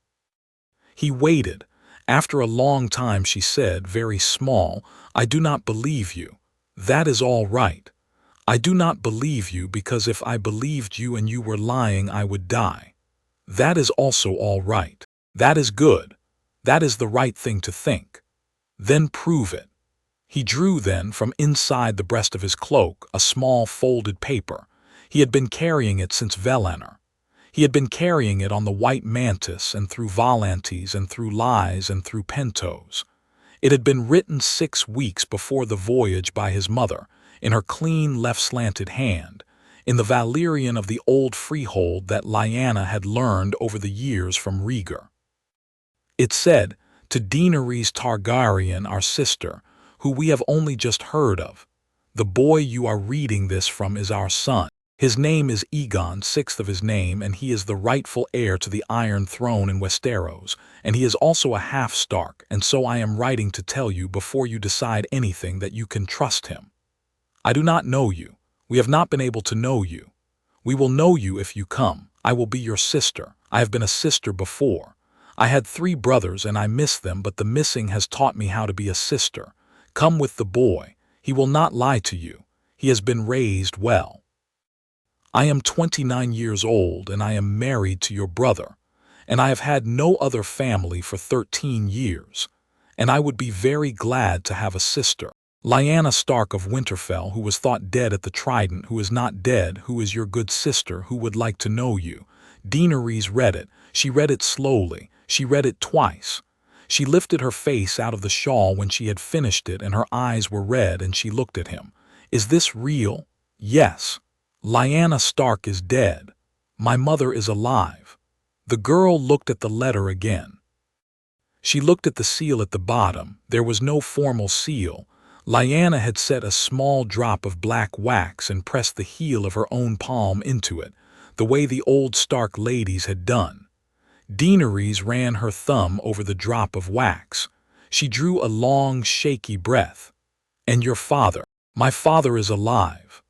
He waited. After a long time she said, very small, "I do not believe you. That is all right. I do not believe you because if I believed you and you were lying, I would die. That is also all right. That is good. That is the right thing to think. Then prove it." He drew then from inside the breast of his cloak a small folded paper. He had been carrying it since Valyrian. He had been carrying it on the White Mantis and through Volantes and through Lys and through Pentos. It had been written 6 weeks before the voyage by his mother, in her clean left-slanted hand, in the Valyrian of the old freehold that Lyanna had learned over the years from Rhaegar. It said, "To Daenerys Targaryen, our sister, who we have only just heard of. The boy you are reading this from is our son. His name is Egon, 6th of his name, and he is the rightful heir to the Iron Throne in Westeros, and he is also a half-Stark, and so I am writing to tell you before you decide anything that you can trust him. I do not know you. We have not been able to know you. We will know you if you come. I will be your sister. I have been a sister before. I had 3 brothers and I miss them, but the missing has taught me how to be a sister. Come with the boy. He will not lie to you. He has been raised well. I am 29 years old and I am married to your brother, and I have had no other family for 13 years, and I would be very glad to have a sister. Lyanna Stark of Winterfell, who was thought dead at the Trident, who is not dead, who is your good sister, who would like to know you." Daenerys read it. She read it slowly. She read it twice. She lifted her face out of the shawl when she had finished it, and her eyes were red, and she looked at him. "Is this real?" "Yes. Lyanna Stark is dead. My mother is alive." The girl looked at the letter again. She looked at the seal at the bottom. There was no formal seal. Lyanna had set a small drop of black wax and pressed the heel of her own palm into it, the way the old Stark ladies had done. Daenerys ran her thumb over the drop of wax. She drew a long, shaky breath. "And your father?" "My father is alive."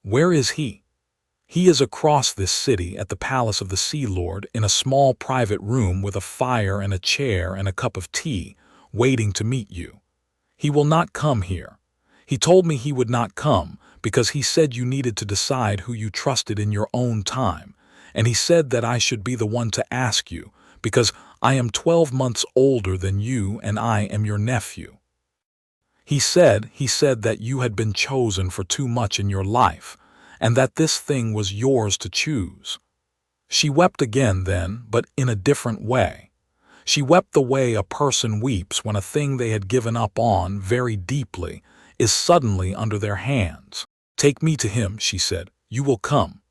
"Where is he?" "He is across this city at the palace of the Sea Lord in a small private room with a fire and a chair and a cup of tea, waiting to meet you. He will not come here. He told me he would not come because he said you needed to decide who you trusted in your own time, and he said that I should be the one to ask you because I am 12 months older than you and I am your nephew. He said that you had been chosen for too much in your life, and that this thing was yours to choose." She wept again then, but in a different way. She wept the way a person weeps when a thing they had given up on very deeply is suddenly under their hands. "Take me to him," she said. "You will come."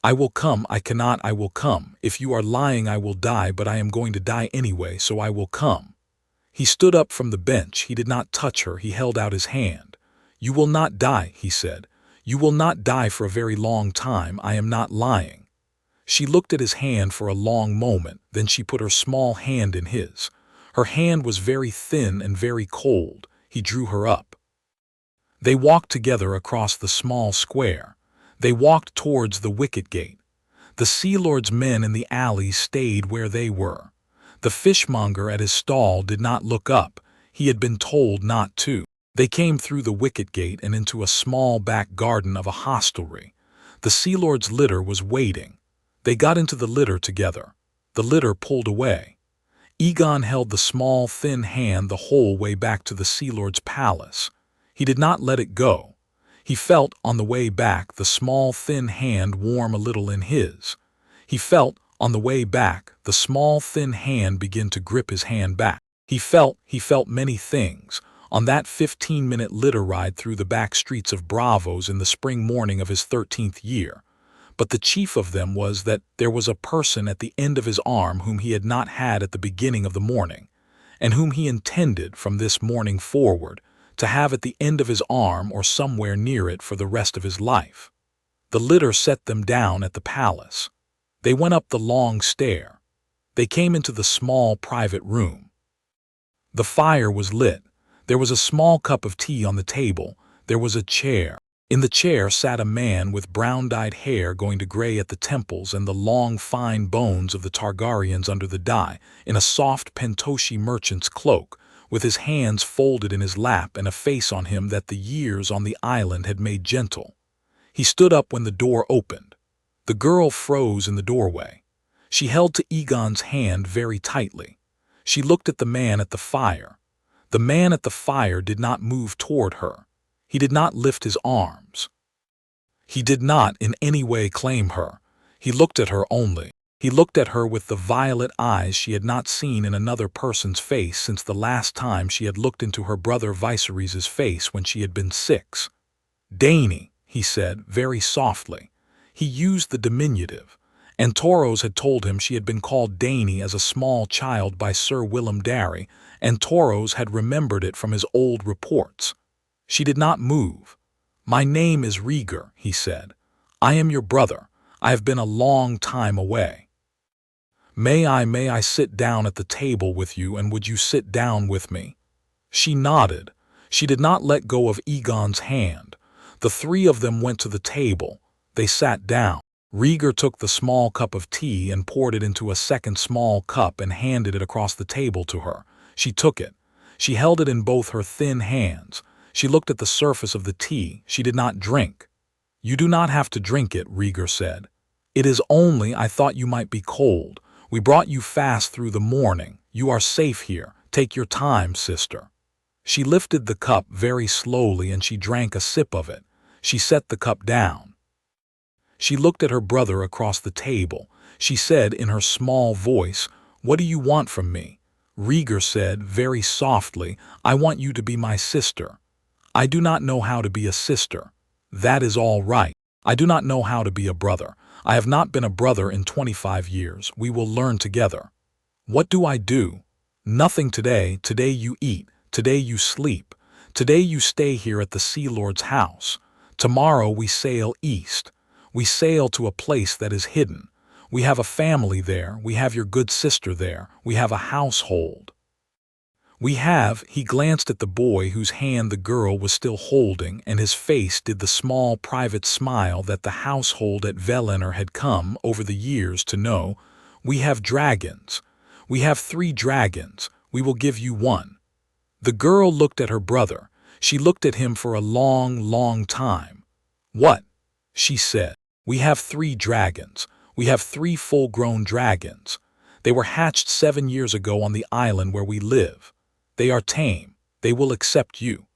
"I will come. I cannot. I will come. If you are lying, I will die, but I am going to die anyway, so I will come." He stood up from the bench. He did not touch her. He held out his hand. "You will not die," he said. "You will not die for a very long time. I am not lying." She looked at his hand for a long moment, then she put her small hand in his. Her hand was very thin and very cold. He drew her up. They walked together across the small square. They walked towards the wicket gate. The Sea Lord's men in the alley stayed where they were. The fishmonger at his stall did not look up. He had been told not to. They came through the wicket gate and into a small back garden of a hostelry. The Sea Lord's litter was waiting. They got into the litter together. The litter pulled away. Egon held the small, thin hand the whole way back to the Sea Lord's palace. He did not let it go. He felt, on the way back, the small, thin hand warm a little in his. He felt, on the way back, the small, thin hand begin to grip his hand back. He felt many things on that 15-minute litter ride through the back streets of Bravos in the spring morning of his 13th year. But the chief of them was that there was a person at the end of his arm whom he had not had at the beginning of the morning, and whom he intended from this morning forward to have at the end of his arm or somewhere near it for the rest of his life. The litter set them down at the palace. They went up the long stair. They came into the small private room. The fire was lit. There was a small cup of tea on the table. There was a chair. In the chair sat a man with brown-dyed hair going to gray at the temples and the long, fine bones of the Targaryens under the dye, in a soft Pentoshi merchant's cloak, with his hands folded in his lap and a face on him that the years on the island had made gentle. He stood up when the door opened. The girl froze in the doorway. She held to Egon's hand very tightly. She looked at the man at the fire. The man at the fire did not move toward her. He did not lift his arms. He did not in any way claim her. He looked at her only. He looked at her with the violet eyes she had not seen in another person's face since the last time she had looked into her brother Viserys's face when she had been 6. "Dany," he said, very softly. He used the diminutive, and Toros had told him she had been called Dany as a small child by Sir Willem Darry, and Toros had remembered it from his old reports. She did not move. "My name is Rhaegar," he said. "I am your brother. I have been a long time away. May I sit down at the table with you, and would you sit down with me?" She nodded. She did not let go of Egon's hand. The three of them went to the table. They sat down. Rhaegar took the small cup of tea and poured it into a second small cup and handed it across the table to her. She took it. She held it in both her thin hands. She looked at the surface of the tea. She did not drink. "You do not have to drink it," Rhaegar said. "It is only I thought you might be cold. We brought you fast through the morning. You are safe here. Take your time, sister." She lifted the cup very slowly and she drank a sip of it. She set the cup down. She looked at her brother across the table. She said in her small voice, "What do you want from me?" Rhaegar said very softly, "I want you to be my sister. I do not know how to be a sister. That is all right. I do not know how to be a brother. I have not been a brother in 25 years. We will learn together. What do I do? Nothing today. Today you eat. Today you sleep. Today you stay here at the Sea Lord's house. Tomorrow we sail east. We sail to a place that is hidden. We have a family there. We have your good sister there. We have a household. He glanced at the boy whose hand the girl was still holding, and his face did the small private smile that the household at Valyrian had come over the years to know. We have dragons. We have 3 dragons. We will give you one. The girl looked at her brother. She looked at him for a long, long time. What? She said. We have 3 dragons. We have 3 full-grown dragons. They were hatched 7 years ago on the island where we live. They are tame. They will accept you.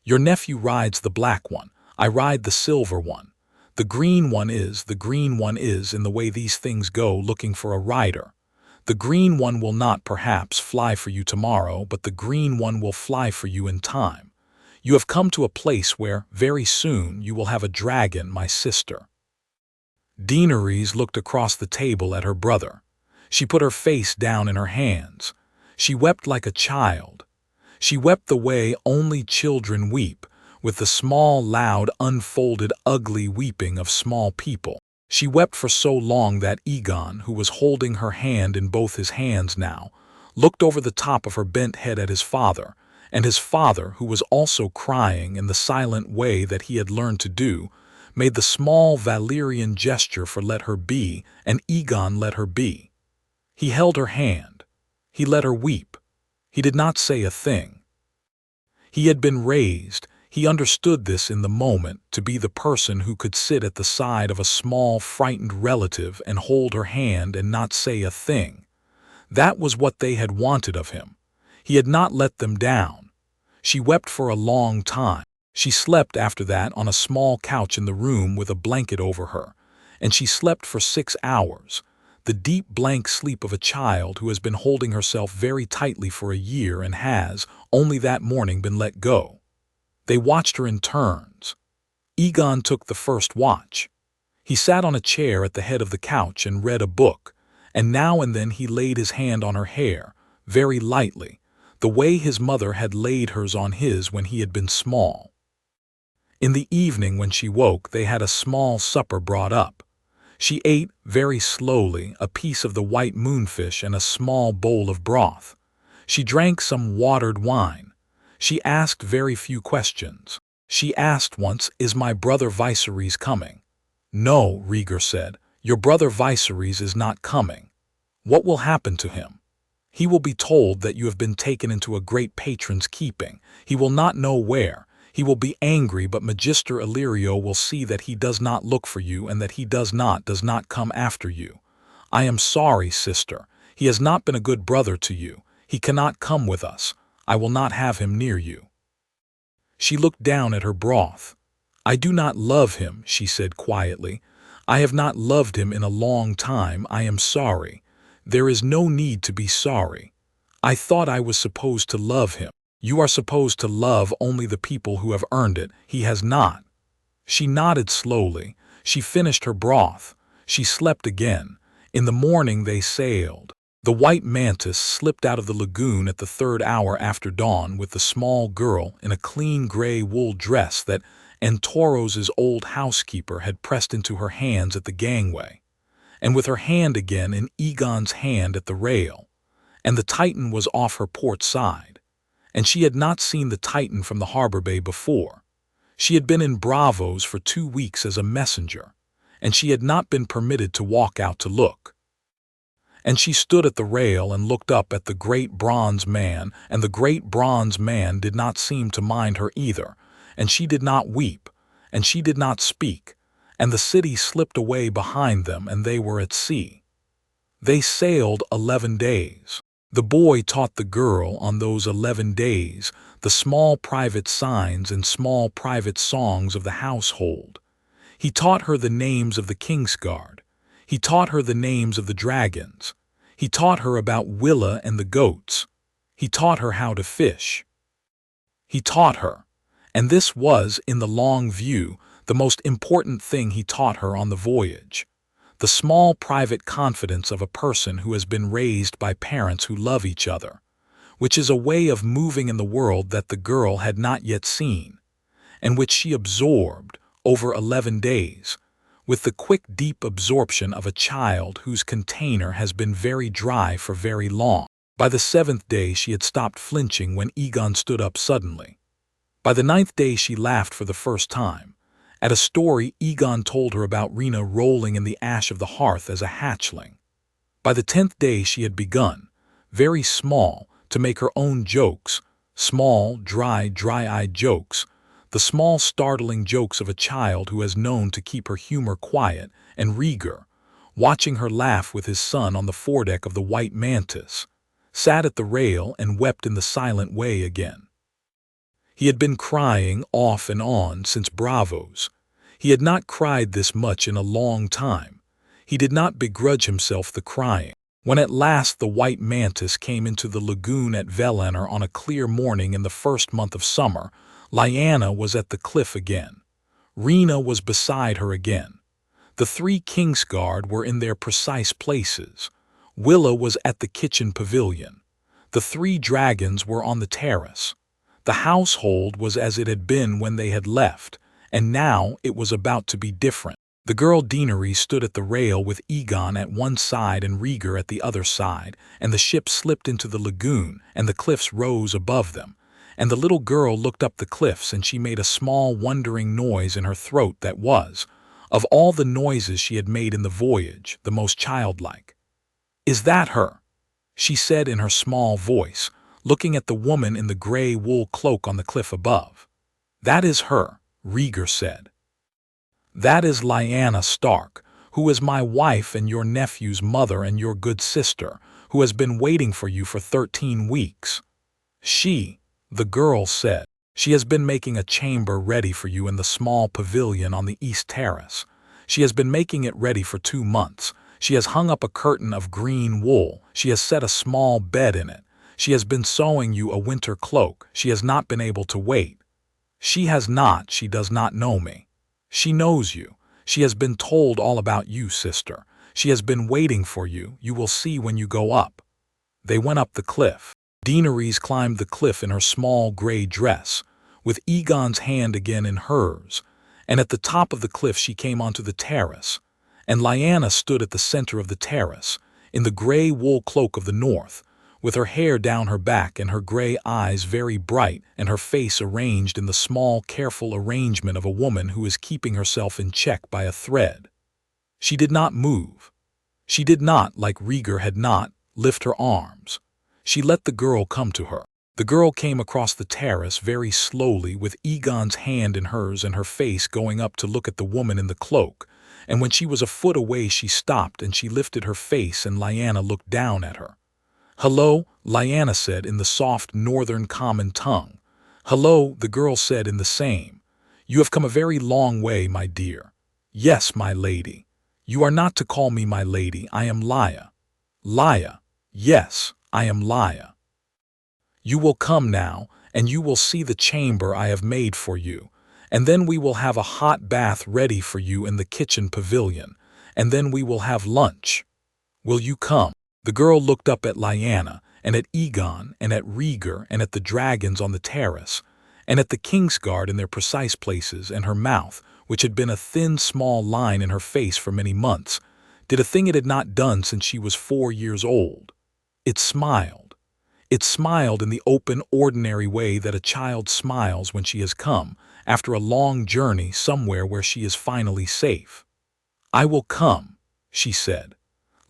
Your nephew rides the black one. I ride the silver one. The green one is in the way these things go looking for a rider. The green one will not perhaps fly for you tomorrow, but the green one will fly for you in time. You have come to a place where, very soon, you will have a dragon, my sister." Daenerys looked across the table at her brother. She put her face down in her hands. She wept like a child. She wept the way only children weep, with the small, loud, unfolded, ugly weeping of small people. She wept for so long that Egon, who was holding her hand in both his hands now, looked over the top of her bent head at his father, and his father, who was also crying in the silent way that he had learned to do, made the small Valyrian gesture for let her be, and Egon let her be. He held her hand. He let her weep. He did not say a thing. He had been raised, he understood this in the moment, to be the person who could sit at the side of a small, frightened relative and hold her hand and not say a thing. That was what they had wanted of him. He had not let them down. She wept for a long time. She slept after that on a small couch in the room with a blanket over her, and she slept for 6 hours, the deep blank sleep of a child who has been holding herself very tightly for a year and has, only that morning, been let go. They watched her in turns. Egon took the first watch. He sat on a chair at the head of the couch and read a book, and now and then he laid his hand on her hair, very lightly, the way his mother had laid hers on his when he had been small. In the evening when she woke, they had a small supper brought up. She ate, very slowly, a piece of the white moonfish and a small bowl of broth. She drank some watered wine. She asked very few questions. She asked once, "Is my brother Viserys coming?" "No," Rhaegar said, "your brother Viserys is not coming." "What will happen to him?" "He will be told that you have been taken into a great patron's keeping. He will not know where. He will be angry, but Magister Illyrio will see that he does not look for you and that he does not come after you. I am sorry, sister. He has not been a good brother to you. He cannot come with us. I will not have him near you." She looked down at her broth. "I do not love him," she said quietly. "I have not loved him in a long time. I am sorry. There is no need to be sorry. I thought I was supposed to love him. You are supposed to love only the people who have earned it. He has not." She nodded slowly. She finished her broth. She slept again. In the morning they sailed. The white mantis slipped out of the lagoon at the 3rd hour after dawn with the small girl in a clean gray wool dress that Antoros's old housekeeper had pressed into her hands at the gangway, and with her hand again in Egon's hand at the rail. And the Titan was off her port side. And she had not seen the Titan from the harbor bay before. She had been in Bravos for 2 weeks as a messenger, and she had not been permitted to walk out to look. And she stood at the rail and looked up at the great bronze man, and the great bronze man did not seem to mind her either, and she did not weep, and she did not speak, and the city slipped away behind them and they were at sea. They sailed 11 days. The boy taught the girl on those 11 days the small private signs and small private songs of the household. He taught her the names of the Kingsguard. He taught her the names of the dragons. He taught her about Willa and the goats. He taught her how to fish. He taught her, and this was, in the long view, the most important thing he taught her on the voyage. The small private confidence of a person who has been raised by parents who love each other, which is a way of moving in the world that the girl had not yet seen, and which she absorbed over 11 days, with the quick, deep absorption of a child whose container has been very dry for very long. By the 7th day she had stopped flinching when Egon stood up suddenly. By the 9th day she laughed for the first time, at a story Egon told her about Rhaena rolling in the ash of the hearth as a hatchling. By the 10th day she had begun, very small, to make her own jokes, small, dry-eyed jokes, the small startling jokes of a child who has known to keep her humor quiet, and Rhaegar, watching her laugh with his son on the foredeck of the White Mantis, sat at the rail and wept in the silent way again. He had been crying off and on since Bravos. He had not cried this much in a long time. He did not begrudge himself the crying. When at last the White Mantis came into the lagoon at Valyrian on a clear morning in the first month of summer, Lyanna was at the cliff again. Rhaena was beside her again. The 3 Kingsguard were in their precise places. Willa was at the kitchen pavilion. The 3 dragons were on the terrace. The household was as it had been when they had left, and now it was about to be different. The girl Daenerys stood at the rail with Egon at one side and Rhaegar at the other side, and the ship slipped into the lagoon, and the cliffs rose above them. And the little girl looked up the cliffs, and she made a small wondering noise in her throat that was, of all the noises she had made in the voyage, the most childlike. "Is that her?" she said in her small voice, looking at the woman in the gray wool cloak on the cliff above. "That is her," Rhaegar said. "That is Lyanna Stark, who is my wife and your nephew's mother and your good sister, who has been waiting for you for 13 weeks. She," the girl said, "she has been making a chamber ready for you in the small pavilion on the east terrace. She has been making it ready for 2 months. She has hung up a curtain of green wool. She has set a small bed in it. She has been sewing you a winter cloak. She has not been able to wait. She does not know me. She knows you. She has been told all about you, sister. She has been waiting for you. You will see when you go up." They went up the cliff. Daenerys climbed the cliff in her small gray dress, with Egon's hand again in hers, and at the top of the cliff she came onto the terrace, and Lyanna stood at the center of the terrace, in the gray wool cloak of the north, with her hair down her back and her gray eyes very bright and her face arranged in the small, careful arrangement of a woman who is keeping herself in check by a thread. She did not move. She did not, like Rhaegar had not, lift her arms. She let the girl come to her. The girl came across the terrace very slowly with Egon's hand in hers and her face going up to look at the woman in the cloak, and when she was a foot away she stopped and she lifted her face and Lyanna looked down at her. "Hello," Lyanna said in the soft northern common tongue. "Hello," the girl said in the same. "You have come a very long way, my dear." "Yes, my lady." "You are not to call me my lady, I am Lya." "Lya." "Yes, I am Lya." "You will come now, and you will see the chamber I have made for you, and then we will have a hot bath ready for you in the kitchen pavilion, and then we will have lunch. Will you come?" The girl looked up at Lyanna, and at Egon, and at Rhaegar, and at the dragons on the terrace, and at the Kingsguard in their precise places, and her mouth, which had been a thin small line in her face for many months, did a thing it had not done since she was 4 years old. It smiled. It smiled in the open, ordinary way that a child smiles when she has come, after a long journey somewhere where she is finally safe. "I will come," she said.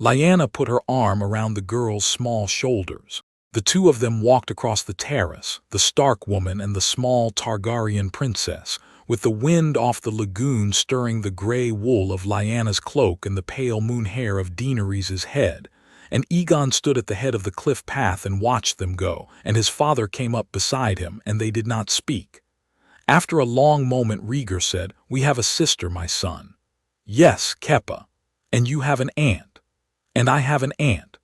Lyanna put her arm around the girl's small shoulders. The 2 of them walked across the terrace, the Stark woman and the small Targaryen princess, with the wind off the lagoon stirring the gray wool of Lyanna's cloak and the pale moon hair of Daenerys' head, and Egon stood at the head of the cliff path and watched them go, and his father came up beside him, and they did not speak. After a long moment Rhaegar said, "We have a sister, my son." "Yes, Kepa." "And you have an aunt." "And I have an aunt."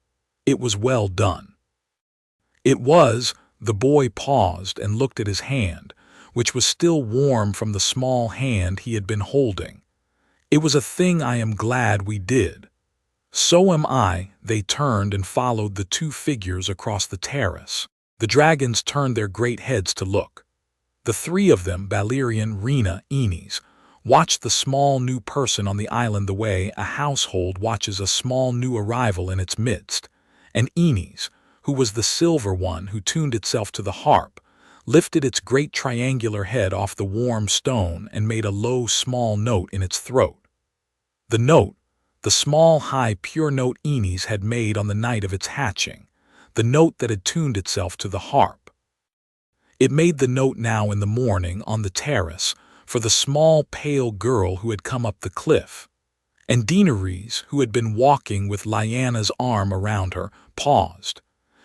It was well done. It was, the boy paused and looked at his hand, which was still warm from the small hand he had been holding. It was a thing I am glad we did. So am I. They turned and followed the two figures across the terrace. The dragons turned their great heads to look. The three of them, Valyrian, Rhaena, Enis, watched the small new person on the island the way a household watches a small new arrival in its midst. And Enis, who was the silver one who tuned itself to the harp, lifted its great triangular head off the warm stone and made a low, small note in its throat. The note, the small, high, pure note Enis had made on the night of its hatching, the note that had tuned itself to the harp. It made the note now in the morning on the terrace for the small, pale girl who had come up the cliff. And Daenerys, who had been walking with Lyanna's arm around her, paused.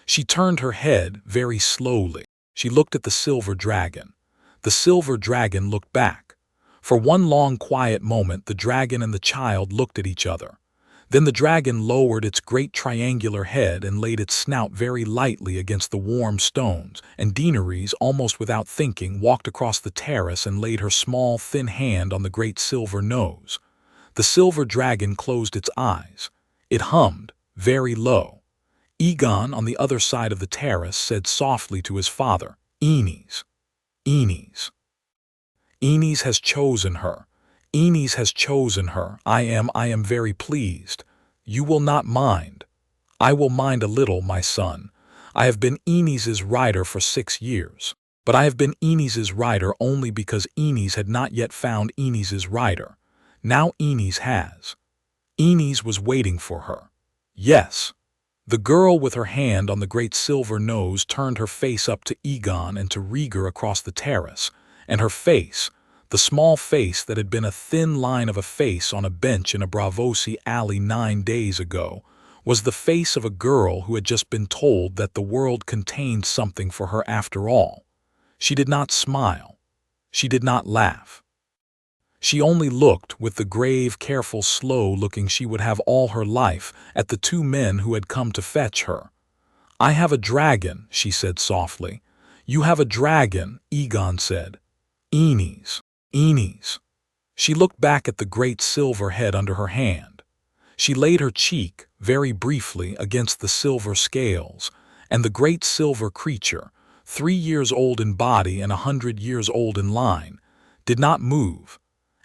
She turned her head very slowly. She looked at the silver dragon. The silver dragon looked back. For one long quiet moment the dragon and the child looked at each other. Then the dragon lowered its great triangular head and laid its snout very lightly against the warm stones, and Daenerys, almost without thinking, walked across the terrace and laid her small, thin hand on the great silver nose. The silver dragon closed its eyes. It hummed, very low. Egon, on the other side of the terrace, said softly to his father, "Enis, Enis. Enis has chosen her. Enis has chosen her. I am very pleased. You will not mind." "I will mind a little, my son. I have been Enis's rider for 6 years. But I have been Enis's rider only because Enis had not yet found Enis's rider. Now Enis has." Enis was waiting for her. Yes. The girl with her hand on the great silver nose turned her face up to Egon and to Rhaegar across the terrace, and her face, the small face that had been a thin line of a face on a bench in a Braavosi alley 9 days ago, was the face of a girl who had just been told that the world contained something for her after all. She did not smile. She did not laugh. She only looked, with the grave, careful, slow-looking she would have all her life, at the two men who had come to fetch her. "I have a dragon," she said softly. "You have a dragon," Egon said. "Enis, Enis." She looked back at the great silver head under her hand. She laid her cheek, very briefly, against the silver scales, and the great silver creature, 3 years old in body and 100 years old in line, did not move.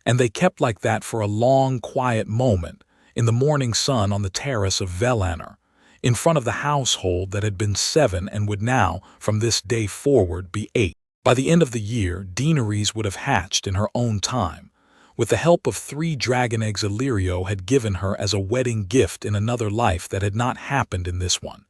And they kept like that for a long, quiet moment, in the morning sun on the terrace of Valyrian, in front of the household that had been 7 and would now, from this day forward, be 8. By the end of the year, Daenerys would have hatched in her own time, with the help of 3 dragon eggs Illyrio had given her as a wedding gift in another life that had not happened in this one.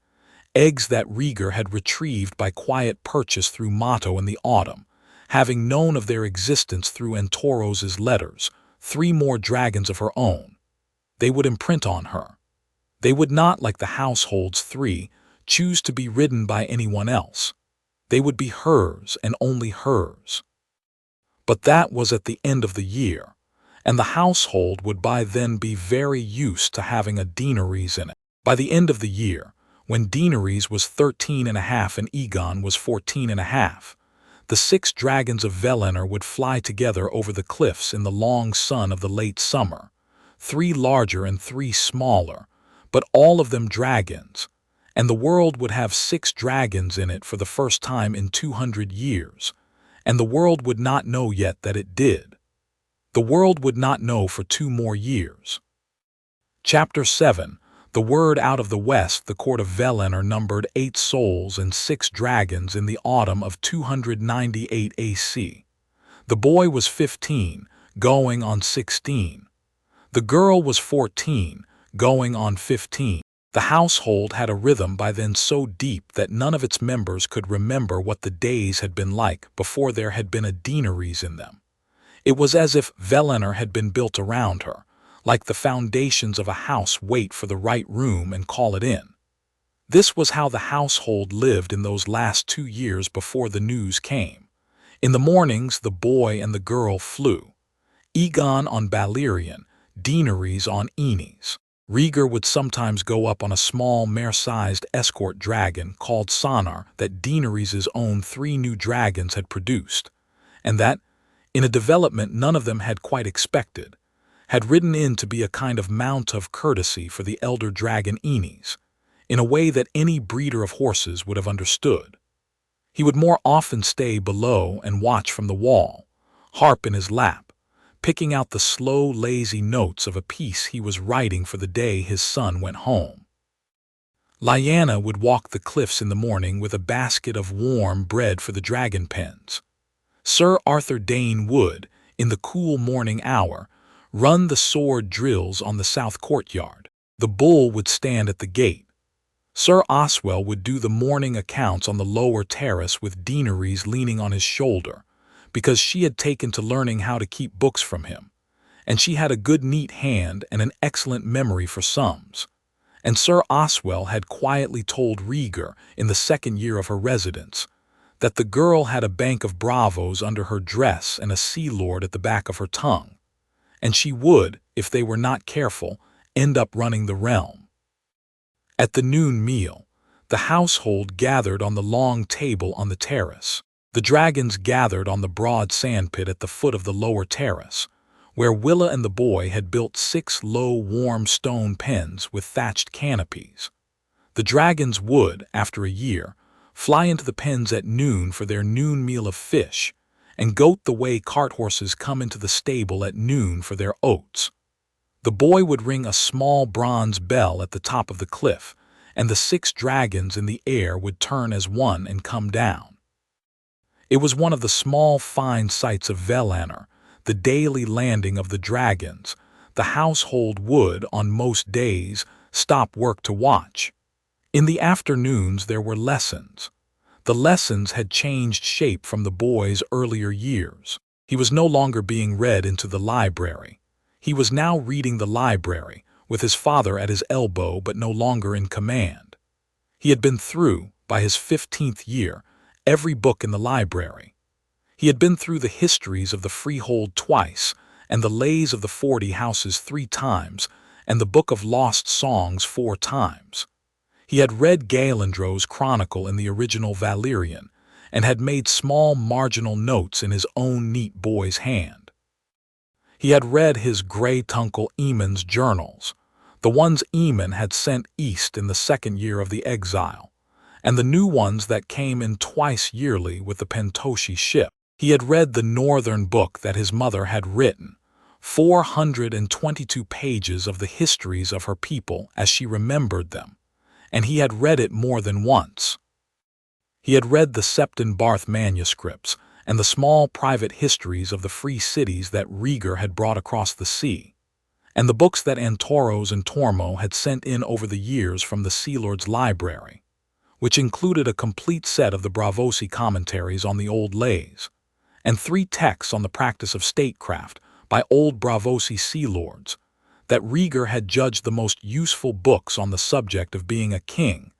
Eggs that Rhaegar had retrieved by quiet purchase through Motto in the autumn, having known of their existence through Antoros's letters, 3 more dragons of her own. They would imprint on her. They would not, like the household's 3, choose to be ridden by anyone else. They would be hers and only hers. But that was at the end of the year, and the household would by then be very used to having a Daenerys in it. By the end of the year, when Daenerys was 13.5 and Egon was 14.5, the 6 dragons of Valyrian would fly together over the cliffs in the long sun of the late summer, 3 larger and 3 smaller, but all of them dragons, and the world would have 6 dragons in it for the first time in 200 years, and the world would not know yet that it did. The world would not know for 2 more years. Chapter 7. The word out of the west. The court of Valyrian numbered 8 souls and 6 dragons in the autumn of 298 AC. The boy was 15, going on 16. The girl was 14, going on 15. The household had a rhythm by then so deep that none of its members could remember what the days had been like before there had been a Daenerys in them. It was as if Valyrian had been built around her, like the foundations of a house wait for the right room and call it in. This was how the household lived in those last 2 years before the news came. In the mornings the boy and the girl flew. Egon on Valyrian, Daenerys on Enis. Rhaegar would sometimes go up on a small, mare-sized escort dragon called Sonar that Daenerys' own 3 new dragons had produced, and that, in a development none of them had quite expected, had ridden in to be a kind of mount of courtesy for the elder dragon Aenys, in a way that any breeder of horses would have understood. He would more often stay below and watch from the wall, harp in his lap, picking out the slow, lazy notes of a piece he was writing for the day his son went home. Lyanna would walk the cliffs in the morning with a basket of warm bread for the dragon pens. Sir Arthur Dayne would, in the cool morning hour, run the sword drills on the south courtyard. The bull would stand at the gate. Sir Oswell would do the morning accounts on the lower terrace with Daenerys leaning on his shoulder, because she had taken to learning how to keep books from him, and she had a good neat hand and an excellent memory for sums. And Sir Oswell had quietly told Rhaegar, in the 2nd year of her residence, that the girl had a bank of bravos under her dress and a sea lord at the back of her tongue, and she would, if they were not careful, end up running the realm. At the noon meal, the household gathered on the long table on the terrace. The dragons gathered on the broad sandpit at the foot of the lower terrace, where Willa and the boy had built 6 low, warm stone pens with thatched canopies. The dragons would, after a year, fly into the pens at noon for their noon meal of fish, and goat the way cart horses come into the stable at noon for their oats. The boy would ring a small bronze bell at the top of the cliff, and the 6 dragons in the air would turn as one and come down. It was one of the small, fine sights of Valyrian, the daily landing of the dragons. The household would, on most days, stop work to watch. In the afternoons there were lessons. The lessons had changed shape from the boy's earlier years. He was no longer being read into the library. He was now reading the library, with his father at his elbow but no longer in command. He had been through, by his 15th year, every book in the library. He had been through the histories of the freehold twice, and the lays of the 40 houses 3 times, and the Book of Lost Songs 4 times. He had read Gaelandro's chronicle in the original Valyrian, and had made small marginal notes in his own neat boy's hand. He had read his great-uncle Aemon's journals, the ones Aemon had sent east in the 2nd year of the exile, and the new ones that came in twice yearly with the Pentoshi ship. He had read the northern book that his mother had written, 422 pages of the histories of her people as she remembered them, and he had read it more than once. He had read the Septon Barth manuscripts and the small private histories of the free cities that Rhaegar had brought across the sea, and the books that Antoros and Tormo had sent in over the years from the Sea Lord's library, which included a complete set of the Braavosi commentaries on the old lays, and 3 texts on the practice of statecraft by old Braavosi sea lords, that Rhaegar had judged the most useful books on the subject of being a king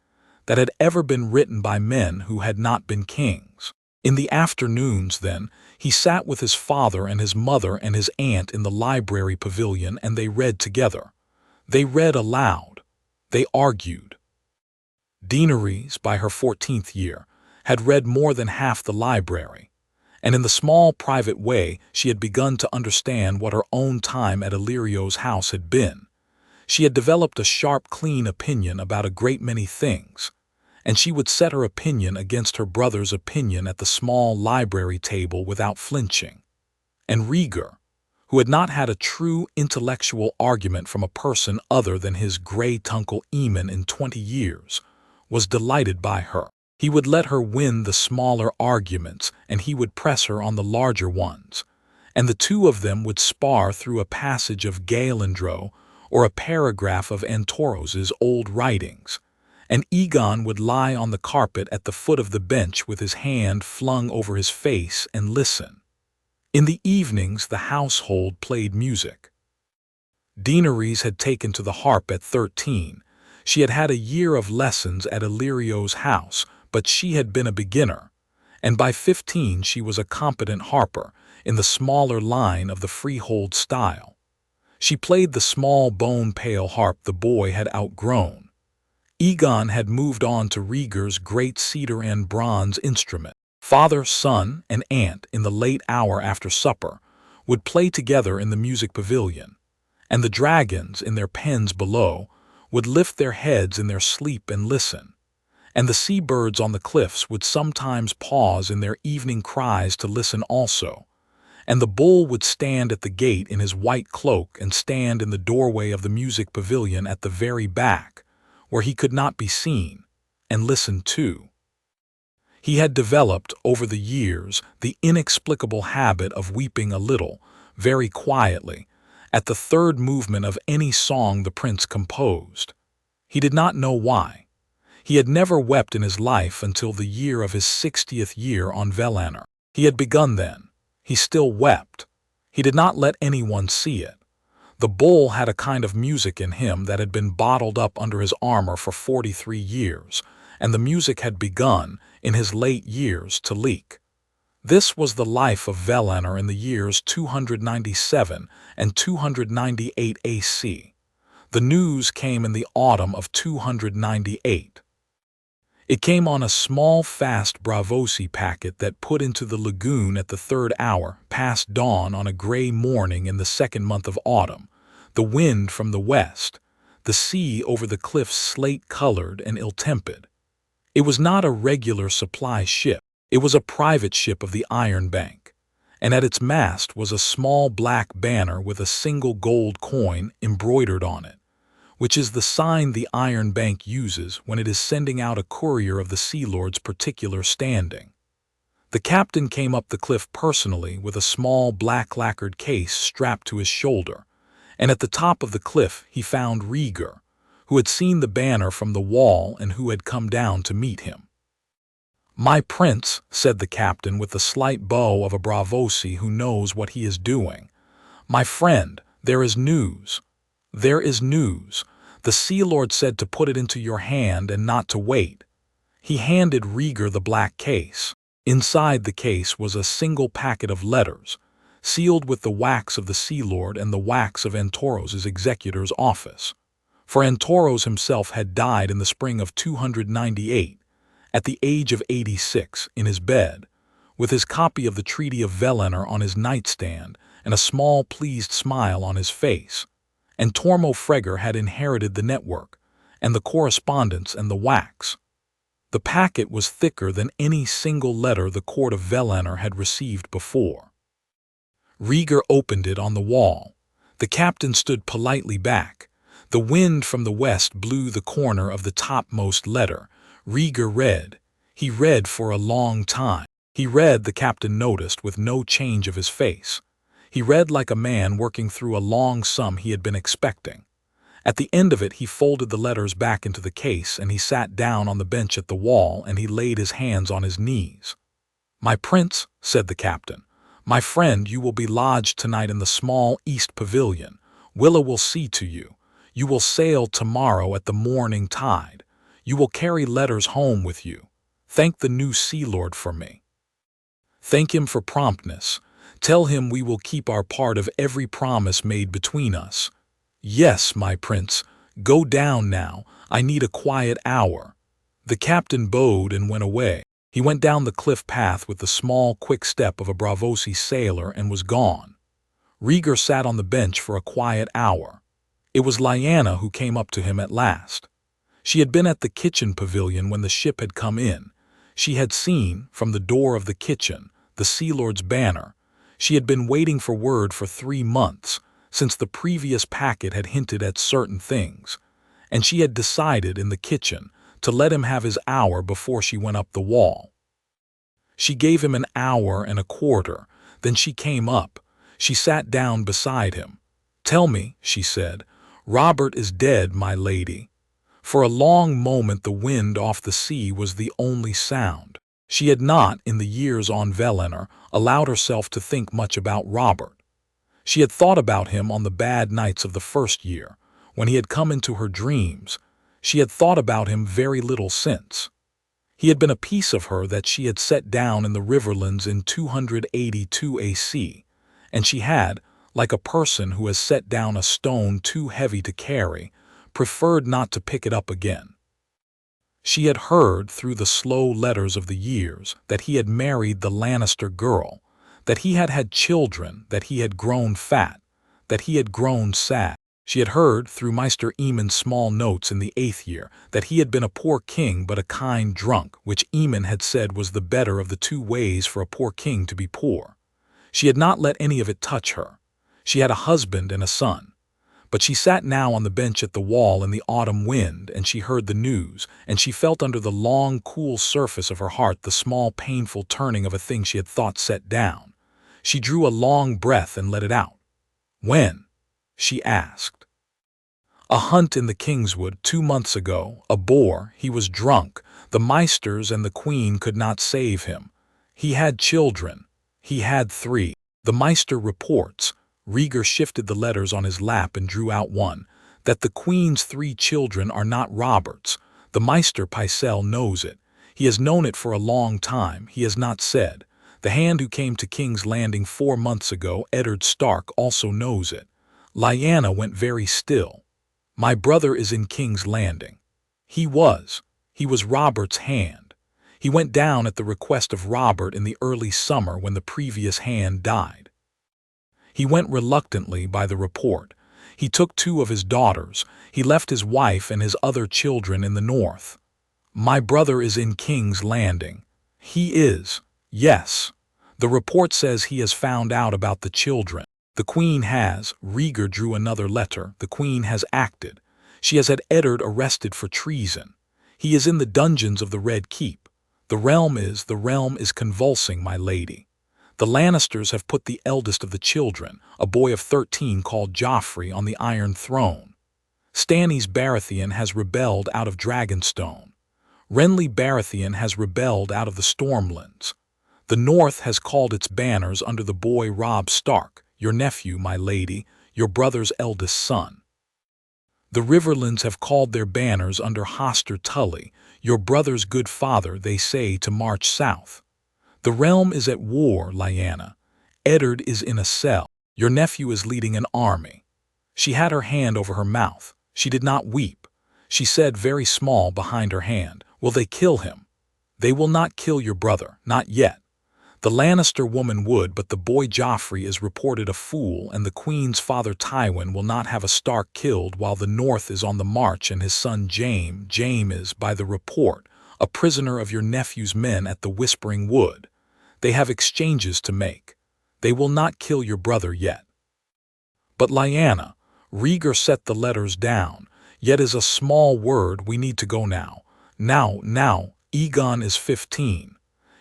that had ever been written by men who had not been kings. In the afternoons, then, he sat with his father and his mother and his aunt in the library pavilion, and they read together. They read aloud. They argued. Daenerys, by her 14th year, had read more than half the library, and in the small private way she had begun to understand what her own time at Illyrio's house had been. She had developed a sharp, clean opinion about a great many things, and she would set her opinion against her brother's opinion at the small library table without flinching. And Rhaegar, who had not had a true intellectual argument from a person other than his great-uncle Aemon in 20 years, was delighted by her. He would let her win the smaller arguments, and he would press her on the larger ones, and the two of them would spar through a passage of Gaelandro or a paragraph of Antoros's old writings, and Egon would lie on the carpet at the foot of the bench with his hand flung over his face and listen. In the evenings the household played music. Daenerys had taken to the harp at 13. She had had a year of lessons at Illyrio's house, but she had been a beginner, and by 15 she was a competent harper in the smaller line of the freehold style. She played the small bone-pale harp the boy had outgrown. Egon had moved on to Rhaegar's great cedar and bronze instrument. Father, son, and aunt, in the late hour after supper, would play together in the music pavilion, and the dragons, in their pens below, would lift their heads in their sleep and listen, and the seabirds on the cliffs would sometimes pause in their evening cries to listen also, and the bull would stand at the gate in his white cloak and stand in the doorway of the music pavilion at the very back, where he could not be seen, and listen too. He had developed, over the years, the inexplicable habit of weeping a little, very quietly, at the third movement of any song the prince composed. He did not know why. He had never wept in his life until the year of his 60th year on Valyria. He had begun then. He still wept. He did not let anyone see it. The bull had a kind of music in him that had been bottled up under his armor for 43 years, and the music had begun, in his late years, to leak. This was the life of Valyria in the years 297 and 298 AC. The news came in the autumn of 298. It came on a small, fast Bravosi packet that put into the lagoon at the third hour, past dawn on a gray morning in the second month of autumn, the wind from the west, the sea over the cliffs slate-colored and ill-tempered. It was not a regular supply ship. It was a private ship of the Iron Bank, and at its mast was a small black banner with a single gold coin embroidered on it, which is the sign the Iron Bank uses when it is sending out a courier of the Sea Lord's particular standing. The captain came up the cliff personally with a small black lacquered case strapped to his shoulder, and at the top of the cliff he found Rhaegar, who had seen the banner from the wall and who had come down to meet him. "My prince," said the captain with the slight bow of a Bravosi who knows what he is doing, "my friend, there is news. There is news. The Sea Lord said to put it into your hand and not to wait." He handed Rhaegar the black case. Inside the case was a single packet of letters, sealed with the wax of the Sea Lord and the wax of Antoros' executor's office. For Antoros himself had died in the spring of 298, at the age of 86, in his bed, with his copy of the Treaty of Valyria on his nightstand and a small pleased smile on his face. And Tormo Freger had inherited the network, and the correspondence and the wax. The packet was thicker than any single letter the court of Valyria had received before. Rhaegar opened it on the wall. The captain stood politely back. The wind from the west blew the corner of the topmost letter. Rhaegar read. He read for a long time. He read, the captain noticed, with no change of his face. He read like a man working through a long sum he had been expecting. At the end of it he folded the letters back into the case and he sat down on the bench at the wall and he laid his hands on his knees. "My prince," said the captain, "my friend, you will be lodged tonight in the small east pavilion. Willa will see to you. You will sail tomorrow at the morning tide. You will carry letters home with you. Thank the new Sea Lord for me. Thank him for promptness. Tell him we will keep our part of every promise made between us. Yes, my prince, go down now. I need a quiet hour." The captain bowed and went away. He went down the cliff path with the small, quick step of a Bravosi sailor and was gone. Rhaegar sat on the bench for a quiet hour. It was Lyanna who came up to him at last. She had been at the kitchen pavilion when the ship had come in. She had seen, from the door of the kitchen, the Sea Lord's banner. She had been waiting for word for 3 months, since the previous packet had hinted at certain things, and she had decided in the kitchen to let him have his hour before she went up the wall. She gave him an hour and a quarter, then she came up. She sat down beside him. "Tell me," she said, "Robert is dead, my lady." For a long moment the wind off the sea was the only sound. She had not, in the years on Valyria, allowed herself to think much about Robert. She had thought about him on the bad nights of the first year, when he had come into her dreams. She had thought about him very little since. He had been a piece of her that she had set down in the Riverlands in 282 AC, and she had, like a person who has set down a stone too heavy to carry, preferred not to pick it up again. She had heard through the slow letters of the years that he had married the Lannister girl, that he had had children, that he had grown fat, that he had grown sad. She had heard through Maester Aemon's small notes in the 8th year that he had been a poor king but a kind drunk, which Aemon had said was the better of the 2 ways for a poor king to be poor. She had not let any of it touch her. She had a husband and a son. But she sat now on the bench at the wall in the autumn wind, and she heard the news, and she felt under the long, cool surface of her heart the small, painful turning of a thing she had thought set down. She drew a long breath and let it out. "When?" she asked. "A hunt in the Kingswood 2 months ago, a boar, he was drunk, the Maesters and the Queen could not save him. He had children. He had 3. The Maester reports," Rhaegar shifted the letters on his lap and drew out one, "that the Queen's 3 children are not Robert's. The Maester Pycelle knows it. He has known it for a long time, he has not said. The hand who came to King's Landing 4 months ago, Eddard Stark, also knows it." Lyanna went very still. "My brother is in King's Landing." He was Robert's hand. He went down at the request of Robert in the early summer when the previous hand died. He went reluctantly by the report. He took 2 of his daughters. He left his wife and his other children in the north. "My brother is in King's Landing." "He is." "Yes. The report says he has found out about the children. The Queen has," Rhaegar drew another letter, "the Queen has acted. She has had Eddard arrested for treason. He is in the dungeons of the Red Keep. The realm is convulsing, my lady. The Lannisters have put the eldest of the children, a boy of 13 called Joffrey, on the Iron Throne. Stannis Baratheon has rebelled out of Dragonstone. Renly Baratheon has rebelled out of the Stormlands. The North has called its banners under the boy Robb Stark, your nephew, my lady, your brother's eldest son. The Riverlands have called their banners under Hoster Tully, your brother's good father, they say, to march south. The realm is at war, Lyanna. Eddard is in a cell. Your nephew is leading an army." She had her hand over her mouth. She did not weep. She said very small behind her hand, "Will they kill him?" "They will not kill your brother, not yet. The Lannister woman would, but the boy Joffrey is reported a fool, and the Queen's father Tywin will not have a Stark killed while the North is on the march, and his son Jaime is, by the report, a prisoner of your nephew's men at the Whispering Wood. They have exchanges to make. They will not kill your brother yet." "But Lyanna," Rhaegar set the letters down, "yet is a small word, we need to go now. Now, Egon is 15.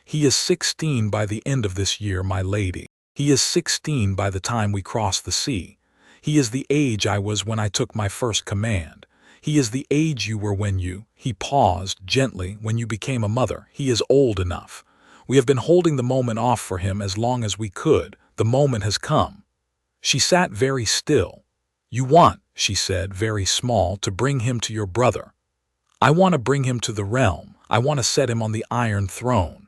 He is 16 by the end of this year, my lady. He is 16 by the time we cross the sea. He is the age I was when I took my first command. He is the age you were when he paused gently, when you became a mother. He is old enough. We have been holding the moment off for him as long as we could. The moment has come." She sat very still. "You want," she said, very small, "to bring him to your brother." "I want to bring him to the realm. I want to set him on the Iron Throne.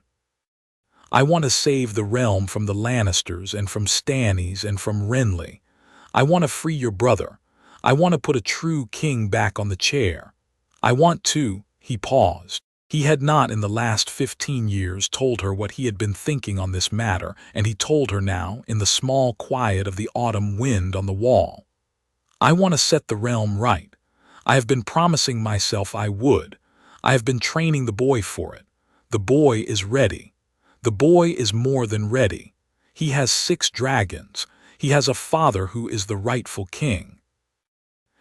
I want to save the realm from the Lannisters and from Stannis and from Renly. I want to free your brother. I want to put a true king back on the chair. I want to—" He paused. He had not in the last 15 years told her what he had been thinking on this matter, and he told her now, in the small quiet of the autumn wind on the wall. "I want to set the realm right. I have been promising myself I would. I have been training the boy for it. The boy is ready. The boy is more than ready. He has 6 dragons. He has a father who is the rightful king.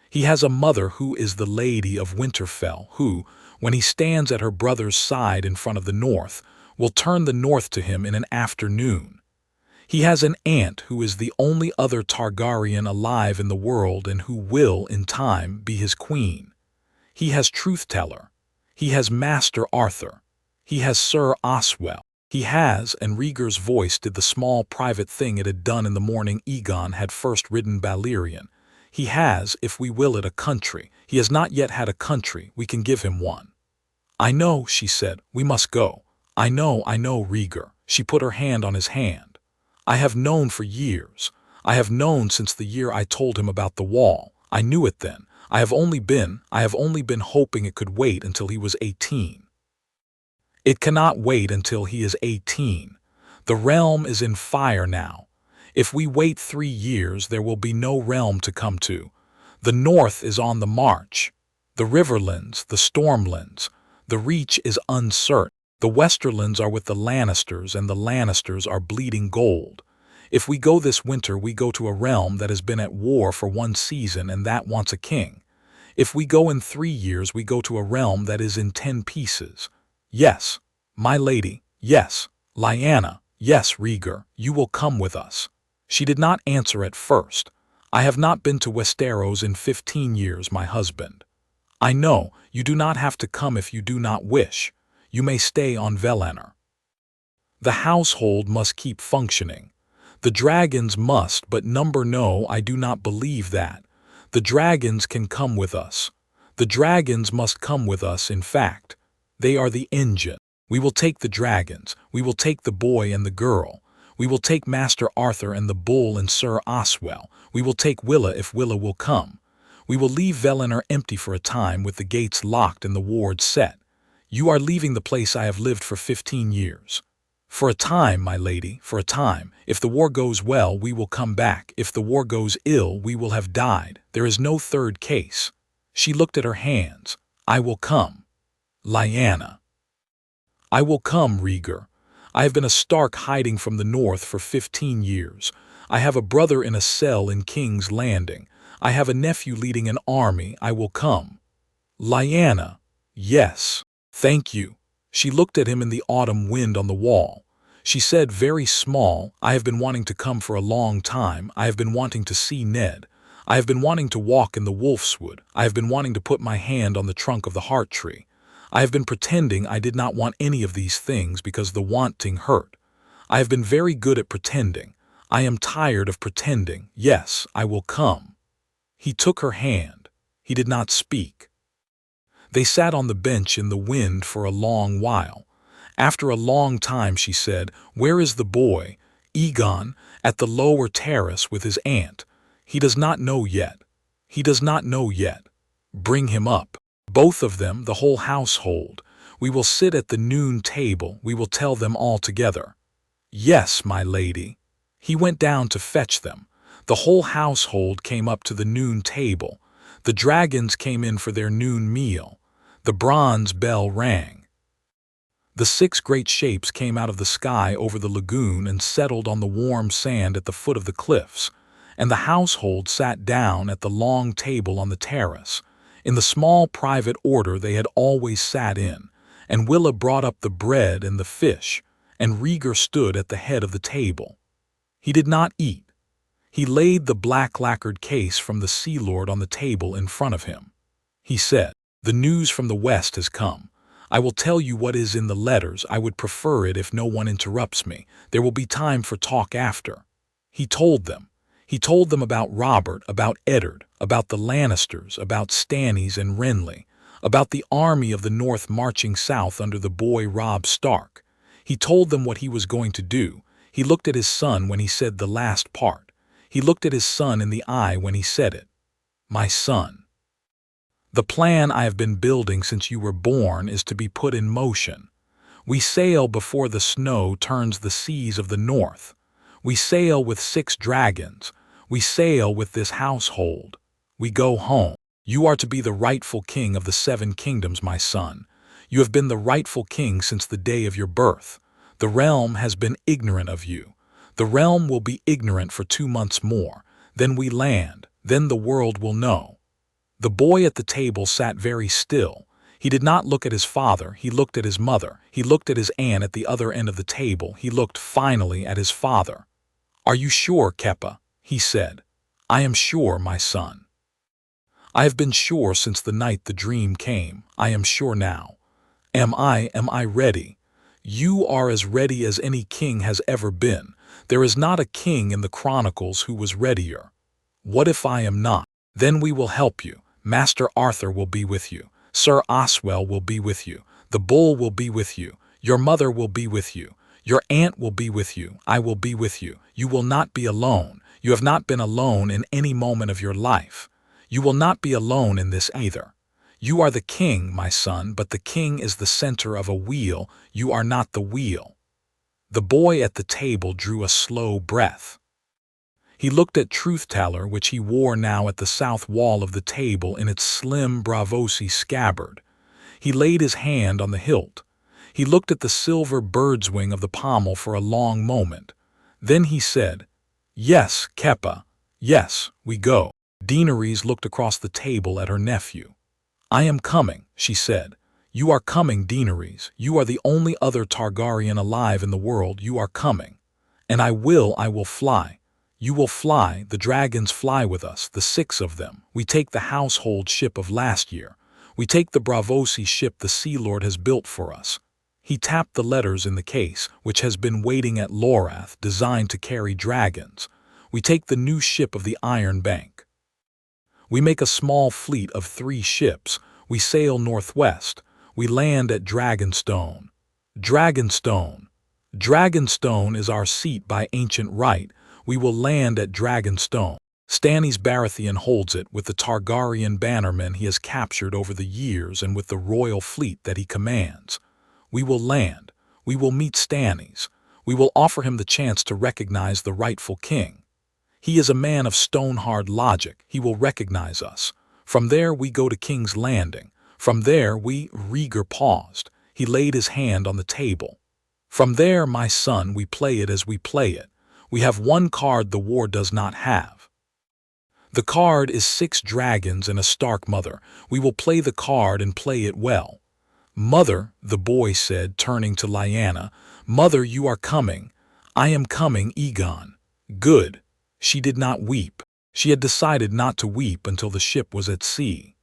He has a mother who is the Lady of Winterfell, who, when he stands at her brother's side in front of the North, will turn the North to him in an afternoon. He has an aunt who is the only other Targaryen alive in the world and who will, in time, be his queen. He has Truth-Teller. He has Master Arthur. He has Sir Oswell. He has," and Rhaegar's voice did the small private thing it had done in the morning Egon had first ridden Valyrian. "He has, if we will it, a country. He has not yet had a country. We can give him one." "I know," she said. "We must go." I know, Rhaegar." She put her hand on his hand. "I have known for years. I have known since the year I told him about the wall. I knew it then. I have only been hoping it could wait until he was 18. It cannot wait until he is 18. The realm is in fire now. If we wait 3 years, there will be no realm to come to. The north is on the march. The riverlands, the stormlands. The reach is uncertain. The Westerlands are with the Lannisters, and the Lannisters are bleeding gold. If we go this winter, we go to a realm that has been at war for 1 season and that wants a king. If we go in 3 years, we go to a realm that is in 10 pieces. Yes, my lady, yes, Lyanna, yes, Rhaegar, you will come with us. She did not answer at first. I have not been to Westeros in 15 years, my husband. I know, you do not have to come if you do not wish. You may stay on Valyrian. The household must keep functioning. The dragons must, but no, I do not believe that. The dragons can come with us. The dragons must come with us, in fact. They are the engine. We will take the dragons. We will take the boy and the girl. We will take Master Arthur and the bull and Sir Oswell. We will take Willa if Willa will come. We will leave Valyrian empty for a time with the gates locked and the wards set. You are leaving the place I have lived for 15 years. For a time, my lady, for a time. If the war goes well, we will come back. If the war goes ill, we will have died. There is no third case. She looked at her hands. I will come. Lyanna. I will come, Rhaegar. I have been a Stark hiding from the north for 15 years. I have a brother in a cell in King's Landing. I have a nephew leading an army. I will come. Lyanna. Yes. Thank you. She looked at him in the autumn wind on the wall. She said very small, I have been wanting to come for a long time. I have been wanting to see Ned. I have been wanting to walk in the wolfswood. I have been wanting to put my hand on the trunk of the heart tree. I have been pretending I did not want any of these things because the wanting hurt. I have been very good at pretending. I am tired of pretending. Yes, I will come. He took her hand. He did not speak. They sat on the bench in the wind for a long while. After a long time she said, Where is the boy? Egon, at the lower terrace with his aunt. He does not know yet. He does not know yet. Bring him up. Both of them, the whole household. We will sit at the noon table. We will tell them all together. Yes, my lady. He went down to fetch them. The whole household came up to the noon table. The dragons came in for their noon meal. The bronze bell rang. The 6 great shapes came out of the sky over the lagoon and settled on the warm sand at the foot of the cliffs, and the household sat down at the long table on the terrace, in the small private order they had always sat in, and Willa brought up the bread and the fish, and Rhaegar stood at the head of the table. He did not eat. He laid the black lacquered case from the Sea Lord on the table in front of him. He said, The news from the west has come. I will tell you what is in the letters. I would prefer it if no one interrupts me. There will be time for talk after. He told them. He told them about Robert, about Eddard, about the Lannisters, about Stannis and Renly, about the army of the north marching south under the boy Robb Stark. He told them what he was going to do. He looked at his son when he said the last part. He looked at his son in the eye when he said it. My son. The plan I have been building since you were born is to be put in motion. We sail before the snow turns the seas of the north. We sail with 6 dragons. We sail with this household. We go home. You are to be the rightful king of the 7 kingdoms, my son. You have been the rightful king since the day of your birth. The realm has been ignorant of you. The realm will be ignorant for 2 months more. Then we land. Then the world will know. The boy at the table sat very still. He did not look at his father. He looked at his mother. He looked at his aunt at the other end of the table. He looked finally at his father. Are you sure, Kepa? He said. I am sure, my son. I have been sure since the night the dream came. I am sure now. Am I ready? You are as ready as any king has ever been. There is not a king in the chronicles who was readier. What if I am not? Then we will help you. Master Arthur will be with you. Sir Oswell will be with you. The bull will be with you. Your mother will be with you. Your aunt will be with you. I will be with you. You will not be alone. You have not been alone in any moment of your life. You will not be alone in this either. You are the king, my son, but the king is the center of a wheel. You are not the wheel." The boy at the table drew a slow breath. He looked at Truth-Teller, which he wore now at the south wall of the table in its slim Braavosi scabbard. He laid his hand on the hilt. He looked at the silver bird's wing of the pommel for a long moment. Then he said, "Yes, Kepa. Yes, we go." Daenerys looked across the table at her nephew. "I am coming," she said. "You are coming, Daenerys. You are the only other Targaryen alive in the world. You are coming. And I will fly. You will fly, the dragons fly with us, the 6 of them. We take the household ship of last year. We take the Braavosi ship the Sea Lord has built for us." He tapped the letters in the case, which has been waiting at Lorath, designed to carry dragons. "We take the new ship of the Iron Bank. We make a small fleet of 3 ships. We sail northwest. We land at Dragonstone. Dragonstone. Dragonstone is our seat by ancient right. We will land at Dragonstone. Stannis Baratheon holds it with the Targaryen bannermen he has captured over the years and with the royal fleet that he commands. We will land. We will meet Stannis. We will offer him the chance to recognize the rightful king. He is a man of stone-hard logic. He will recognize us. From there we go to King's Landing. From there Rhaegar paused. He laid his hand on the table. "From there, my son, we play it as we play it. We have one card the war does not have. The card is 6 dragons and a Stark mother. We will play the card and play it well." "Mother," the boy said, turning to Lyanna, "Mother, you are coming." "I am coming, Egon." "Good." She did not weep. She had decided not to weep until the ship was at sea.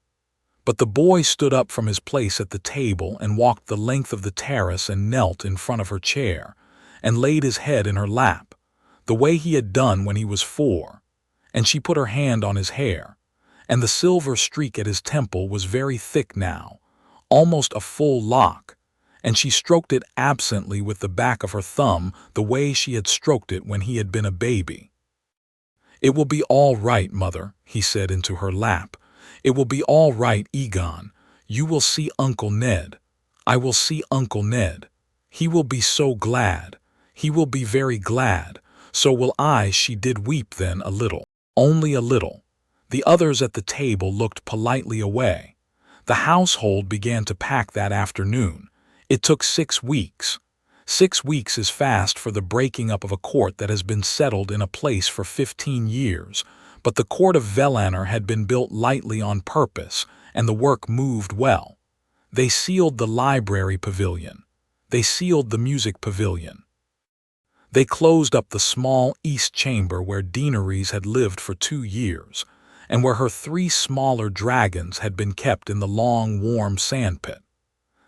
But the boy stood up from his place at the table and walked the length of the terrace and knelt in front of her chair, and laid his head in her lap, the way he had done when he was 4. And she put her hand on his hair, and the silver streak at his temple was very thick now, almost a full lock, and she stroked it absently with the back of her thumb the way she had stroked it when he had been a baby. "It will be all right, mother," he said into her lap. "It will be all right, Egon. You will see Uncle Ned. I will see Uncle Ned. He will be so glad. He will be very glad. So will I." She did weep then a little. Only a little. The others at the table looked politely away. The household began to pack that afternoon. It took 6 weeks. 6 weeks is fast for the breaking up of a court that has been settled in a place for 15 years, but the court of Valyrian had been built lightly on purpose, and the work moved well. They sealed the library pavilion. They sealed the music pavilion. They closed up the small east chamber where Daenerys had lived for 2 years, and where her 3 smaller dragons had been kept in the long, warm sandpit.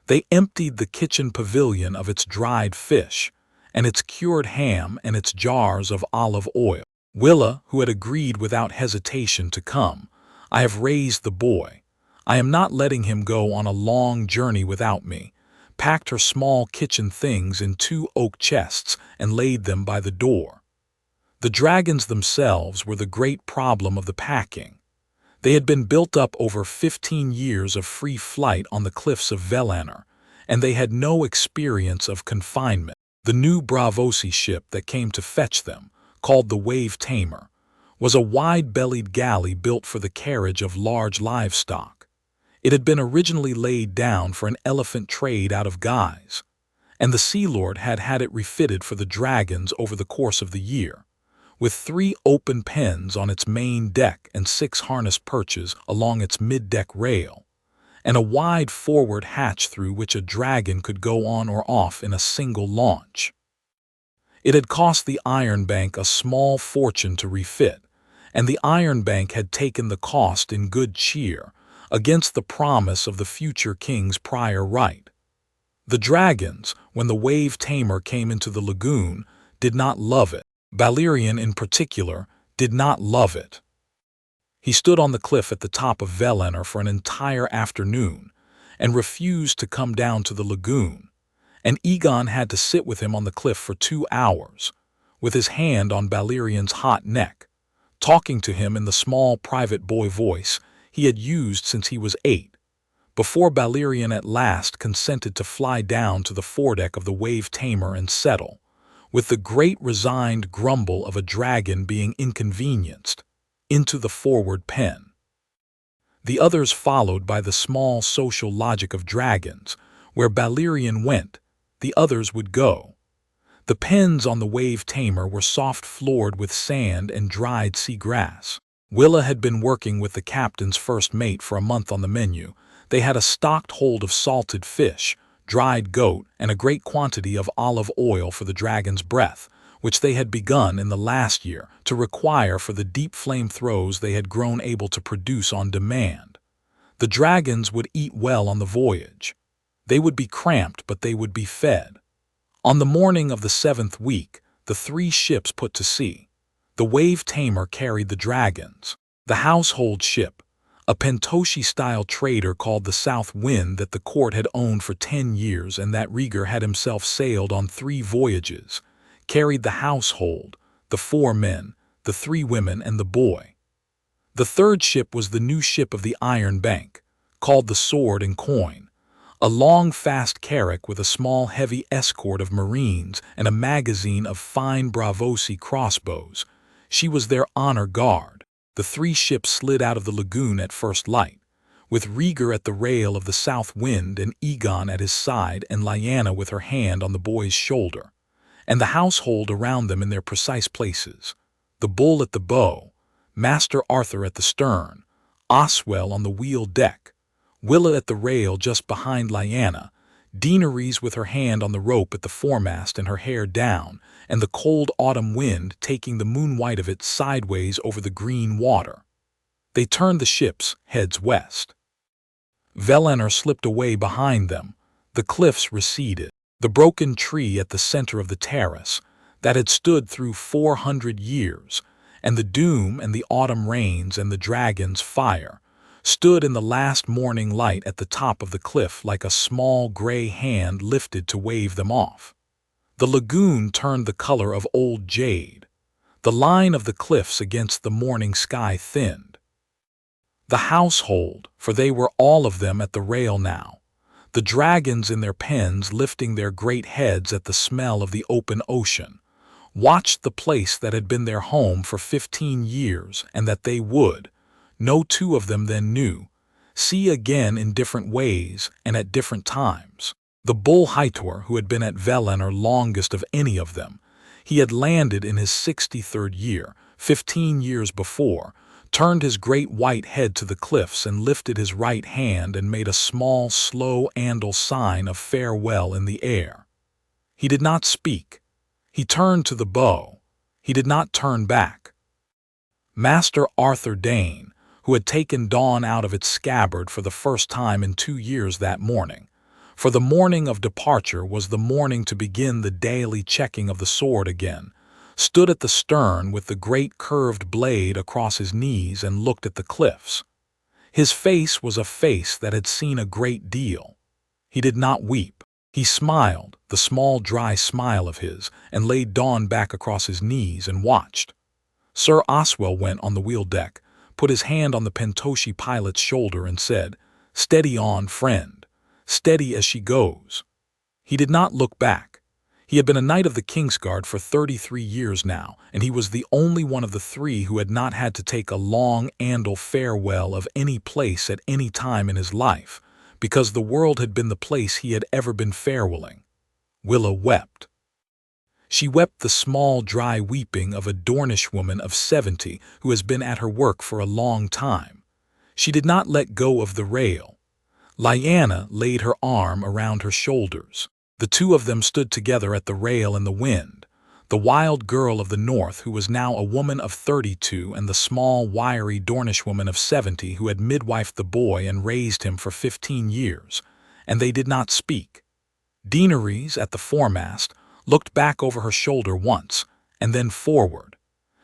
They emptied the kitchen pavilion of its dried fish, and its cured ham and its jars of olive oil. Willa, who had agreed without hesitation to come, "I have raised the boy. I am not letting him go on a long journey without me," packed her small kitchen things in 2 oak chests and laid them by the door. The dragons themselves were the great problem of the packing. They had been built up over 15 years of free flight on the cliffs of Valyrian, and they had no experience of confinement. The new Braavosi ship that came to fetch them, called the Wave Tamer, was a wide-bellied galley built for the carriage of large livestock. It had been originally laid down for an elephant trade out of Guise, and the Sea Lord had had it refitted for the dragons over the course of the year, with 3 open pens on its main deck and 6 harness perches along its mid-deck rail, and a wide forward hatch through which a dragon could go on or off in a single launch. It had cost the Iron Bank a small fortune to refit, and the Iron Bank had taken the cost in good cheer, against the promise of the future king's prior right. The dragons, when the Wave Tamer came into the lagoon, did not love it. Valyrian, in particular, did not love it. He stood on the cliff at the top of Valyrian for an entire afternoon, and refused to come down to the lagoon, and Egon had to sit with him on the cliff for 2 hours, with his hand on Valyrian's hot neck. talking to him in the small private boy voice he had used since he was 8, before Valyrian at last consented to fly down to the foredeck of the wave tamer and settle, with the great resigned grumble of a dragon being inconvenienced, into the forward pen. The others followed by the small social logic of dragons. Where Valyrian went, the others would go. The pens on the wave tamer were soft-floored with sand and dried sea grass. Willa had been working with the captain's first mate for a month on the menu. They had a stocked hold of salted fish, dried goat, and a great quantity of olive oil for the dragon's breath, which they had begun in the last year to require for the deep flame throws they had grown able to produce on demand. The dragons would eat well on the voyage. They would be cramped, but they would be fed. On the morning of the 7th week, the 3 ships put to sea. The wave tamer carried the dragons. The household ship, a Pentoshi-style trader called the South Wind that the court had owned for 10 years and that Rhaegar had himself sailed on 3 voyages, carried the household, the 4 men, the 3 women, and the boy. The 3rd ship was the new ship of the Iron Bank, called the Sword and Coin, a long, fast carrack with a small, heavy escort of marines and a magazine of fine Bravosi crossbows. She was their honor guard. The 3 ships slid out of the lagoon at first light, with Rhaegar at the rail of the South Wind and Egon at his side and Lyanna with her hand on the boy's shoulder, and the household around them in their precise places, the bull at the bow, Master Arthur at the stern, Oswell on the wheel deck, Willa at the rail just behind Lyanna, Daenerys with her hand on the rope at the foremast and her hair down, and the cold autumn wind taking the moonwhite of it sideways over the green water. They turned the ship's heads west. Valyrian slipped away behind them. The cliffs receded. The broken tree at the center of the terrace, that had stood through 400 years, and the doom and the autumn rains and the dragon's fire, stood in the last morning light at the top of the cliff like a small gray hand lifted to wave them off. The lagoon turned the color of old jade. The line of the cliffs against the morning sky thinned. The household, for they were all of them at the rail now, the dragons in their pens lifting their great heads at the smell of the open ocean, watched the place that had been their home for 15 years and that they would, no 2 of them then knew, see again in different ways and at different times. The bull Hightower, who had been at Valyrian longest of any of them, he had landed in his 63rd year, 15 years before, turned his great white head to the cliffs and lifted his right hand and made a small, slow Andal sign of farewell in the air. He did not speak. He turned to the bow. He did not turn back. Master Arthur Dane, who had taken Dawn out of its scabbard for the first time in 2 years that morning, for the morning of departure was the morning to begin the daily checking of the sword again, stood at the stern with the great curved blade across his knees and looked at the cliffs. His face was a face that had seen a great deal. He did not weep. He smiled, the small dry smile of his, and laid Dawn back across his knees and watched. Sir Oswell went on the wheel deck, put his hand on the Pentoshi pilot's shoulder and said, "Steady on, friend. Steady as she goes." He did not look back. He had been a knight of the Kingsguard for 33 years now, and he was the only one of the 3 who had not had to take a long Andal farewell of any place at any time in his life, because the world had been the place he had ever been farewelling. Willa wept. She wept the small, dry weeping of a Dornish woman of 70 who has been at her work for a long time. She did not let go of the rail. Lyanna laid her arm around her shoulders. The 2 of them stood together at the rail in the wind, the wild girl of the north who was now a woman of 32 and the small, wiry Dornish woman of 70 who had midwifed the boy and raised him for 15 years, and they did not speak. Daenerys, at the foremast, looked back over her shoulder once, and then forward.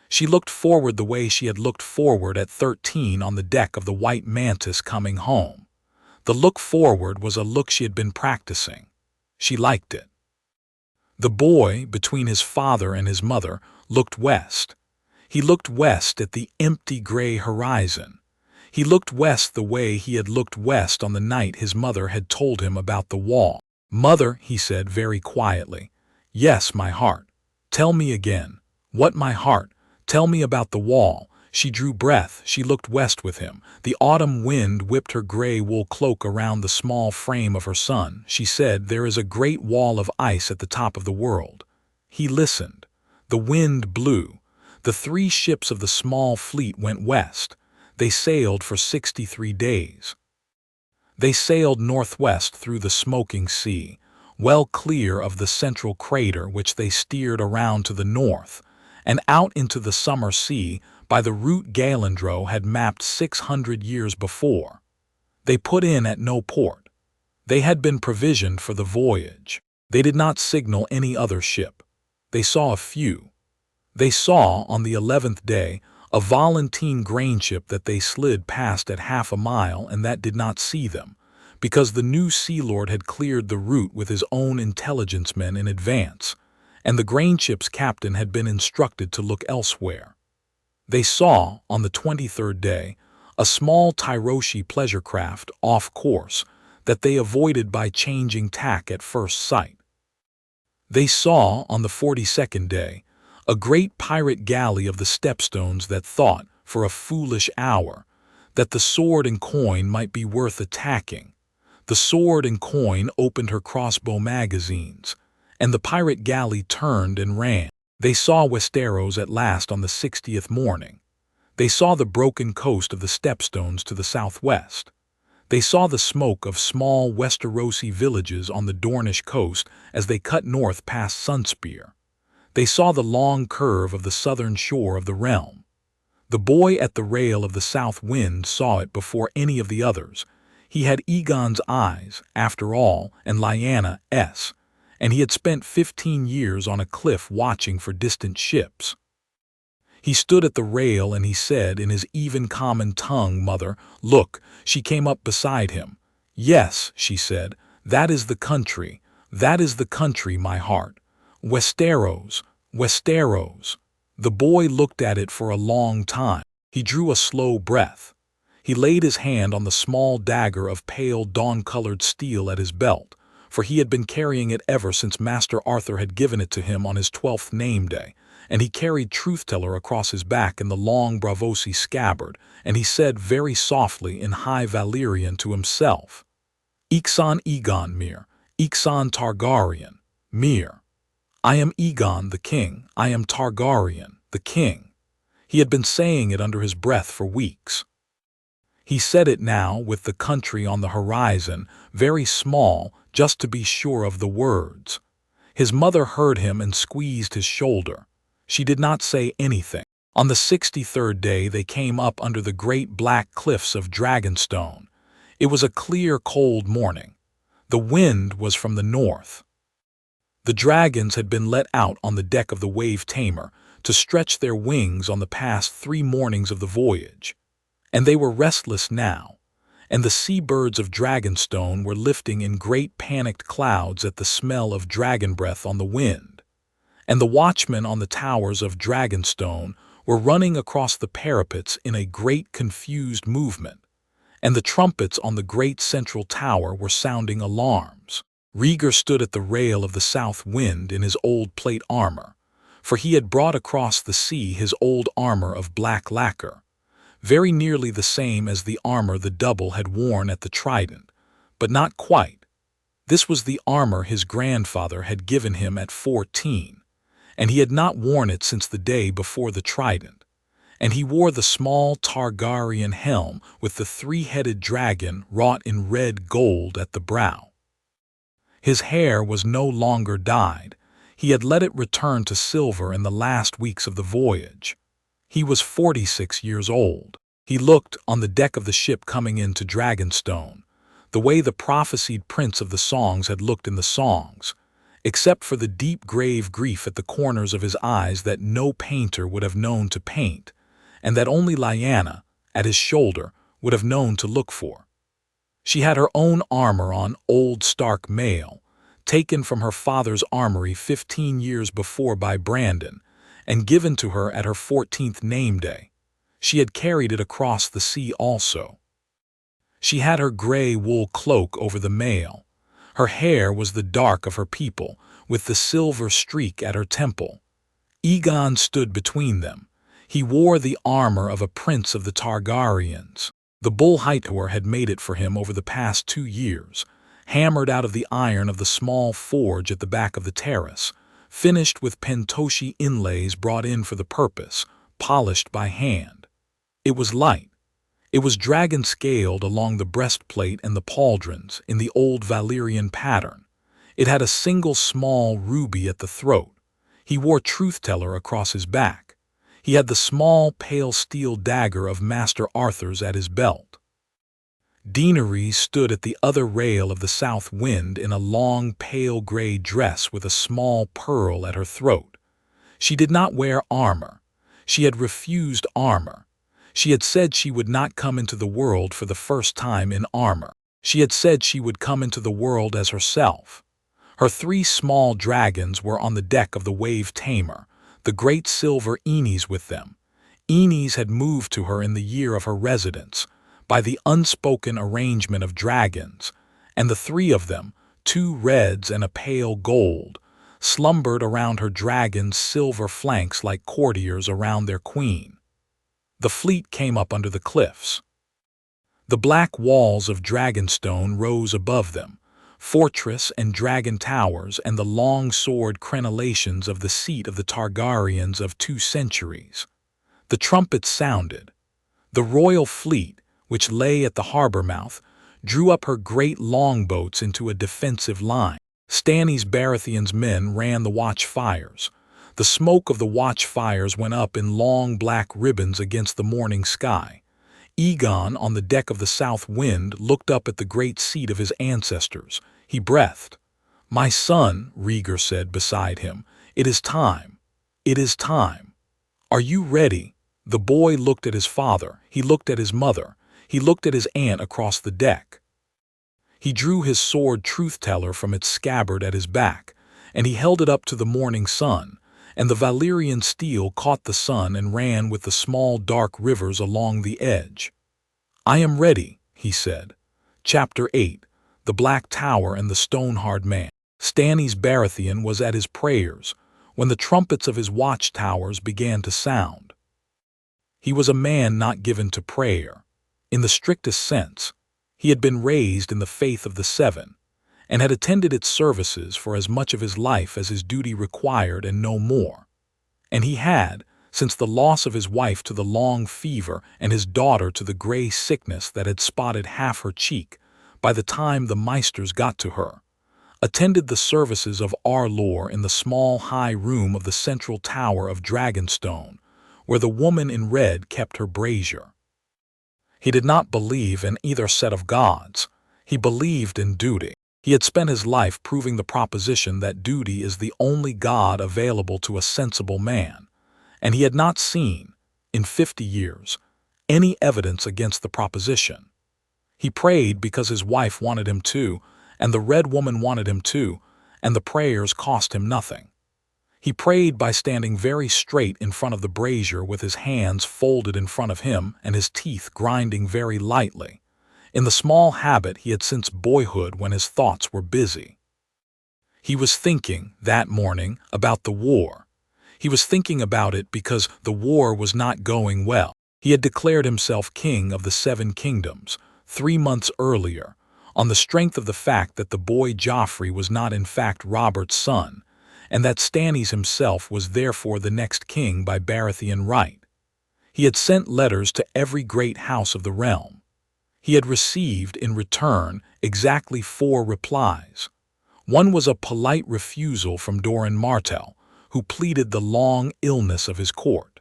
She looked forward the way she had looked forward at 13 on the deck of the White Mantis coming home. The look forward was a look she had been practicing. She liked it. The boy, between his father and his mother, looked west. He looked west at the empty gray horizon. He looked west the way he had looked west on the night his mother had told him about the wall. "Mother," he said very quietly. "Yes, my heart. Tell me again. What, my heart? Tell me about the wall." She drew breath. She looked west with him. The autumn wind whipped her gray wool cloak around the small frame of her son. She said, "There is a great wall of ice at the top of the world." He listened. The wind blew. The 3 ships of the small fleet went west. They sailed for 63 days. They sailed northwest through the smoking sea, well clear of the central crater which they steered around to the north, and out into the summer sea by the route Galandro had mapped 600 years before. They put in at no port. They had been provisioned for the voyage. They did not signal any other ship. They saw a few. They saw, on the 11th day, a Volantene grain ship that they slid past at half a mile, and that did not see them, because the new Sea Lord had cleared the route with his own intelligence men in advance, and the grain ship's captain had been instructed to look elsewhere. They saw, on the 23rd day, a small Tyroshi pleasure craft off course that they avoided by changing tack at first sight. They saw, on the 42nd day, a great pirate galley of the Stepstones that thought, for a foolish hour, that the Sword and Coin might be worth attacking. The Sword and Coin opened her crossbow magazines, and the pirate galley turned and ran. They saw Westeros at last on the 60th morning. They saw the broken coast of the Stepstones to the southwest. They saw the smoke of small Westerosi villages on the Dornish coast as they cut north past Sunspear. They saw the long curve of the southern shore of the realm. The boy at the rail of the south wind saw it before any of the others. He had Egon's eyes, after all, and Lyanna's, and he had spent 15 years on a cliff watching for distant ships. He stood at the rail and he said in his even common tongue, "Mother, look." She came up beside him. "Yes," she said, "that is the country. That is the country, my heart. Westeros, Westeros." The boy looked at it for a long time. He drew a slow breath. He laid his hand on the small dagger of pale dawn-colored steel at his belt, for he had been carrying it ever since Master Arthur had given it to him on his 12th name day, and he carried Truth-Teller across his back in the long Bravosi scabbard, and he said very softly in High Valyrian to himself, "Ixon Egon Mir, Ixon Targaryen, Mir. I am Egon the king, I am Targaryen the king." He had been saying it under his breath for weeks. He said it now with the country on the horizon, very small, just to be sure of the words. His mother heard him and squeezed his shoulder. She did not say anything. On the 63rd day they came up under the great black cliffs of Dragonstone. It was a clear, cold morning. The wind was from the north. The dragons had been let out on the deck of the Wave Tamer to stretch their wings on the past 3 mornings of the voyage, and they were restless now, and the sea-birds of Dragonstone were lifting in great panicked clouds at the smell of dragon breath on the wind, and the watchmen on the towers of Dragonstone were running across the parapets in a great confused movement, and the trumpets on the great central tower were sounding alarms. Rhaegar stood at the rail of the south wind in his old plate armor, for he had brought across the sea his old armor of black lacquer, very nearly the same as the armor the double had worn at the Trident, but not quite. This was the armor his grandfather had given him at 14, and he had not worn it since the day before the Trident, and he wore the small Targaryen helm with the 3-headed dragon wrought in red gold at the brow. His hair was no longer dyed. He had let it return to silver in the last weeks of the voyage. He was 46 years old. He looked, on the deck of the ship coming into Dragonstone, the way the prophesied prince of the songs had looked in the songs, except for the deep grave grief at the corners of his eyes that no painter would have known to paint, and that only Lyanna, at his shoulder, would have known to look for. She had her own armor on, old Stark mail, taken from her father's armory 15 years before by Brandon, and given to her at her 14th name day. She had carried it across the sea also. She had her gray wool cloak over the mail. Her hair was the dark of her people, with the silver streak at her temple. Egon stood between them. He wore the armor of a prince of the Targaryens. The bull Hightower had made it for him over the past 2 years, hammered out of the iron of the small forge at the back of the terrace, finished with pentoshi inlays brought in for the purpose, polished by hand. It was light. It was dragon-scaled along the breastplate and the pauldrons in the Old Valyrian pattern. It had a single small ruby at the throat. He wore Truth-Teller across his back. He had the small pale steel dagger of Master Arthur's at his belt. Daenerys stood at the other rail of the south wind in a long pale gray dress with a small pearl at her throat. She did not wear armor. She had refused armor. She had said she would not come into the world for the first time in armor. She had said she would come into the world as herself. Her 3 small dragons were on the deck of the Wave Tamer, the great silver Enis with them. Enis had moved to her in the year of her residence, by the unspoken arrangement of dragons, and the 3 of them, 2 reds and a pale gold, slumbered around her dragon's silver flanks like courtiers around their queen. The fleet came up under the cliffs. The black walls of Dragonstone rose above them, fortress and dragon towers and the long sword crenellations of the seat of the Targaryens of 2 centuries. The trumpets sounded. The royal fleet, which lay at the harbor mouth, drew up her great longboats into a defensive line. Stannis Baratheon's men ran the watchfires. The smoke of the watchfires went up in long black ribbons against the morning sky. Egon, on the deck of the south wind, looked up at the great seat of his ancestors. He breathed. "My son," Rhaegar said beside him, "it is time. It is time. Are you ready?" The boy looked at his father. He looked at his mother. He looked at his aunt across the deck. He drew his sword Truth-Teller from its scabbard at his back, and he held it up to the morning sun, and the Valyrian steel caught the sun and ran with the small dark rivers along the edge. "I am ready," he said. Chapter 8. The Black Tower and the Stonehard Man. Stannis Baratheon was at his prayers when the trumpets of his watchtowers began to sound. He was a man not given to prayer. In the strictest sense, he had been raised in the faith of the Seven, and had attended its services for as much of his life as his duty required and no more. And he had, since the loss of his wife to the long fever and his daughter to the gray sickness that had spotted half her cheek, by the time the Meisters got to her, attended the services of our Lord in the small high room of the central tower of Dragonstone, where the woman in red kept her brazier. He did not believe in either set of gods. He believed in duty. He had spent his life proving the proposition that duty is the only god available to a sensible man, and he had not seen, in 50 years, any evidence against the proposition. He prayed because his wife wanted him to, and the red woman wanted him to, and the prayers cost him nothing. He prayed by standing very straight in front of the brazier with his hands folded in front of him and his teeth grinding very lightly, in the small habit he had since boyhood when his thoughts were busy. He was thinking, that morning, about the war. He was thinking about it because the war was not going well. He had declared himself king of the 7 kingdoms, 3 months earlier, on the strength of the fact that the boy Joffrey was not in fact Robert's son, and that Stannis himself was therefore the next king by Baratheon right. He had sent letters to every great house of the realm. He had received, in return, exactly 4 replies. One was a polite refusal from Doran Martell, who pleaded the long illness of his court.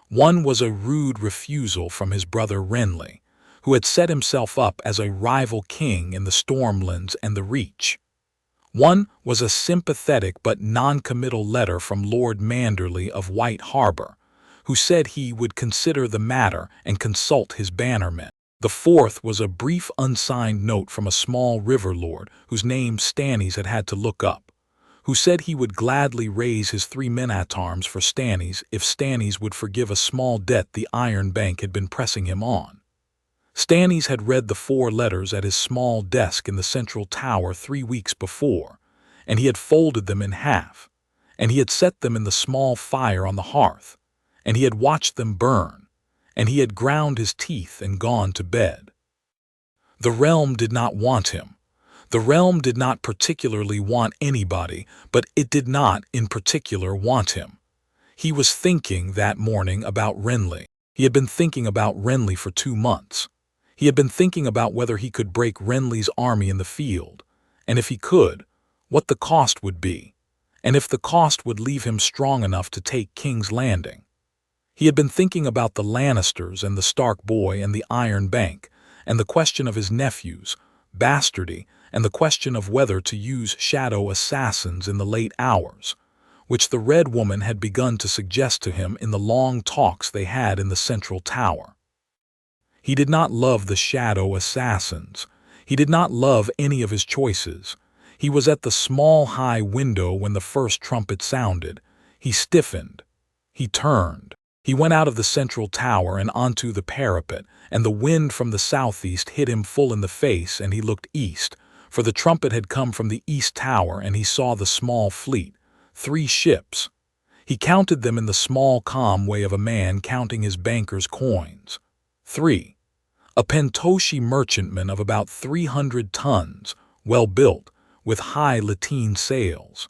One was a rude refusal from his brother Renly, who had set himself up as a rival king in the Stormlands and the Reach. One was a sympathetic but non-committal letter from Lord Manderley of White Harbor, who said he would consider the matter and consult his bannermen. The 4th was a brief unsigned note from a small river lord whose name Stannis had to look up, who said he would gladly raise his 3 men-at-arms for Stannis if Stannis would forgive a small debt the Iron Bank had been pressing him on. Stannis had read the 4 letters at his small desk in the central tower 3 weeks before, and he had folded them in half, and he had set them in the small fire on the hearth, and he had watched them burn, and he had ground his teeth and gone to bed. The realm did not want him. The realm did not particularly want anybody, but it did not, in particular, want him. He was thinking that morning about Renly. He had been thinking about Renly for 2 months. He had been thinking about whether he could break Renly's army in the field, and if he could, what the cost would be, and if the cost would leave him strong enough to take King's Landing. He had been thinking about the Lannisters and the Stark boy and the Iron Bank, and the question of his nephews, bastardy, and the question of whether to use shadow assassins in the late hours, which the Red Woman had begun to suggest to him in the long talks they had in the central tower. He did not love the shadow assassins. He did not love any of his choices. He was at the small high window when the first trumpet sounded. He stiffened. He turned. He went out of the central tower and onto the parapet, and the wind from the southeast hit him full in the face, and he looked east, for the trumpet had come from the east tower, and he saw the small fleet, 3 ships. He counted them in the small calm way of a man counting his banker's coins. 3. A Pentoshi merchantman of about 300 tons, well-built, with high lateen sails.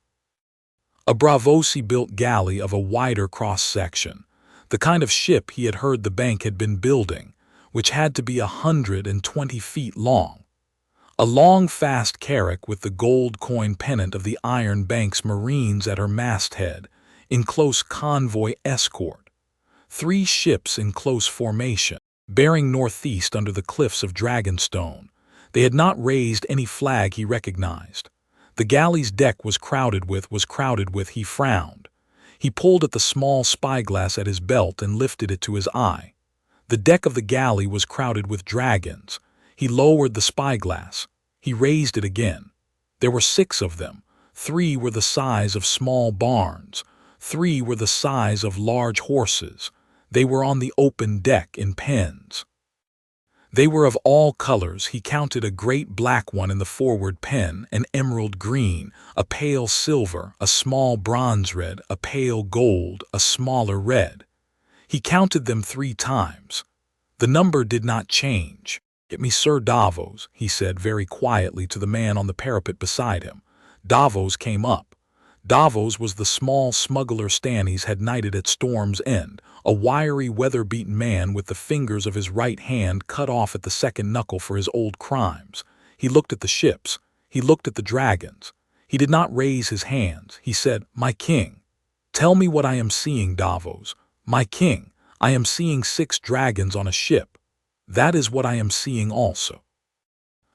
A Braavosi-built galley of a wider cross-section, the kind of ship he had heard the bank had been building, which had to be 120 feet long. A long, fast carrack with the gold coin pennant of the Iron Bank's Marines at her masthead, in close convoy escort. 3 ships in close formation, bearing northeast under the cliffs of Dragonstone. They had not raised any flag he recognized. The galley's deck was crowded with, he frowned. He pulled at the small spyglass at his belt and lifted it to his eye. The deck of the galley was crowded with dragons. He lowered the spyglass. He raised it again. There were 6 of them. 3 were the size of small barns. 3 were the size of large horses. They were on the open deck in pens. They were of all colors. He counted a great black one in the forward pen, an emerald green, a pale silver, a small bronze red, a pale gold, a smaller red. He counted them 3 times. The number did not change. "Get me Sir Davos," he said very quietly to the man on the parapet beside him. Davos came up. Davos was the small smuggler Stannis had knighted at Storm's End, a wiry, weather-beaten man with the fingers of his right hand cut off at the second knuckle for his old crimes. He looked at the ships. He looked at the dragons. He did not raise his hands. He said, "My king." "Tell me what I am seeing, Davos." "My king, I am seeing 6 dragons on a ship." "That is what I am seeing also."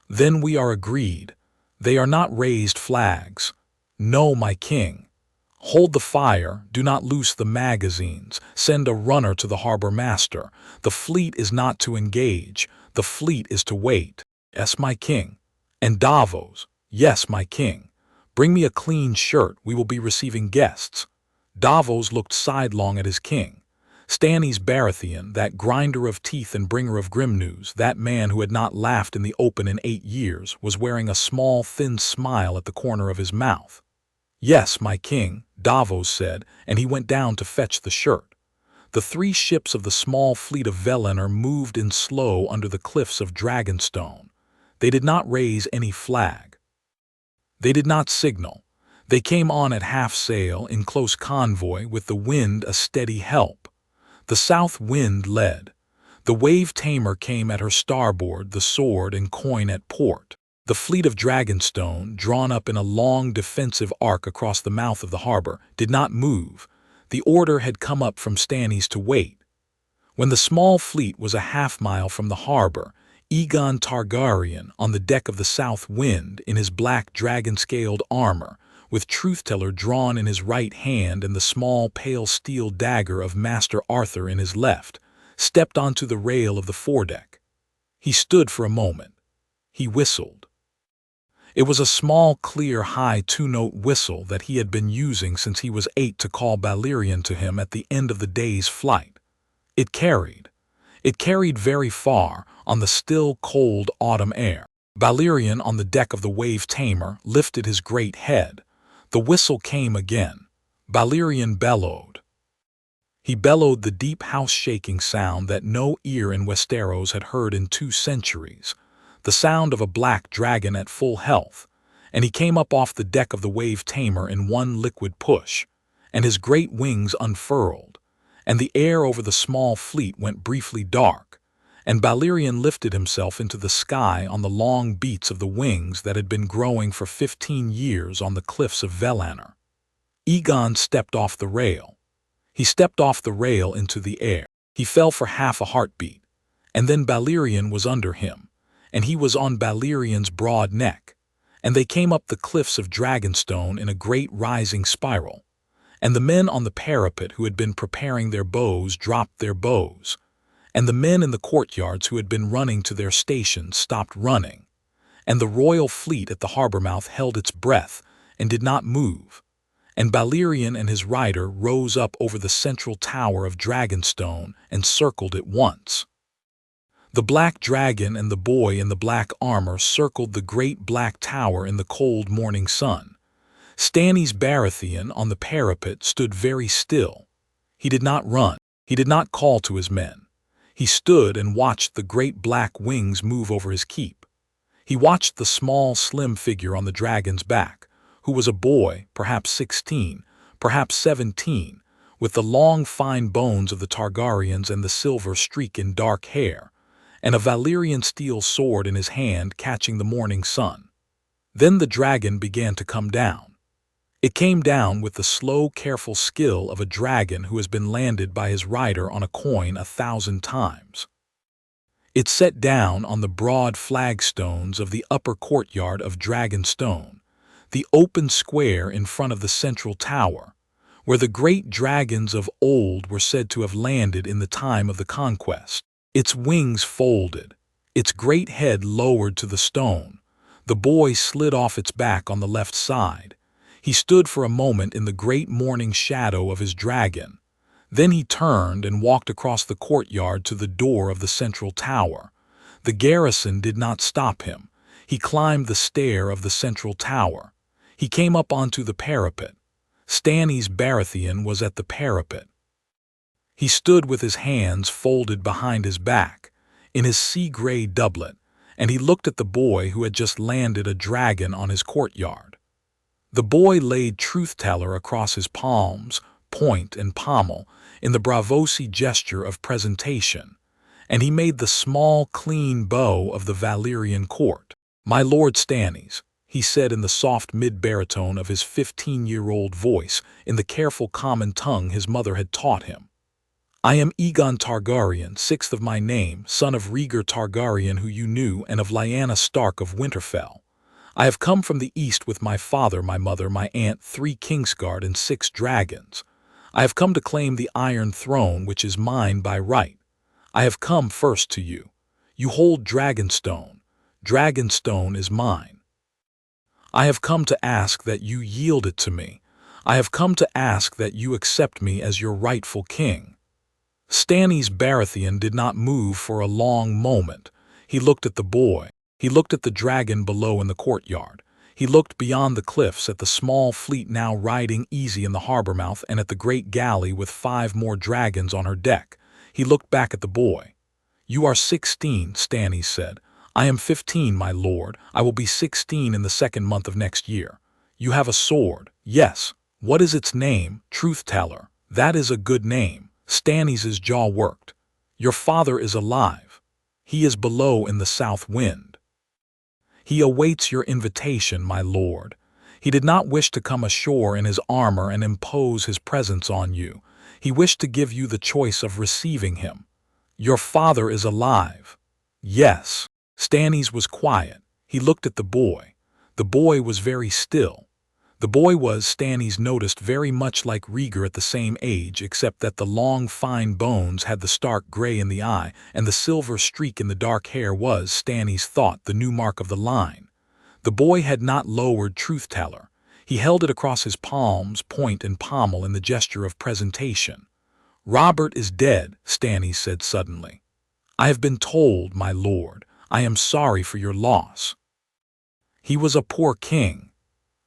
"Then we are agreed. They are not raised flags." "No, my king." "Hold the fire, do not loose the magazines, send a runner to the harbor master. The fleet is not to engage, the fleet is to wait." "Yes, my king." "And Davos." "Yes, my king." "Bring me a clean shirt, we will be receiving guests." Davos looked sidelong at his king. Stannis Baratheon, that grinder of teeth and bringer of grim news, that man who had not laughed in the open in 8 years, was wearing a small, thin smile at the corner of his mouth. "Yes, my king," Davos said, and he went down to fetch the shirt. The 3 ships of the small fleet of Valyrian moved in slow under the cliffs of Dragonstone. They did not raise any flag. They did not signal. They came on at half sail in close convoy with the wind a steady help. The south wind led. The wave-tamer came at her starboard, the sword and coin at port. The fleet of Dragonstone, drawn up in a long defensive arc across the mouth of the harbor, did not move. The order had come up from Stannis to wait. When the small fleet was a half-mile from the harbor, Egon Targaryen, on the deck of the south wind, in his black dragon-scaled armor, with Truth-Teller drawn in his right hand and the small pale steel dagger of Master Arthur in his left, stepped onto the rail of the foredeck. He stood for a moment. He whistled. It was a small, clear, high two-note whistle that he had been using since he was 8 to call Valyrian to him at the end of the day's flight. It carried. It carried very far on the still, cold autumn air. Valyrian, on the deck of the wave-tamer, lifted his great head. The whistle came again. Valyrian bellowed. He bellowed the deep house-shaking sound that no ear in Westeros had heard in 2 centuries, the sound of a black dragon at full health, and he came up off the deck of the wave-tamer in one liquid push, and his great wings unfurled, and the air over the small fleet went briefly dark, and Valyrian lifted himself into the sky on the long beats of the wings that had been growing for 15 years on the cliffs of Valyrian. Egon stepped off the rail. He stepped off the rail into the air. He fell for half a heartbeat, and then Valyrian was under him, and he was on Valyrian's broad neck, and they came up the cliffs of Dragonstone in a great rising spiral, and the men on the parapet who had been preparing their bows dropped their bows, and the men in the courtyards who had been running to their stations stopped running, and the royal fleet at the harbor mouth held its breath and did not move, and Valyrian and his rider rose up over the central tower of Dragonstone and circled it once. The black dragon and the boy in the black armor circled the great black tower in the cold morning sun. Stannis Baratheon on the parapet stood very still. He did not run. He did not call to his men. He stood and watched the great black wings move over his keep. He watched the small, slim figure on the dragon's back, who was a boy, perhaps 16, perhaps 17, with the long, fine bones of the Targaryens and the silver streak in dark hair, and a Valyrian steel sword in his hand catching the morning sun. Then the dragon began to come down. It came down with the slow, careful skill of a dragon who has been landed by his rider on a coin 1,000 times. It set down on the broad flagstones of the upper courtyard of Dragonstone, the open square in front of the central tower, where the great dragons of old were said to have landed in the time of the conquest. Its wings folded, its great head lowered to the stone. The boy slid off its back on the left side. He stood for a moment in the great morning shadow of his dragon. Then he turned and walked across the courtyard to the door of the central tower. The garrison did not stop him. He climbed the stair of the central tower. He came up onto the parapet. Stannis Baratheon was at the parapet. He stood with his hands folded behind his back, in his sea-gray doublet, and he looked at the boy who had just landed a dragon on his courtyard. The boy laid truth-teller across his palms, point and pommel, in the bravosy gesture of presentation, and he made the small, clean bow of the Valyrian court. "My Lord Stannis," he said in the soft mid-baritone of his 15-year-old voice, in the careful common tongue his mother had taught him. "I am Egon Targaryen, 6th of my name, son of Rhaegar Targaryen who you knew, and of Lyanna Stark of Winterfell. I have come from the east with my father, my mother, my aunt, 3 Kingsguard, and 6 dragons. I have come to claim the Iron Throne, which is mine by right. I have come first to you. You hold Dragonstone. Dragonstone is mine. I have come to ask that you yield it to me. I have come to ask that you accept me as your rightful king." Stannis Baratheon did not move for a long moment. He looked at the boy. He looked at the dragon below in the courtyard. He looked beyond the cliffs at the small fleet now riding easy in the harbor mouth and at the great galley with 5 more dragons on her deck. He looked back at the boy. "You are 16, Stannis said. "I am 15, my lord. I will be 16 in the 2nd month of next year. You have a sword." "Yes. What is its name?" "Truth-teller." "That is a good name." Stannis' jaw worked. "Your father is alive. He is below in the south wind. He awaits your invitation, my lord. He did not wish to come ashore in his armor and impose his presence on you. He wished to give you the choice of receiving him. Your father is alive." "Yes." Stannis was quiet. He looked at the boy. The boy was very still. The boy was, Stannis noticed, very much like Rhaegar at the same age, except that the long, fine bones had the stark gray in the eye, and the silver streak in the dark hair was, Stannis thought, the new mark of the line. The boy had not lowered truth-teller. He held it across his palms, point and pommel in the gesture of presentation. "Robert is dead," Stannis said suddenly. "I have been told, my lord. I am sorry for your loss." "He was a poor king."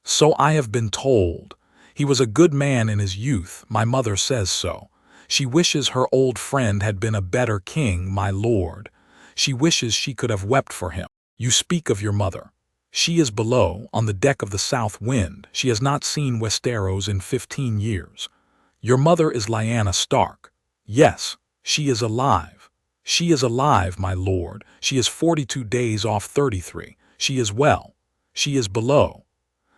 "So I have been told. He was a good man in his youth, my mother says so. She wishes her old friend had been a better king, my lord. She wishes she could have wept for him." "You speak of your mother. She is below, on the deck of the South Wind. She has not seen Westeros in 15 years. Your mother is Lyanna Stark." "Yes, she is alive. She is alive, my lord. She is 42 days off 33. She is well. She is below."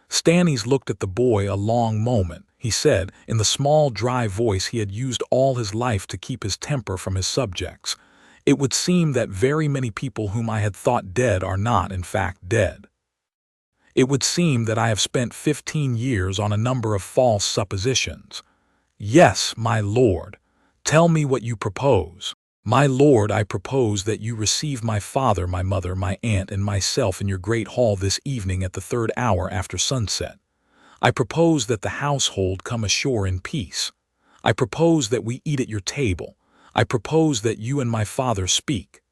Stannis looked at the boy a long moment. He said, in the small, dry voice he had used all his life to keep his temper from his subjects, "It would seem that very many people whom I had thought dead are not, in fact, dead. It would seem that I have spent 15 years on a number of false suppositions." "Yes, my lord. Tell me what you propose." "My lord, I propose that you receive my father, my mother, my aunt, and myself in your great hall this evening at the 3rd hour after sunset. I propose that the household come ashore in peace. I propose that we eat at your table. I propose that you and my father speak.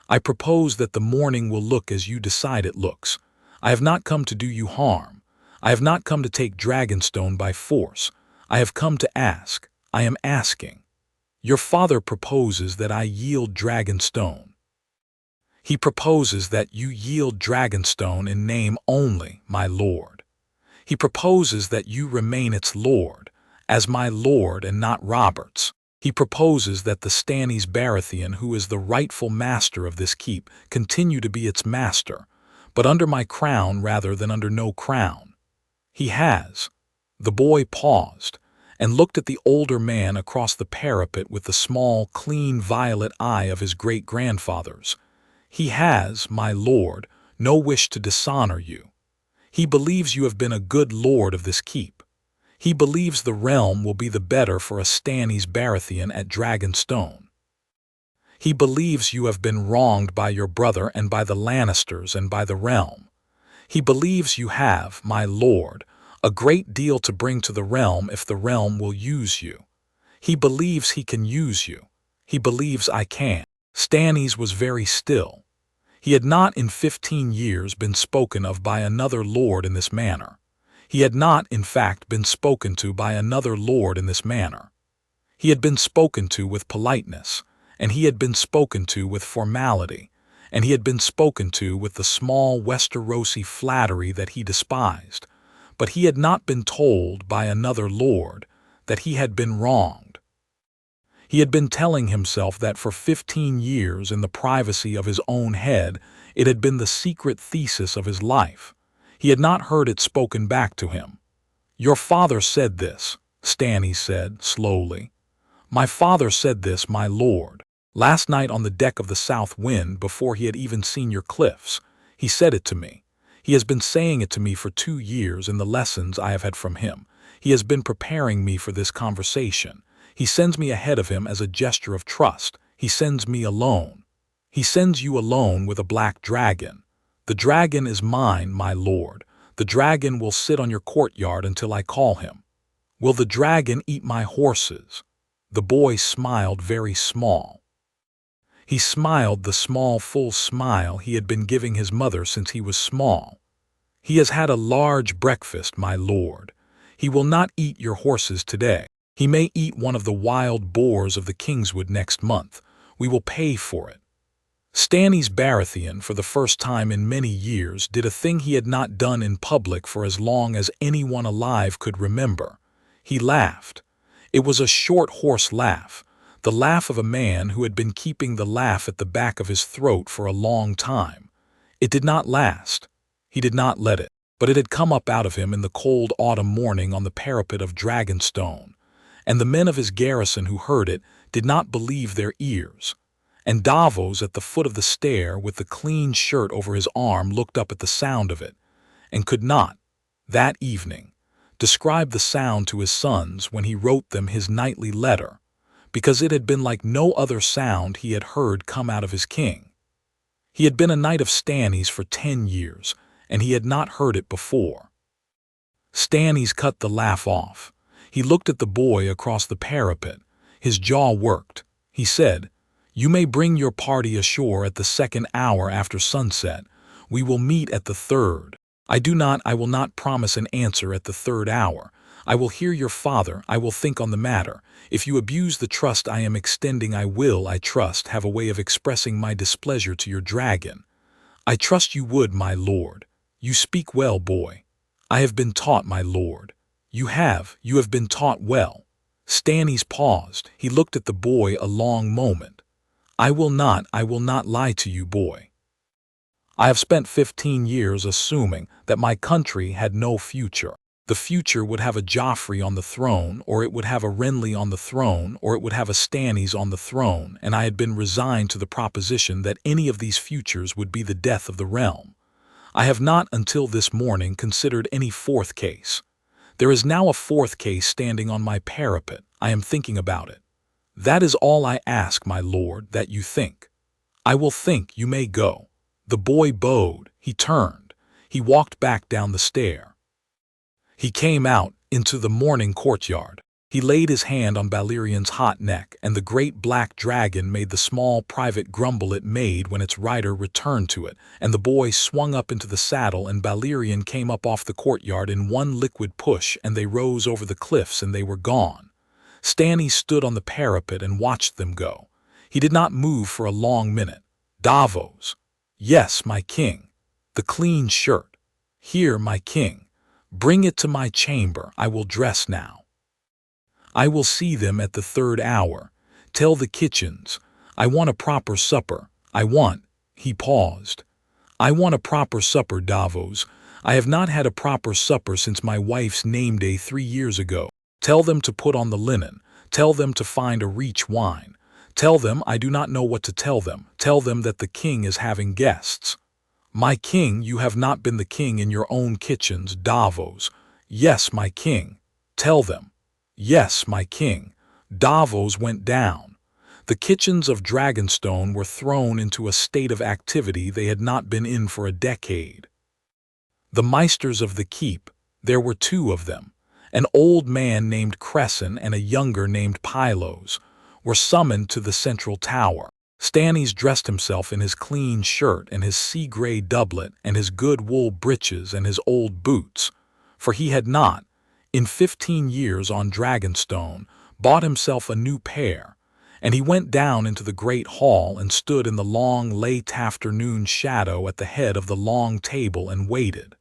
I propose that the morning will look as you decide it looks. I have not come to do you harm. I have not come to take Dragonstone by force. I have come to ask. I am asking. Your father proposes that I yield Dragonstone. He proposes that you yield Dragonstone in name only, my lord. He proposes that you remain its lord, as my lord and not Robert's. He proposes that the Stannis Baratheon, who is the rightful master of this keep, continue to be its master, but under my crown rather than under no crown. He has." The boy paused and looked at the older man across the parapet with the small, clean violet eye of his great-grandfather's. "He has, my lord, no wish to dishonor you. He believes you have been a good lord of this keep. He believes the realm will be the better for a Stannis Baratheon at Dragonstone. He believes you have been wronged by your brother and by the Lannisters and by the realm. He believes you have, my lord, a great deal to bring to the realm if the realm will use you. He believes he can use you. He believes I can." Stannis was very still. He had not in 15 years been spoken of by another lord in this manner. He had not, in fact, been spoken to by another lord in this manner. He had been spoken to with politeness, and he had been spoken to with formality, and he had been spoken to with the small Westerosi flattery that he despised, but he had not been told by another lord that he had been wronged. He had been telling himself that for 15 years in the privacy of his own head it had been the secret thesis of his life. He had not heard it spoken back to him. "Your father said this," Stannis said slowly. "My father said this, my lord. Last night on the deck of the South Wind, before he had even seen your cliffs. He said it to me. He has been saying it to me for 2 years in the lessons I have had from him. He has been preparing me for this conversation. He sends me ahead of him as a gesture of trust. He sends me alone. He sends you alone with a black dragon. The dragon is mine, my lord. The dragon will sit on your courtyard until I call him. Will the dragon eat my horses?" The boy smiled very small. He smiled the small, full smile he had been giving his mother since he was small. "He has had a large breakfast, my lord. He will not eat your horses today. He may eat one of the wild boars of the Kingswood next month. We will pay for it." Stannis Baratheon, for the first time in many years, did a thing he had not done in public for as long as anyone alive could remember. He laughed. It was a short, hoarse laugh, the laugh of a man who had been keeping the laugh at the back of his throat for a long time. It did not last. He did not let it, but it had come up out of him in the cold autumn morning on the parapet of Dragonstone, and the men of his garrison who heard it did not believe their ears. And Davos at the foot of the stair with the clean shirt over his arm looked up at the sound of it, and could not, that evening, describe the sound to his sons when he wrote them his nightly letter, because it had been like no other sound he had heard come out of his king. He had been a knight of Stannis for 10 years, and he had not heard it before. Stannis cut the laugh off. He looked at the boy across the parapet. His jaw worked. He said, "You may bring your party ashore at the 2nd hour after sunset. We will meet at the 3rd. I will not promise an answer at the 3rd hour. I will hear your father. I will think on the matter. If you abuse the trust I am extending, I will, I trust, have a way of expressing my displeasure to your dragon. I trust you would, my lord. You speak well, boy. I have been taught, my lord. You have been taught well." Stannis paused. He looked at the boy a long moment. I will not lie to you, boy. I have spent 15 years assuming that my country had no future. The future would have a Joffrey on the throne, or it would have a Renly on the throne, or it would have a Stannis on the throne, and I had been resigned to the proposition that any of these futures would be the death of the realm. I have not until this morning considered any fourth case. There is now a fourth case standing on my parapet. I am thinking about it. That is all I ask, my lord, that you think. I will think. You may go. The boy bowed. He turned. He walked back down the stair. He came out into the morning courtyard. He laid his hand on Valyrian's hot neck, and the great black dragon made the small private grumble it made when its rider returned to it, and the boy swung up into the saddle, and Valyrian came up off the courtyard in one liquid push, and they rose over the cliffs, and they were gone. Stannis stood on the parapet and watched them go. He did not move for a long minute. Davos. Yes, my king. The clean shirt. Here, my king. Bring it to my chamber. I will dress now. I will see them at the 3rd hour. Tell the kitchens. I want a proper supper. He paused. I want a proper supper, Davos. I have not had a proper supper since my wife's name day 3 years ago. Tell them to put on the linen. Tell them to find a reach wine. Tell them I do not know what to tell them. Tell them that the king is having guests. My king, you have not been the king in your own kitchens, Davos. Yes, my king. Tell them. Yes, my king. Davos went down. The kitchens of Dragonstone were thrown into a state of activity they had not been in for a decade. The Meisters of the keep, there were 2 of them, an old man named Cresson and a younger named Pylos, were summoned to the central tower. Stannis dressed himself in his clean shirt and his sea-gray doublet and his good wool breeches and his old boots, for he had not, in 15 years on Dragonstone, bought himself a new pair, and he went down into the great hall and stood in the long late afternoon shadow at the head of the long table and waited.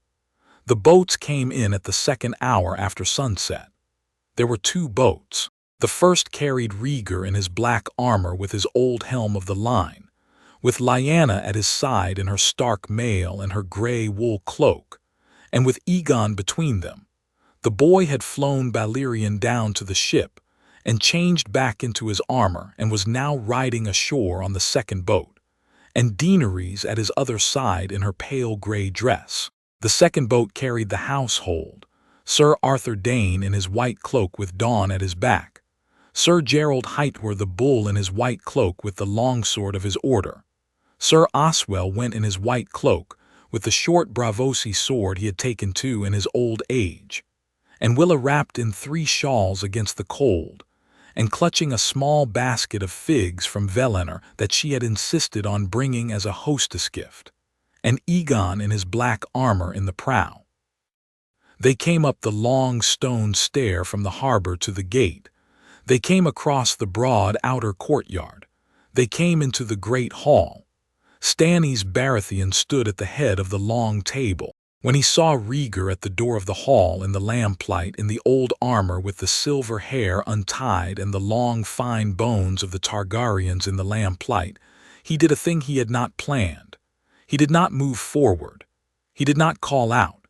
The boats came in at the 2nd hour after sunset. There were 2 boats. The first carried Rhaegar in his black armor with his old helm of the line, with Lyanna at his side in her Stark mail and her gray wool cloak, and with Egon between them. The boy had flown Valyrian down to the ship and changed back into his armor and was now riding ashore on the 2nd boat, and Daenerys at his other side in her pale gray dress. The 2nd boat carried the household, Sir Arthur Dayne in his white cloak with Dawn at his back, Sir Gerald Hightower the Bull in his white cloak with the longsword of his order. Sir Oswell went in his white cloak with the short Braavosi sword he had taken to in his old age, and Willa wrapped in 3 shawls against the cold, and clutching a small basket of figs from Valinor that she had insisted on bringing as a hostess gift, and Egon in his black armor in the prow. They came up the long stone stair from the harbor to the gate. They came across the broad outer courtyard. They came into the great hall. Stannis Baratheon stood at the head of the long table. When he saw Rhaegar at the door of the hall in the lamplight in the old armor with the silver hair untied and the long fine bones of the Targaryens in the lamplight, he did a thing he had not planned. He did not move forward. He did not call out.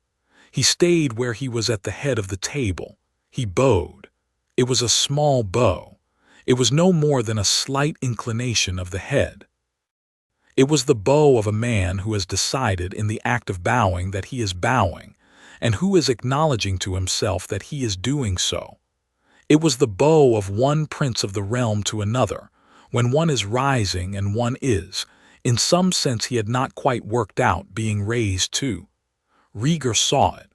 He stayed where he was at the head of the table. He bowed. It was a small bow. It was no more than a slight inclination of the head. It was the bow of a man who has decided in the act of bowing that he is bowing, and who is acknowledging to himself that he is doing so. It was the bow of one prince of the realm to another, when one is rising and one is, in some sense he had not quite worked out, being raised to. Rhaegar saw it.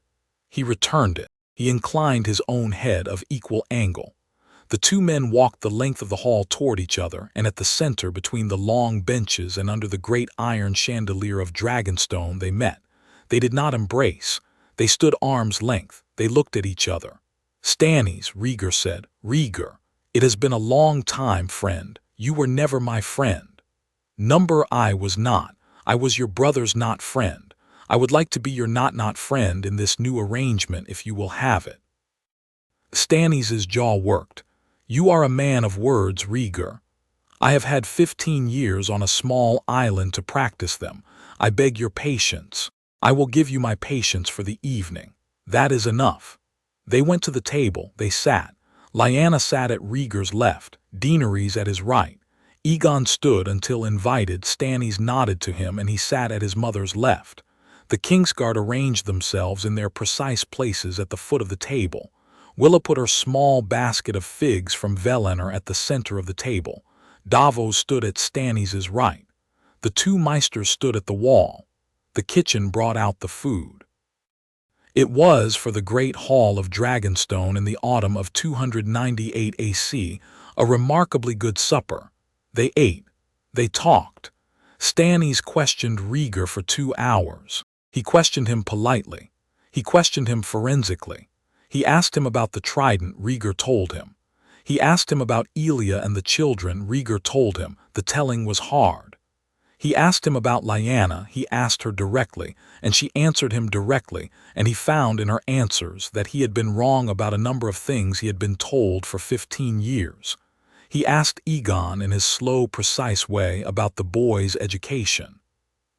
He returned it. He inclined his own head of equal angle. The two men walked the length of the hall toward each other, and at the center, between the long benches and under the great iron chandelier of Dragonstone, they met. They did not embrace. They stood arm's length. They looked at each other. "Stannis," Rhaegar said. "Rhaegar, it has been a long time, friend. You were never my friend." I was not. I was your brother's not friend. I would like to be your not friend in this new arrangement if you will have it." Stannis' jaw worked. "You are a man of words, Rhaegar. I have had 15 years on a small island to practice them. I beg your patience. I will give you my patience for the evening. That is enough." They went to the table. They sat. Lyanna sat at Rhaegar's left, Daenerys at his right. Egon stood until invited. Stannis nodded to him, and he sat at his mother's left. The Kingsguard arranged themselves in their precise places at the foot of the table. Willa put her small basket of figs from Valyrian at the center of the table. Davos stood at Stannis' right. The two Meisters stood at the wall. The kitchen brought out the food. It was, for the great hall of Dragonstone in the autumn of 298 AC, a remarkably good supper. They ate. They talked. Stannis questioned Rhaegar for 2 hours. He questioned him politely. He questioned him forensically. He asked him about the Trident. Rhaegar told him. He asked him about Elia and the children. Rhaegar told him. The telling was hard. He asked him about Lyanna. He asked her directly, and she answered him directly, and he found in her answers that he had been wrong about a number of things he had been told for 15 years. He asked Egon in his slow, precise way about the boy's education.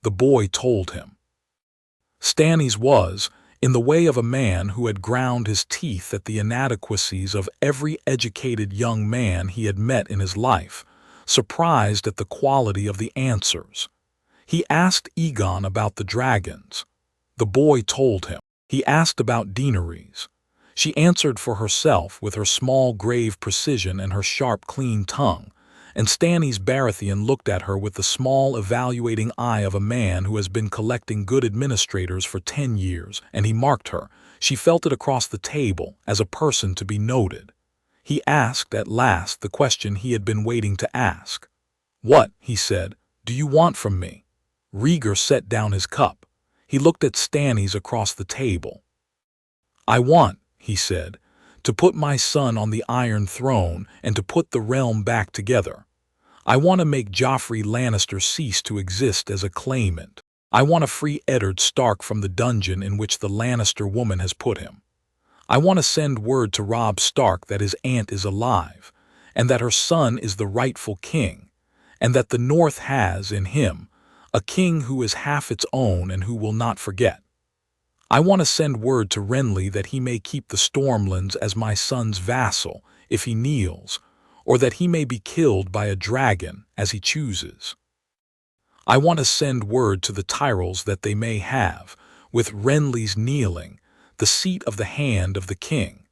The boy told him. Stannis was, in the way of a man who had ground his teeth at the inadequacies of every educated young man he had met in his life, surprised at the quality of the answers. He asked Egon about the dragons. The boy told him. He asked about Daenerys. She answered for herself with her small, grave precision and her sharp, clean tongue, and Stannis Baratheon looked at her with the small, evaluating eye of a man who has been collecting good administrators for 10 years, and he marked her. She felt it across the table as a person to be noted. He asked, at last, the question he had been waiting to ask. "What," he said, "do you want from me?" Rhaegar set down his cup. He looked at Stannis across the table. "I want," he said, "to put my son on the Iron Throne and to put the realm back together. I want to make Joffrey Lannister cease to exist as a claimant. I want to free Eddard Stark from the dungeon in which the Lannister woman has put him. I want to send word to Robb Stark that his aunt is alive, and that her son is the rightful king, and that the North has, in him, a king who is half its own and who will not forget. I want to send word to Renly that he may keep the Stormlands as my son's vassal, if he kneels, or that he may be killed by a dragon, as he chooses. I want to send word to the Tyrells that they may have, with Renly's kneeling, the seat of the hand of the king.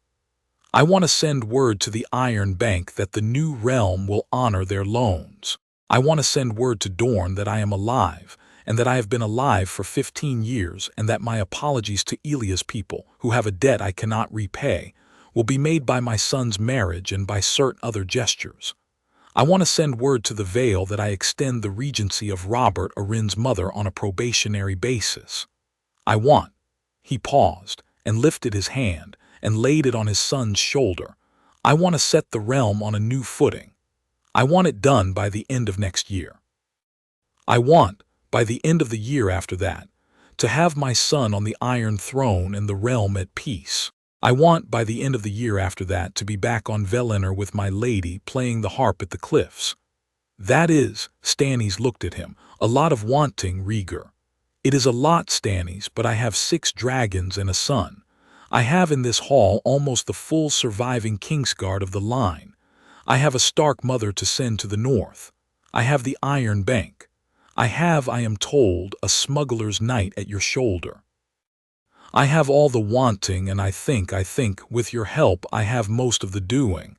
I want to send word to the Iron Bank that the new realm will honor their loans. I want to send word to Dorne that I am alive, and that I have been alive for 15 years, and that my apologies to Elia's people, who have a debt I cannot repay, will be made by my son's marriage and by certain other gestures. I want to send word to the Vale that I extend the regency of Robert Arryn's mother on a probationary basis. I want." He paused and lifted his hand and laid it on his son's shoulder. "I want to set the realm on a new footing. I want it done by the end of next year. I want, by the end of the year after that, to have my son on the Iron Throne and the realm at peace. I want, by the end of the year after that, to be back on Valyrian with my lady playing the harp at the cliffs." "That is," Stannis looked at him, "a lot of wanting, Rhaegar." "It is a lot, Stannis, but I have 6 dragons and a son. I have in this hall almost the full surviving Kingsguard of the line. I have a Stark mother to send to the north. I have the Iron Bank. I have, I am told, a smuggler's knight at your shoulder. I have all the wanting, and I think, with your help I have most of the doing.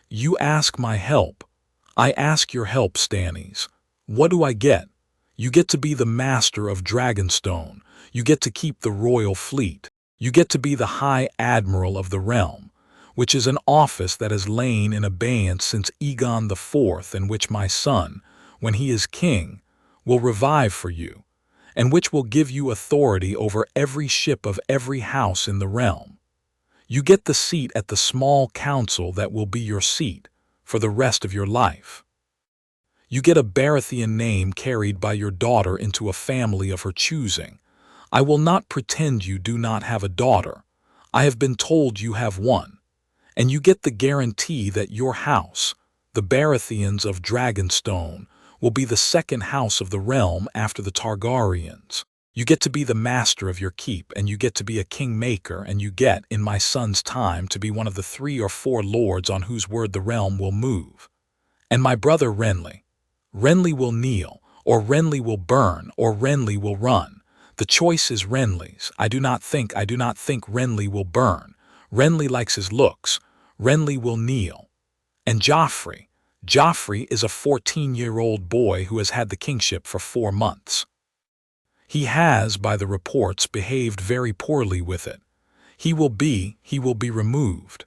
You ask my help. I ask your help, Stannis. What do I get? You get to be the master of Dragonstone. You get to keep the royal fleet. You get to be the High Admiral of the realm, which is an office that has lain in abeyance since Egon IV, and which my son, when he is king, will revive for you, and which will give you authority over every ship of every house in the realm. You get the seat at the small council that will be your seat for the rest of your life. You get a Baratheon name carried by your daughter into a family of her choosing. I will not pretend you do not have a daughter. I have been told you have one. And you get the guarantee that your house, the Baratheons of Dragonstone, will be the second house of the realm after the Targaryens. You get to be the master of your keep, and you get to be a kingmaker, and you get, in my son's time, to be one of the 3 or 4 lords on whose word the realm will move. And my brother Renly. Renly will kneel, or Renly will burn, or Renly will run. The choice is Renly's. I do not think Renly will burn. Renly likes his looks. Renly will kneel. And Joffrey. Joffrey is a 14-year-old boy who has had the kingship for 4 months. He has, by the reports, behaved very poorly with it. He will be removed.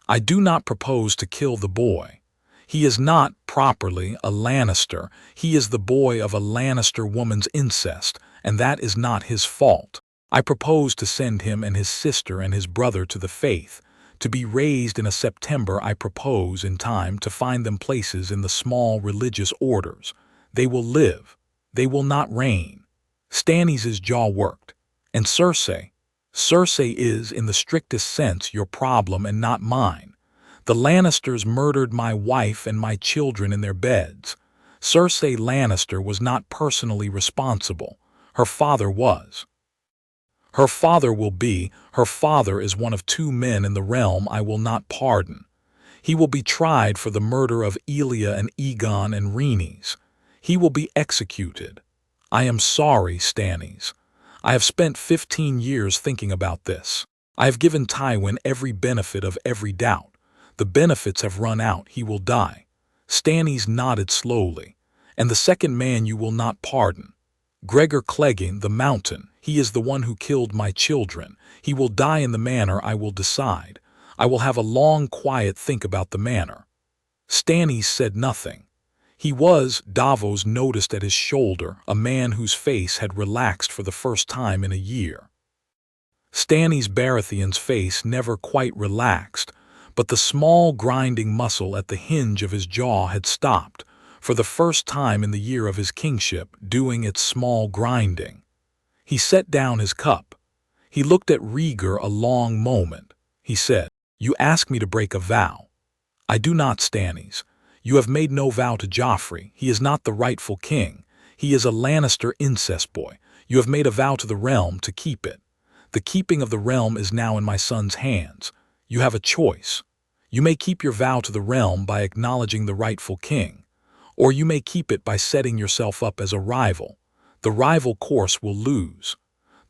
I do not propose to kill the boy. He is not, properly, a Lannister. He is the boy of a Lannister woman's incest, and that is not his fault. I propose to send him and his sister and his brother to the faith, to be raised in a September. I propose, in time, to find them places in the small religious orders. They will live. They will not reign. Stannis' jaw worked. And Cersei? Cersei is, in the strictest sense, your problem and not mine. The Lannisters murdered my wife and my children in their beds. Cersei Lannister was not personally responsible. Her father was. Her father will be. Her father is one of 2 men in the realm I will not pardon. He will be tried for the murder of Elia and Egon and Rhaenys. He will be executed. I am sorry, Stannis. I have spent 15 years thinking about this. I have given Tywin every benefit of every doubt. The benefits have run out. He will die. Stannis nodded slowly. And the second man you will not pardon. Gregor Clegane, the Mountain. He is the one who killed my children. He will die in the manner I will decide. I will have a long, quiet think about the manner. Stannis said nothing. He was, Davos noticed at his shoulder, a man whose face had relaxed for the first time in a year. Stannis Baratheon's face never quite relaxed, but the small grinding muscle at the hinge of his jaw had stopped, for the first time in the year of his kingship, doing its small grinding. He set down his cup. He looked at Rhaegar a long moment. He said, "You ask me to break a vow. I do not, Stannis. You have made no vow to Joffrey. He is not the rightful king. He is a Lannister incest boy. You have made a vow to the realm to keep it. The keeping of the realm is now in my son's hands. You have a choice. You may keep your vow to the realm by acknowledging the rightful king, or you may keep it by setting yourself up as a rival. The rival course will lose.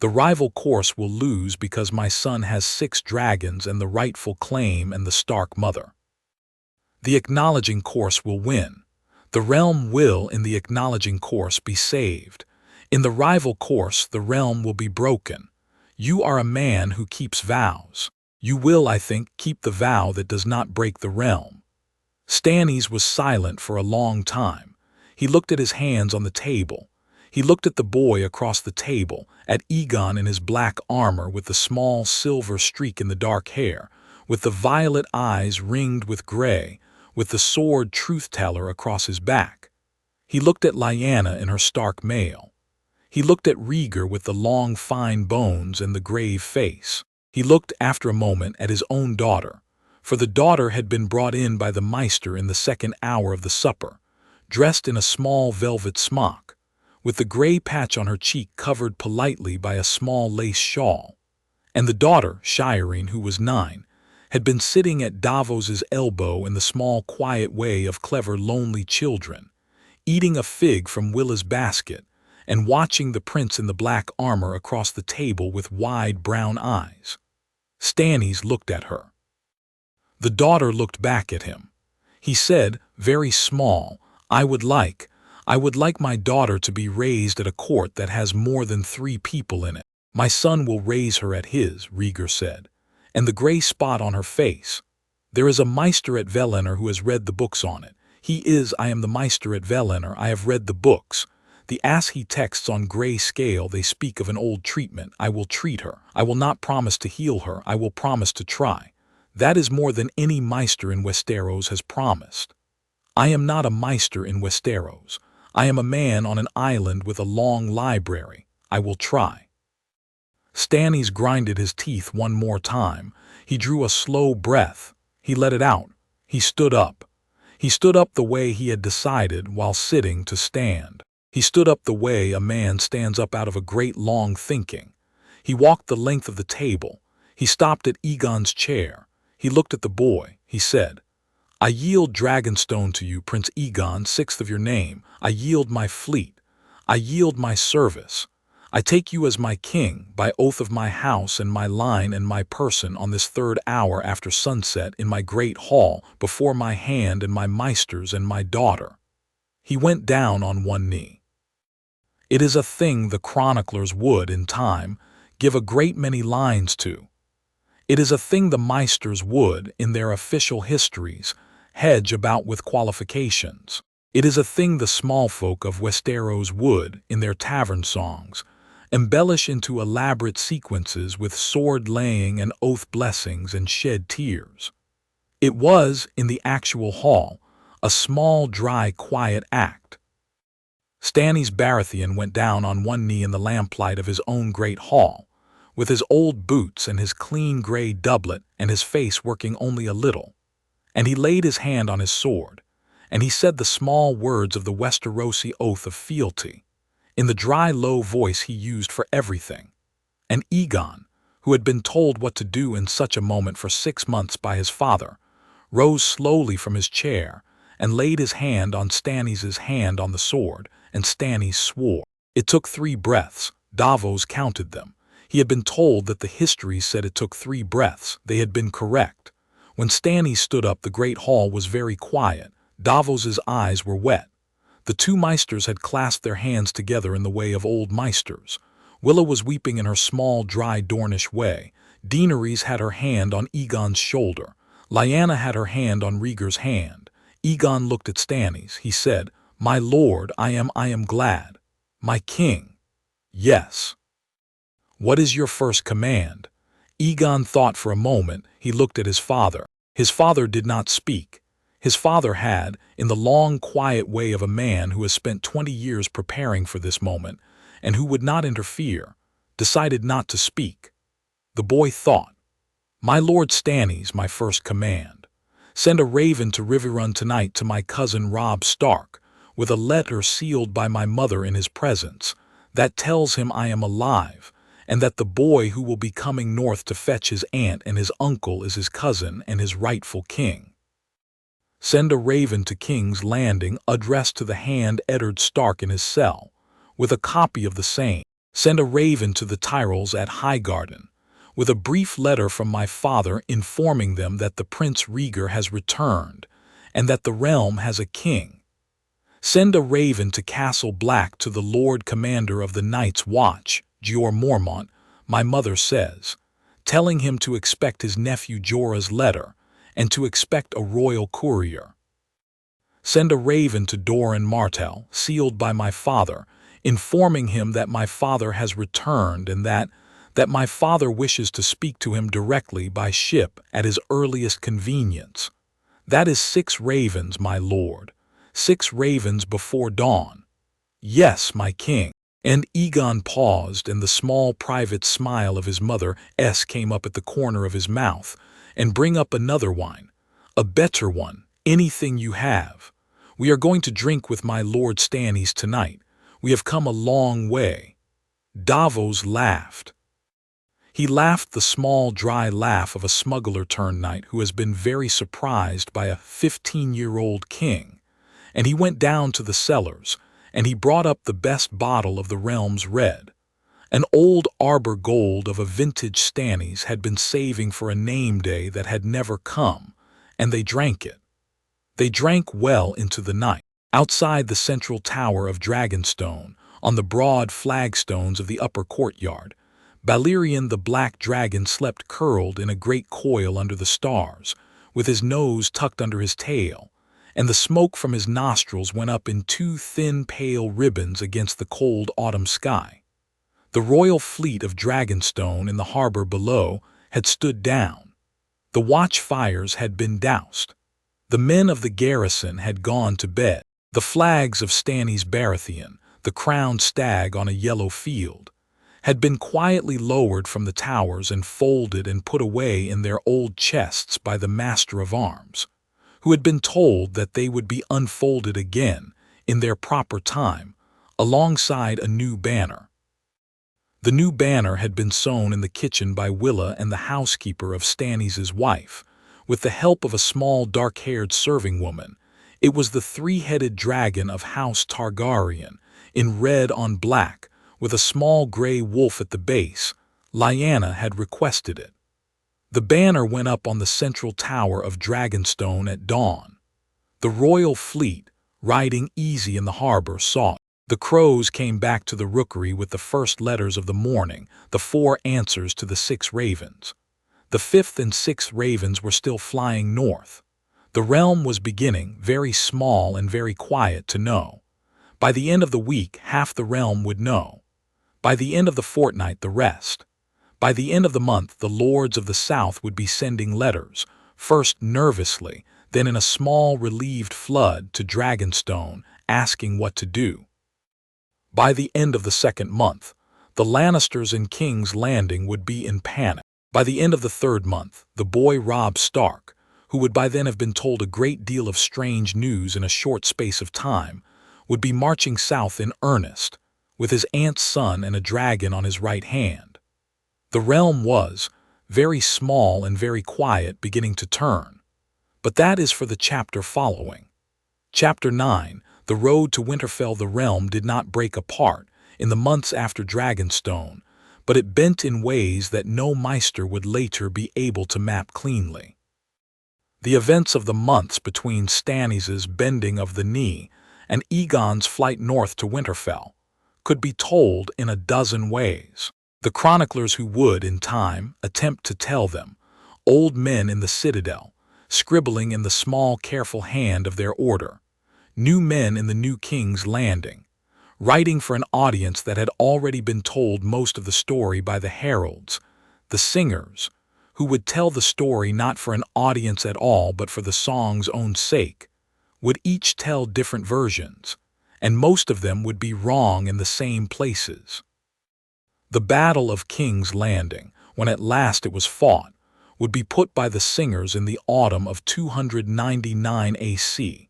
The rival course will lose because my son has 6 dragons and the rightful claim and the Stark mother. The acknowledging course will win. The realm will, in the acknowledging course, be saved. In the rival course, the realm will be broken. You are a man who keeps vows. You will, I think, keep the vow that does not break the realm." Stannis was silent for a long time. He looked at his hands on the table. He looked at the boy across the table, at Egon in his black armor with the small silver streak in the dark hair, with the violet eyes ringed with gray, with the sword truth-teller across his back. He looked at Lyanna in her Stark mail. He looked at Rhaegar with the long fine bones and the grave face. He looked, after a moment, at his own daughter, for the daughter had been brought in by the Maester in the 2nd hour of the supper, dressed in a small velvet smock, with the gray patch on her cheek covered politely by a small lace shawl. And the daughter, Shireen, who was 9, had been sitting at Davos's elbow in the small quiet way of clever lonely children, eating a fig from Willa's basket, and watching the prince in the black armor across the table with wide brown eyes. Stannis looked at her. The daughter looked back at him. He said, very small, I would like I would like my daughter to be raised at a court that has more than 3 people in it. My son will raise her at his, Rhaegar said. And the gray spot on her face. There is a Meister at Valyrian who has read the books on it. I am the Meister at Valyrian, I have read the books. The ASCII texts on gray scale, they speak of an old treatment. I will treat her. I will not promise to heal her. I will promise to try. That is more than any Meister in Westeros has promised. I am not a Meister in Westeros. I am a man on an island with a long library. I will try. Stannis grinded his teeth one more time. He drew a slow breath. He let it out. He stood up. He stood up the way he had decided while sitting to stand. He stood up the way a man stands up out of a great long thinking. He walked the length of the table. He stopped at Egon's chair. He looked at the boy. He said, I yield Dragonstone to you, Prince Egon, 6th of your name. I yield my fleet. I yield my service. I take you as my king, by oath of my house and my line and my person on this 3rd hour after sunset in my great hall, before my hand and my meisters and my daughter. He went down on one knee. It is a thing the chroniclers would, in time, give a great many lines to. It is a thing the meisters would, in their official histories, hedge about with qualifications. It is a thing the small folk of Westeros would, in their tavern songs, embellish into elaborate sequences with sword-laying and oath-blessings and shed tears. It was, in the actual hall, a small, dry, quiet act. Stannis Baratheon went down on one knee in the lamplight of his own great hall, with his old boots and his clean gray doublet and his face working only a little, and he laid his hand on his sword, and he said the small words of the Westerosi oath of fealty, in the dry, low voice he used for everything. And Egon, who had been told what to do in such a moment for 6 months by his father, rose slowly from his chair and laid his hand on Stannis's hand on the sword, and Stannis swore. It took 3 breaths. Davos counted them. He had been told that the histories said it took 3 breaths. They had been correct. When Stannis stood up, the great hall was very quiet. Davos's eyes were wet. The 2 meisters had clasped their hands together in the way of old meisters. Willa was weeping in her small, dry Dornish way. Daenerys had her hand on Egon's shoulder. Lyanna had her hand on Rhaegar's hand. Egon looked at Stannis. He said, My lord, I am glad. My king. Yes. What is your first command? Egon thought for a moment. He looked at his father. His father did not speak. His father had, in the long, quiet way of a man who has spent 20 years preparing for this moment, and who would not interfere, decided not to speak. The boy thought, My lord Stannis, my first command. Send a raven to Riverrun tonight to my cousin Robb Stark, with a letter sealed by my mother in his presence, that tells him I am alive, and that the boy who will be coming north to fetch his aunt and his uncle is his cousin and his rightful king. Send a raven to King's Landing addressed to the hand Eddard Stark in his cell, with a copy of the same. Send a raven to the Tyrells at Highgarden, with a brief letter from my father informing them that the Prince Rhaegar has returned, and that the realm has a king. Send a raven to Castle Black to the Lord Commander of the Night's Watch, Jeor Mormont, my mother says, telling him to expect his nephew Jorah's letter, and to expect a royal courier. Send a raven to Doran Martell, sealed by my father, informing him that my father has returned and that my father wishes to speak to him directly by ship at his earliest convenience. That is 6 ravens, my lord. 6 ravens before dawn. Yes, my king. And Egon paused, and the small private smile of his mother came up at the corner of his mouth. And bring up another wine, a better one, anything you have. We are going to drink with my lord Stannis tonight. We have come a long way. Davos laughed. He laughed the small, dry laugh of a smuggler-turned-knight who has been very surprised by a 15-year-old king. And he went down to the cellars, and he brought up the best bottle of the realm's red. An old arbor gold of a vintage Stannis had been saving for a name day that had never come, and they drank it. They drank well into the night. Outside the central tower of Dragonstone, on the broad flagstones of the upper courtyard, Valyrian the Black Dragon slept curled in a great coil under the stars, with his nose tucked under his tail, and the smoke from his nostrils went up in two thin pale ribbons against the cold autumn sky. The royal fleet of Dragonstone in the harbor below had stood down. The watch fires had been doused. The men of the garrison had gone to bed. The flags of Stannis Baratheon, the crowned stag on a yellow field, had been quietly lowered from the towers and folded and put away in their old chests by the Master of Arms, who had been told that they would be unfolded again in their proper time, alongside a new banner. The new banner had been sewn in the kitchen by Willa and the housekeeper of Stannis' wife, with the help of a small dark-haired serving woman. It was the three-headed dragon of House Targaryen, in red on black, with a small gray wolf at the base. Lyanna had requested it. The banner went up on the central tower of Dragonstone at dawn. The royal fleet, riding easy in the harbor, saw it. The crows came back to the rookery with the first letters of the morning, the 4 answers to the 6 ravens. The 5th and 6th ravens were still flying north. The realm was beginning, very small and very quiet, to know. By the end of the week, half the realm would know. By the end of the fortnight, the rest. By the end of the month, the lords of the south would be sending letters, first nervously, then in a small relieved flood, to Dragonstone, asking what to do. By the end of the 2nd month, the Lannisters in King's Landing would be in panic. By the end of the 3rd month, the boy Robb Stark, who would by then have been told a great deal of strange news in a short space of time, would be marching south in earnest, with his aunt's son and a dragon on his right hand. The realm was, very small and very quiet, beginning to turn. But that is for the chapter following. Chapter 9, the road to Winterfell. The realm did not break apart in the months after Dragonstone, but it bent in ways that no Maester would later be able to map cleanly. The events of the months between Stannis' bending of the knee and Egon's flight north to Winterfell could be told in a dozen ways. The chroniclers who would, in time, attempt to tell them, old men in the citadel, scribbling in the small, careful hand of their order, new men in the new King's Landing, writing for an audience that had already been told most of the story by the heralds, the singers, who would tell the story not for an audience at all but for the song's own sake, would each tell different versions, and most of them would be wrong in the same places. The Battle of King's Landing, when at last it was fought, would be put by the singers in the autumn of 299 AC.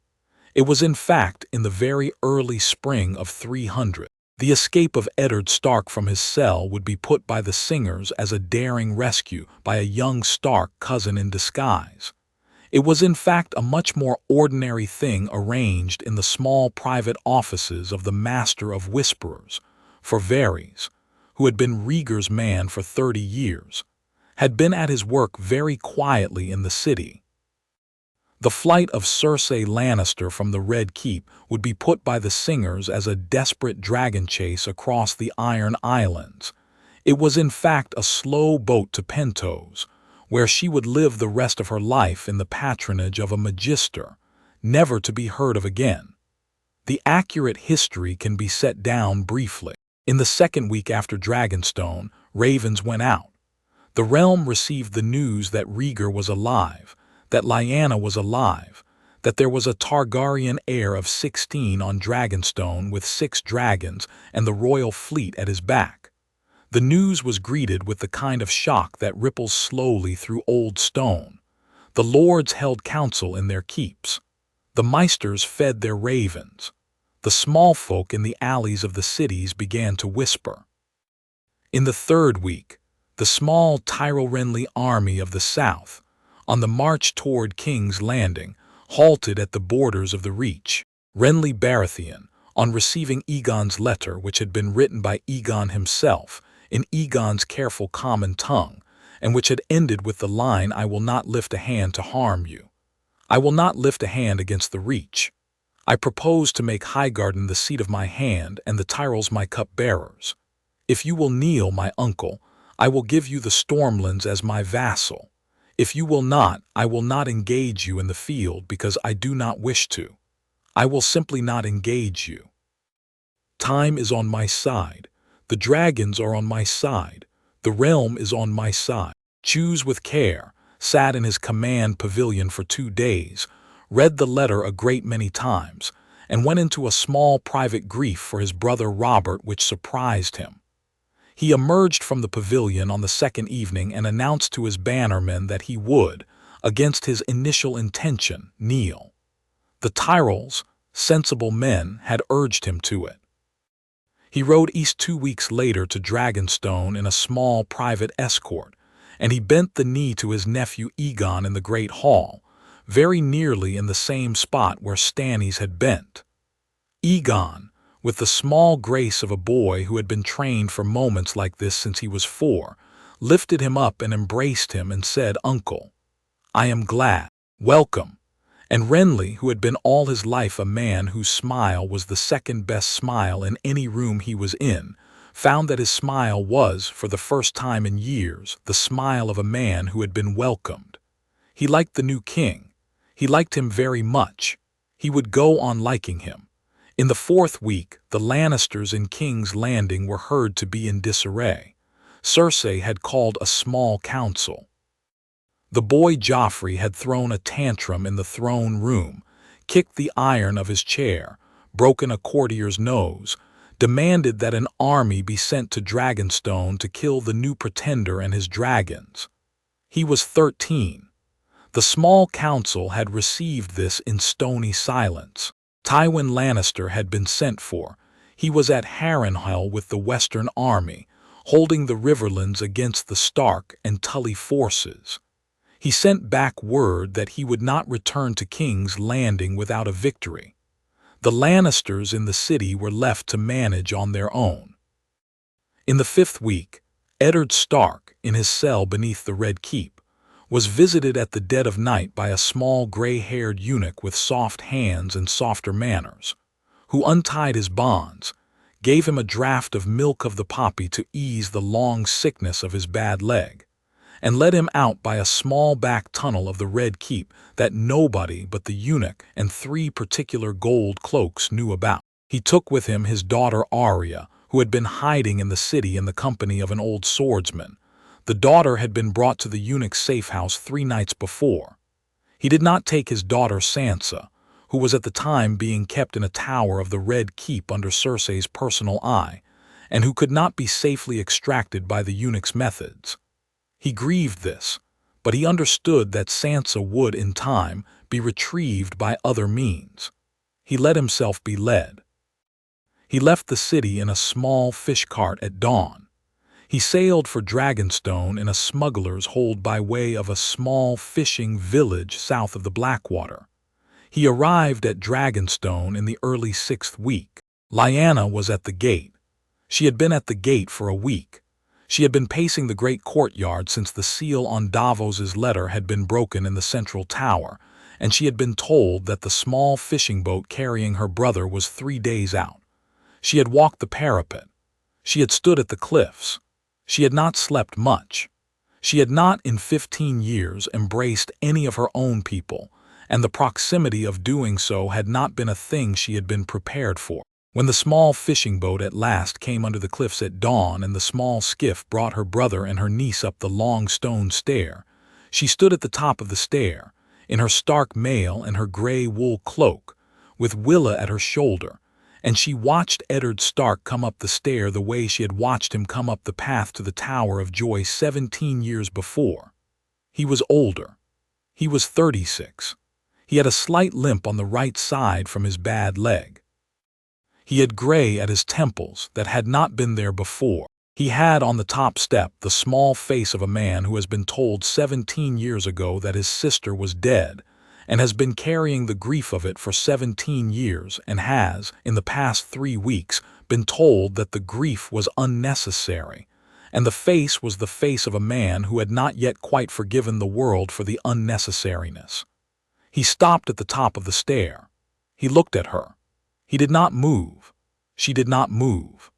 It was in fact in the very early spring of 300. The escape of Eddard Stark from his cell would be put by the singers as a daring rescue by a young Stark cousin in disguise. It was in fact a much more ordinary thing arranged in the small private offices of the Master of Whisperers, for Varys, who had been Rhaegar's man for 30 years, had been at his work very quietly in the city. The flight of Cersei Lannister from the Red Keep would be put by the singers as a desperate dragon chase across the Iron Islands. It was in fact a slow boat to Pentos, where she would live the rest of her life in the patronage of a magister, never to be heard of again. The accurate history can be set down briefly. In the 2nd week after Dragonstone, ravens went out. The realm received the news that Rhaegar was alive, that Lyanna was alive, that there was a Targaryen heir of 16 on Dragonstone with 6 dragons and the royal fleet at his back. The news was greeted with the kind of shock that ripples slowly through old stone. The lords held council in their keeps. The maesters fed their ravens. The small folk in the alleys of the cities began to whisper. In the 3rd week, the small Tyrell-Renly army of the south, on the march toward King's Landing, halted at the borders of the Reach. Renly Baratheon, on receiving Egon's letter, which had been written by Egon himself, in Egon's careful common tongue, and which had ended with the line, "I will not lift a hand to harm you. I will not lift a hand against the Reach. I propose to make Highgarden the seat of my hand and the Tyrells my cup-bearers. If you will kneel, my uncle, I will give you the Stormlands as my vassal. If you will not, I will not engage you in the field because I do not wish to. I will simply not engage you. Time is on my side. The dragons are on my side. The realm is on my side. Choose with care, sat in his command pavilion for 2 days, read the letter a great many times, and went into a small private grief for his brother Robert, which surprised him. He emerged from the pavilion on the second evening and announced to his bannermen that he would, against his initial intention, kneel. The Tyrells, sensible men, had urged him to it. He rode east 2 weeks later to Dragonstone in a small private escort, and he bent the knee to his nephew Egon in the great hall, very nearly in the same spot where Stannis had bent. Egon, with the small grace of a boy who had been trained for moments like this since he was 4, lifted him up and embraced him and said, "Uncle, I am glad. Welcome." And Renly, who had been all his life a man whose smile was the second best smile in any room he was in, found that his smile was, for the first time in years, the smile of a man who had been welcomed. He liked the new king. He liked him very much. He would go on liking him. In the 4th week, the Lannisters in King's Landing were heard to be in disarray. Cersei had called a small council. The boy Joffrey had thrown a tantrum in the throne room, kicked the iron of his chair, broken a courtier's nose, demanded that an army be sent to Dragonstone to kill the new pretender and his dragons. He was 13. The small council had received this in stony silence. Tywin Lannister had been sent for. He was at Harrenhal with the Western Army, holding the Riverlands against the Stark and Tully forces. He sent back word that he would not return to King's Landing without a victory. The Lannisters in the city were left to manage on their own. In the 5th week, Eddard Stark, in his cell beneath the Red Keep, was visited at the dead of night by a small gray-haired eunuch with soft hands and softer manners, who untied his bonds, gave him a draught of milk of the poppy to ease the long sickness of his bad leg, and led him out by a small back tunnel of the Red Keep that nobody but the eunuch and 3 particular gold cloaks knew about. He took with him his daughter Arya, who had been hiding in the city in the company of an old swordsman. The daughter had been brought to the eunuch's safe house 3 nights before. He did not take his daughter Sansa, who was at the time being kept in a tower of the Red Keep under Cersei's personal eye, and who could not be safely extracted by the eunuch's methods. He grieved this, but he understood that Sansa would, in time, be retrieved by other means. He let himself be led. He left the city in a small fish cart at dawn. He sailed for Dragonstone in a smuggler's hold by way of a small fishing village south of the Blackwater. He arrived at Dragonstone in the early 6th week. Lyanna was at the gate. She had been at the gate for a week. She had been pacing the great courtyard since the seal on Davos's letter had been broken in the central tower, and she had been told that the small fishing boat carrying her brother was 3 days out. She had walked the parapet. She had stood at the cliffs. She had not slept much. She had not in 15 years embraced any of her own people, and the proximity of doing so had not been a thing she had been prepared for. When the small fishing boat at last came under the cliffs at dawn and the small skiff brought her brother and her niece up the long stone stair, she stood at the top of the stair, in her stark mail and her gray wool cloak, with Willa at her shoulder, and she watched Eddard Stark come up the stair the way she had watched him come up the path to the Tower of Joy 17 years before. He was older. He was 36. He had a slight limp on the right side from his bad leg. He had gray at his temples that had not been there before. He had on the top step the small face of a man who has been told 17 years ago that his sister was dead, and has been carrying the grief of it for 17 years and has, in the past 3 weeks, been told that the grief was unnecessary, and the face was the face of a man who had not yet quite forgiven the world for the unnecessariness. He stopped at the top of the stair. He looked at her. He did not move. She did not move.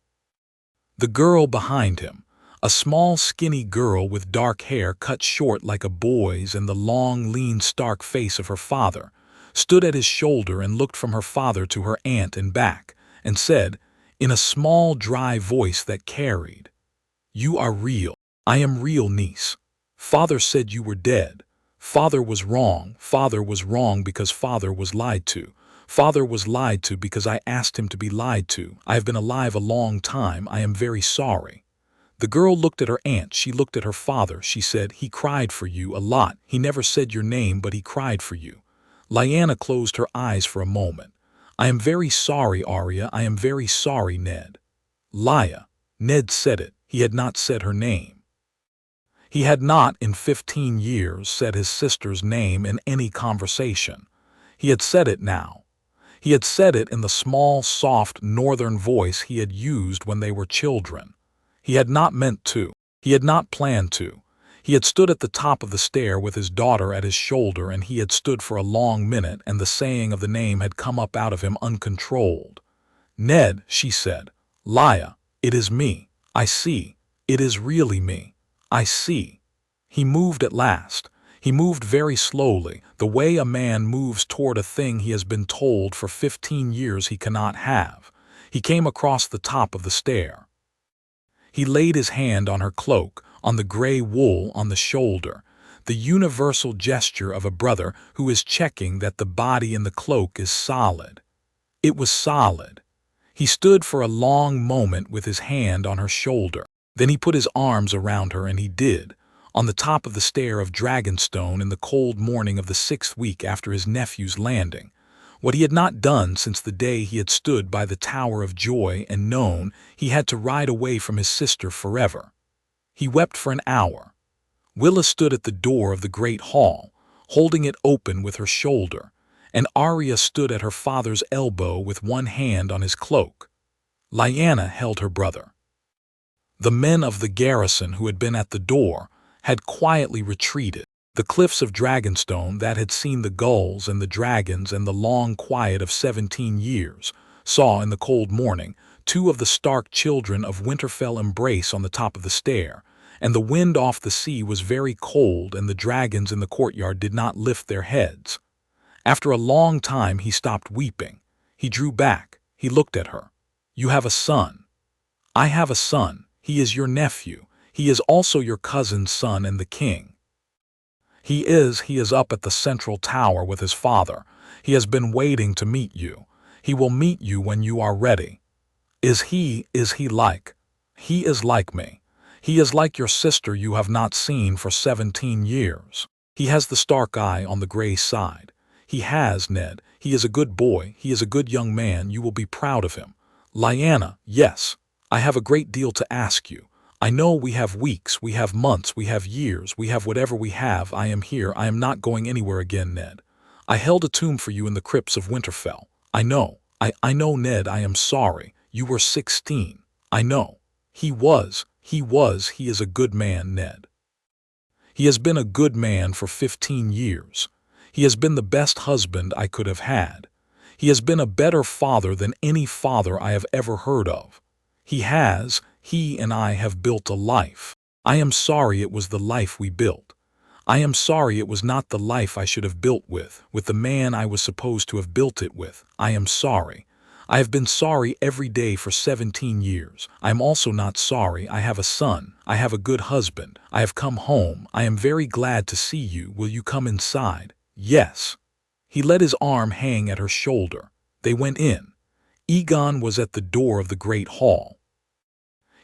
The girl behind him, a small skinny girl with dark hair cut short like a boy's and the long, lean, stark face of her father, stood at his shoulder and looked from her father to her aunt and back, and said, in a small, dry voice that carried, "You are real. I am real, niece. Father said you were dead. Father was wrong. Father was wrong because father was lied to. Father was lied to because I asked him to be lied to. I have been alive a long time. I am very sorry." The girl looked at her aunt. She looked at her father. She said, "He cried for you a lot. He never said your name, but he cried for you." Lyanna closed her eyes for a moment. "I am very sorry, Arya. I am very sorry, Ned." Lia. Ned said it. He had not said her name. He had not, in 15 years, said his sister's name in any conversation. He had said it now. He had said it in the small, soft, northern voice he had used when they were children. He had not meant to. He had not planned to. He had stood at the top of the stair with his daughter at his shoulder, and he had stood for a long minute, and the saying of the name had come up out of him uncontrolled. "Ned," she said. "Lia, it is me. I see. It is really me. I see." He moved at last. He moved very slowly, the way a man moves toward a thing he has been told for 15 years he cannot have. He came across the top of the stair. He laid his hand on her cloak, on the gray wool on the shoulder, the universal gesture of a brother who is checking that the body in the cloak is solid. It was solid. He stood for a long moment with his hand on her shoulder. Then he put his arms around her, and he did, on the top of the stair of Dragonstone in the cold morning of the 6th week after his nephew's landing, what he had not done since the day he had stood by the Tower of Joy and known he had to ride away from his sister forever. He wept for an hour. Willa stood at the door of the great hall, holding it open with her shoulder, and Arya stood at her father's elbow with one hand on his cloak. Lyanna held her brother. The men of the garrison who had been at the door had quietly retreated. The cliffs of Dragonstone that had seen the gulls and the dragons and the long quiet of 17 years saw in the cold morning 2 of the Stark children of Winterfell embrace on the top of the stair, and the wind off the sea was very cold, and the dragons in the courtyard did not lift their heads. After a long time he stopped weeping. He drew back. He looked at her. "You have a son." "I have a son. He is your nephew. He is also your cousin's son and the king." He is up at the central tower with his father. He has been waiting to meet you. He will meet you when you are ready." Is he like?" "He is like me. He is like your sister you have not seen for 17 years. He has the Stark eye on the gray side. He has, Ned. He is a good boy. He is a good young man. You will be proud of him." "Lyanna, yes. I have a great deal to ask you. I know we have weeks, we have months, we have years, we have whatever we have. I am here. I am not going anywhere again, Ned. I held a tomb for you in the crypts of Winterfell. I know. I know, Ned. I am sorry. You were 16. I know. He is a good man, Ned. He has been a good man for 15 years. He has been the best husband I could have had. He has been a better father than any father I have ever heard of. He and I have built a life. I am sorry it was the life we built. I am sorry it was not the life I should have built with the man I was supposed to have built it with. I am sorry. I have been sorry every day for 17 years. I am also not sorry. I have a son. I have a good husband. I have come home. I am very glad to see you. Will you come inside?" "Yes." He let his arm hang at her shoulder. They went in. Egon was at the door of the great hall.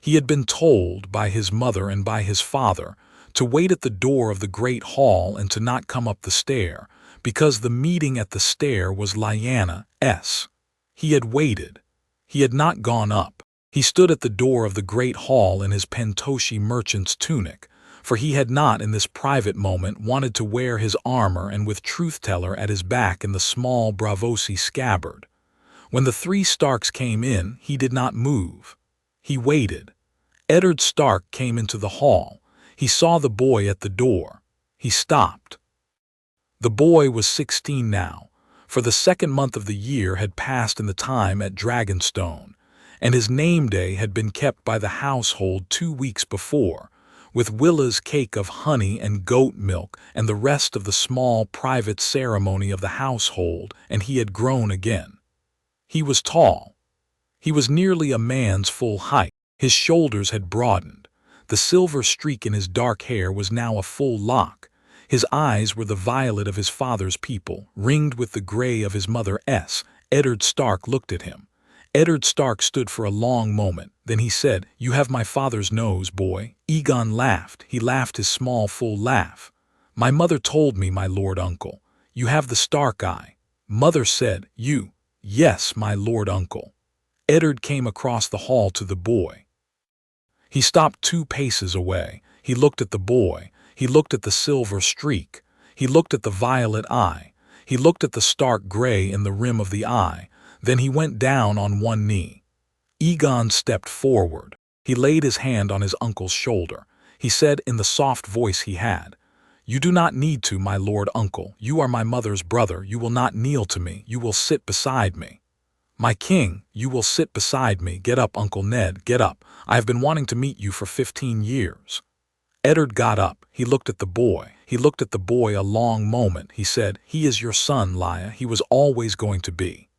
He had been told by his mother and by his father to wait at the door of the great hall and to not come up the stair, because the meeting at the stair was Lyanna's. He had waited. He had not gone up. He stood at the door of the great hall in his Pentoshi merchant's tunic, for he had not in this private moment wanted to wear his armor and with Truth-Teller at his back in the small Braavosi scabbard. When the 3 Starks came in, he did not move. He waited. Eddard Stark came into the hall. He saw the boy at the door. He stopped. The boy was 16 now. For the second month of the year had passed in the time at Dragonstone, and his name day had been kept by the household 2 weeks before, with Willa's cake of honey and goat milk and the rest of the small private ceremony of the household, and he had grown again. He was tall. He was nearly a man's full height. His shoulders had broadened. The silver streak in his dark hair was now a full lock. His eyes were the violet of his father's people, ringed with the gray of his mother S. Eddard Stark looked at him. Eddard Stark stood for a long moment. Then he said, "You have my father's nose, boy." Egon laughed. He laughed his small, full laugh. "My mother told me, my lord uncle. You have the Stark eye." Mother said, "You." "Yes, my lord uncle." Eddard came across the hall to the boy. He stopped 2 paces away. He looked at the boy. He looked at the silver streak. He looked at the violet eye. He looked at the stark gray in the rim of the eye. Then he went down on one knee. Egon stepped forward. He laid his hand on his uncle's shoulder. He said in the soft voice he had, "You do not need to, my lord uncle. You are my mother's brother. You will not kneel to me. You will sit beside me. My king, you will sit beside me. Get up, Uncle Ned, get up. I have been wanting to meet you for 15 years. Eddard got up. He looked at the boy. He looked at the boy a long moment. He said, "He is your son, Lyanna. He was always going to be."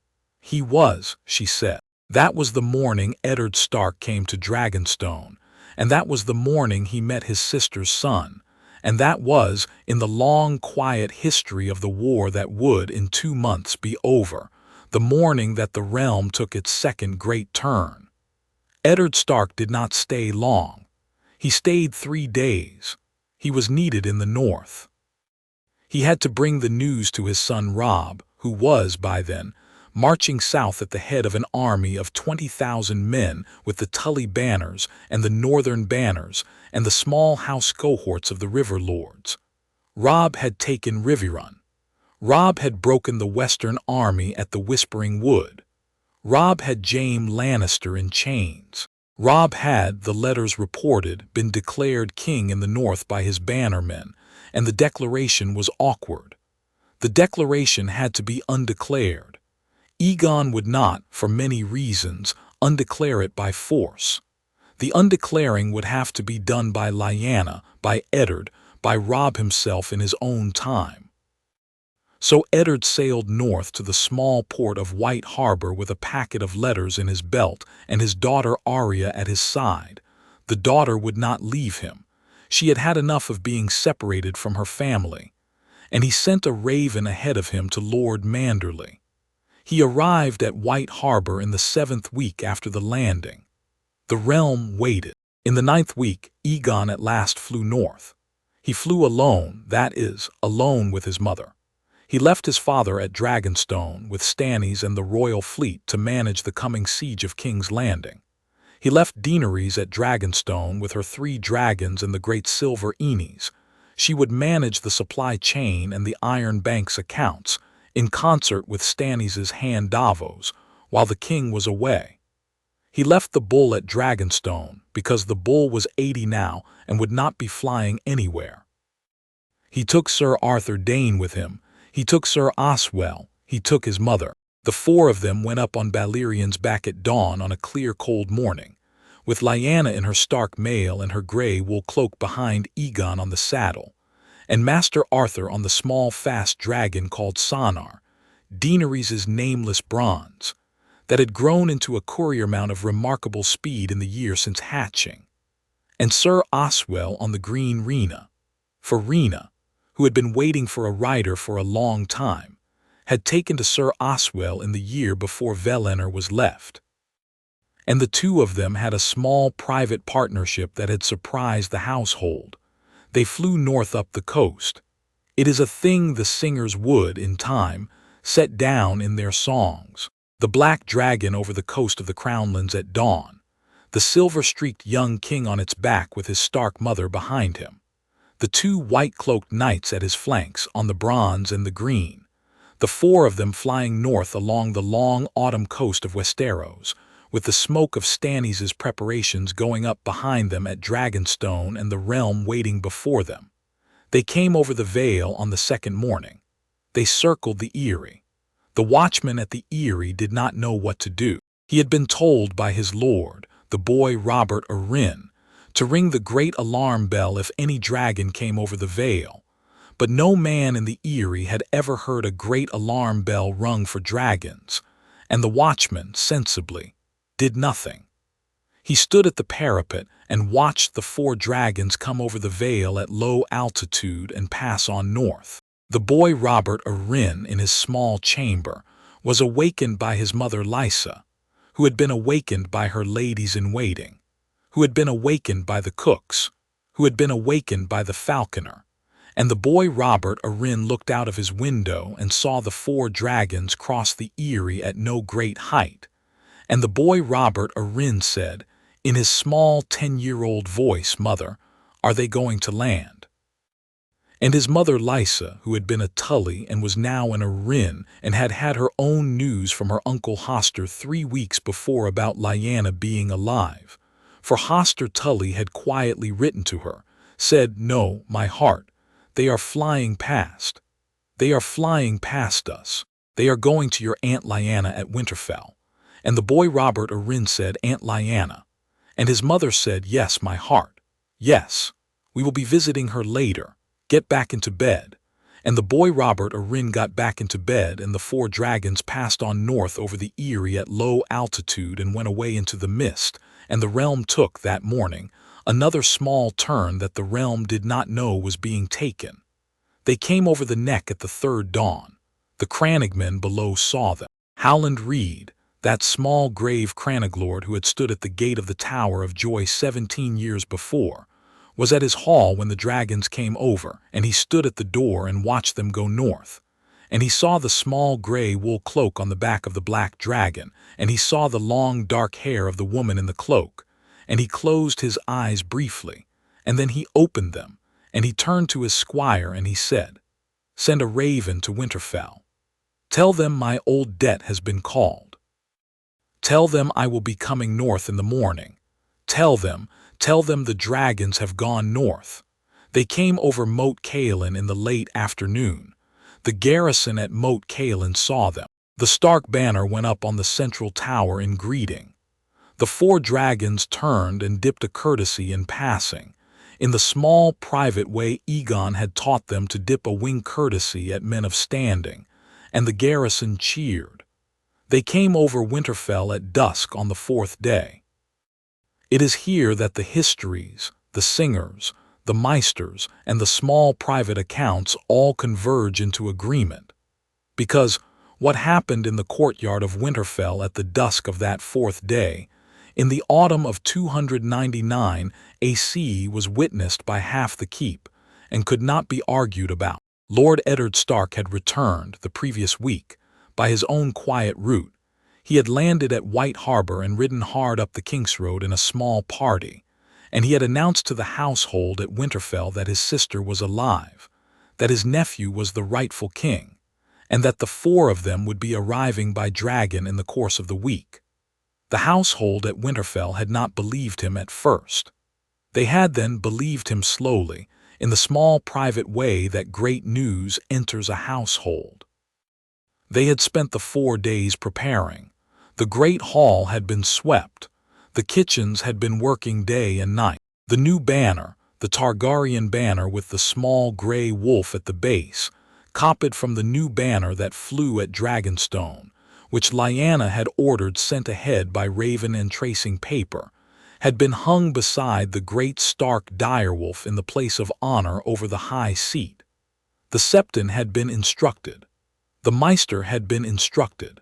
"He was," she said. That was the morning Eddard Stark came to Dragonstone, and that was the morning he met his sister's son, and that was in the long, quiet history of the war that would, in 2 months, be over, the morning that the realm took its second great turn. Eddard Stark did not stay long. He stayed 3 days. He was needed in the north. He had to bring the news to his son Robb, who was, by then, marching south at the head of an army of 20,000 men with the Tully banners and the northern banners and the small house cohorts of the river lords. Robb had taken Riverrun. Robb had broken the western army at the Whispering Wood. Robb had Jaime Lannister in chains. Robb had, the letters reported, been declared king in the north by his bannermen, and the declaration was awkward. The declaration had to be undeclared. Egon would not, for many reasons, undeclare it by force. The undeclaring would have to be done by Lyanna, by Eddard, by Robb himself in his own time. So Eddard sailed north to the small port of White Harbor with a packet of letters in his belt and his daughter Arya at his side. The daughter would not leave him. She had had enough of being separated from her family. And he sent a raven ahead of him to Lord Manderley. He arrived at White Harbor in the 7th week after the landing. The realm waited. In the 9th week, Egon at last flew north. He flew alone, that is, alone with his mother. He left his father at Dragonstone with Stannis and the royal fleet to manage the coming siege of King's Landing. He left Daenerys at Dragonstone with her 3 dragons and the great silver Enis. She would manage the supply chain and the Iron Bank's accounts, in concert with Stannis' hand Davos, while the king was away. He left the bull at Dragonstone because the bull was 80 now and would not be flying anywhere. He took Sir Arthur Dayne with him. He took Sir Oswell. He took his mother. The 4 of them went up on Valyrian's back at dawn on a clear, cold morning, with Lyanna in her Stark mail and her grey wool cloak behind Egon on the saddle, and Master Arthur on the small, fast dragon called Sonar, Daenerys' nameless bronze, that had grown into a courier mount of remarkable speed in the year since hatching, and Sir Oswell on the green Rhena. For Rhena, who had been waiting for a rider for a long time, had taken to Sir Oswell in the year before Valyrian was left. And the 2 of them had a small private partnership that had surprised the household. They flew north up the coast. It is a thing the singers would, in time, set down in their songs. The black dragon over the coast of the Crownlands at dawn, the silver-streaked young king on its back with his Stark mother behind him, the 2 white-cloaked knights at his flanks on the bronze and the green, the 4 of them flying north along the long autumn coast of Westeros, with the smoke of Stannis' preparations going up behind them at Dragonstone and the realm waiting before them. They came over the Vale on the 2nd morning. They circled the Eyrie. The watchman at the Eyrie did not know what to do. He had been told by his lord, the boy Robert Baratheon, to ring the great alarm bell if any dragon came over the vale, but no man in the Eyrie had ever heard a great alarm bell rung for dragons, and the watchman, sensibly, did nothing. He stood at the parapet and watched the 4 dragons come over the vale at low altitude and pass on north. The boy Robert Baratheon, in his small chamber, was awakened by his mother Lysa, who had been awakened by her ladies-in-waiting, who had been awakened by the cooks, who had been awakened by the falconer, and the boy Robert Baratheon looked out of his window and saw the 4 dragons cross the Eyrie at no great height, and the boy Robert Baratheon said, in his small 10-year-old voice, "Mother, are they going to land?" And his mother Lysa, who had been a Tully and was now an Baratheon and had had her own news from her uncle Hoster 3 weeks before about Lyanna being alive, for Hoster Tully had quietly written to her, said, "No, my heart, they are flying past. They are flying past us. They are going to your Aunt Lyanna at Winterfell." And the boy Robert Baratheon said, "Aunt Lyanna." And his mother said, "Yes, my heart. Yes, we will be visiting her later. Get back into bed." And the boy Robert Baratheon got back into bed, and the 4 dragons passed on north over the Eyrie at low altitude and went away into the mist, and the realm took, that morning, another small turn that the realm did not know was being taken. They came over the neck at the 3rd dawn. The crannogmen below saw them. Howland Reed, that small grave crannoglord who had stood at the gate of the Tower of Joy 17 years before, was at his hall when the dragons came over, and he stood at the door and watched them go north. And he saw the small gray wool cloak on the back of the black dragon, and he saw the long dark hair of the woman in the cloak, and he closed his eyes briefly, and then he opened them, and he turned to his squire and he said, "Send a raven to Winterfell. Tell them my old debt has been called. Tell them I will be coming north in the morning. Tell them the dragons have gone north. They came over Moat Cailin in the late afternoon. The garrison at Moat Cailin saw them. The Stark banner went up on the central tower in greeting. The 4 dragons turned and dipped a courtesy in passing, in the small private way Egon had taught them to dip a wing courtesy at men of standing, and the garrison cheered. They came over Winterfell at dusk on the 4th day. It is here that the histories, the singers, the meisters, and the small private accounts all converge into agreement. Because what happened in the courtyard of Winterfell at the dusk of that 4th day, in the autumn of 299 AC, was witnessed by half the keep, and could not be argued about. Lord Eddard Stark had returned, the previous week, by his own quiet route. He had landed at White Harbor and ridden hard up the Kingsroad in a small party, and he had announced to the household at Winterfell that his sister was alive, that his nephew was the rightful king, and that the 4 of them would be arriving by dragon in the course of the week. The household at Winterfell had not believed him at first. They had then believed him slowly, in the small private way that great news enters a household. They had spent the 4 days preparing. The great hall had been swept. The kitchens had been working day and night. The new banner, the Targaryen banner with the small gray wolf at the base, copied from the new banner that flew at Dragonstone, which Lyanna had ordered sent ahead by raven and tracing paper, had been hung beside the great Stark direwolf in the place of honor over the high seat. The Septon had been instructed. The Maester had been instructed.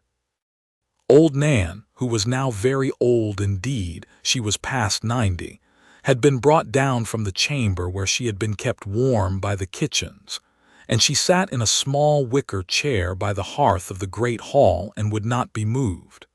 Old Nan, who was now very old indeed, she was past 90, had been brought down from the chamber where she had been kept warm by the kitchens, and she sat in a small wicker chair by the hearth of the great hall and would not be moved.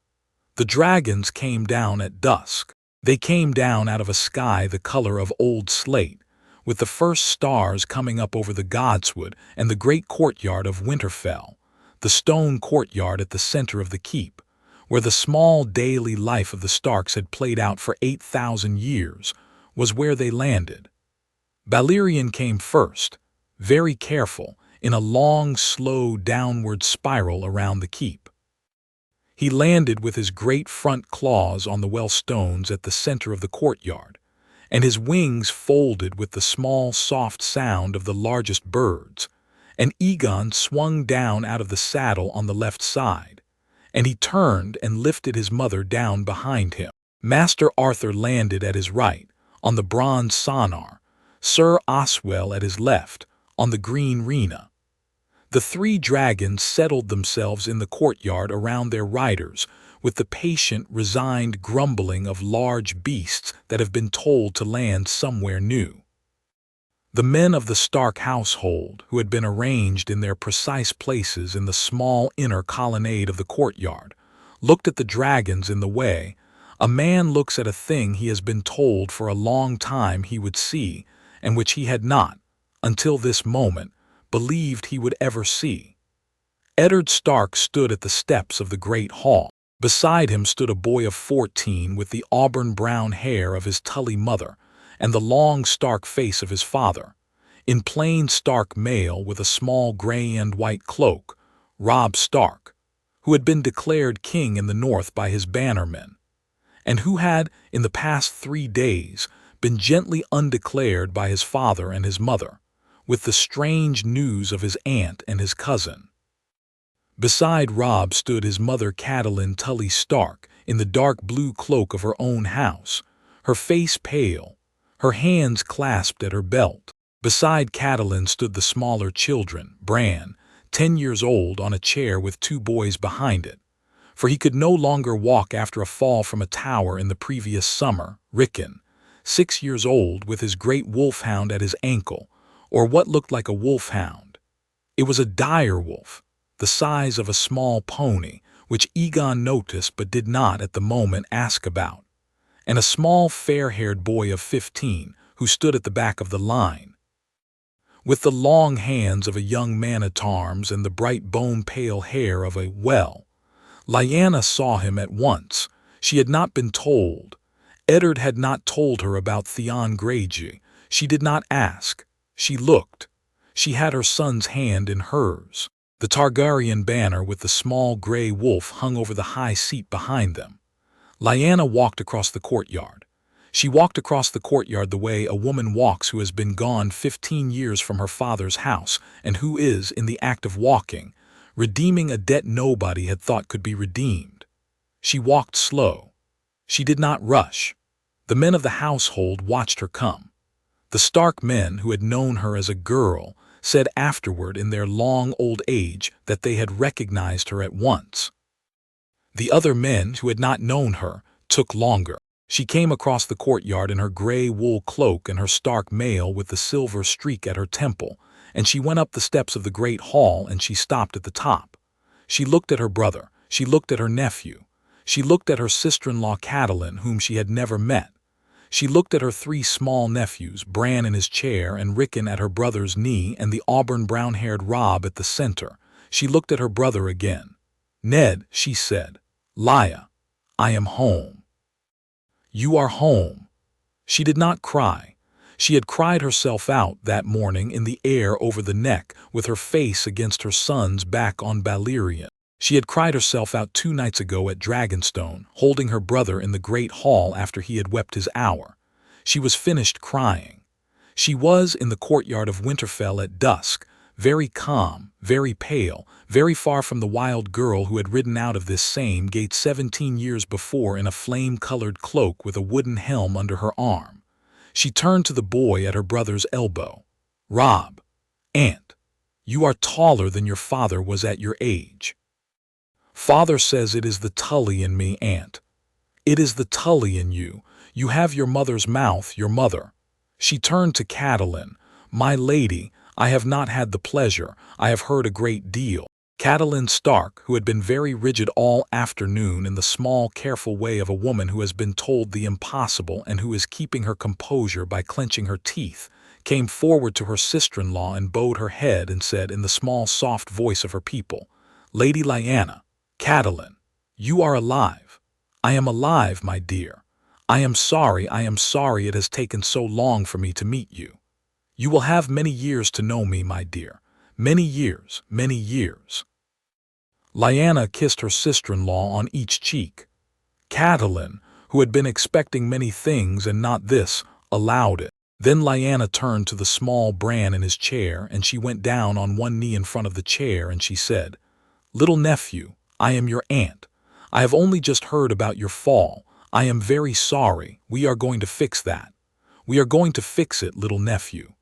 The dragons came down at dusk. They came down out of a sky the color of old slate, with the first stars coming up over the godswood and the great courtyard of Winterfell, the stone courtyard at the center of the keep, where the small daily life of the Starks had played out for 8,000 years, was where they landed. Valyrian came first, very careful, in a long, slow downward spiral around the keep. He landed with his great front claws on the well stones at the center of the courtyard, and his wings folded with the small, soft sound of the largest birds, and Egon swung down out of the saddle on the left side, and he turned and lifted his mother down behind him. Master Arthur landed at his right, on the bronze sonar, Sir Oswell at his left, on the green rhena. The three dragons settled themselves in the courtyard around their riders, with the patient, resigned grumbling of large beasts that have been told to land somewhere new. The men of the Stark household, who had been arranged in their precise places in the small inner colonnade of the courtyard, looked at the dragons in the way a man looks at a thing he has been told for a long time he would see, and which he had not, until this moment, believed he would ever see. Eddard Stark stood at the steps of the great hall. Beside him stood a boy of 14 with the auburn-brown hair of his Tully mother and the long Stark face of his father. In plain Stark mail with a small gray and white cloak, Robb Stark, who had been declared king in the north by his bannermen, and who had, in the past 3 days, been gently undeclared by his father and his mother, with the strange news of his aunt and his cousin. Beside Robb stood his mother Catelyn Tully Stark in the dark blue cloak of her own house, her face pale, her hands clasped at her belt. Beside Catelyn stood the smaller children, Bran, 10 years old, on a chair with 2 boys behind it, for he could no longer walk after a fall from a tower in the previous summer, Rickon, 6 years old, with his great wolfhound at his ankle, or what looked like a wolfhound. It was a dire wolf, the size of a small pony, which Egon noticed but did not at the moment ask about, and a small fair-haired boy of 15 who stood at the back of the line. With the long hands of a young man-at-arms and the bright bone-pale hair of a, well, Lyanna saw him at once. She had not been told. Eddard had not told her about Theon Greyjoy. She did not ask. She looked. She had her son's hand in hers. The Targaryen banner with the small gray wolf hung over the high seat behind them. Lyanna walked across the courtyard. She walked across the courtyard the way a woman walks who has been gone 15 years from her father's house and who is, in the act of walking, redeeming a debt nobody had thought could be redeemed. She walked slow. She did not rush. The men of the household watched her come. The Stark men who had known her as a girl said afterward in their long old age that they had recognized her at once. The other men who had not known her took longer. She came across the courtyard in her gray wool cloak and her Stark mail with the silver streak at her temple, and she went up the steps of the great hall and she stopped at the top. She looked at her brother, she looked at her nephew, she looked at her sister-in-law Catelyn, whom she had never met. She looked at her 3 small nephews, Bran in his chair and Rickon at her brother's knee and the auburn brown-haired Robb at the center. She looked at her brother again. "Ned," she said, "Lya, I am home. You are home." She did not cry. She had cried herself out that morning in the air over the neck with her face against her son's back on Valyrian. She had cried herself out 2 nights ago at Dragonstone, holding her brother in the great hall after he had wept his hour. She was finished crying. She was in the courtyard of Winterfell at dusk, very calm, very pale, very far from the wild girl who had ridden out of this same gate 17 years before in a flame-colored cloak with a wooden helm under her arm. She turned to the boy at her brother's elbow. "Robb, Aunt, you are taller than your father was at your age." "Father says it is the Tully in me, Aunt." "It is the Tully in you. You have your mother's mouth, your mother." She turned to Catelyn. "My lady, I have not had the pleasure. I have heard a great deal." Catelyn Stark, who had been very rigid all afternoon in the small, careful way of a woman who has been told the impossible and who is keeping her composure by clenching her teeth, came forward to her sister-in-law and bowed her head and said in the small, soft voice of her people, "Lady Lyanna, Catelyn, you are alive. I am alive, my dear. I am sorry it has taken so long for me to meet you. You will have many years to know me, my dear. Many years, many years. Lyanna kissed her sister-in-law on each cheek. Catelyn, who had been expecting many things and not this, allowed it. Then Lyanna turned to the small Bran in his chair, and she went down on one knee in front of the chair, and she said, "Little nephew, I am your aunt. I have only just heard about your fall. I am very sorry. We are going to fix that. We are going to fix it, little nephew.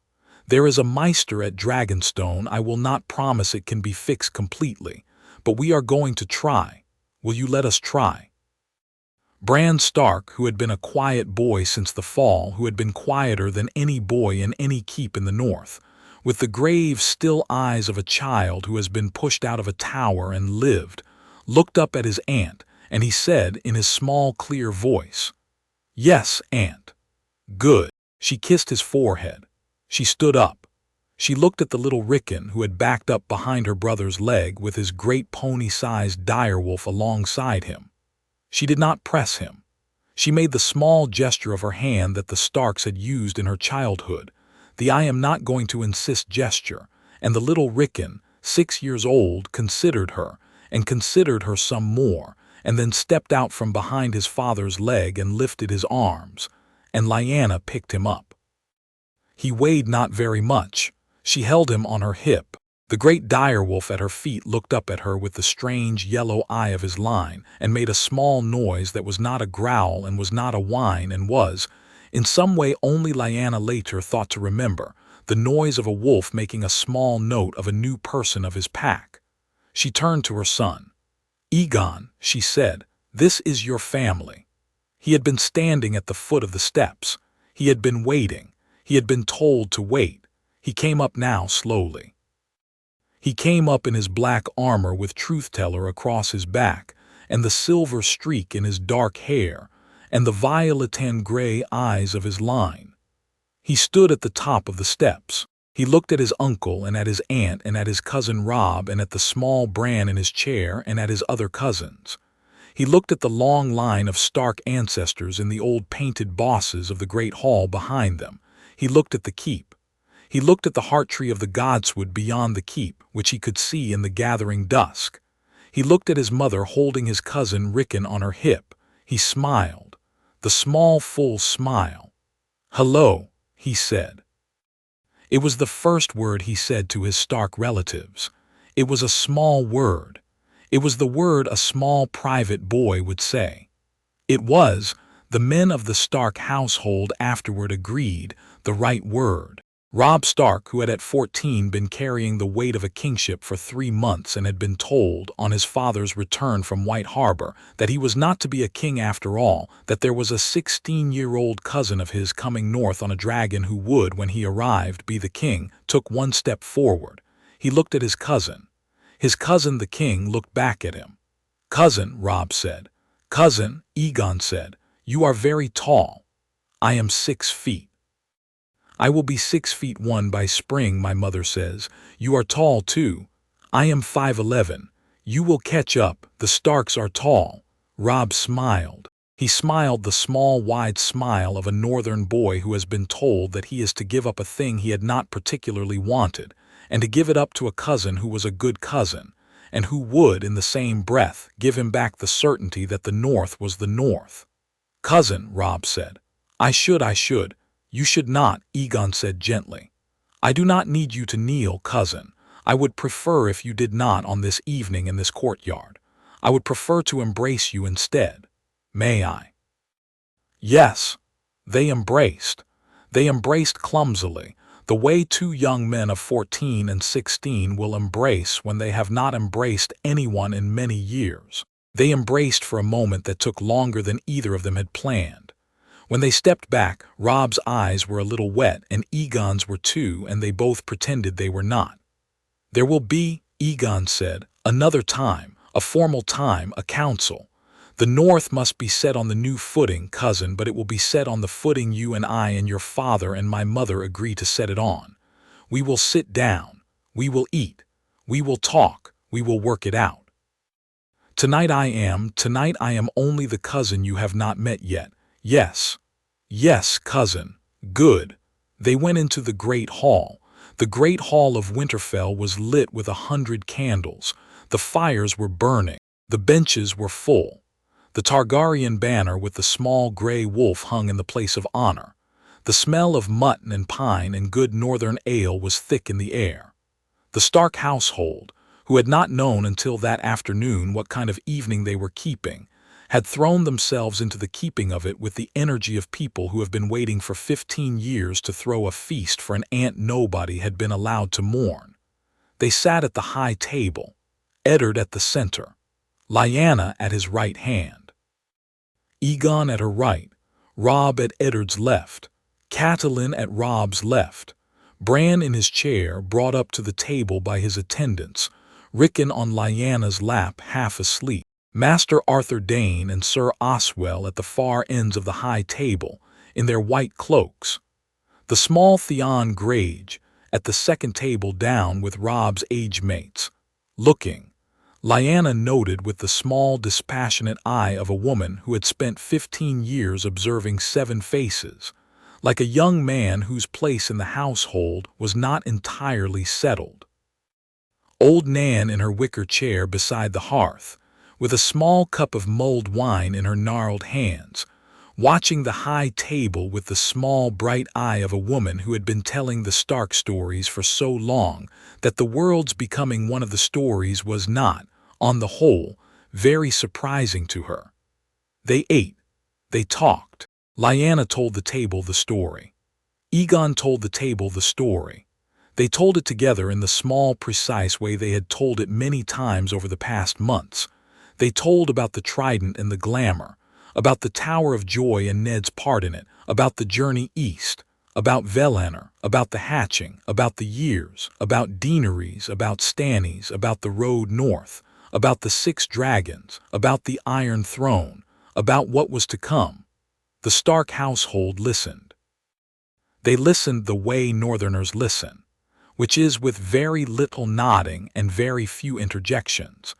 There is a Meister at Dragonstone. I will not promise it can be fixed completely, but we are going to try. Will you let us try?" Bran Stark, who had been a quiet boy since the fall, who had been quieter than any boy in any keep in the north, with the grave, still eyes of a child who has been pushed out of a tower and lived, looked up at his aunt, and he said in his small, clear voice, "Yes, aunt. Good." She kissed his forehead. She stood up. She looked at the little Rickon who had backed up behind her brother's leg with his great pony-sized direwolf alongside him. She did not press him. She made the small gesture of her hand that the Starks had used in her childhood, the "I am not going to insist" gesture, and the little Rickon, 6 years old, considered her, and considered her some more, and then stepped out from behind his father's leg and lifted his arms, and Lyanna picked him up. He weighed not very much. She held him on her hip. The great direwolf at her feet looked up at her with the strange yellow eye of his line and made a small noise that was not a growl and was not a whine and was, in some way only Lyanna later thought to remember, the noise of a wolf making a small note of a new person of his pack. She turned to her son. "Egon," she said, "this is your family." He had been standing at the foot of the steps. He had been waiting. He had been told to wait. He came up now slowly. He came up in his black armor with Truth-Teller across his back, and the silver streak in his dark hair, and the violetan gray eyes of his line. He stood at the top of the steps. He looked at his uncle and at his aunt and at his cousin Robb and at the small Bran in his chair and at his other cousins. He looked at the long line of Stark ancestors in the old painted bosses of the great hall behind them. He looked at the keep. He looked at the heart tree of the godswood beyond the keep, which he could see in the gathering dusk. He looked at his mother holding his cousin Rickon on her hip. He smiled. The small, full smile. "Hello," he said. It was the first word he said to his Stark relatives. It was a small word. It was the word a small private boy would say. It was, the men of the Stark household afterward agreed, the right word. Robb Stark, who had at 14 been carrying the weight of a kingship for 3 months and had been told, on his father's return from White Harbor, that he was not to be a king after all, that there was a 16-year-old cousin of his coming north on a dragon who would, when he arrived, be the king, took one step forward. He looked at his cousin. His cousin, the king, looked back at him. "Cousin," Robb said. "Cousin," Egon said, "you are very tall." "I am 6 feet. I will be 6'1" by spring, my mother says. "You are tall too." "I am 5'11". "You will catch up. The Starks are tall." Robb smiled. He smiled the small, wide smile of a northern boy who has been told that he is to give up a thing he had not particularly wanted, and to give it up to a cousin who was a good cousin, and who would, in the same breath, give him back the certainty that the North was the North. "Cousin," Robb said. I should. "You should not," Egon said gently. "I do not need you to kneel, cousin. I would prefer if you did not on this evening in this courtyard. I would prefer to embrace you instead. May I?" Yes. They embraced. They embraced clumsily, the way 2 young men of 14 and 16 will embrace when they have not embraced anyone in many years. They embraced for a moment that took longer than either of them had planned. When they stepped back, Robb's eyes were a little wet and Egon's were too, and they both pretended they were not. "There will be," Egon said, "another time, a formal time, a council. The North must be set on the new footing, cousin, but it will be set on the footing you and I and your father and my mother agree to set it on. We will sit down. We will eat. We will talk. We will work it out. Tonight I am only the cousin you have not met yet. Yes, cousin. Good." They went into the great hall. The great hall of Winterfell was lit with 100 candles. The fires were burning. The benches were full. The Targaryen banner with the small gray wolf hung in the place of honor. The smell of mutton and pine and good northern ale was thick in the air. The Stark household, who had not known until that afternoon what kind of evening they were keeping, had thrown themselves into the keeping of it with the energy of people who have been waiting for 15 years to throw a feast for an aunt nobody had been allowed to mourn. They sat at the high table, Eddard at the center, Lyanna at his right hand, Egon at her right, Robb at Eddard's left, Catelyn at Robb's left, Bran in his chair brought up to the table by his attendants, Rickon on Lyanna's lap half asleep, Master Arthur Dayne and Sir Oswell at the far ends of the high table, in their white cloaks, the small Theon Greyjoy at the second table down with Robb's age mates, looking, Lyanna noted with the small dispassionate eye of a woman who had spent 15 years observing 7 faces, like a young man whose place in the household was not entirely settled. Old Nan in her wicker chair beside the hearth, with a small cup of mulled wine in her gnarled hands, watching the high table with the small bright eye of a woman who had been telling the Stark stories for so long that the world's becoming one of the stories was not, on the whole, very surprising to her. They ate. They talked. Lyanna told the table the story. Egon told the table the story. They told it together in the small, precise way they had told it many times over the past months. They told about the Trident and the glamour, about the Tower of Joy and Ned's part in it, about the journey east, about Valyrian, about the hatching, about the years, about Daenerys, about Stannis, about the road north, about the 6 dragons, about the Iron Throne, about what was to come. The Stark household listened. They listened the way Northerners listen, which is with very little nodding and very few interjections,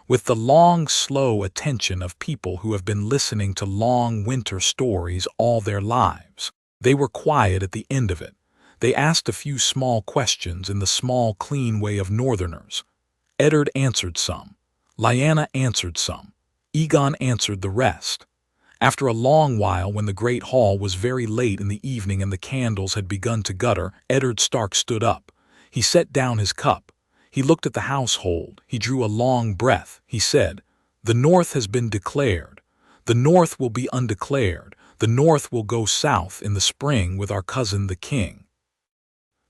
with the long, slow attention of people who have been listening to long winter stories all their lives. They were quiet at the end of it. They asked a few small questions in the small, clean way of Northerners. Eddard answered some. Lyanna answered some. Egon answered the rest. After a long while, when the great hall was very late in the evening and the candles had begun to gutter, Eddard Stark stood up. He set down his cup. He looked at the household. He drew a long breath. He said, "The North has been declared. The North will be undeclared. The North will go south in the spring with our cousin the king.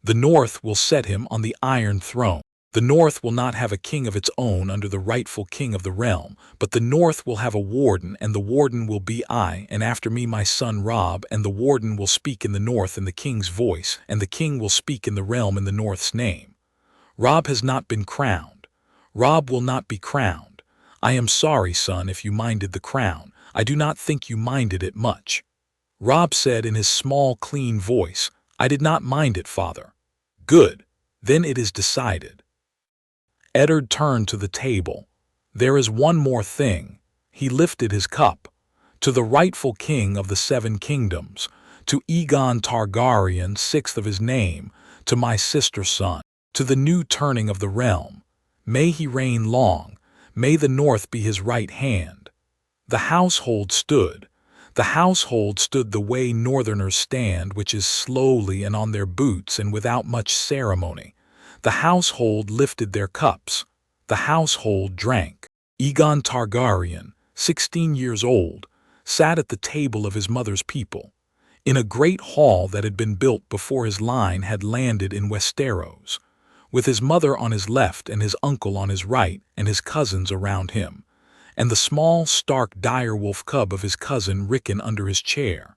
The North will set him on the Iron Throne. The North will not have a king of its own under the rightful king of the realm, but the North will have a warden, and the warden will be I, and after me my son Robb, and the warden will speak in the North in the king's voice, and the king will speak in the realm in the North's name. Robb has not been crowned. Robb will not be crowned. I am sorry, son, if you minded the crown. I do not think you minded it much." Robb said in his small, clean voice, "I did not mind it, father." "Good. Then it is decided." Eddard turned to the table. "There is one more thing." He lifted his cup. "To the rightful king of the 7 kingdoms, to Egon Targaryen, 6th of his name, to my sister son, to the new turning of the realm. May he reign long. May the North be his right hand." The household stood. The household stood the way Northerners stand, which is slowly and on their boots and without much ceremony. The household lifted their cups. The household drank. Egon Targaryen, 16 years old, sat at the table of his mother's people, in a great hall that had been built before his line had landed in Westeros, with his mother on his left and his uncle on his right and his cousins around him, and the small, stark direwolf cub of his cousin Rickon under his chair.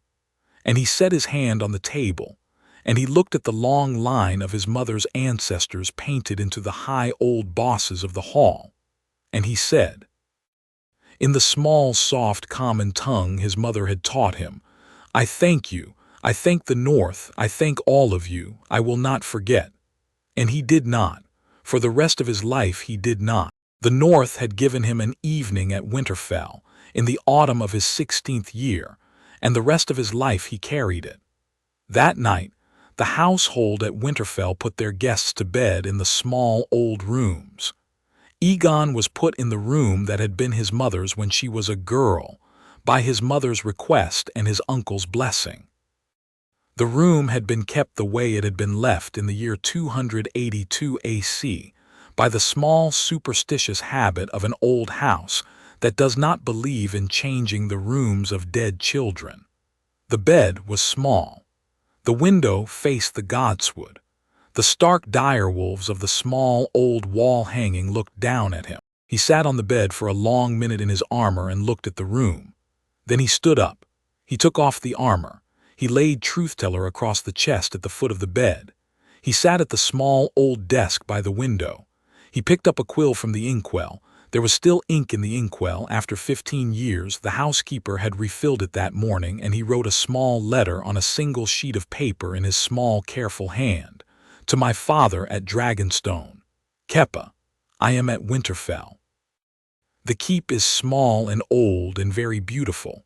And he set his hand on the table, and he looked at the long line of his mother's ancestors painted into the high old bosses of the hall, and he said, in the small, soft, common tongue his mother had taught him, "I thank you. I thank the North. I thank all of you. I will not forget." And he did not. For the rest of his life he did not. The North had given him an evening at Winterfell, in the autumn of his 16th year, and the rest of his life he carried it. That night, The household at Winterfell put their guests to bed in the small old rooms. Egon was put in the room that had been his mother's when she was a girl, by his mother's request and his uncle's blessing. The room had been kept the way it had been left in the year 282 AC, by the small superstitious habit of an old house that does not believe in changing the rooms of dead children. The bed was small. The window faced the godswood. The stark direwolves of the small old wall hanging looked down at him. He sat on the bed for a long minute in his armor and looked at the room. Then he stood up. He took off the armor. He laid Truth-Teller across the chest at the foot of the bed. He sat at the small old desk by the window. He picked up a quill from the inkwell. There was still ink in the inkwell. After 15 years, the housekeeper had refilled it that morning, and he wrote a small letter on a single sheet of paper in his small, careful hand. To my father at Dragonstone. Kepa, I am at Winterfell. The keep is small and old and very beautiful.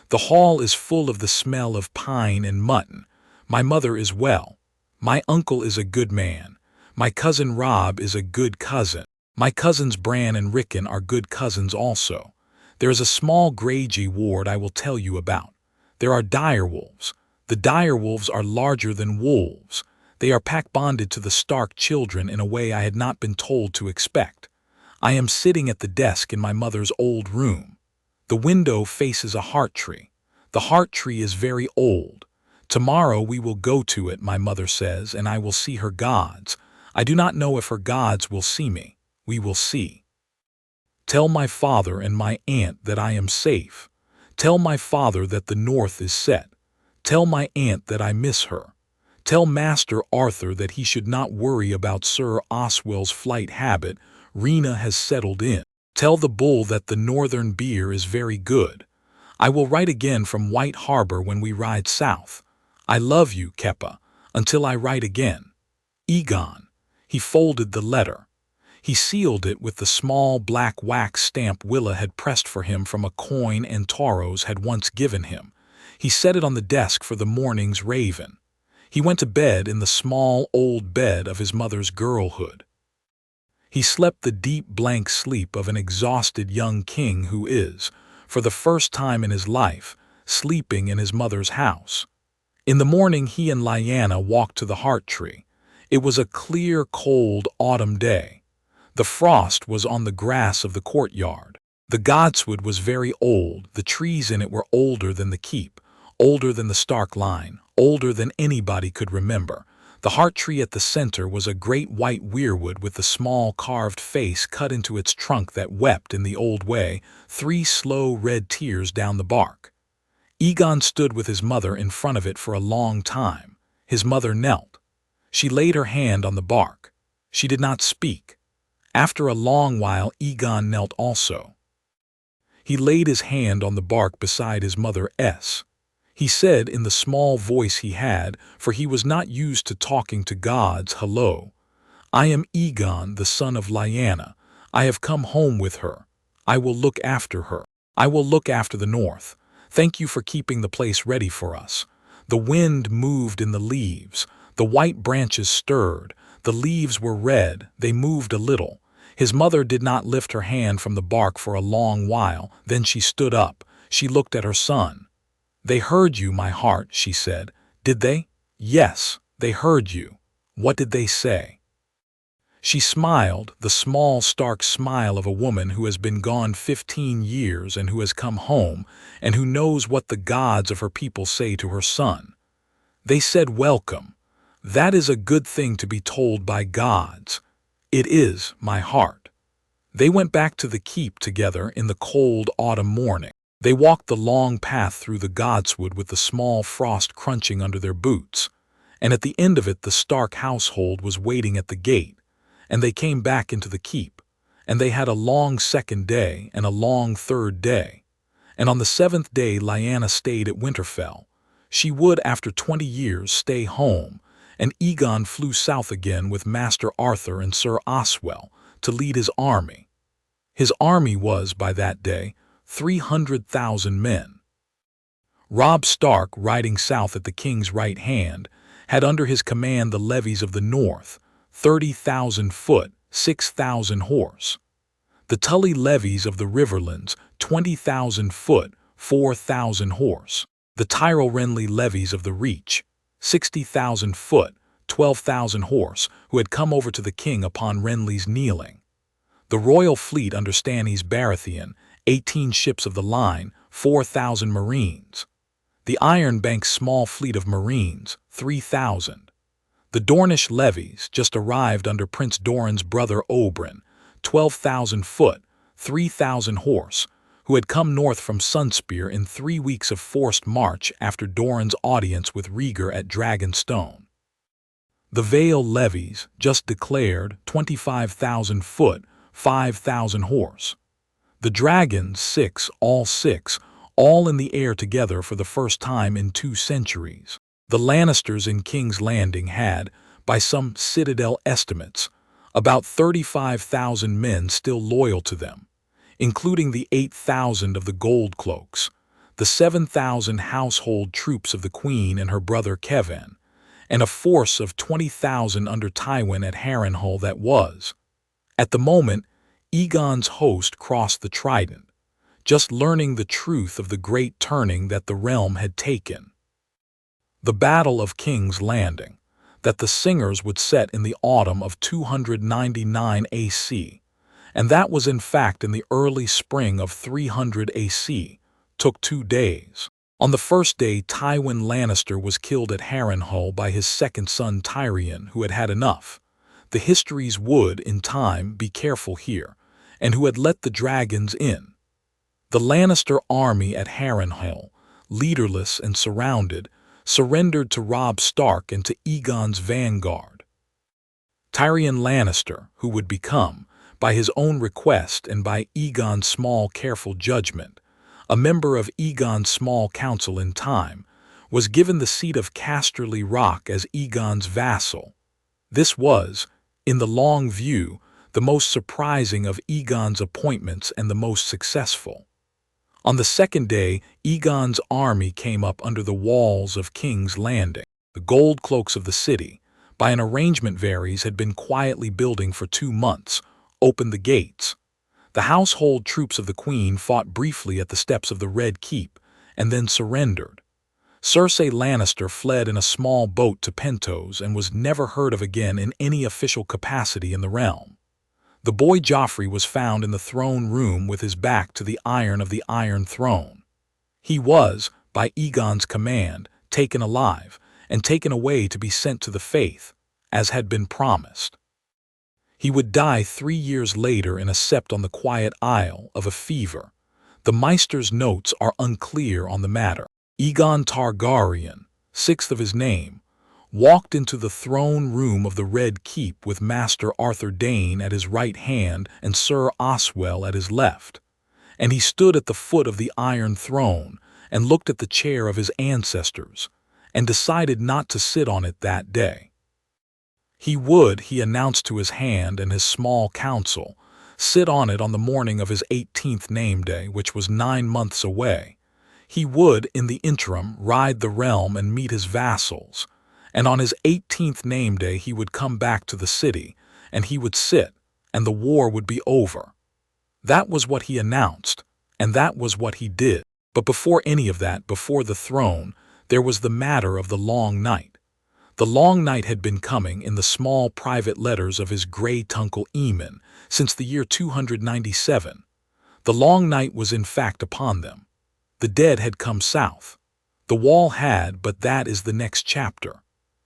The hall is full of the smell of pine and mutton. My mother is well. My uncle is a good man. My cousin Rob is a good cousin. My cousins Bran and Rickon are good cousins also. There is a small Greyjoy ward I will tell you about. There are direwolves. The direwolves are larger than wolves. They are pack-bonded to the Stark children in a way I had not been told to expect. I am sitting at the desk in my mother's old room. The window faces a heart tree. The heart tree is very old. Tomorrow we will go to it, my mother says, and I will see her gods. I do not know if her gods will see me. We will see. Tell my father and my aunt that I am safe. Tell my father that the north is set. Tell my aunt that I miss her. Tell Master Arthur that he should not worry about Sir Oswell's flight habit. Rena has settled in. Tell the bull that the northern beer is very good. I will write again from White Harbor when we ride south. I love you, Kepa, until I write again. Egon. He folded the letter. He sealed it with the small black wax stamp Willa had pressed for him from a coin Antaros had once given him. He set it on the desk for the morning's raven. He went to bed in the small old bed of his mother's girlhood. He slept the deep blank sleep of an exhausted young king who is, for the first time in his life, sleeping in his mother's house. In the morning he and Lyanna walked to the heart tree. It was a clear, cold autumn day. The frost was on the grass of the courtyard. The godswood was very old. The trees in it were older than the keep, older than the Stark line, older than anybody could remember. The heart tree at the center was a great white weirwood with a small carved face cut into its trunk that wept in the old way, 3 slow red tears down the bark. Egon stood with his mother in front of it for a long time. His mother knelt. She laid her hand on the bark. She did not speak. After a long while, Egon knelt also. He laid his hand on the bark beside his mother's. He said in the small voice he had, for he was not used to talking to gods, "Hello. I am Egon, the son of Lyanna. I have come home with her. I will look after her. I will look after the north. Thank you for keeping the place ready for us." The wind moved in the leaves. The white branches stirred. The leaves were red. They moved a little. His mother did not lift her hand from the bark for a long while. Then she stood up. She looked at her son. "They heard you, my heart," she said. "Did they?" "Yes, they heard you." "What did they say?" She smiled, the small, stark smile of a woman who has been gone 15 years and who has come home, and who knows what the gods of her people say to her son. They said, "Welcome." That is a good thing to be told by gods. It is, my heart. They went back to the keep together in the cold autumn morning. They walked the long path through the godswood with the small frost crunching under their boots, and at the end of it the Stark household was waiting at the gate, and they came back into the keep, and they had a long second day and a long third day, and on the 7th day Lyanna stayed at Winterfell. She would, after 20 years, stay home, and Egon flew south again with Master Arthur and Sir Oswell to lead his army. His army was, by that day, 300,000 men. Robb Stark, riding south at the king's right hand, had under his command the levies of the north, 30,000 foot, 6,000 horse. The Tully levies of the Riverlands, 20,000 foot, 4,000 horse. The Tyrell Renly levies of the Reach, 60,000 foot, 12,000 horse, who had come over to the king upon Renly's kneeling. The royal fleet under Stannis Baratheon, 18 ships of the line, 4,000 marines. The Iron Bank's small fleet of marines, 3,000. The Dornish levies, just arrived under Prince Doran's brother Oberyn, 12,000 foot, 3,000 horse, who had come north from Sunspear in 3 weeks of forced march after Doran's audience with Rhaegar at Dragonstone. The Vale levies, just declared, 25,000 foot, 5,000 horse. The dragons, six, all in the air together for the first time in 2 centuries. The Lannisters in King's Landing had, by some Citadel estimates, about 35,000 men still loyal to them, including the 8,000 of the Gold Cloaks, the 7,000 household troops of the Queen and her brother Kevan, and a force of 20,000 under Tywin at Harrenhal that was. At the moment, Egon's host crossed the Trident, just learning the truth of the great turning that the realm had taken. The Battle of King's Landing, that the Singers would set in the autumn of 299 AC, and that was in fact in the early spring of 300 AC, took 2 days. On the first day, Tywin Lannister was killed at Harrenhal by his second son Tyrion, who had had enough. The histories would, in time, be careful here, and who had let the dragons in. The Lannister army at Harrenhal, leaderless and surrounded, surrendered to Robb Stark and to Egon's vanguard. Tyrion Lannister, who would become, by his own request and by Egon's small careful judgment, a member of Egon's small council in time, was given the seat of Casterly Rock as Egon's vassal. This was, in the long view, the most surprising of Egon's appointments and the most successful. On the second day, Egon's army came up under the walls of King's Landing. The Gold Cloaks of the city, by an arrangement Varys had been quietly building for 2 months, opened the gates. The household troops of the Queen fought briefly at the steps of the Red Keep, and then surrendered. Cersei Lannister fled in a small boat to Pentos and was never heard of again in any official capacity in the realm. The boy Joffrey was found in the throne room with his back to the iron of the Iron Throne. He was, by Egon's command, taken alive and taken away to be sent to the Faith, as had been promised. He would die 3 years later in a sept on the quiet isle of a fever. The Maester's notes are unclear on the matter. Egon Targaryen, 6th of his name, walked into the throne room of the Red Keep with Master Arthur Dayne at his right hand and Sir Oswell at his left, and he stood at the foot of the Iron Throne and looked at the chair of his ancestors, and decided not to sit on it that day. He would, he announced to his hand and his small council, sit on it on the morning of his 18th name day, which was 9 months away. He would, in the interim, ride the realm and meet his vassals, and on his 18th name day he would come back to the city, and he would sit, and the war would be over. That was what he announced, and that was what he did. But before any of that, before the throne, there was the matter of the long night. The long night had been coming in the small private letters of his great uncle Aemon since the year 297. The long night was in fact upon them. The dead had come south. The wall had, but that is the next chapter.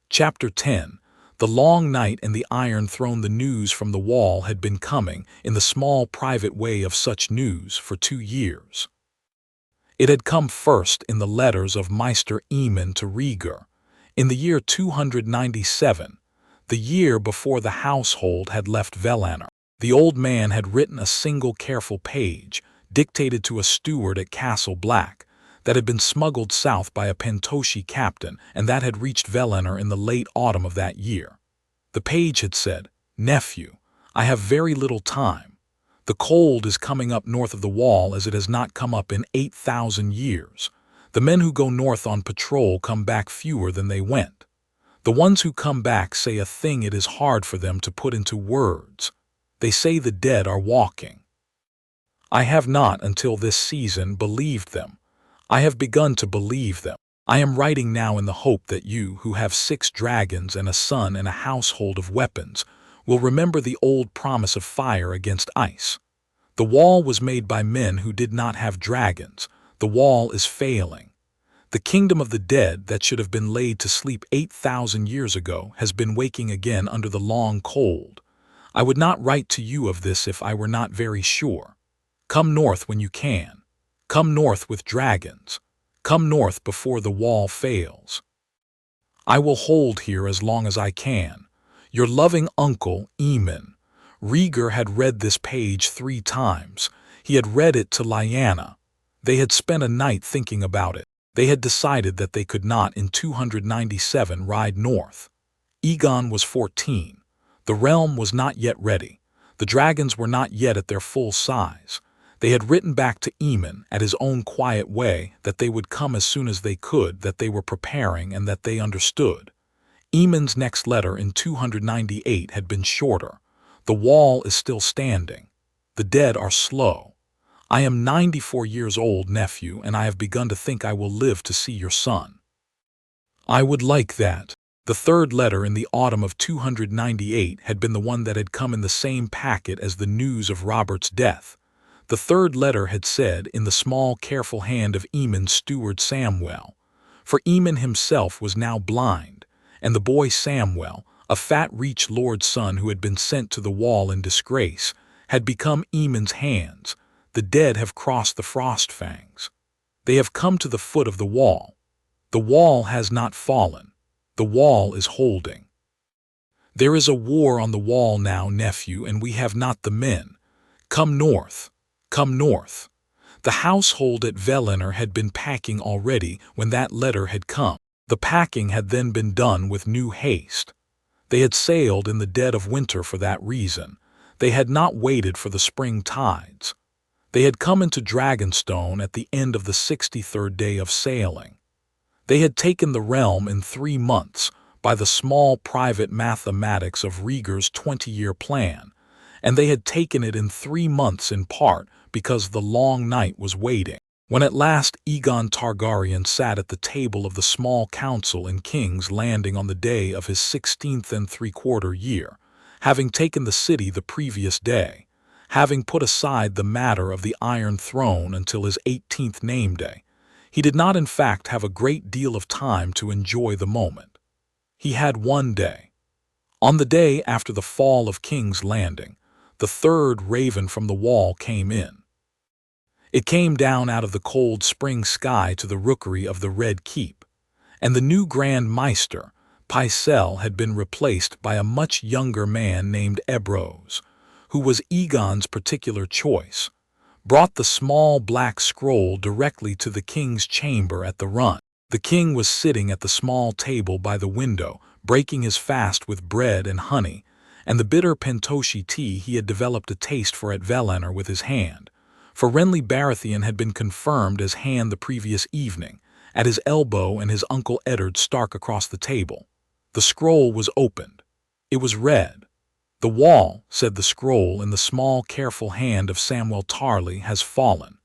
Chapter 10. The long night and the Iron Throne. The news from the wall had been coming in the small private way of such news for 2 years. It had come first in the letters of Maester Aemon to Rhaegar, in the year 297, the year before the household had left Valyrian. The old man had written a single careful page, dictated to a steward at Castle Black, that had been smuggled south by a Pentoshi captain and that had reached Valyrian in the late autumn of that year. The page had said, "Nephew, I have very little time. The cold is coming up north of the wall as it has not come up in 8,000 years. The men who go north on patrol come back fewer than they went. The ones who come back say a thing it is hard for them to put into words. They say the dead are walking. I have not, until this season, believed them. I have begun to believe them. I am writing now in the hope that you, who have 6 dragons and a son and a household of weapons, will remember the old promise of fire against ice. The wall was made by men who did not have dragons. The wall is failing. The kingdom of the dead that should have been laid to sleep 8,000 years ago has been waking again under the long cold. I would not write to you of this if I were not very sure. Come north when you can. Come north with dragons. Come north before the wall fails. I will hold here as long as I can. Your loving uncle, Eamon. Rhaegar had read this page 3 times. He had read it to Lyanna. They had spent a night thinking about it. They had decided that they could not in 297 ride north. Egon was 14. The realm was not yet ready. The dragons were not yet at their full size. They had written back to Eamon at his own quiet way that they would come as soon as they could, that they were preparing and that they understood. Eamon's next letter in 298 had been shorter. The wall is still standing. The dead are slow. I am 94 years old, nephew, and I have begun to think I will live to see your son. I would like that. The third letter in the autumn of 298 had been the one that had come in the same packet as the news of Robert's death. The third letter had said, in the small, careful hand of Eamon's steward Samwell. For Eamon himself was now blind, and the boy Samwell, a fat reach lord's son who had been sent to the wall in disgrace, had become Eamon's hands. The dead have crossed the Frostfangs. They have come to the foot of the wall. The wall has not fallen. The wall is holding. There is a war on the wall now, nephew, and we have not the men. Come north. Come north. The household at Valyrian had been packing already when that letter had come. The packing had then been done with new haste. They had sailed in the dead of winter for that reason. They had not waited for the spring tides. They had come into Dragonstone at the end of the 63rd day of sailing. They had taken the realm in 3 months by the small private mathematics of Rhaegar's 20-year plan, and they had taken it in 3 months in part because the long night was waiting. When at last Egon Targaryen sat at the table of the small council in King's Landing on the day of his 16th and 3/4 year, having taken the city the previous day, having put aside the matter of the Iron Throne until his 18th name day, he did not in fact have a great deal of time to enjoy the moment. He had one day. On the day after the fall of King's Landing, the third raven from the wall came in. It came down out of the cold spring sky to the rookery of the Red Keep, and the new Grand Maester, Pycelle, had been replaced by a much younger man named Ebrose, who was Egon's particular choice, brought the small black scroll directly to the king's chamber at the Run. The king was sitting at the small table by the window, breaking his fast with bread and honey, and the bitter pentoshi tea he had developed a taste for at Valyrian with his hand. For Robert Baratheon had been confirmed as hand the previous evening, at his elbow and his uncle Eddard Stark across the table. The scroll was opened. It was read. "The wall," said the scroll in the small, careful hand of Samwell Tarly, "has fallen.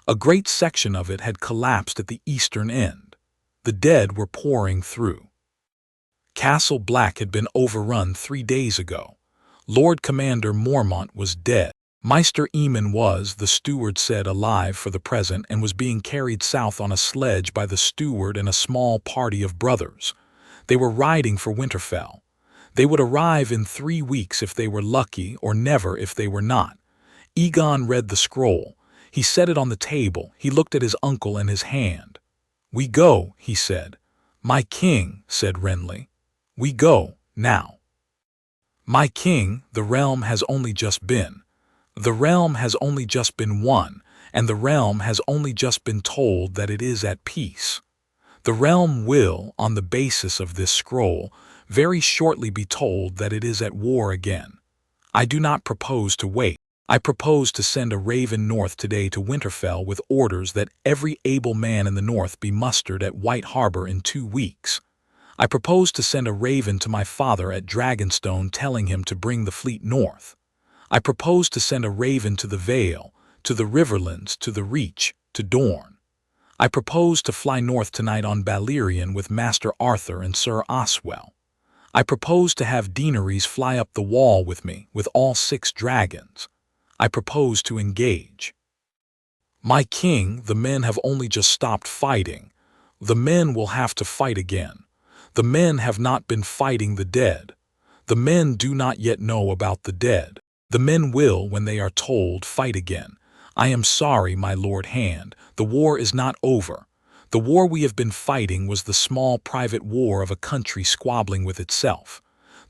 A great section of it had collapsed at the eastern end. The dead were pouring through. Castle Black had been overrun 3 days ago. Lord Commander Mormont was dead. Maester Eamon was, the steward said, alive for the present and was being carried south on a sledge by the steward and a small party of brothers. They were riding for Winterfell. They would arrive in 3 weeks if they were lucky, or never if they were not." Egon read the scroll. He set it on the table. He looked at his uncle and his hand. "We go," he said. "My king," said Renly. "We go, now." "My king, the realm has only just been. The realm has only just been won, and the realm has only just been told that it is at peace. The realm will, on the basis of this scroll, very shortly be told that it is at war again. I do not propose to wait. I propose to send a raven north today to Winterfell with orders that every able man in the north be mustered at White Harbor in 2 weeks. I propose to send a raven to my father at Dragonstone telling him to bring the fleet north. I propose to send a raven to the Vale, to the Riverlands, to the Reach, to Dorne. I propose to fly north tonight on Valyrian with Master Arthur and Sir Oswell. I propose to have Daenerys fly up the wall with me, with all 6 dragons. I propose to engage. My king, the men have only just stopped fighting. The men will have to fight again. The men have not been fighting the dead. The men do not yet know about the dead. The men will, when they are told, fight again. I am sorry, my lord Hand, the war is not over. The war we have been fighting was the small private war of a country squabbling with itself.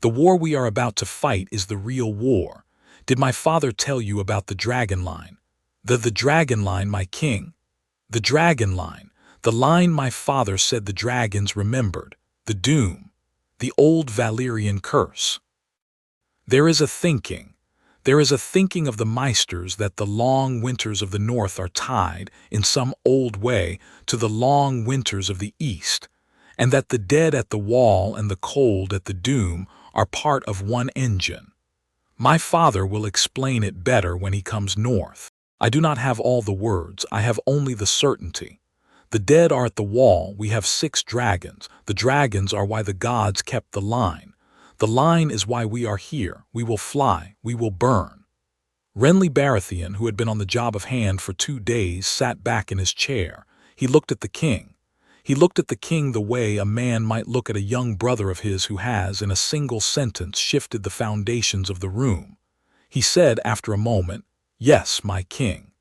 The war we are about to fight is the real war. Did my father tell you about the dragon line? The dragon line, my king. The dragon line. The line my father said the dragons remembered. The doom. The old Valyrian curse. There is a thinking of the meisters that the long winters of the north are tied, in some old way, to the long winters of the east, and that the dead at the wall and the cold at the doom are part of one engine. My father will explain it better when he comes north. I do not have all the words, I have only the certainty. The dead are at the wall, we have 6 dragons. The dragons are why the gods kept the line. The line is why we are here. We will fly, we will burn. Renly Baratheon, who had been on the job of hand for 2 days, sat back in his chair. He looked at the king. He looked at the king the way a man might look at a young brother of his who has, in a single sentence, shifted the foundations of the room. He said after a moment, "Yes, my king.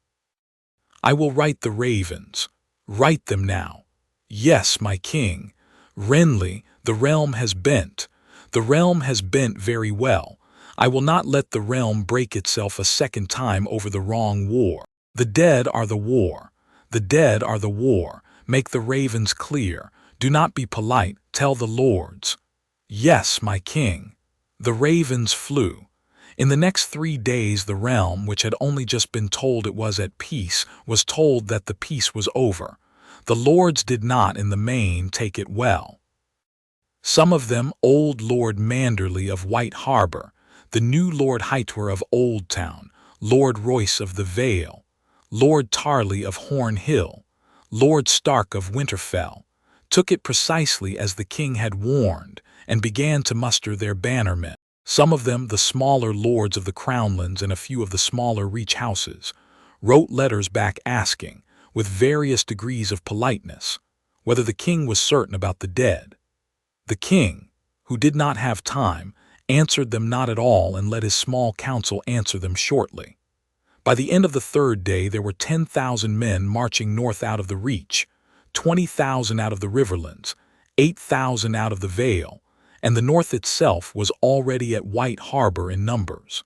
I will write the ravens. Write them now. Yes, my king. Renly, the realm has bent. The realm has bent very well. I will not let the realm break itself a second time over the wrong war. The dead are the war. The dead are the war. Make the ravens clear. Do not be polite. Tell the lords." "Yes, my king." The ravens flew. In the next 3 days the realm, which had only just been told it was at peace, was told that the peace was over. The lords did not, in the main, take it well. Some of them, old Lord Manderley of White Harbor, the new Lord Hightower of Old Town, Lord Royce of the Vale, Lord Tarley of Horn Hill, Lord Stark of Winterfell, took it precisely as the king had warned, and began to muster their bannermen. Some of them, the smaller lords of the Crownlands and a few of the smaller Reach houses, wrote letters back asking, with various degrees of politeness, whether the king was certain about the dead. The king, who did not have time, answered them not at all and let his small council answer them shortly. By the end of the 3rd day there were 10,000 men marching north out of the Reach, 20,000 out of the Riverlands, 8,000 out of the Vale, and the north itself was already at White Harbor in numbers.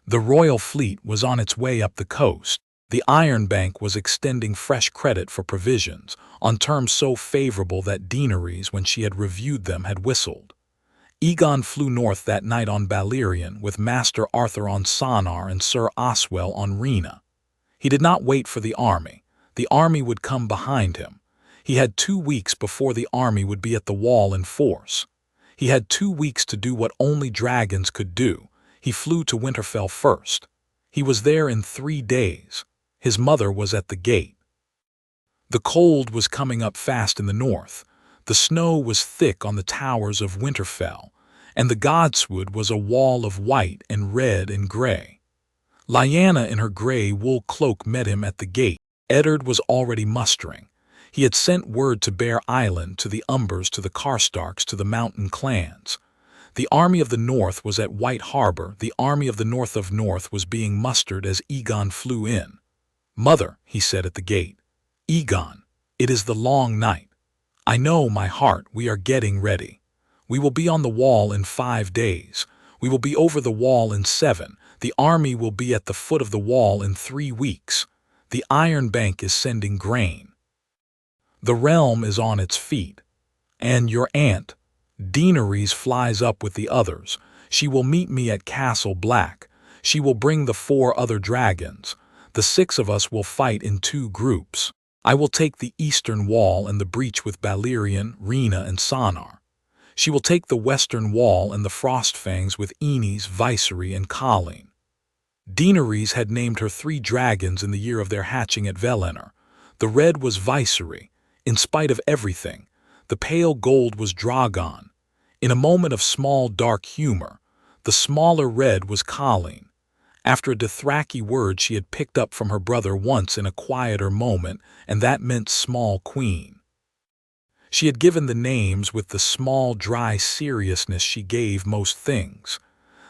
The royal fleet was on its way up the coast. The Iron Bank was extending fresh credit for provisions, on terms so favorable that Daenerys, when she had reviewed them, had whistled. Egon flew north that night on Valyrian, with Master Arthur on Sonar and Sir Oswell on Rena. He did not wait for the army. The army would come behind him. He had 2 weeks before the army would be at the wall in force. He had 2 weeks to do what only dragons could do. He flew to Winterfell first. He was there in 3 days. His mother was at the gate. The cold was coming up fast in the north. The snow was thick on the towers of Winterfell, and the godswood was a wall of white and red and gray. Lyanna in her gray wool cloak met him at the gate. Eddard was already mustering. He had sent word to Bear Island, to the Umbers, to the Karstarks, to the mountain clans. The army of the north was at White Harbor. The army of the north was being mustered as Egon flew in. "Mother," he said at the gate. "Egon, it is the long night. I know, my heart, we are getting ready. We will be on the wall in 5 days. We will be over the wall in 7. The army will be at the foot of the wall in 3 weeks. The Iron Bank is sending grain. The realm is on its feet. And your aunt, Daenerys, flies up with the others. She will meet me at Castle Black. She will bring the 4 other dragons. The 6 of us will fight in 2 groups. I will take the eastern wall and the breach with Balerion, Rhaena, and Sonar. She will take the western wall and the Frostfangs with Aenys, Visery, and Colleen. Daenerys had named her 3 dragons in the year of their hatching at Valyrian. The red was Visery. In spite of everything, the pale gold was Drogon. In a moment of small dark humor, the smaller red was Colleen. After a Dothraki word she had picked up from her brother once in a quieter moment, and that meant Small Queen. She had given the names with the small, dry seriousness she gave most things.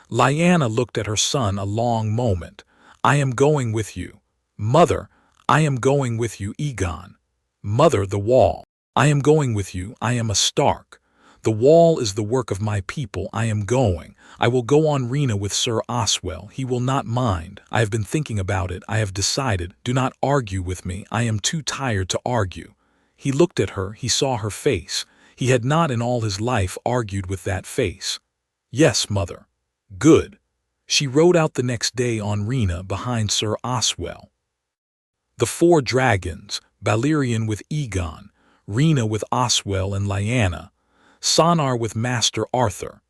Lyanna looked at her son a long moment. I am going with you. Mother, I am going with you, Egon. Mother, the wall. I am going with you, I am a Stark. The wall is the work of my people, I am going. I will go on Rhaena with Sir Oswell, he will not mind. I have been thinking about it, I have decided. Do not argue with me, I am too tired to argue. He looked at her, he saw her face. He had not in all his life argued with that face. Yes, mother. Good. She rode out the next day on Rhaena behind Sir Oswell. The 4 dragons, Balerion with Egon, Rhaena with Oswell and Lyanna, Sonar with Master Arthur,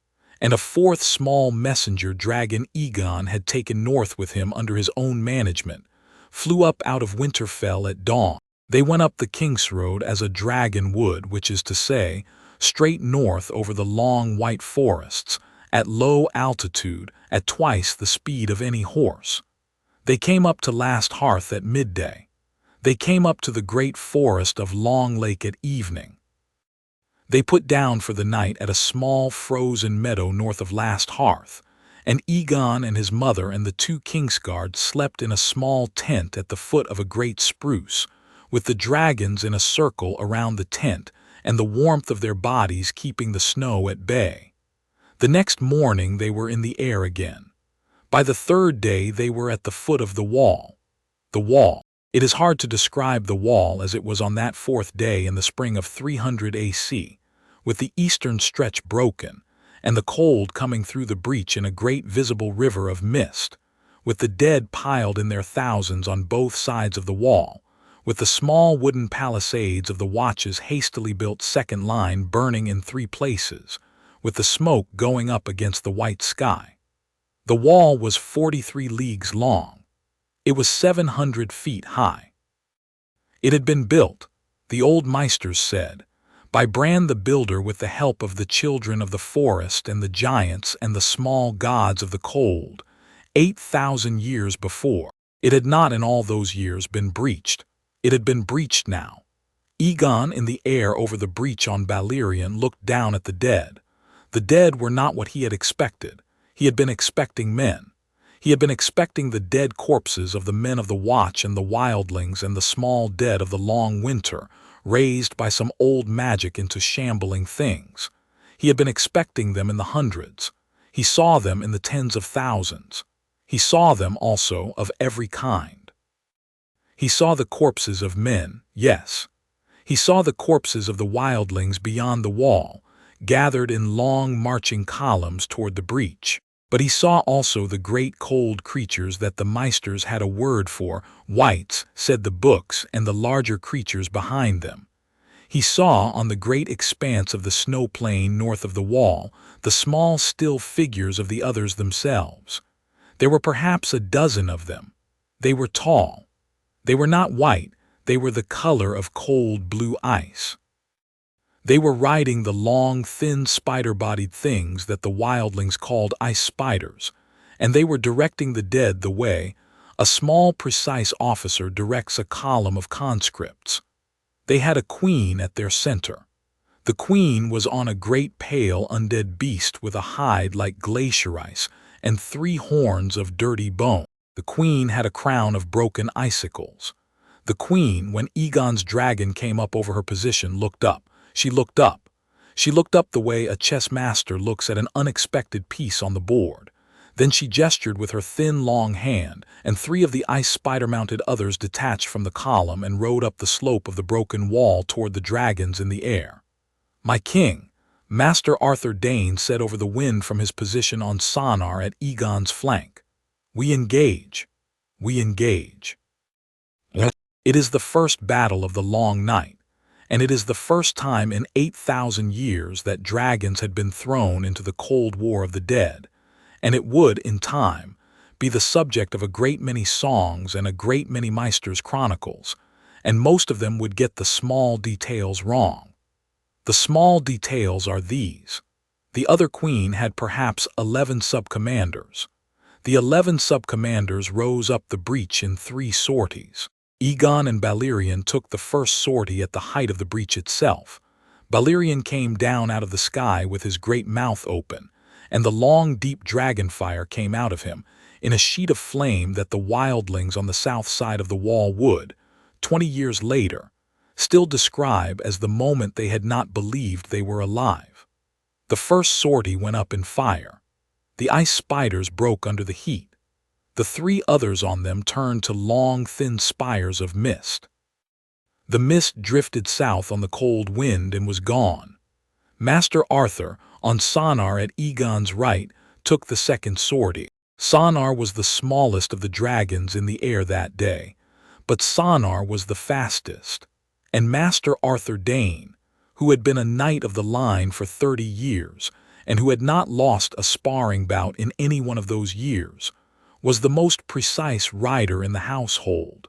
and a 4th small messenger dragon Egon had taken north with him under his own management, flew up out of Winterfell at dawn. They went up the King's Road as a dragon would, which is to say, straight north over the long white forests, at low altitude, at twice the speed of any horse. They came up to Last Hearth at midday. They came up to the great forest of Long Lake at evening. They put down for the night at a small frozen meadow north of Last Hearth, and Egon and his mother and the 2 Kingsguards slept in a small tent at the foot of a great spruce, with the dragons in a circle around the tent and the warmth of their bodies keeping the snow at bay. The next morning they were in the air again. By the 3rd day they were at the foot of the wall. The wall. It is hard to describe the wall as it was on that 4th day in the spring of 300 AC, with the eastern stretch broken, and the cold coming through the breach in a great visible river of mist, with the dead piled in their thousands on both sides of the wall, with the small wooden palisades of the Watch's hastily built second line burning in 3 places, with the smoke going up against the white sky. The wall was 43 leagues long. It was 700 feet high. It had been built, the old Meisters said, by Bran the Builder with the help of the children of the forest and the giants and the small gods of the cold, 8,000 years before. It had not in all those years been breached. It had been breached now. Egon in the air over the breach on Balerion looked down at the dead. The dead were not what he had expected. He had been expecting men. He had been expecting the dead corpses of the men of the Watch and the wildlings and the small dead of the long winter, raised by some old magic into shambling things. He had been expecting them in the hundreds. He saw them in the tens of thousands. He saw them also of every kind. He saw the corpses of men, yes. He saw the corpses of the wildlings beyond the wall, gathered in long marching columns toward the breach. But he saw also the great cold creatures that the Meisters had a word for, wights, said the books, and the larger creatures behind them. He saw on the great expanse of the snow plain north of the wall the small still figures of the others themselves. There were perhaps a dozen of them. They were tall. They were not white, they were the color of cold blue ice. They were riding the long, thin, spider-bodied things that the wildlings called ice spiders, and they were directing the dead the way a small, precise officer directs a column of conscripts. They had a queen at their center. The queen was on a great pale undead beast with a hide like glacier ice and 3 horns of dirty bone. The queen had a crown of broken icicles. The queen, when Egon's dragon came up over her position, looked up. She looked up. She looked up the way a chess master looks at an unexpected piece on the board. Then she gestured with her thin, long hand, and 3 of the ice spider-mounted others detached from the column and rode up the slope of the broken wall toward the dragons in the air. "My king," Master Arthur Dane said over the wind from his position on Sonar at Egon's flank. "We engage. We engage." It is the first battle of the Long Night, and it is the first time in 8,000 years that dragons had been thrown into the Cold War of the Dead, and it would, in time, be the subject of a great many songs and a great many Meister's chronicles, and most of them would get the small details wrong. The small details are these. The other queen had perhaps 11 sub-commanders. The 11 sub-commanders rose up the breach in 3 sorties. Egon and Valyrian took the first sortie at the height of the breach itself. Valyrian came down out of the sky with his great mouth open, and the long, deep dragon fire came out of him in a sheet of flame that the wildlings on the south side of the wall would, 20 years later, still describe as the moment they had not believed they were alive. The first sortie went up in fire. The ice spiders broke under the heat. The 3 others on them turned to long, thin spires of mist. The mist drifted south on the cold wind and was gone. Master Arthur, on Sonar at Egon's right, took the second sortie. Sonar was the smallest of the dragons in the air that day, but Sonar was the fastest. And Master Arthur Dane, who had been a knight of the line for 30 years, and who had not lost a sparring bout in any one of those years, was the most precise rider in the household.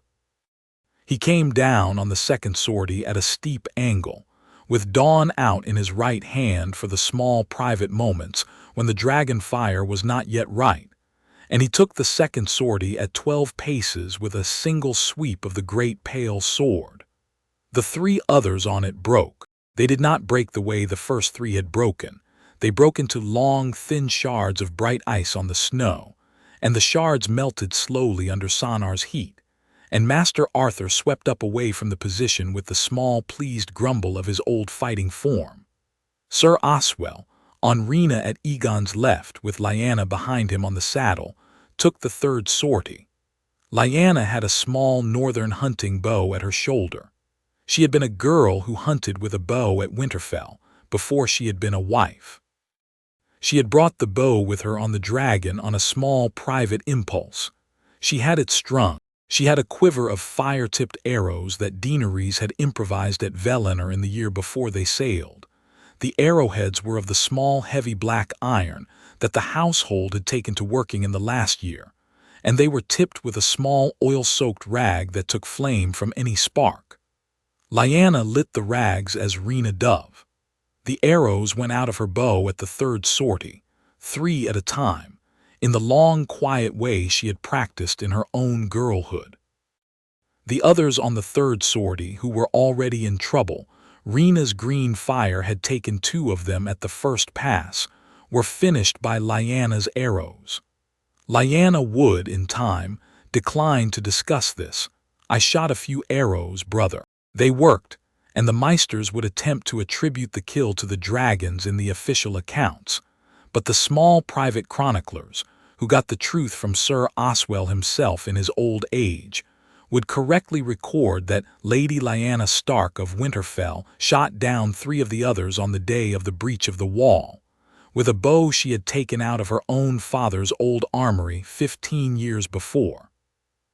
He came down on the second sortie at a steep angle, with Dawn out in his right hand for the small private moments when the dragon fire was not yet right, and he took the second sortie at 12 paces with a single sweep of the great pale sword. The 3 others on it broke. They did not break the way the first 3 had broken. They broke into long, thin shards of bright ice on the snow, and the shards melted slowly under Sonar's heat, and Master Arthur swept up away from the position with the small, pleased grumble of his old fighting form. Sir Oswell, on Rhaena at Egon's left with Lyanna behind him on the saddle, took the third sortie. Lyanna had a small northern hunting bow at her shoulder. She had been a girl who hunted with a bow at Winterfell before she had been a wife. She had brought the bow with her on the dragon on a small private impulse. She had it strung. She had a quiver of fire-tipped arrows that Daenerys had improvised at Valinor in the year before they sailed. The arrowheads were of the small, heavy black iron that the household had taken to working in the last year, and they were tipped with a small oil-soaked rag that took flame from any spark. Lyanna lit the rags as Rhaena dove. The arrows went out of her bow at the third sortie, 3 at a time, in the long, quiet way she had practiced in her own girlhood. The others on the third sortie, who were already in trouble, Rhaena's green fire had taken 2 of them at the first pass, were finished by Lyanna's arrows. Lyanna would, in time, decline to discuss this. "I shot a few arrows, brother. They worked, and the Meisters would attempt to attribute the kill to the dragons in the official accounts, but the small private chroniclers, who got the truth from Sir Oswell himself in his old age, would correctly record that Lady Lyanna Stark of Winterfell shot down 3 of the others on the day of the breach of the wall, with a bow she had taken out of her own father's old armory 15 years before.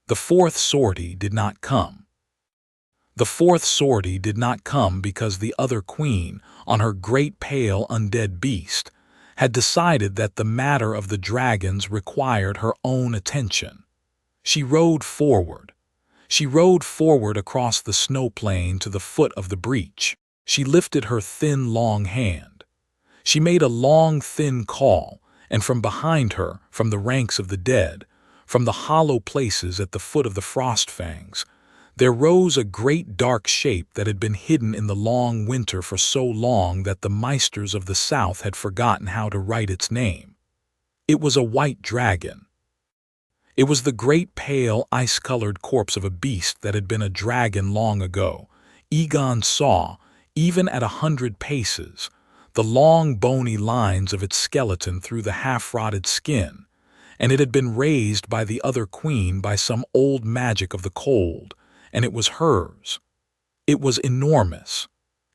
The fourth sortie did not come. The fourth sortie did not come because the other queen, on her great pale undead beast, had decided that the matter of the dragons required her own attention. She rode forward. She rode forward across the snow plain to the foot of the breach. She lifted her thin, long hand. She made a long, thin call, and from behind her, from the ranks of the dead, from the hollow places at the foot of the Frostfangs, there rose a great dark shape that had been hidden in the long winter for so long that the Meisters of the South had forgotten how to write its name. It was a white dragon. It was the great pale, ice-colored corpse of a beast that had been a dragon long ago. Egon saw, even at 100 paces, the long bony lines of its skeleton through the half-rotted skin, and it had been raised by the other queen by some old magic of the cold, and it was hers. It was enormous.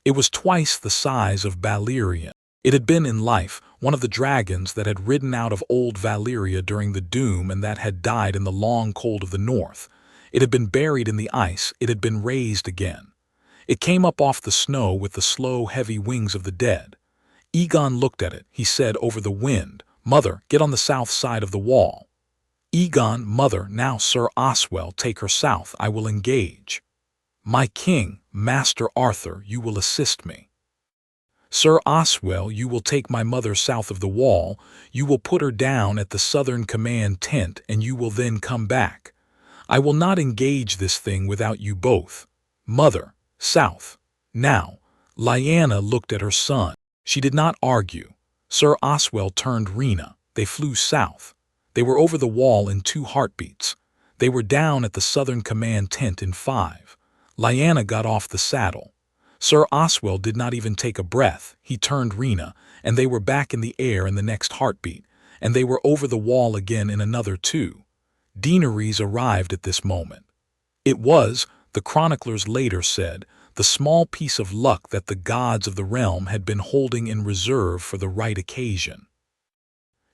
It was twice the size of Valyrian. It had been in life one of the dragons that had ridden out of Old Valyria during the Doom and that had died in the long cold of the north. It had been buried in the ice, it had been raised again. It came up off the snow with the slow, heavy wings of the dead. Egon looked at it. He said over the wind, "Mother, get on the south side of the wall." Egon, "Mother, now Sir Oswell, take her south, I will engage." "My king, Master Arthur, you will assist me." "Sir Oswell, you will take my mother south of the wall, you will put her down at the southern command tent, and you will then come back. I will not engage this thing without you both. Mother, south." Now, Lyanna looked at her son. She did not argue. Sir Oswell turned Rhaena. They flew south. They were over the wall in 2 heartbeats. They were down at the southern command tent in 5. Lyanna got off the saddle. Sir Oswell did not even take a breath. He turned Rhaena, and they were back in the air in the next heartbeat, and they were over the wall again in another 2. Daenerys arrived at this moment. It was, the chroniclers later said, the small piece of luck that the gods of the realm had been holding in reserve for the right occasion.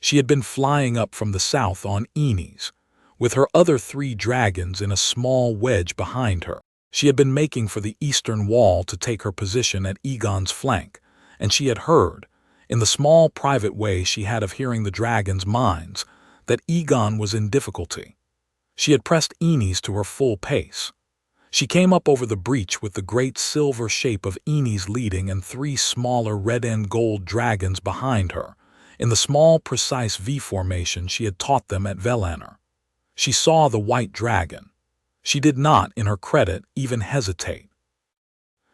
She had been flying up from the south on Enis, with her other 3 dragons in a small wedge behind her. She had been making for the eastern wall to take her position at Egon's flank, and she had heard, in the small private way she had of hearing the dragons' minds, that Egon was in difficulty. She had pressed Enis to her full pace. She came up over the breach with the great silver shape of Enis leading and 3 smaller red and gold dragons behind her, in the small precise V formation she had taught them at Valyrian. She saw the white dragon. She did not, in her credit, even hesitate.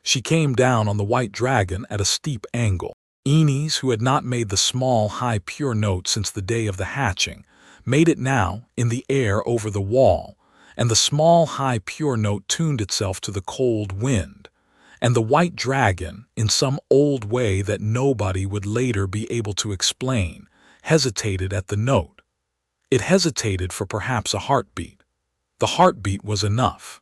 She came down on the white dragon at a steep angle. Enis, who had not made the small, high, pure note since the day of the hatching, made it now, in the air over the wall, and the small, high, pure note tuned itself to the cold wind, and the white dragon, in some old way that nobody would later be able to explain, hesitated at the note. It hesitated for perhaps a heartbeat. The heartbeat was enough.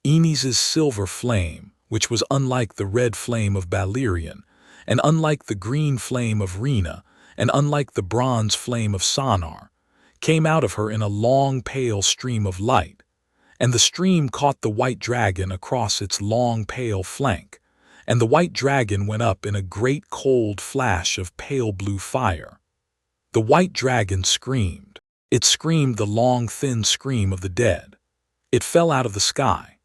Enis's silver flame, which was unlike the red flame of Valyrian, and unlike the green flame of Rhaena, and unlike the bronze flame of Sonar, came out of her in a long pale stream of light, and the stream caught the white dragon across its long pale flank, and the white dragon went up in a great cold flash of pale blue fire. The white dragon screamed. It screamed the long thin scream of the dead. It fell out of the sky.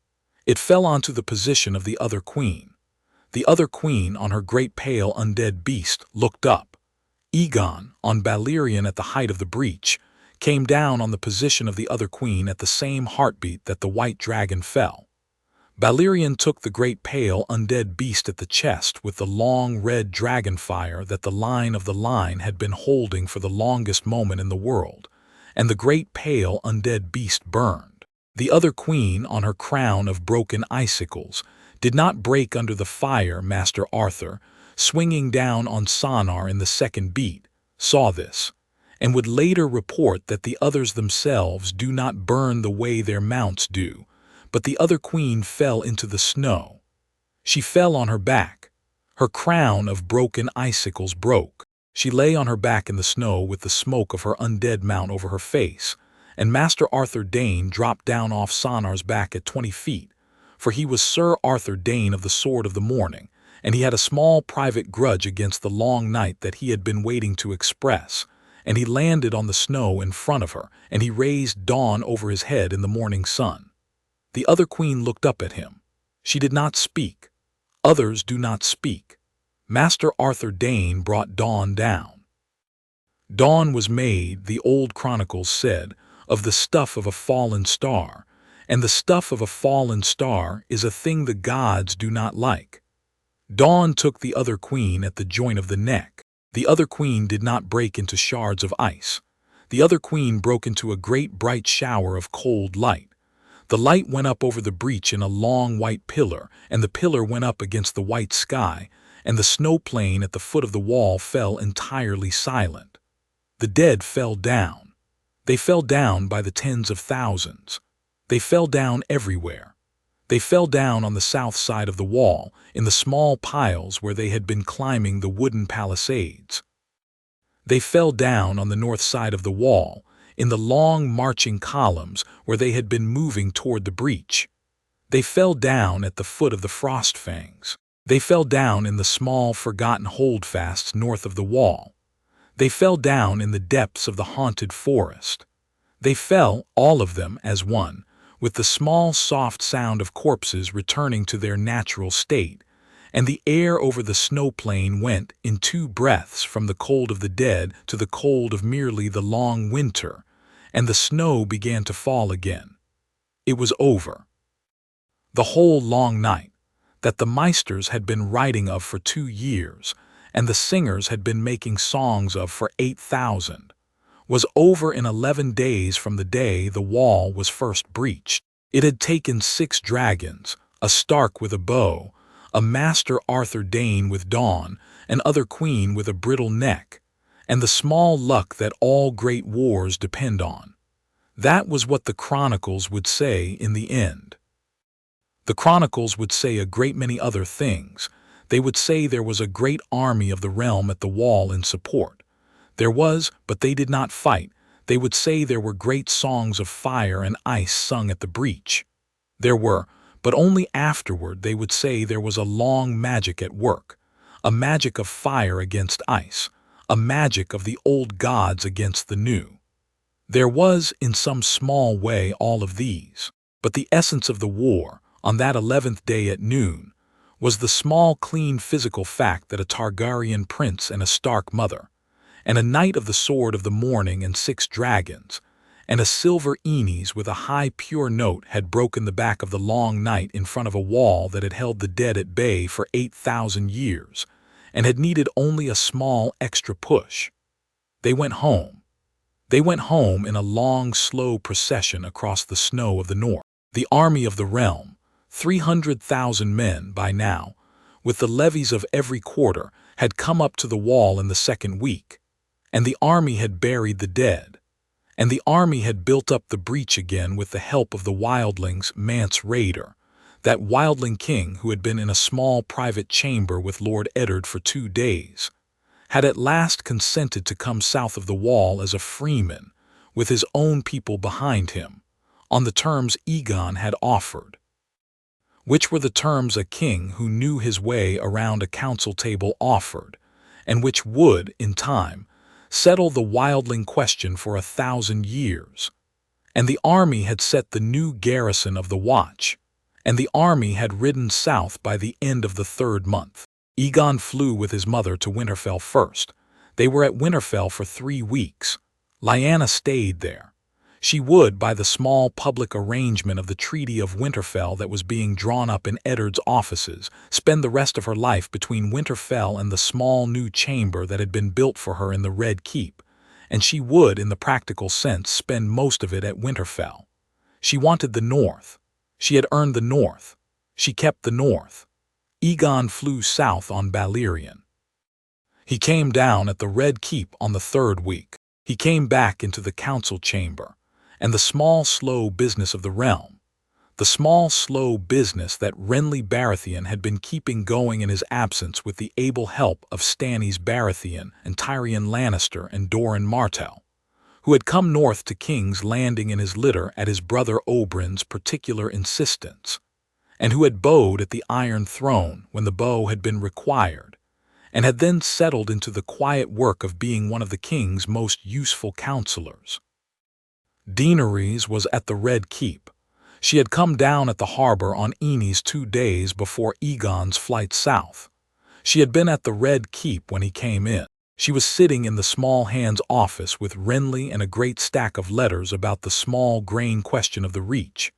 It fell onto the position of the other queen. The other queen, on her great pale undead beast, looked up. Egon, on Valyrian at the height of the breach, came down on the position of the other queen at the same heartbeat that the white dragon fell. Valyrian took the great pale undead beast at the chest with the long red dragon fire that the line of the line had been holding for the longest moment in the world, and the great pale undead beast burned. The other queen, on her crown of broken icicles, did not break under the fire. Master Arthur, swinging down on Sonar in the second beat, saw this, and would later report that the others themselves do not burn the way their mounts do, but the other queen fell into the snow. She fell on her back. Her crown of broken icicles broke. She lay on her back in the snow with the smoke of her undead mount over her face, and Master Arthur Dane dropped down off Sonar's back at 20 feet, for he was Sir Arthur Dane of the Sword of the Morning, and he had a small private grudge against the long night that he had been waiting to express, and he landed on the snow in front of her, and he raised dawn over his head in the morning sun. The other queen looked up at him. She did not speak. Others do not speak. Master Arthur Dane brought dawn down. Dawn was made, the old chronicles said, of the stuff of a fallen star, and the stuff of a fallen star is a thing the gods do not like. Dawn took the other queen at the joint of the neck. The other queen did not break into shards of ice. The other queen broke into a great bright shower of cold light. The light went up over the breach in a long white pillar, and the pillar went up against the white sky, and the snow plain at the foot of the wall fell entirely silent. The dead fell down. They fell down by the tens of thousands. They fell down everywhere. They fell down on the south side of the wall, in the small piles where they had been climbing the wooden palisades. They fell down on the north side of the wall, in the long marching columns where they had been moving toward the breach. They fell down at the foot of the frost fangs. They fell down in the small, forgotten holdfasts north of the wall. They fell down in the depths of the haunted forest. They fell, all of them as one, with the small, soft sound of corpses returning to their natural state, and the air over the snow plain went in 2 breaths from the cold of the dead to the cold of merely the long winter, and the snow began to fall again. It was over. The whole long night, that the Meisters had been writing of for 2 years, and the singers had been making songs of for 8,000, was over in 11 days from the day the wall was first breached. It had taken 6 dragons, a Stark with a bow, a Master Arthur Dane with Dawn, an other queen with a brittle neck, and the small luck that all great wars depend on. That was what the chronicles would say in the end. The chronicles would say a great many other things. They would say there was a great army of the realm at the wall in support. There was, but they did not fight. They would say there were great songs of fire and ice sung at the breach. There were, but only afterward they would say there was a long magic at work, a magic of fire against ice, a magic of the old gods against the new. There was, in some small way, all of these, but the essence of the war, on that 11th day at noon, was the small, clean physical fact that a Targaryen prince and a Stark mother, and a knight of the sword of the morning and 6 dragons, and a silver Enis with a high pure note had broken the back of the long night in front of a wall that had held the dead at bay for 8,000 years, and had needed only a small extra push. They went home. They went home in a long, slow procession across the snow of the north. The army of the realm, 300,000 men by now, with the levies of every quarter, had come up to the wall in the 2nd week, and the army had buried the dead, and the army had built up the breach again with the help of the wildlings Mance Rayder, that wildling king who had been in a small private chamber with Lord Eddard for 2 days, had at last consented to come south of the wall as a freeman, with his own people behind him, on the terms Egon had offered, which were the terms a king who knew his way around a council table offered, and which would, in time, settle the wildling question for 1,000 years. And the army had set the new garrison of the Watch, and the army had ridden south by the end of the 3rd month. Egon flew with his mother to Winterfell first. They were at Winterfell for 3 weeks. Lyanna stayed there. She would, by the small public arrangement of the Treaty of Winterfell that was being drawn up in Eddard's offices, spend the rest of her life between Winterfell and the small new chamber that had been built for her in the Red Keep, and she would, in the practical sense, spend most of it at Winterfell. She wanted the North. She had earned the North. She kept the North. Egon flew south on Valyrian. He came down at the Red Keep on the 3rd week. He came back into the council chamber, and the small, slow business of the realm, the small, slow business that Renly Baratheon had been keeping going in his absence with the able help of Stannis Baratheon and Tyrion Lannister and Doran Martell, who had come north to King's Landing in his litter at his brother Oberyn's particular insistence, and who had bowed at the Iron Throne when the bow had been required, and had then settled into the quiet work of being one of the king's most useful counselors. Daenerys was at the Red Keep. She had come down at the harbor on Enis 2 days before Egon's flight south. She had been at the Red Keep when he came in. She was sitting in the small hand's office with Renly and a great stack of letters about the small grain question of the Reach.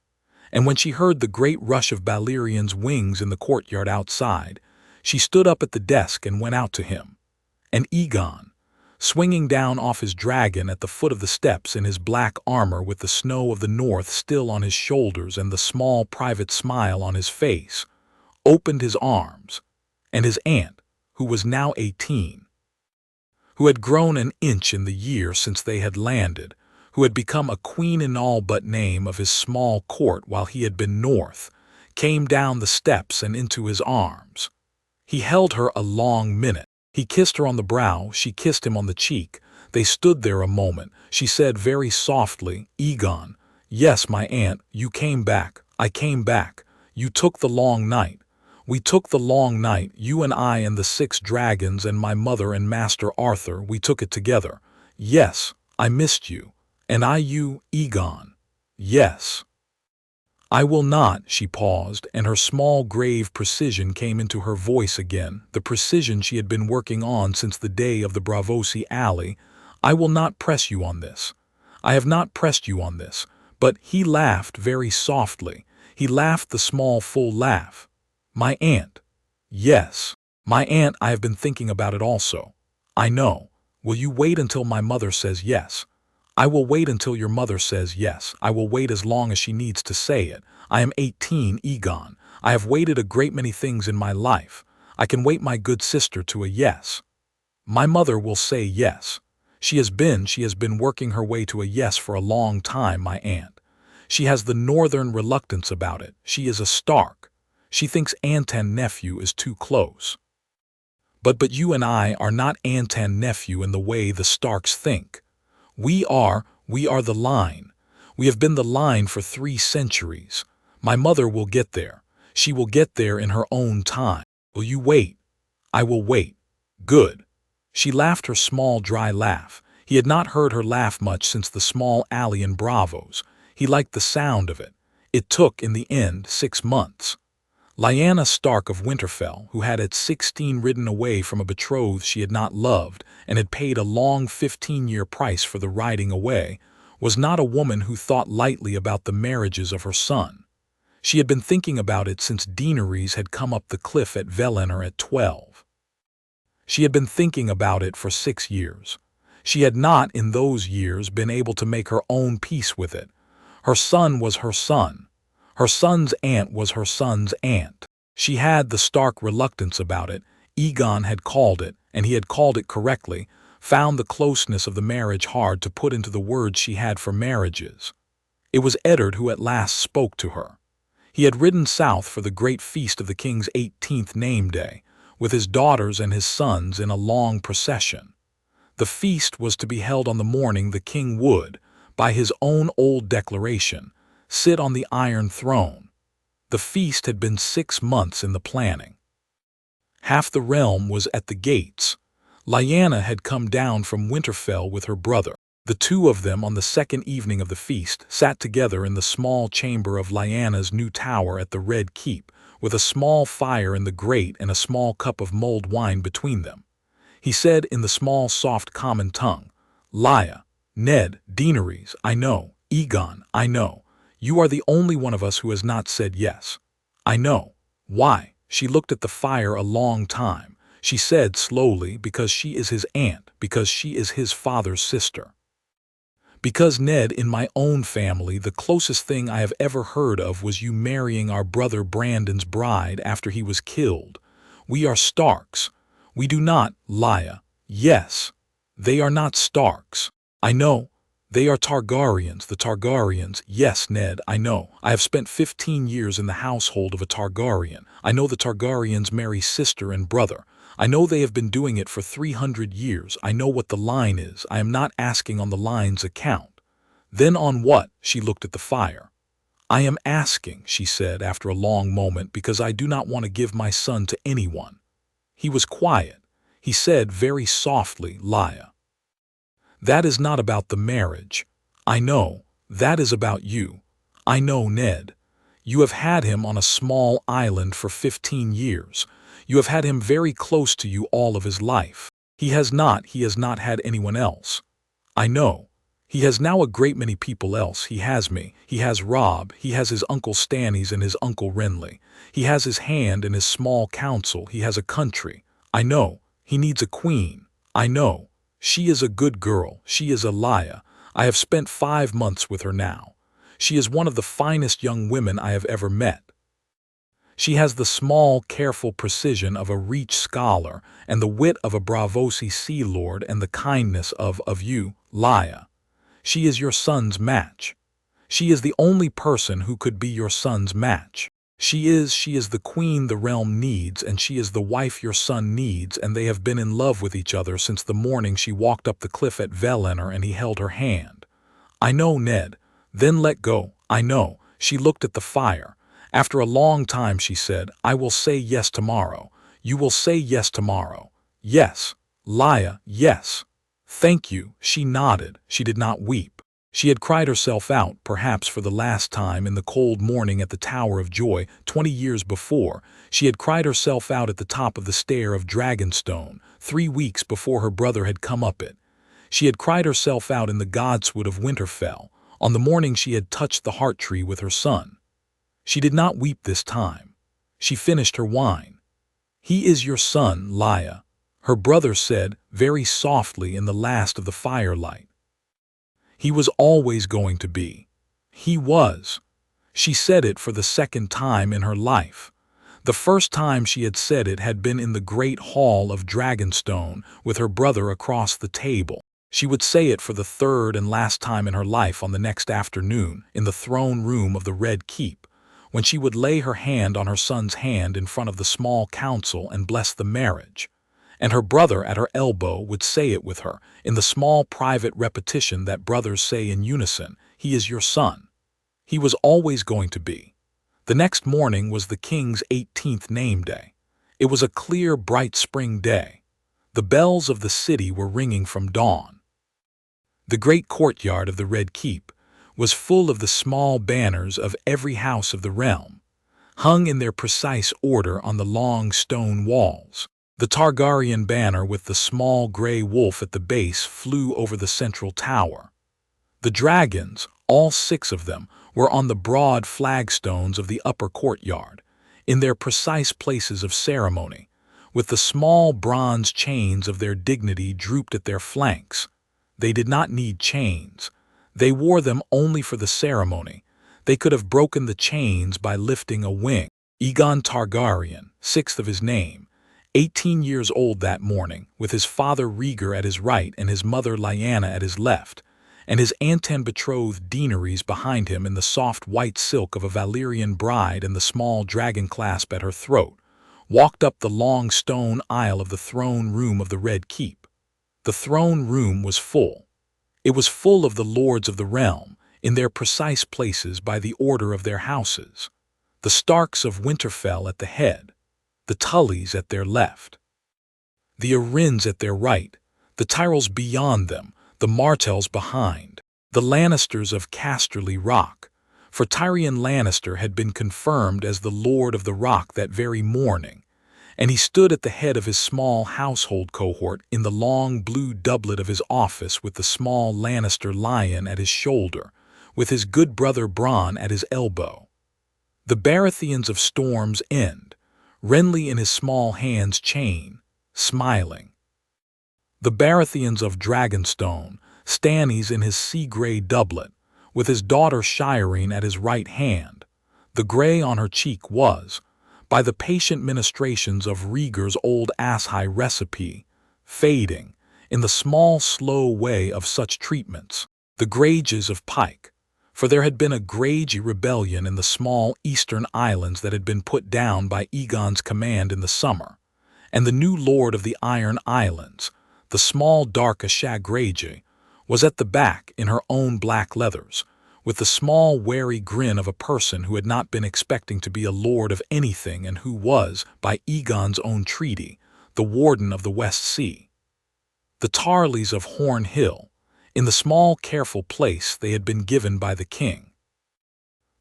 And when she heard the great rush of Valyrian's wings in the courtyard outside, she stood up at the desk and went out to him. And Egon, swinging down off his dragon at the foot of the steps in his black armor with the snow of the north still on his shoulders and the small private smile on his face, opened his arms, and his aunt, who was now 18, who had grown an inch in the year since they had landed, who had become a queen in all but name of his small court while he had been north, came down the steps and into his arms. He held her a long minute. He kissed her on the brow, she kissed him on the cheek, They stood there a moment. She said very softly, "Egon, yes, my aunt, you came back. I came back. You took the long night. We took the long night, you and I and the 6 dragons and my mother and Master Arthur, we took it together. Yes, I missed you. And I you, Egon. Yes. I will not," she paused, and her small grave precision came into her voice again, the precision she had been working on since the day of the Braavosi alley. "I will not press you on this. I have not pressed you on this." But he laughed very softly. He laughed the small full laugh. "My aunt." "Yes, my aunt, I have been thinking about it also." "I know. Will you wait until my mother says yes?" "I will wait until your mother says yes. I will wait as long as she needs to say it. I am 18, Egon. I have waited a great many things in my life. I can wait my good sister to a yes. My mother will say yes. She has been working her way to a yes for a long time, my aunt. She has the northern reluctance about it. She is a Stark. She thinks aunt and nephew is too close. But you and I are not aunt and nephew in the way the Starks think. We are the line. We have been the line for 3 centuries. My mother will get there. She will get there in her own time. Will you wait?" "I will wait." "Good." She laughed her small dry laugh. He had not heard her laugh much since the small alley in Bravos. He liked the sound of it. It took, in the end, 6 months. Lyanna Stark of Winterfell, who had at 16 ridden away from a betrothed she had not loved and had paid a long 15-year price for the riding away, was not a woman who thought lightly about the marriages of her son. She had been thinking about it since Daenerys had come up the cliff at Valyrian at 12. She had been thinking about it for 6 years. She had not, in those years, been able to make her own peace with it. Her son was her son. Her son's aunt was her son's aunt. She had the Stark reluctance about it. Egon had called it, and he had called it correctly, found the closeness of the marriage hard to put into the words she had for marriages. It was Eddard who at last spoke to her. He had ridden south for the great feast of the king's 18th name day, with his daughters and his sons in a long procession. The feast was to be held on the morning the king would, by his own old declaration, sit on the Iron Throne. The feast had been 6 months in the planning. Half the realm was at the gates. Lyanna had come down from Winterfell with her brother. The 2 of them, on the 2nd evening of the feast, sat together in the small chamber of Lyanna's new tower at the Red Keep, with a small fire in the grate and a small cup of mulled wine between them. He said in the small soft common tongue, "Lya, Ned, Daenerys, I know, Egon, I know. You are the only one of us who has not said yes. I know. Why?" She looked at the fire a long time. She said slowly, "Because she is his aunt, because she is his father's sister. Because, Ned, in my own family, the closest thing I have ever heard of was you marrying our brother Brandon's bride after he was killed. We are Starks. We do not, Lya. Yes. They are not Starks. I know. They are Targaryens, the Targaryens. Yes, Ned, I know. I have spent 15 years in the household of a Targaryen. I know the Targaryens marry sister and brother. I know they have been doing it for 300 years. I know what the line is. I am not asking on the line's account." "Then on what?" She looked at the fire. "I am asking," she said after a long moment, "because I do not want to give my son to anyone." He was quiet. He said very softly, "Lya, that is not about the marriage. I know. That is about you. I know, Ned. You have had him on a small island for 15 years. You have had him very close to you all of his life. He has not had anyone else. I know. He has now a great many people else. He has me. He has Rob. He has his Uncle Stannis and his Uncle Renly. He has his hand in his small council. He has a country. I know. He needs a queen. I know. She is a good girl. She is a Lya. I have spent 5 months with her now. She is one of the finest young women I have ever met. She has the small, careful precision of a Reach scholar and the wit of a Braavosi sea lord and the kindness of you, Lya. She is your son's match. She is the only person who could be your son's match." She is the queen the realm needs, and she is the wife your son needs, and they have been in love with each other since the morning she walked up the cliff at Valyrian and he held her hand. I know, Ned. Then let go. I know. She looked at the fire. After a long time she said, I will say yes tomorrow. You will say yes tomorrow. Yes. Lya, yes. Thank you. She nodded. She did not weep. She had cried herself out, perhaps for the last time, in the cold morning at the Tower of Joy 20 years before. She had cried herself out at the top of the stair of Dragonstone 3 weeks before her brother had come up it. She had cried herself out in the godswood of Winterfell, on the morning she had touched the heart tree with her son. She did not weep this time. She finished her wine. He is your son, Lya, her brother said, very softly in the last of the firelight. He was always going to be. He was. She said it for the second time in her life. The first time she had said it had been in the great hall of Dragonstone with her brother across the table. She would say it for the third and last time in her life on the next afternoon in the throne room of the Red Keep, when she would lay her hand on her son's hand in front of the small council and bless the marriage. And her brother at her elbow would say it with her, in the small private repetition that brothers say in unison, he is your son. He was always going to be. The next morning was the king's 18th name day. It was a clear, bright spring day. The bells of the city were ringing from dawn. The great courtyard of the Red Keep was full of the small banners of every house of the realm, hung in their precise order on the long stone walls. The Targaryen banner with the small gray wolf at the base flew over the central tower. The dragons, all 6 of them, were on the broad flagstones of the upper courtyard, in their precise places of ceremony, with the small bronze chains of their dignity drooped at their flanks. They did not need chains. They wore them only for the ceremony. They could have broken the chains by lifting a wing. Egon Targaryen, 6th of his name, 18 years old that morning, with his father Rhaegar at his right and his mother Lyanna at his left, and his aunt-betrothed Daenerys behind him in the soft white silk of a Valyrian bride and the small dragon clasp at her throat, walked up the long stone aisle of the throne room of the Red Keep. The throne room was full. It was full of the lords of the realm, in their precise places by the order of their houses. The Starks of Winterfell at the head, the Tullys at their left, the Arryns at their right, the Tyrells beyond them, the Martells behind, the Lannisters of Casterly Rock, for Tyrion Lannister had been confirmed as the Lord of the Rock that very morning, and he stood at the head of his small household cohort in the long blue doublet of his office with the small Lannister lion at his shoulder, with his good brother Bronn at his elbow. The Baratheons of Storm's End, Renly in his small hand's chain, smiling. The Baratheons of Dragonstone, Stannis in his sea-gray doublet, with his daughter Shireen at his right hand. The gray on her cheek was, by the patient ministrations of Rhaegar's old ass-high recipe, fading, in the small, slow way of such treatments, the Grages of Pike, for there had been a Grage rebellion in the small eastern islands that had been put down by Egon's command in the summer, and the new lord of the Iron Islands, the small dark Ashag Grage, was at the back in her own black leathers, with the small wary grin of a person who had not been expecting to be a lord of anything and who was, by Egon's own treaty, the warden of the West Sea. The Tarleys of Horn Hill, in the small careful place they had been given by the king.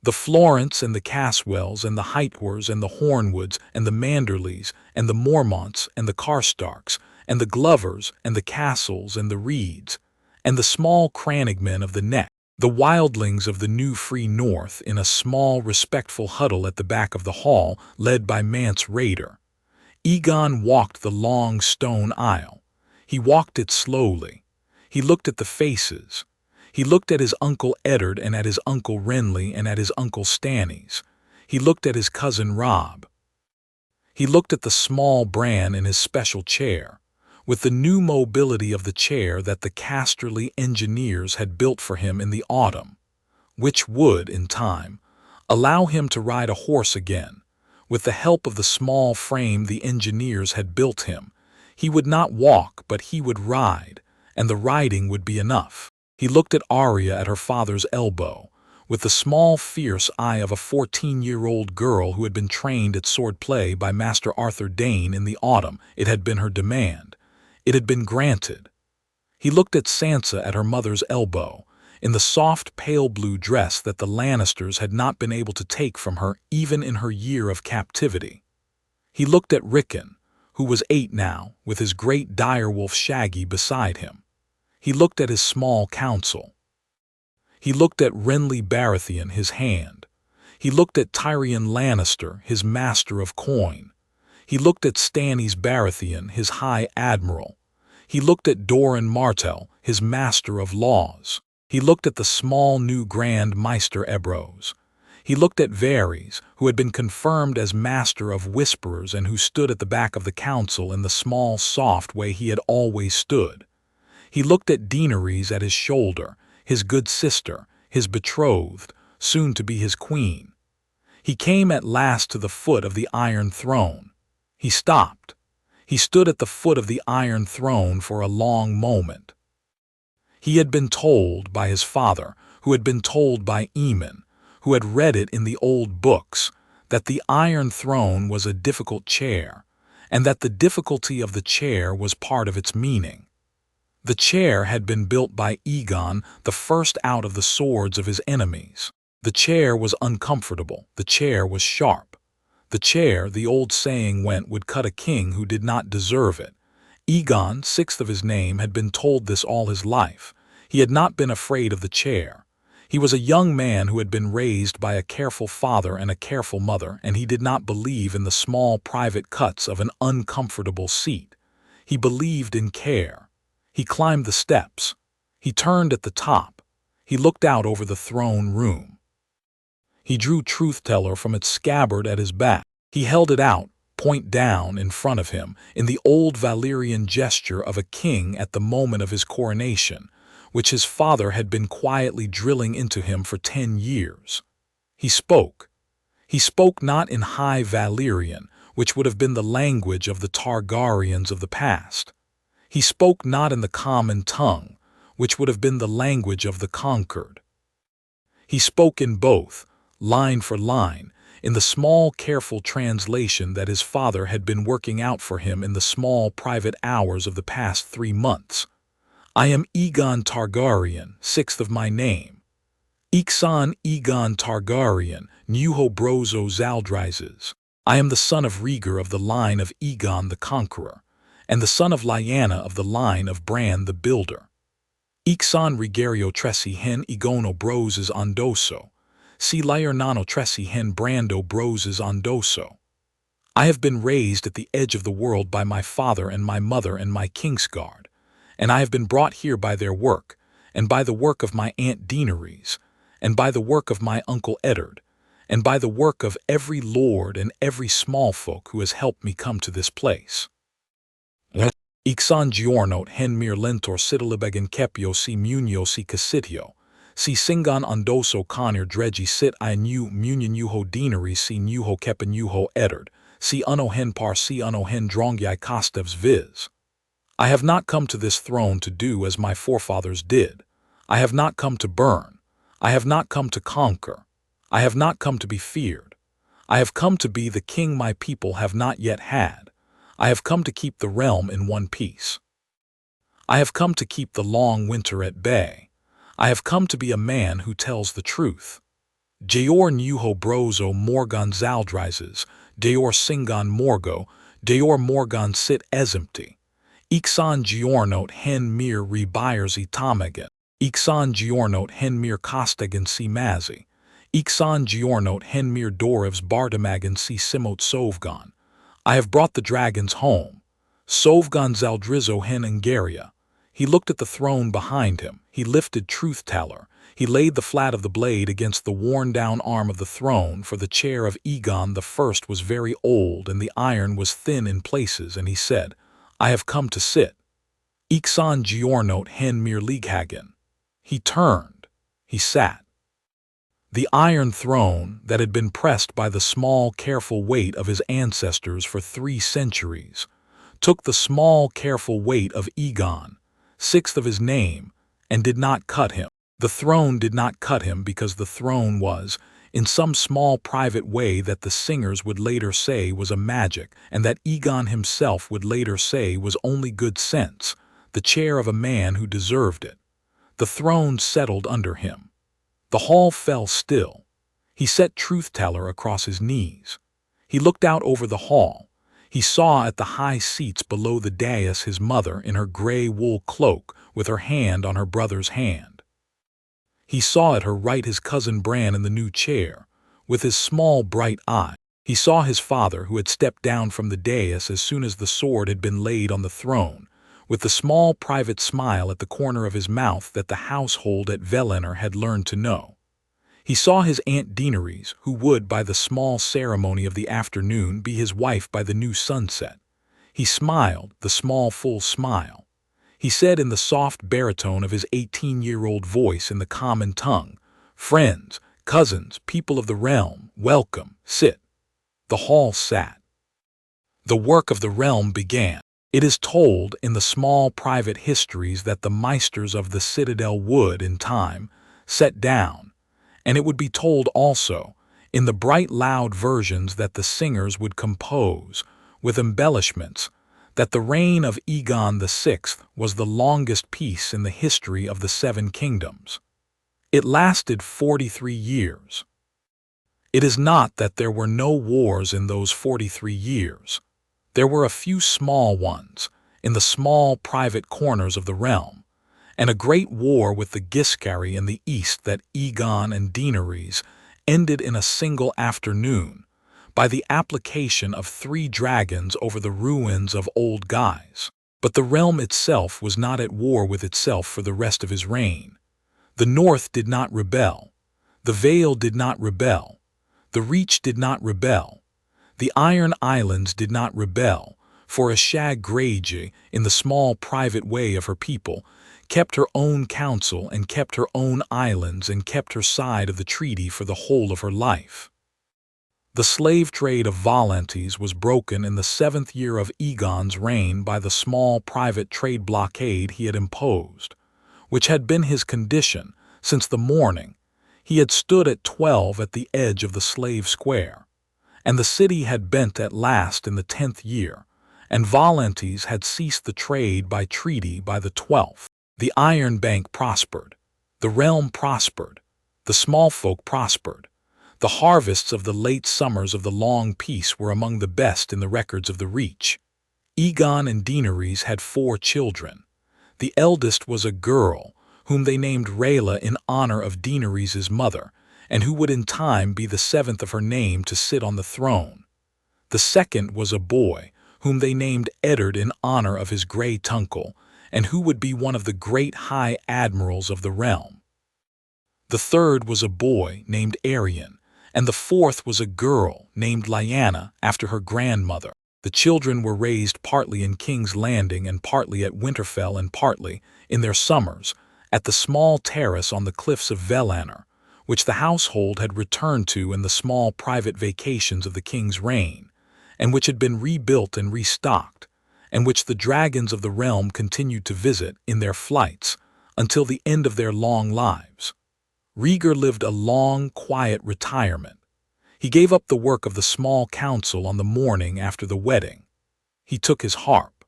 The Florents and the Caswells and the Hightwers and the Hornwoods and the Manderleys and the Mormonts and the Karstarks and the Glovers and the Castles and the Reeds and the small Crannogmen of the Neck, the wildlings of the new free north in a small respectful huddle at the back of the hall led by Mance Rayder. Egon walked the long stone aisle. He walked it slowly. He looked at the faces. He looked at his Uncle Eddard and at his Uncle Renly and at his Uncle Stannis. He looked at his cousin Robb. He looked at the small Bran in his special chair, with the new mobility of the chair that the Casterly engineers had built for him in the autumn, which would, in time, Allow him to ride a horse again. With the help of the small frame the engineers had built him, he would not walk, but he would ride, and the riding would be enough. He looked at Arya at her father's elbow, with the small, fierce eye of a 14-year-old girl who had been trained at swordplay by Master Arthur Dane in the autumn. It had been her demand. It had been granted. He looked at Sansa at her mother's elbow, in the soft pale blue dress that the Lannisters had not been able to take from her even in her year of captivity. He looked at Rickon, who was 8 now, with his great direwolf Shaggy beside him. He looked at his small council. He looked at Renly Baratheon, his hand. He looked at Tyrion Lannister, his master of coin. He looked at Stannis Baratheon, his high admiral. He looked at Doran Martell, his master of laws. He looked at the small new Grand Maester Ebrose. He looked at Varys, who had been confirmed as Master of Whisperers and who stood at the back of the council in the small, soft way he had always stood. He looked at Daenerys at his shoulder, his good sister, his betrothed, soon to be his queen. He came at last to the foot of the Iron Throne. He stopped. He stood at the foot of the Iron Throne for a long moment. He had been told by his father, who had been told by Aemon, who had read it in the old books, that the Iron Throne was a difficult chair, and that the difficulty of the chair was part of its meaning. The chair had been built by Egon, the first out of the swords of his enemies. The chair was uncomfortable. The chair was sharp. The chair, the old saying went, would cut a king who did not deserve it. Egon, 6th of his name, had been told this all his life. He had not been afraid of the chair. He was a young man who had been raised by a careful father and a careful mother, and he did not believe in the small private cuts of an uncomfortable seat. He believed in care. He climbed the steps. He turned at the top. He looked out over the throne room. He drew Truth Teller from its scabbard at his back. He held it out, point down, in front of him, in the old Valyrian gesture of a king at the moment of his coronation, which his father had been quietly drilling into him for 10 years. He spoke. He spoke not in High Valyrian, which would have been the language of the Targaryens of the past. He spoke not in the common tongue, which would have been the language of the conquered. He spoke in both, line for line, in the small, careful translation that his father had been working out for him in the small, private hours of the past 3 months. I am Egon Targaryen, 6th of my name. Ixon Egon Targaryen, Nuho Brozo Zaldrizes. I am the son of Rhaegar of the line of Egon the Conqueror, and the son of Lyanna of the line of Bran the Builder. Ixon Rigario Tresi hen Egono Broses Ondoso. Si Lyernano Tresi hen Brando Broses Ondoso. I have been raised at the edge of the world by my father and my mother and my Kingsguard, and I have been brought here by their work, and by the work of my Aunt Daenerys, and by the work of my Uncle Eddard, and by the work of every lord and every small folk who has helped me come to this place. Ixon Giorno hen mir lentor Sidalibegan Kepio si Munio si Casitio, si Singon Ondoso Conir Dredgi sit I new Munion Yuho Daenerys si Nuho Kepen Yuho Eddard, si Uno hen par si Uno hen Drongyai Kostevs viz. I have not come to this throne to do as my forefathers did. I have not come to burn. I have not come to conquer. I have not come to be feared. I have come to be the king my people have not yet had. I have come to keep the realm in one piece. I have come to keep the long winter at bay. I have come to be a man who tells the truth. Deor Nuho Brozo Morgan Zaldrizes, Deor Singon Morgo, Deor Morgan Sit Ezempty. Ixon Giornot hen mir rebires Itomegan. Ixon Giornot hen mir Costegan si Mazi. Ixon Giornot hen mir Dorivs Bardamagan si Simot Sovgon. I have brought the dragons home. Sovgon Zaldrizo hen Ungaria. He looked at the throne behind him. He lifted Truth Teller. He laid the flat of the blade against the worn-down arm of the throne, for the chair of Egon the First was very old and the iron was thin in places, and he said, I have come to sit. Ixon Giornot hen mir Lieghagen. He turned. He sat. The Iron Throne that had been pressed by the small, careful weight of his ancestors for 3 centuries, took the small, careful weight of Egon, 6th of his name, and did not cut him. The throne did not cut him because the throne was, in some small private way that the singers would later say was a magic, and that Egon himself would later say was only good sense, the chair of a man who deserved it. The throne settled under him. The hall fell still. He set Truth-Teller across his knees. He looked out over the hall. He saw at the high seats below the dais his mother in her gray wool cloak with her hand on her brother's hand. He saw at her right his cousin Bran in the new chair, with his small bright eye. He saw his father, who had stepped down from the dais as soon as the sword had been laid on the throne, with the small private smile at the corner of his mouth that the household at Valyrian had learned to know. He saw his Aunt Daenerys, who would, by the small ceremony of the afternoon, be his wife by the new sunset. He smiled, the small full smile. He said in the soft baritone of his 18-year-old voice in the common tongue, "Friends, cousins, people of the realm, welcome, sit." The hall sat. The work of the realm began. It is told in the small private histories that the Meisters of the Citadel would, in time, set down, and it would be told also, in the bright loud versions that the singers would compose, with embellishments, that the reign of Egon VI was the longest peace in the history of the 7 kingdoms. It lasted 43 years. It is not that there were no wars in those 43 years. There were a few small ones, in the small private corners of the realm, and a great war with the Giscari in the east that Egon and Daenerys ended in a single afternoon, by the application of 3 dragons over the ruins of Old Guise. But the realm itself was not at war with itself for the rest of his reign. The North did not rebel. The Vale did not rebel. The Reach did not rebel. The Iron Islands did not rebel, for a Shag Greyjoy, in the small private way of her people, kept her own counsel and kept her own islands and kept her side of the treaty for the whole of her life. The slave trade of Volantes was broken in the 7th year of Egon's reign by the small private trade blockade he had imposed, which had been his condition since the morning he had stood at 12 at the edge of the slave square, and the city had bent at last in the 10th year, and Volantes had ceased the trade by treaty by the 12th. The Iron Bank prospered, the realm prospered, the small folk prospered. The harvests of the late summers of the long peace were among the best in the records of the Reach. Egon and Daenerys had 4 children. The eldest was a girl, whom they named Rhaegar in honor of Daenerys' mother, and who would in time be the 7th of her name to sit on the throne. The second was a boy, whom they named Eddard in honor of his great uncle, and who would be one of the great high admirals of the realm. The third was a boy named Aerion, and the fourth was a girl named Lyanna after her grandmother. The children were raised partly in King's Landing and partly at Winterfell and partly, in their summers, at the small terrace on the cliffs of Valyrian, which the household had returned to in the small private vacations of the king's reign, and which had been rebuilt and restocked, and which the dragons of the realm continued to visit in their flights until the end of their long lives. Rhaegar lived a long, quiet retirement. He gave up the work of the small council on the morning after the wedding. He took his harp.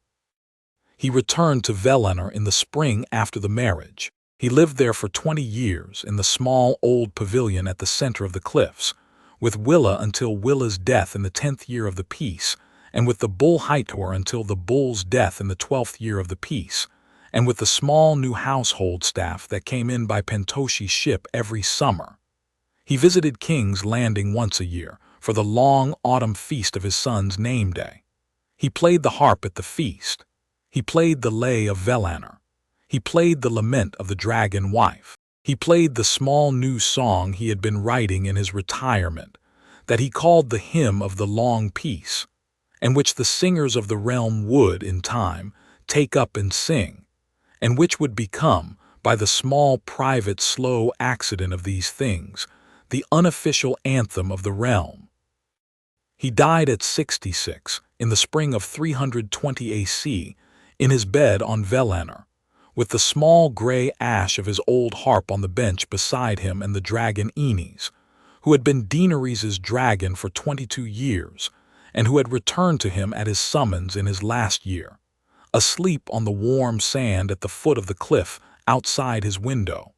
He returned to Valyrian in the spring after the marriage. He lived there for 20 years in the small old pavilion at the center of the cliffs, with Wylla until Wylla's death in the 10th year of the peace, and with the bull Hightor until the bull's death in the 12th year of the peace, and with the small new household staff that came in by Pentoshi's ship every summer. He visited King's Landing once a year for the long autumn feast of his son's name day. He played the harp at the feast. He played the lay of Valyrian. He played the lament of the dragon wife. He played the small new song he had been writing in his retirement, that he called the Hymn of the Long Peace, and which the singers of the realm would, in time, take up and sing, and which would become, by the small private slow accident of these things, the unofficial anthem of the realm. He died at 66, in the spring of 320 AC, in his bed on Valyrian, with the small grey ash of his old harp on the bench beside him and the dragon Aenys, who had been Daenerys' dragon for 22 years, and who had returned to him at his summons in his last year, asleep on the warm sand at the foot of the cliff outside his window.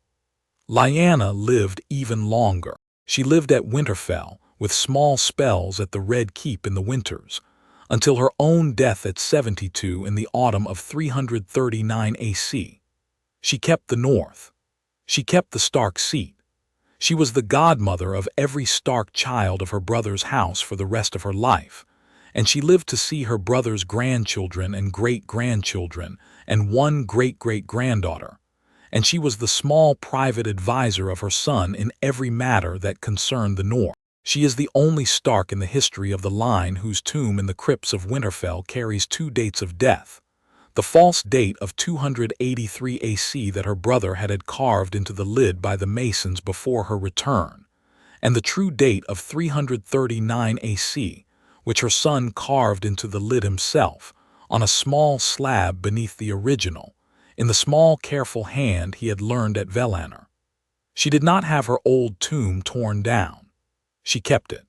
Lyanna lived even longer. She lived at Winterfell, with small spells at the Red Keep in the winters, until her own death at 72 in the autumn of 339 AC. She kept the North. She kept the Stark seat. She was the godmother of every Stark child of her brother's house for the rest of her life, and she lived to see her brother's grandchildren and great-grandchildren and one great-great-granddaughter, and she was the small private advisor of her son in every matter that concerned the North. She is the only Stark in the history of the line whose tomb in the crypts of Winterfell carries 2 dates of death: the false date of 283 AC that her brother had carved into the lid by the masons before her return, and the true date of 339 AC, which her son carved into the lid himself, on a small slab beneath the original, in the small careful hand he had learned at Valyrian. She did not have her old tomb torn down. She kept it.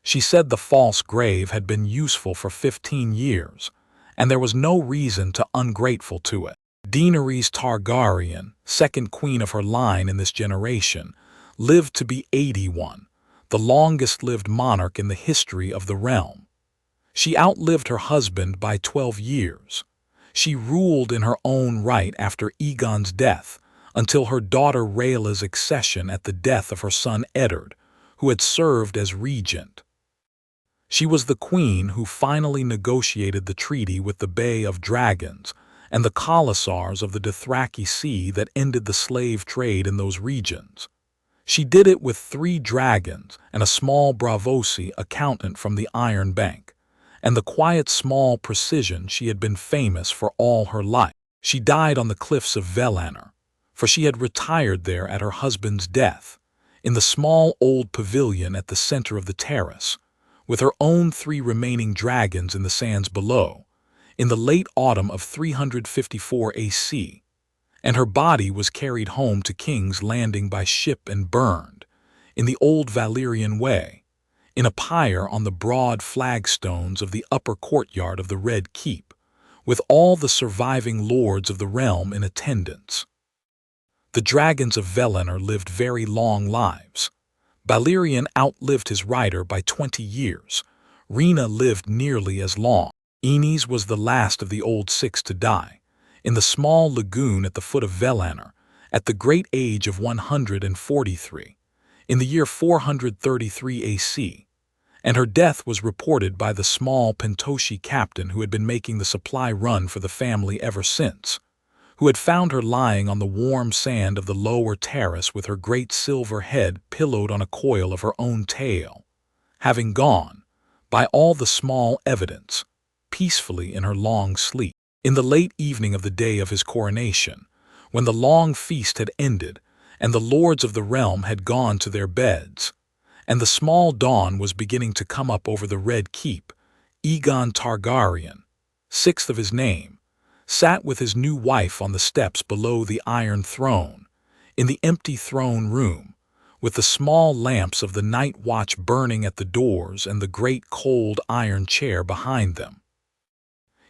She said the false grave had been useful for 15 years, and there was no reason to ungrateful to it. Daenerys Targaryen, second queen of her line in this generation, lived to be 81, the longest-lived monarch in the history of the realm. She outlived her husband by 12 years. She ruled in her own right after Egon's death, until her daughter Rhaegar's accession at the death of her son Eddard, who had served as regent. She was the queen who finally negotiated the treaty with the Bay of Dragons and the Commissars of the Dothraki Sea that ended the slave trade in those regions. She did it with 3 dragons and a small Braavosi accountant from the Iron Bank, and the quiet small precision she had been famous for all her life. She died on the cliffs of Valyrian, for she had retired there at her husband's death, in the small old pavilion at the center of the terrace, with her own 3 remaining dragons in the sands below, in the late autumn of 354 AC, and her body was carried home to King's Landing by ship and burned, in the old Valyrian way, in a pyre on the broad flagstones of the upper courtyard of the Red Keep, with all the surviving lords of the realm in attendance. The dragons of Valyrian lived very long lives. Valyrian outlived his rider by 20 years. Rhaena lived nearly as long. Aenys was the last of the old 6 to die, in the small lagoon at the foot of Valyrian, at the great age of 143, in the year 433 AC, and her death was reported by the small Pentoshi captain who had been making the supply run for the family ever since, who had found her lying on the warm sand of the lower terrace with her great silver head pillowed on a coil of her own tail, having gone, by all the small evidence, peacefully in her long sleep. In the late evening of the day of his coronation, when the long feast had ended and the lords of the realm had gone to their beds, and the small dawn was beginning to come up over the Red Keep, Egon Targaryen, 6th of his name, sat with his new wife on the steps below the Iron Throne, in the empty throne room, with the small lamps of the night watch burning at the doors and the great cold iron chair behind them.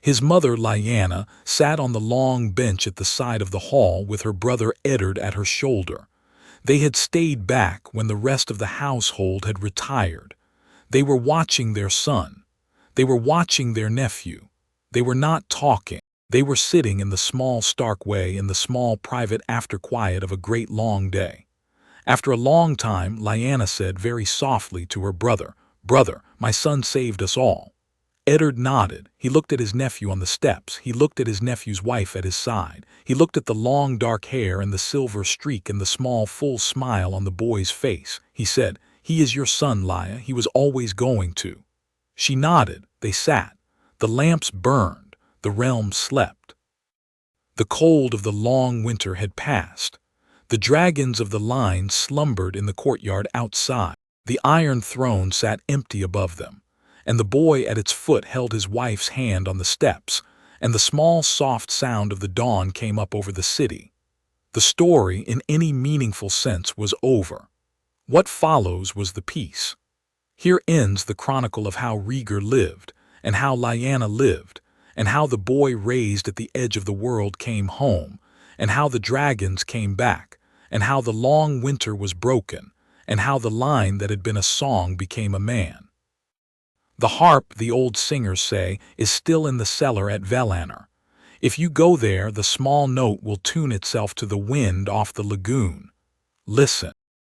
His mother, Lyanna, sat on the long bench at the side of the hall with her brother Eddard at her shoulder. They had stayed back when the rest of the household had retired. They were watching their son. They were watching their nephew. They were not talking. They were sitting in the small Stark way in the small private afterquiet of a great long day. After a long time, Lyanna said very softly to her brother, "Brother, my son saved us all." Eddard nodded. He looked at his nephew on the steps. He looked at his nephew's wife at his side. He looked at the long dark hair and the silver streak and the small full smile on the boy's face. He said, "He is your son, Lya. He was always going to." She nodded. They sat. The lamps burned. The realm slept. The cold of the long winter had passed. The dragons of the line slumbered in the courtyard outside. The iron throne sat empty above them, and the boy at its foot held his wife's hand on the steps, and the small soft sound of the dawn came up over the city. The story, in any meaningful sense, was over. What follows was the peace. Here ends the chronicle of how Rhaegar lived, and how Lyanna lived, and how the boy raised at the edge of the world came home, and how the dragons came back, and how the long winter was broken, and how the line that had been a song became a man. The harp, the old singers say, is still in the cellar at Valyrian. If you go there, the small note will tune itself to the wind off the lagoon. Listen.